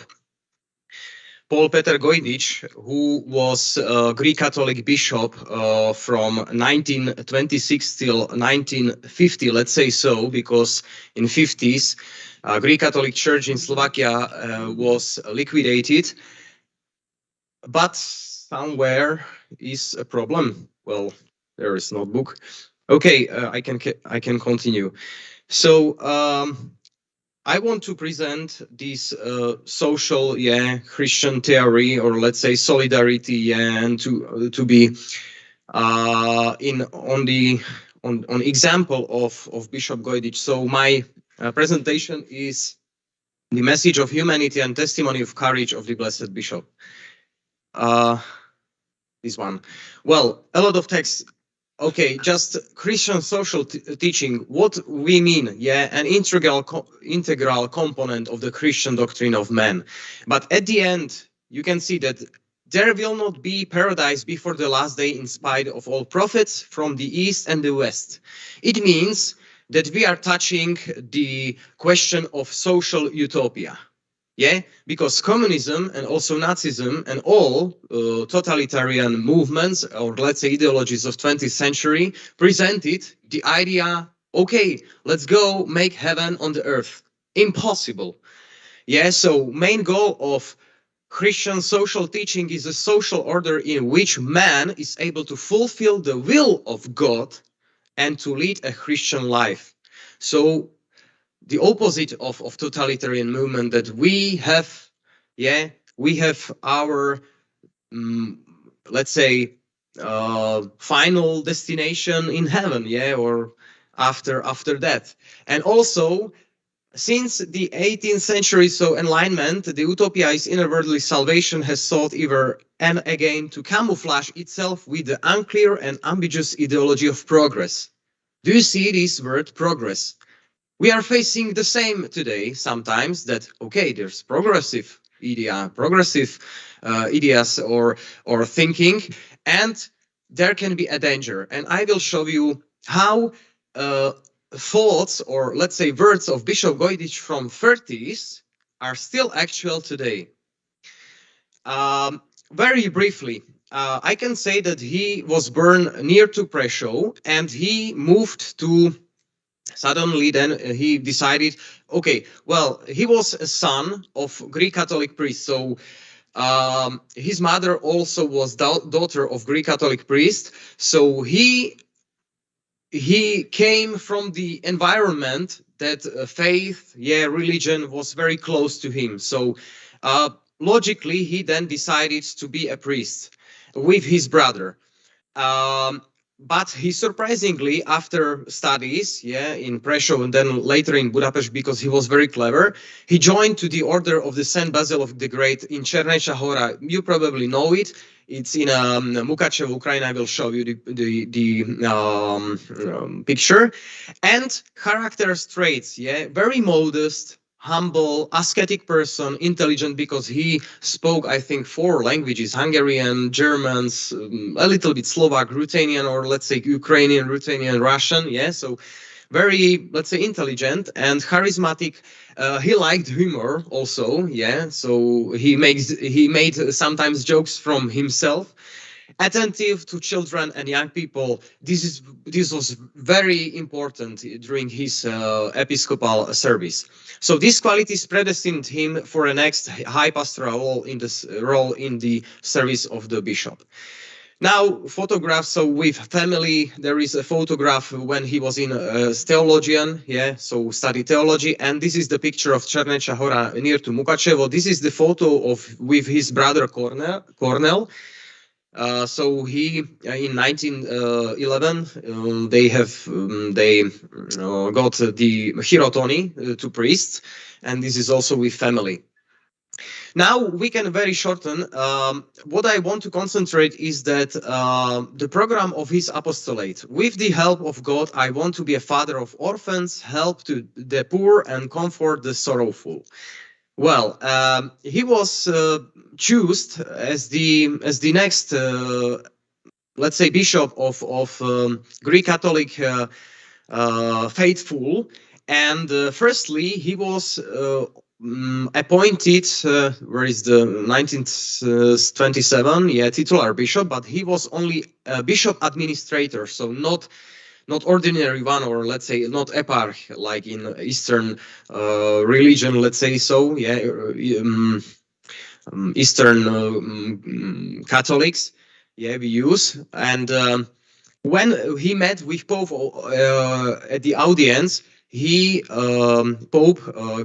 Paul Peter Gojdich, who was a Greek Catholic bishop from 1926 till 1950, let's say so, because in 50s, Greek Catholic Church in Slovakia was liquidated. But somewhere is a problem. Well, there is notebook. Okay, I can continue. So I want to present this social, Christian theory, or let's say solidarity, and to be on example of Bishop Gojdich. So my presentation is the message of humanity and testimony of courage of the Blessed Bishop. This one. Well, a lot of text. Okay, just Christian social teaching. What we mean, an integral component of the Christian doctrine of man. But at the end, you can see that there will not be paradise before the last day in spite of all prophets from the east and the west. It means that we are touching the question of social utopia. Because communism and also Nazism and all totalitarian movements, or let's say ideologies of 20th century, presented the idea, okay, let's go make heaven on the earth. Impossible. So main goal of Christian social teaching is a social order in which man is able to fulfill the will of God and to lead a Christian life. So the opposite of totalitarian movement that we have, we have our, let's say, final destination in heaven, yeah, or after death. And also, since the 18th century, so Enlightenment, the utopia is inwardly salvation has sought ever and again to camouflage itself with the unclear and ambiguous ideology of progress. Do you see this word progress? We are facing the same today sometimes, that, okay, there's progressive ideas or thinking, and there can be a danger. And I will show you how thoughts, or let's say words of Bishop Gojdich from 30s are still actual today. Very briefly, I can say that he was born near to Prešov, and he moved to, suddenly then he decided, okay, well, he was a son of Greek Catholic priest, so his mother also was daughter of Greek Catholic priest, so he came from the environment that faith, yeah, religion was very close to him. So logically, he then decided to be a priest with his brother. But he surprisingly, after studies, yeah, in Prešov and then later in Budapest, because he was very clever, he joined to the Order of the Saint Basil of the Great in Černecha Hora. You probably know it. It's in Mukachev, Ukraine. I will show you the picture. And character traits, yeah, very modest, humble, ascetic person, intelligent, because he spoke, I think, 4 languages: Hungarian, Germans, a little bit Slovak, Ruthenian, or let's say Ukrainian, Ruthenian, Russian. Yeah, so very, let's say, intelligent and charismatic. He liked humor also. Yeah, so he made sometimes jokes from himself. Attentive to children and young people. This was very important during his episcopal service. So these qualities predestined him for a next high pastoral role in the service of the bishop. Now, photographs. So with family, there is a photograph when he was in theologian, yeah, so study theology. And this is the picture of Černecha Hora near to Mukachevo. This is the photo of with his brother Cornel. So he in 1911 they got the hierotony to priests, and this is also with family. Now we can very shorten. What I want to concentrate is that the program of his apostolate. With the help of God, I want to be a father of orphans, help to the poor, and comfort the sorrowful. Well, he was chosen as the next, let's say, bishop of Greek Catholic faithful. And firstly, he was appointed. Where is the 1927? Yeah, titular bishop, but he was only a bishop administrator, so not ordinary one, or let's say not eparch like in Eastern religion, let's say so, yeah, Eastern Catholics, yeah, we use. And when he met with Pope at the audience, Pope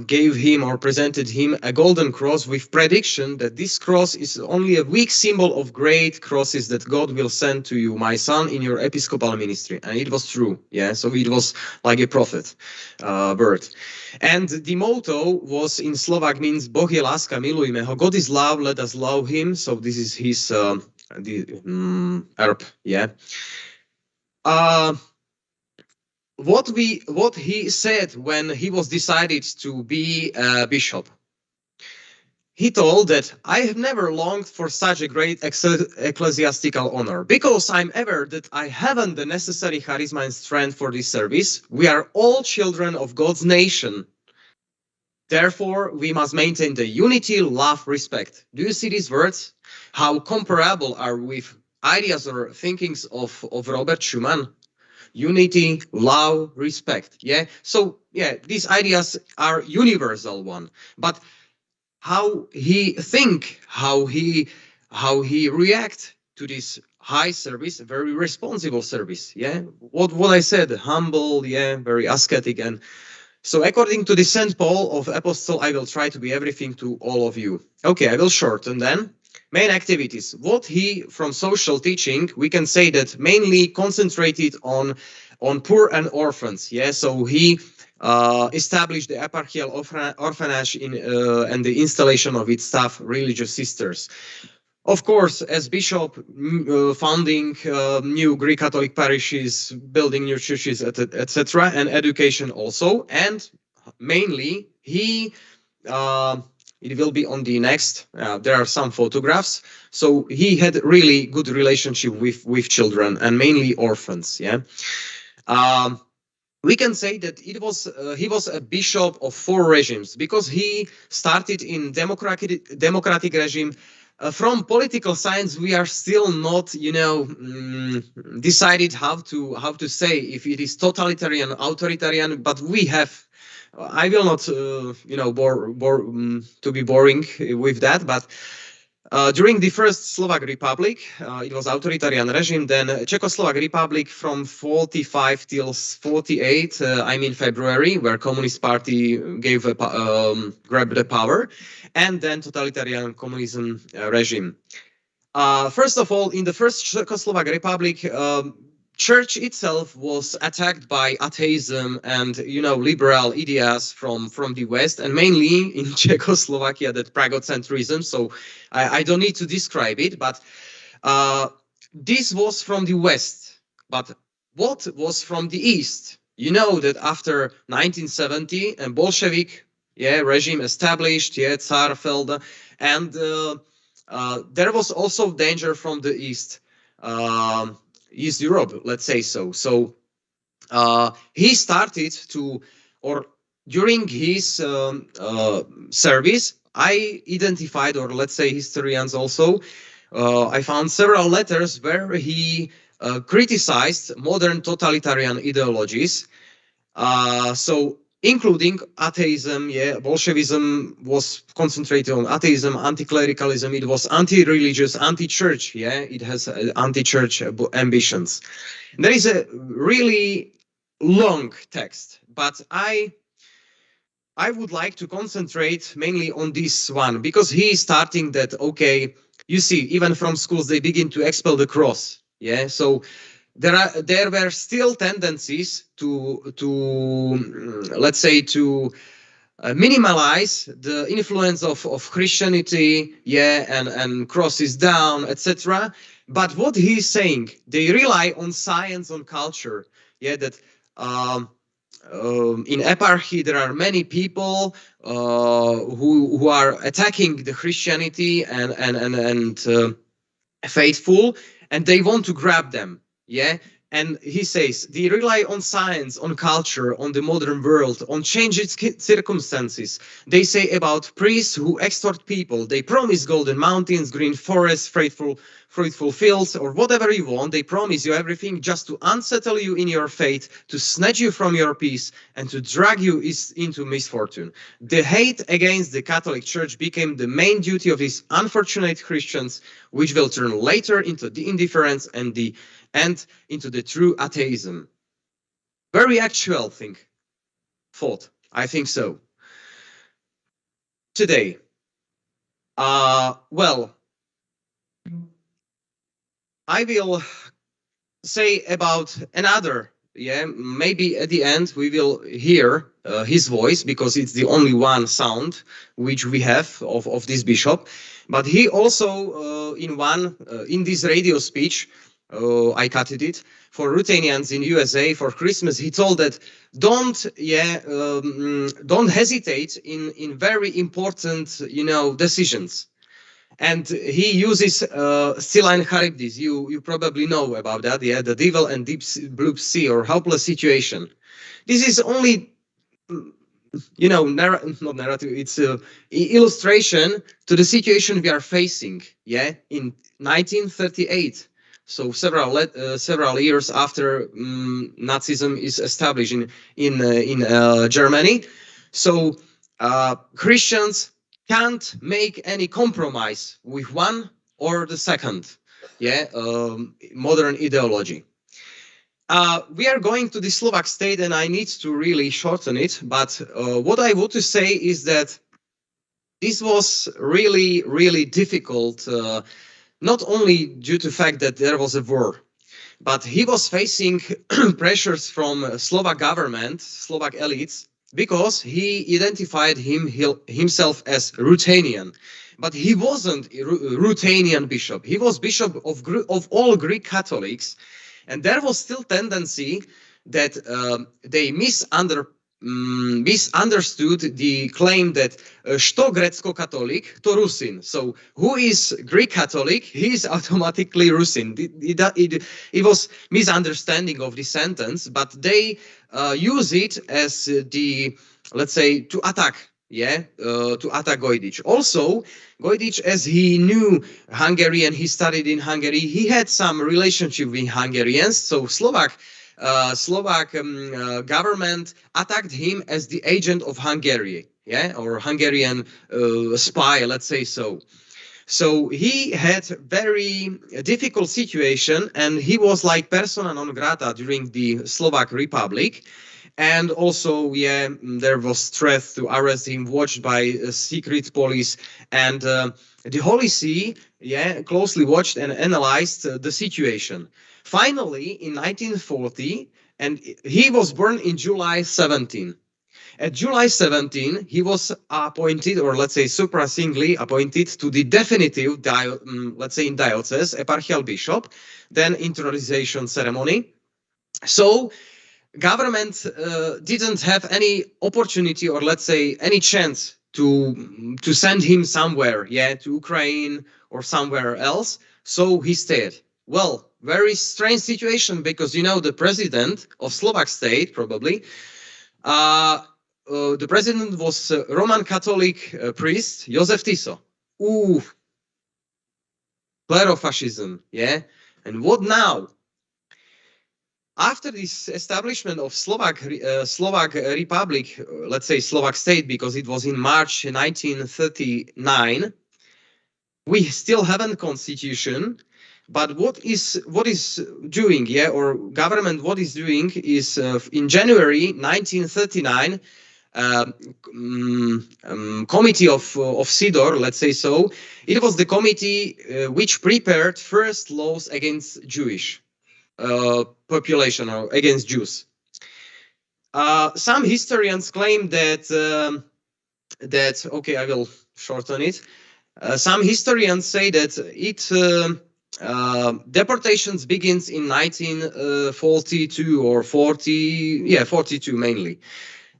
gave him or presented him a golden cross with prediction that this cross is only a weak symbol of great crosses that God will send to you, my son, in your episcopal ministry. And it was true. Yeah, so it was like a prophet word. And the motto was in Slovak, means Boh je láska, milujme ho. God is love, let us love him. So this is his herb. Yeah. What he said when he was decided to be a bishop, he told that I have never longed for such a great ecclesiastical honor, because I'm ever that I haven't the necessary charisma and strength for this service. We are all children of God's nation. Therefore, we must maintain the unity, love, respect. Do you see these words? How comparable are with ideas or thinkings of Robert Schuman? Unity, love, respect. Yeah. So yeah, these ideas are universal one. But how he think, how he react to this high service, very responsible service. Yeah. What I said, humble, yeah, very ascetic. And so according to the Saint Paul of Apostle, I will try to be everything to all of you. Okay, I will shorten then. main activities. What he, from social teaching, we can say that mainly concentrated on poor and orphans. Yeah, so he established the eparchial orphanage and the installation of its staff, religious sisters. Of course, as bishop, founding new Greek Catholic parishes, building new churches, etc., and education also. And mainly, he, it will be on the next, there are some photographs. So he had really good relationship with children and mainly orphans, yeah. We can say that it was he was a bishop of 4 regimes, because he started in democratic regime. From political science, we are still not, decided how to say if it is totalitarian, authoritarian. But we have, I will not, to be boring with that. But during the first Slovak Republic, it was authoritarian regime. Then Czechoslovak Republic from 45 till 48. I mean February, where Communist Party grabbed the power, and then totalitarian communism regime. First of all, in the first Czechoslovak Republic, church itself was attacked by atheism and liberal ideas from the West, and mainly in Czechoslovakia, that pragocentrism. So I don't need to describe it, but this was from the West. But what was from the East? You know that after 1970, a Bolshevik regime established, Tsar fell, and there was also danger from the East. East Europe, let's say so. So he started to, or during his service, I identified, or let's say historians also, I found several letters where he criticized modern totalitarian ideologies. So including atheism, Bolshevism was concentrated on atheism, anti-clericalism, it was anti-religious, anti-church, it has anti-church ambitions. There is a really long text, but I would like to concentrate mainly on this one, because he is starting that, okay, you see, even from schools, they begin to expel the cross, so there were still tendencies to let's say, to minimize the influence of Christianity, and crosses down, etc. But what he's saying, they rely on science, on culture, that in eparchy there are many people who are attacking the Christianity and faithful, and they want to grab them. And he says they rely on science, on culture, on the modern world, on changed circumstances. They say about priests who extort people. They promise golden mountains, green forests, fruitful fields, or whatever you want. They promise you everything just to unsettle you in your fate, to snatch you from your peace, and to drag you into misfortune. The hate against the Catholic Church became the main duty of these unfortunate Christians, which will turn later into the indifference and into the true atheism. Very actual thought, I think so. Today, well, I will say about another, maybe at the end we will hear his voice, because it's the only one sound which we have of this bishop. But he also, in this radio speech, I cutted it, for Ruthenians in USA for Christmas, he told that don't hesitate in very important, decisions. And he uses Scylla and Charybdis. You probably know about that, the devil and deep blue sea, or helpless situation. This is only, not narrative, it's an illustration to the situation we are facing, in 1938. So several years after Nazism is established in Germany. So Christians can't make any compromise with one or the second, modern ideology. We are going to the Slovak state, and I need to really shorten it. But what I want to say is that this was really, really difficult, not only due to the fact that there was a war, but he was facing pressures from Slovak government, Slovak elites, because he identified himself as Ruthenian. But he wasn't a Ruthenian bishop. He was bishop of all Greek Catholics. And there was still tendency that they misunderstood the claim that što grecko-catholic, to Rusin. So who is Greek Catholic? He is automatically Rusin. It was misunderstanding of the sentence, but they use it as the, let's say, to attack. To attack Gojdic. Also, Gojdic, as he knew Hungary and he studied in Hungary, he had some relationship with Hungarians. So Slovak government attacked him as the agent of Hungary, or Hungarian spy, let's say so. So he had very difficult situation, and he was like persona non grata during the Slovak Republic. And also, there was threat to arrest him, watched by secret police, and the Holy See, closely watched and analyzed the situation. Finally, in 1940, and he was born in July 17. At July 17, he was appointed, or let's say surprisingly appointed, to the definitive, let's say in diocese, eparchial bishop, then internalization ceremony. So government didn't have any opportunity, or let's say any chance to send him somewhere, to Ukraine or somewhere else. So he stayed. Well, very strange situation, because the president of Slovak state, probably, the president was Roman Catholic priest Jozef Tiso. Klerofascism, and what now? After this establishment of Slovak Republic, let's say Slovak state, because it was in March 1939, we still haven't constitution. But what is doing, or government what is doing is in January 1939, committee of Sidor, let's say so. It was the committee which prepared first laws against Jewish population, or against Jews. Some historians claim that okay, I will shorten it. Some historians say that deportations begins in 1942 or 42 mainly.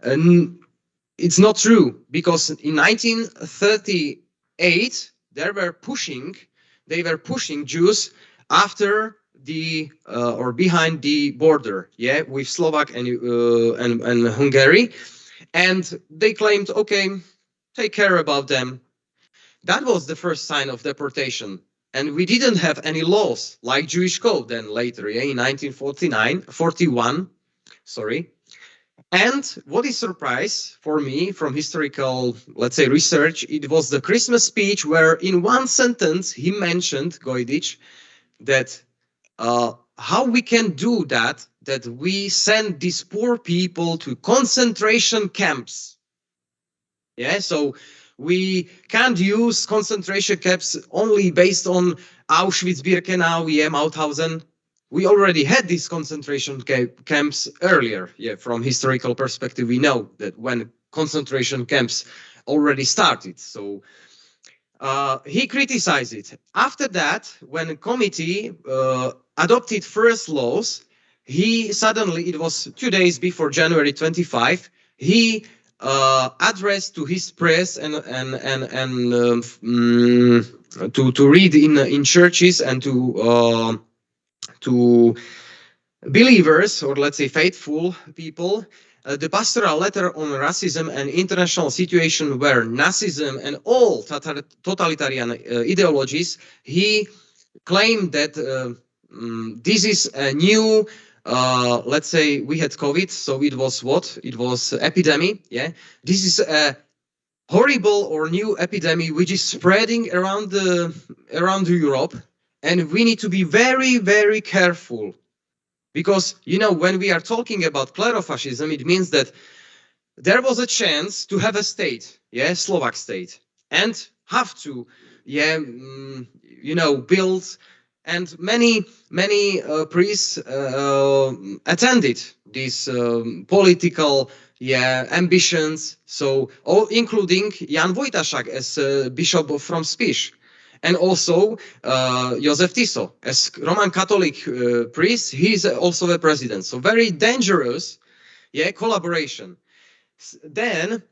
And it's not true, because in 1938 they were pushing Jews after the or behind the border, with Slovak and Hungary, and they claimed, okay, take care about them. That was the first sign of deportation. And we didn't have any laws like Jewish code then later, in 1941, sorry. And what is surprise for me from historical, let's say, research, it was the Christmas speech where in one sentence he mentioned, Gojdic, that how we can do that we send these poor people to concentration camps. So we can't use concentration camps only based on Auschwitz-Birkenau, Mauthausen. We already had these concentration camps earlier. From historical perspective, we know that when concentration camps already started. So he criticized it. After that, when a committee adopted first laws, he suddenly, it was 2 days before January 25, he addressed to his press and to read in churches and to believers, or let's say faithful people, the pastoral letter on racism and international situation where Nazism and all totalitarian ideologies, he claimed that this is a new, let's say we had COVID, so it was what? It was epidemic, This is a horrible or new epidemic which is spreading around Europe, and we need to be very, very careful. Because, when we are talking about klerofascism, it means that there was a chance to have a state, Slovak state. and have to, build. And many priests attended these political ambitions. So, including Jan Wojtaszak as bishop from Spiš, and also Józef Tiso as Roman Catholic priest. He's also a president. So very dangerous, collaboration. Then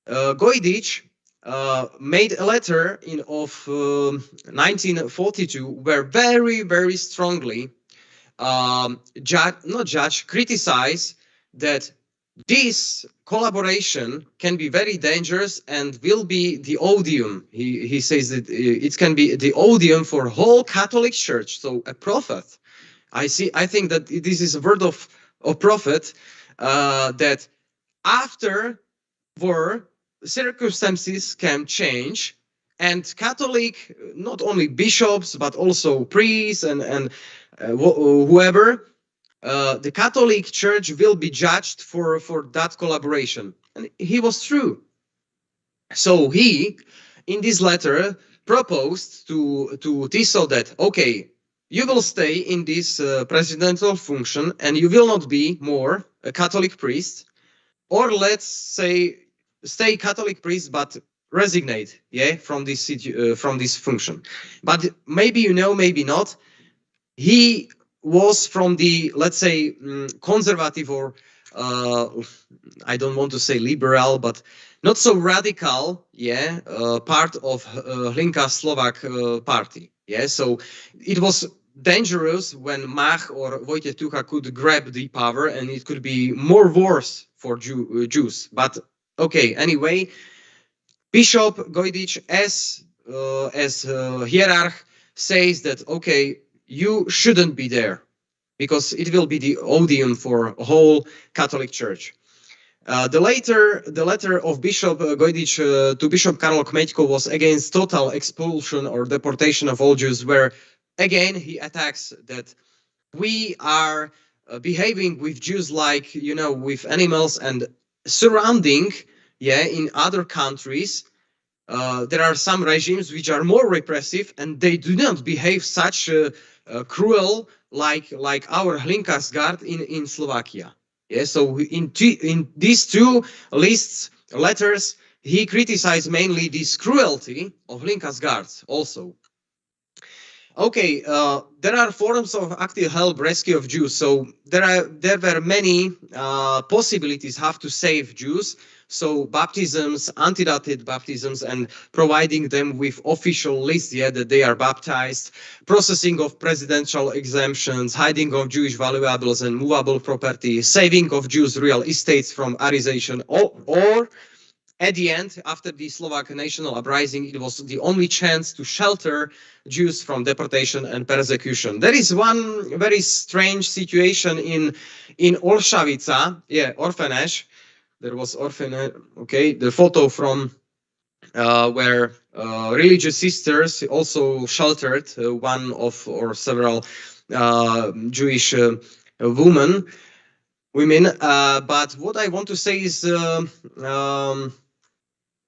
Gojdic made a letter of 1942 where very strongly criticize that this collaboration can be very dangerous and will be the odium. He says that it can be the odium for whole Catholic Church. So a prophet. I think that this is a word of prophet, that after war circumstances can change, and Catholic, not only bishops but also priests and whoever, the Catholic Church will be judged for that collaboration. And he was true. So he, in this letter, proposed to Tiso that, okay, you will stay in this presidential function and you will not be more a Catholic priest, or let's say stay Catholic priest but resignate, from this function. But maybe maybe not. He was from the, let's say, conservative, or I don't want to say liberal, but not so radical, part of Hlinka Slovak party. So it was dangerous when Mach or Wojciech Tucha could grab the power, and it could be more worse for Jews. But okay, anyway, Bishop Gojdic as hierarch says that, okay, you shouldn't be there because it will be the odium for a whole Catholic Church. The letter of Bishop Gojdic to Bishop Karol Kmeďko was against total expulsion or deportation of all Jews, where again he attacks that we are behaving with Jews like, with animals, and surrounding, in other countries, there are some regimes which are more repressive and they do not behave such cruel like our Hlinka's Guard in Slovakia. So in these two letters, he criticized mainly this cruelty of Hlinka's Guards also. Okay, there are forms of active help rescue of Jews. So there were many possibilities how to save Jews. So baptisms, antidated baptisms, and providing them with official lists, that they are baptized, processing of presidential exemptions, hiding of Jewish valuables and movable property, saving of Jews' real estates from arization, or at the end, after the Slovak national uprising, it was the only chance to shelter Jews from deportation and persecution. There is one very strange situation in Olszawica, orphanage. There was orphanage, the photo from where religious sisters also sheltered one of or several Jewish women. But what I want to say is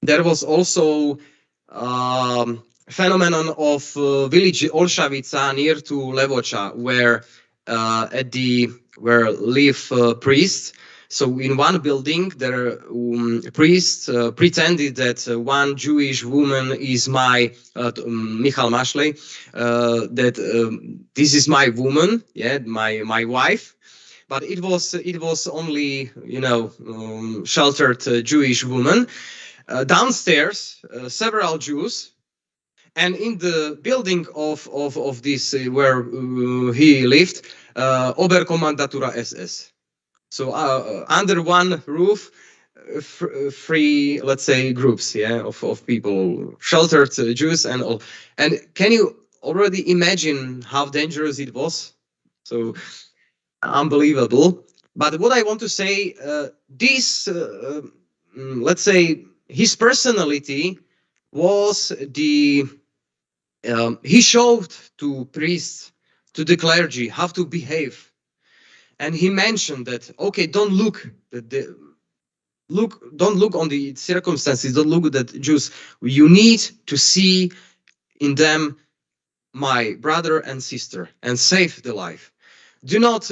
there was also phenomenon of village Olszawica near to Levoča, where live priests. So in one building, there priests pretended that one Jewish woman is my Michal Mašlej, that this is my woman, my wife. But it was only sheltered Jewish woman. Downstairs, several Jews, and in the building of this where he lived, Oberkommandatura SS. So under one roof, three, let's say, groups, of people, sheltered Jews and all. And can you already imagine how dangerous it was? So unbelievable. But what I want to say, this, let's say, his personality was he showed to priests, to the clergy, how to behave. And he mentioned that, okay, don't look don't look on the circumstances, don't look at Jews. You need to see in them my brother and sister and save the life. Do not,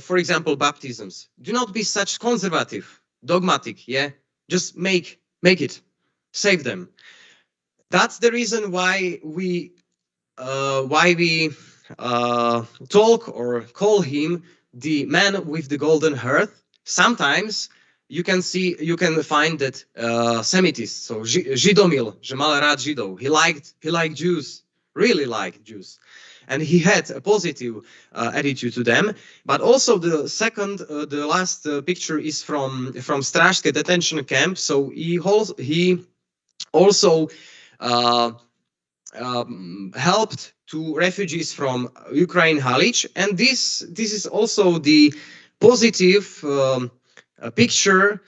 for example, baptisms. Do not be such conservative, dogmatic. Yeah, just make it, save them. That's the reason why we talk or call him the man with the golden heart. Sometimes you can find that Semitists, so Židomil, že mal rád Židov. He liked Jews, really liked Jews. And he had a positive attitude to them. But also the last picture is from Strážske detention camp. So he also helped to refugees from Ukraine, Halič, and this is also the positive picture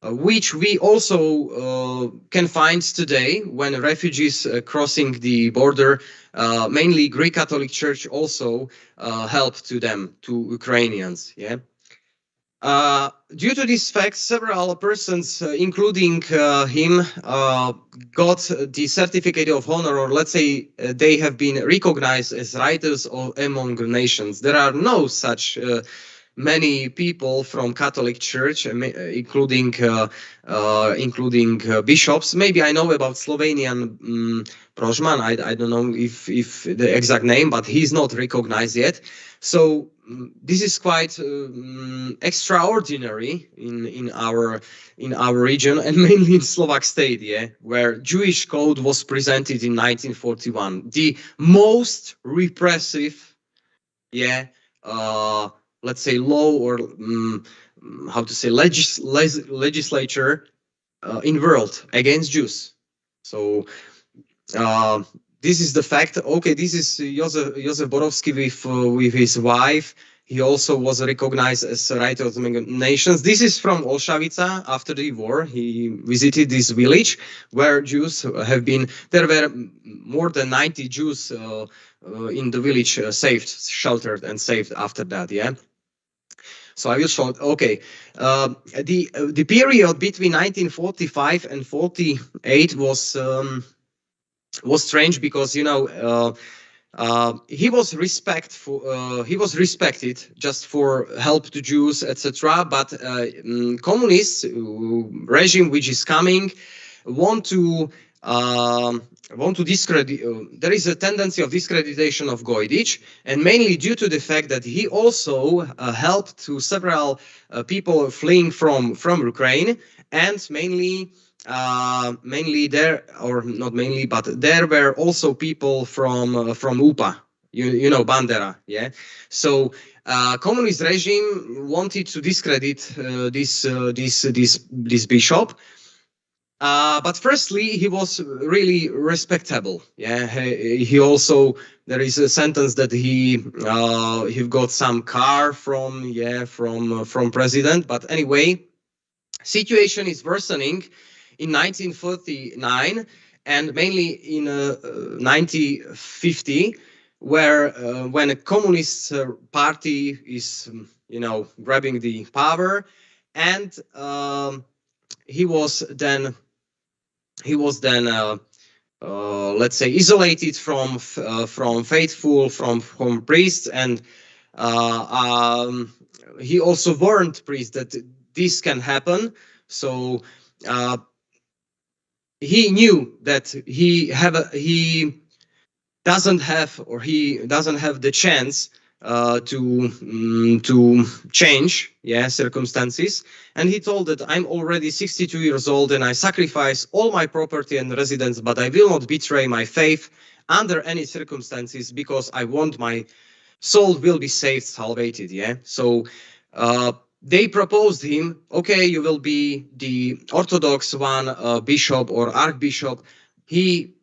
which we also can find today when refugees crossing the border, mainly Greek Catholic Church also helped to them, to Ukrainians. Yeah. Due to this fact, several persons, including him, got the certificate of honor, or let's say they have been recognized as writers among nations. There are no such many people from Catholic Church, including bishops. Maybe I know about Slovenian Prožman. I don't know if the exact name, but he's not recognized yet. So this is quite extraordinary in our region, and mainly in Slovak state, yeah, where Jewish code was presented in 1941, the most repressive, yeah, let's say law, or how to say legislature in world against Jews. So this is the fact. Okay, this is Josef Borowski with his wife. He also was recognized as a writer of the nations. This is from Olšavica after the war. He visited this village where Jews have been. There were more than 90 Jews in the village saved, sheltered, and saved after that. Yeah. So I will show. Okay, the period between 1945 and 48 was strange because, you know, he was respected just for help to Jews, etc. But communist regime which is coming want to discredit. There is a tendency of discreditation of Gojdich, and mainly due to the fact that he also helped to several people fleeing from Ukraine, and mainly there, or not mainly, but there were also people from UPA, you know, Bandera, yeah. So communist regime wanted to discredit this bishop. But firstly, he was really respectable. Yeah, he also, there is a sentence that he got some car from president. But anyway, situation is worsening in 1949 and mainly in 1950, where when a communist party is, you know, grabbing the power, and he was then let's say isolated from faithful, from priests, and he also warned priests that this can happen. So he knew that he doesn't have the chance to change, yeah, circumstances. And he told that I'm already 62 years old and I sacrifice all my property and residence, but I will not betray my faith under any circumstances, because I want my soul will be saved, salvated. Yeah. So they proposed him, okay, you will be the Orthodox one, bishop or archbishop. He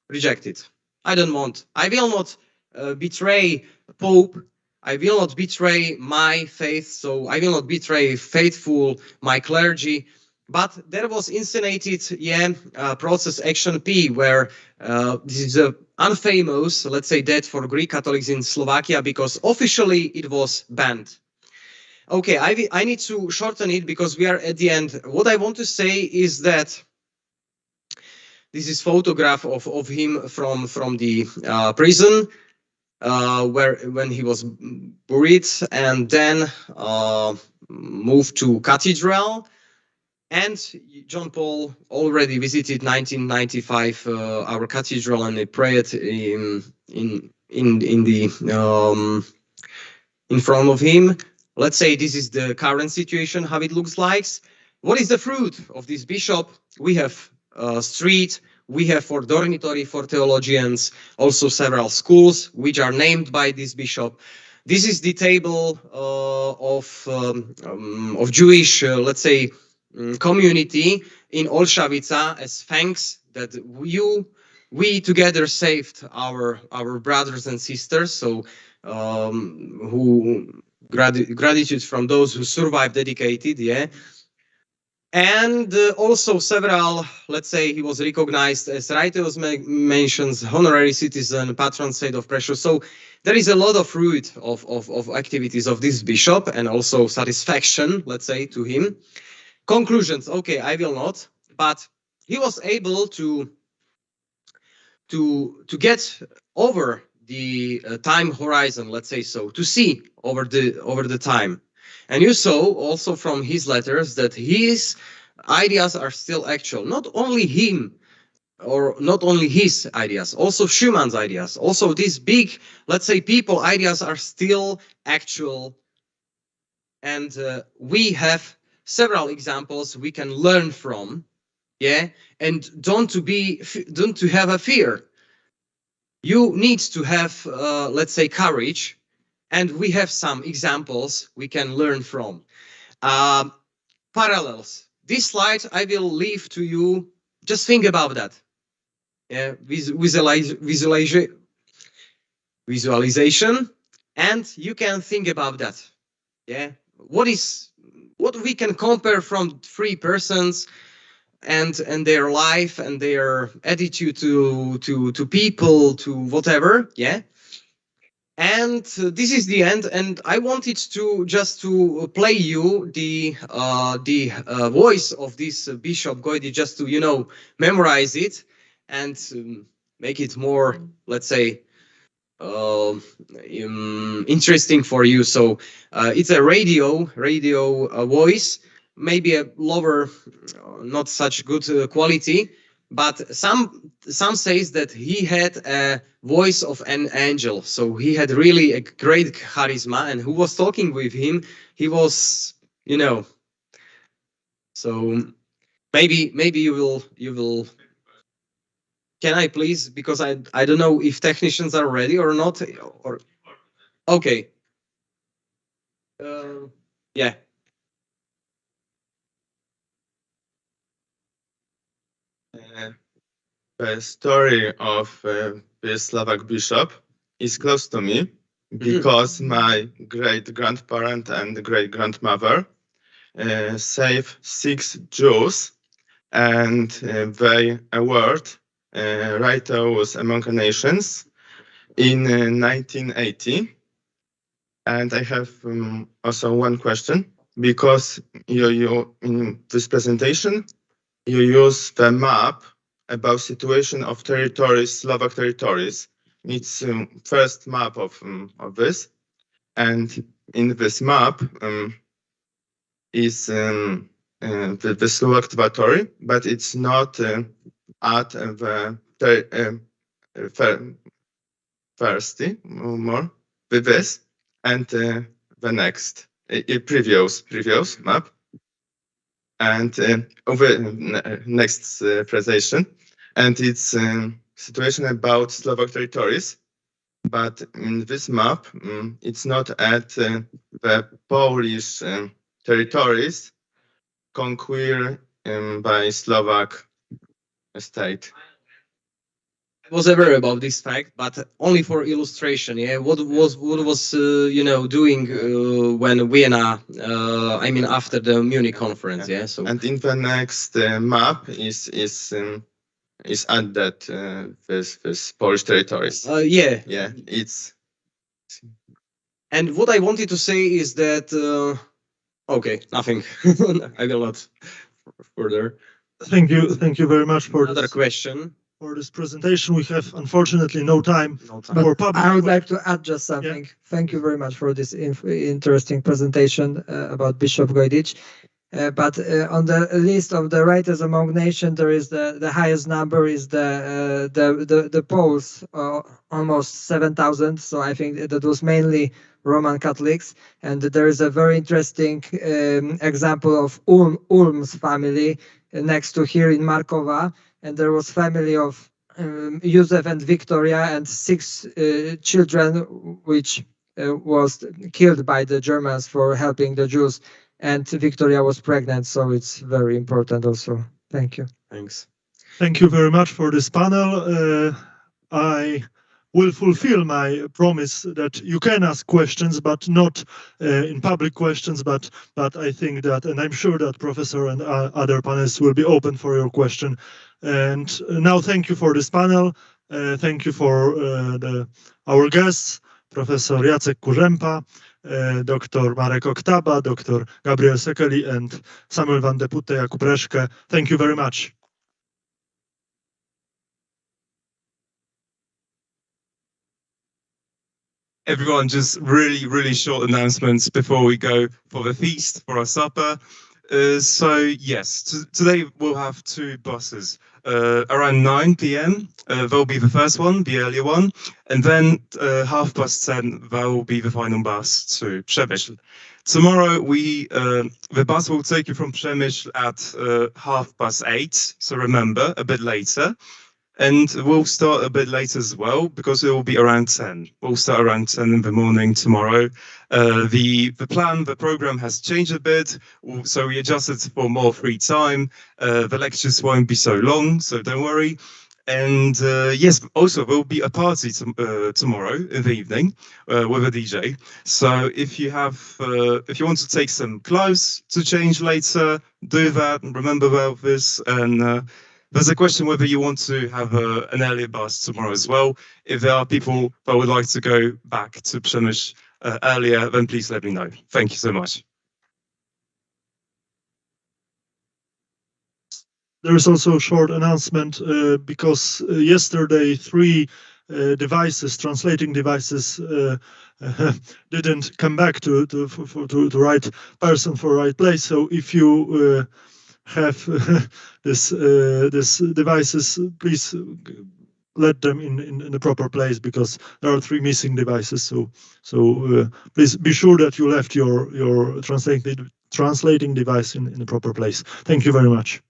rejected. I will not betray Pope. I will not betray my faith, so I will not betray faithful, my clergy. But there was insinuated, process action P, where this is a unfamous, let's say that for Greek Catholics in Slovakia, because officially it was banned. Okay, I need to shorten it because we are at the end. What I want to say is that this is photograph of him from the prison when he was buried, and then moved to cathedral. And John Paul already visited 1995 our cathedral, and he prayed in front of him. Let's say this is the current situation, how it looks like. What is the fruit of this bishop? We have street, we have for dormitory for theologians, also several schools which are named by this bishop. This is the table of Jewish, let's say, community in Olszawica, as thanks that we together saved our brothers and sisters. So who gratitude from those who survived, dedicated, yeah. And also several, let's say, he was recognized as Righteous mentions, honorary citizen, patron saint of precious. So there is a lot of fruit of activities of this bishop, and also satisfaction, let's say, to him. Conclusions, okay, I will not, but he was able to get over the time horizon, let's say so, to see over the time. And you saw also from his letters that his ideas are still actual. Not only him, or not only his ideas, also Schumann's ideas, also these big, let's say, people ideas are still actual. And we have several examples we can learn from, yeah. And don't to have a fear. You need to have, let's say, courage, and we have some examples we can learn from. Parallels. This slide I will leave to you. Just think about that. Yeah, visualization, and you can think about that. Yeah, what we can compare from three persons and their life and their attitude to people, to whatever, yeah. And this is the end, and I wanted to just to play you the voice of this Bishop Goidi, just to, you know, memorize it and make it more, let's say, interesting for you. So it's a radio voice, maybe a lower, not such good quality, but some says that he had a voice of an angel. So he had really a great charisma, and who was talking with him, he was, you know. So maybe you will. Can I please, because I don't know if technicians are ready or not, or okay. Yeah. The story of the Slovak bishop is close to me because my great-grandparent and great-grandmother saved 6 Jews, and they award Righteous among nations in 1980. And I have also one question, because you in this presentation you use the map about situation of territories, Slovak territories. It's first map of this, and in this map is the Slovak territory, but it's not at the first more with this and the next previous map. And over next presentation, and it's situation about Slovak territories, but in this map it's not at the Polish territories conquered by Slovak state. I was aware about this fact, but only for illustration. Yeah, what was you know, doing when Vienna, I mean, after the Munich conference. Yeah. So and in the next map is at that this Polish territories. Yeah. Yeah, it's. And what I wanted to say is that Okay, nothing. I will not further. Thank you very much for Another question. For this presentation. We have unfortunately no time for But public. I would like to add just something. Yeah. Thank you very much for this interesting presentation about Bishop Gojdic. But on the list of the writers among nations, there is the highest number is the Poles, almost 7,000. So I think that was mainly Roman Catholics. And there is a very interesting example of Ulm's family next to here in Markowa. And there was family of Joseph and Victoria and 6 children, which was killed by the Germans for helping the Jews. And Victoria was pregnant, so it's very important also. Thank you. Thanks. Thank you very much for this panel. I will fulfill my promise that you can ask questions, but not in public questions. But I think that, and I'm sure that Professor and other panelists will be open for your question. And now, thank you for this panel. Thank you for our guests, Professor Jacek Kurzępa, Dr. Marek Oktaba, Dr. Gabriel Sekeli, and Samuel van de Putte, Jakub Reszke. Thank you very much. Everyone, just really short announcements before we go for the feast, for our supper. So yes, today we'll have 2 buses. Around 9 p.m. There'll be the first one, the earlier one, and then 10:30 that will be the final bus to Przemyśl. Tomorrow the bus will take you from Przemyśl at 8:30. So remember, a bit later. And we'll start a bit later as well, because it will be around 10. We'll start around 10 in the morning tomorrow. The program has changed a bit, so we adjusted for more free time. The lectures won't be so long, so don't worry. And yes, also there will be a party tomorrow in the evening with a DJ. So if you want to take some clothes to change later, do that. Remember about this. And there's a question whether you want to have an earlier bus tomorrow as well. If there are people that would like to go back to Przemyśl earlier, then please let me know. Thank you so much. There is also a short announcement because yesterday 3 translating devices, didn't come back to the right person for right place. So if you have this devices, please let them in the proper place, because there are 3 missing devices. So please be sure that you left your translating device in the proper place. Thank you very much.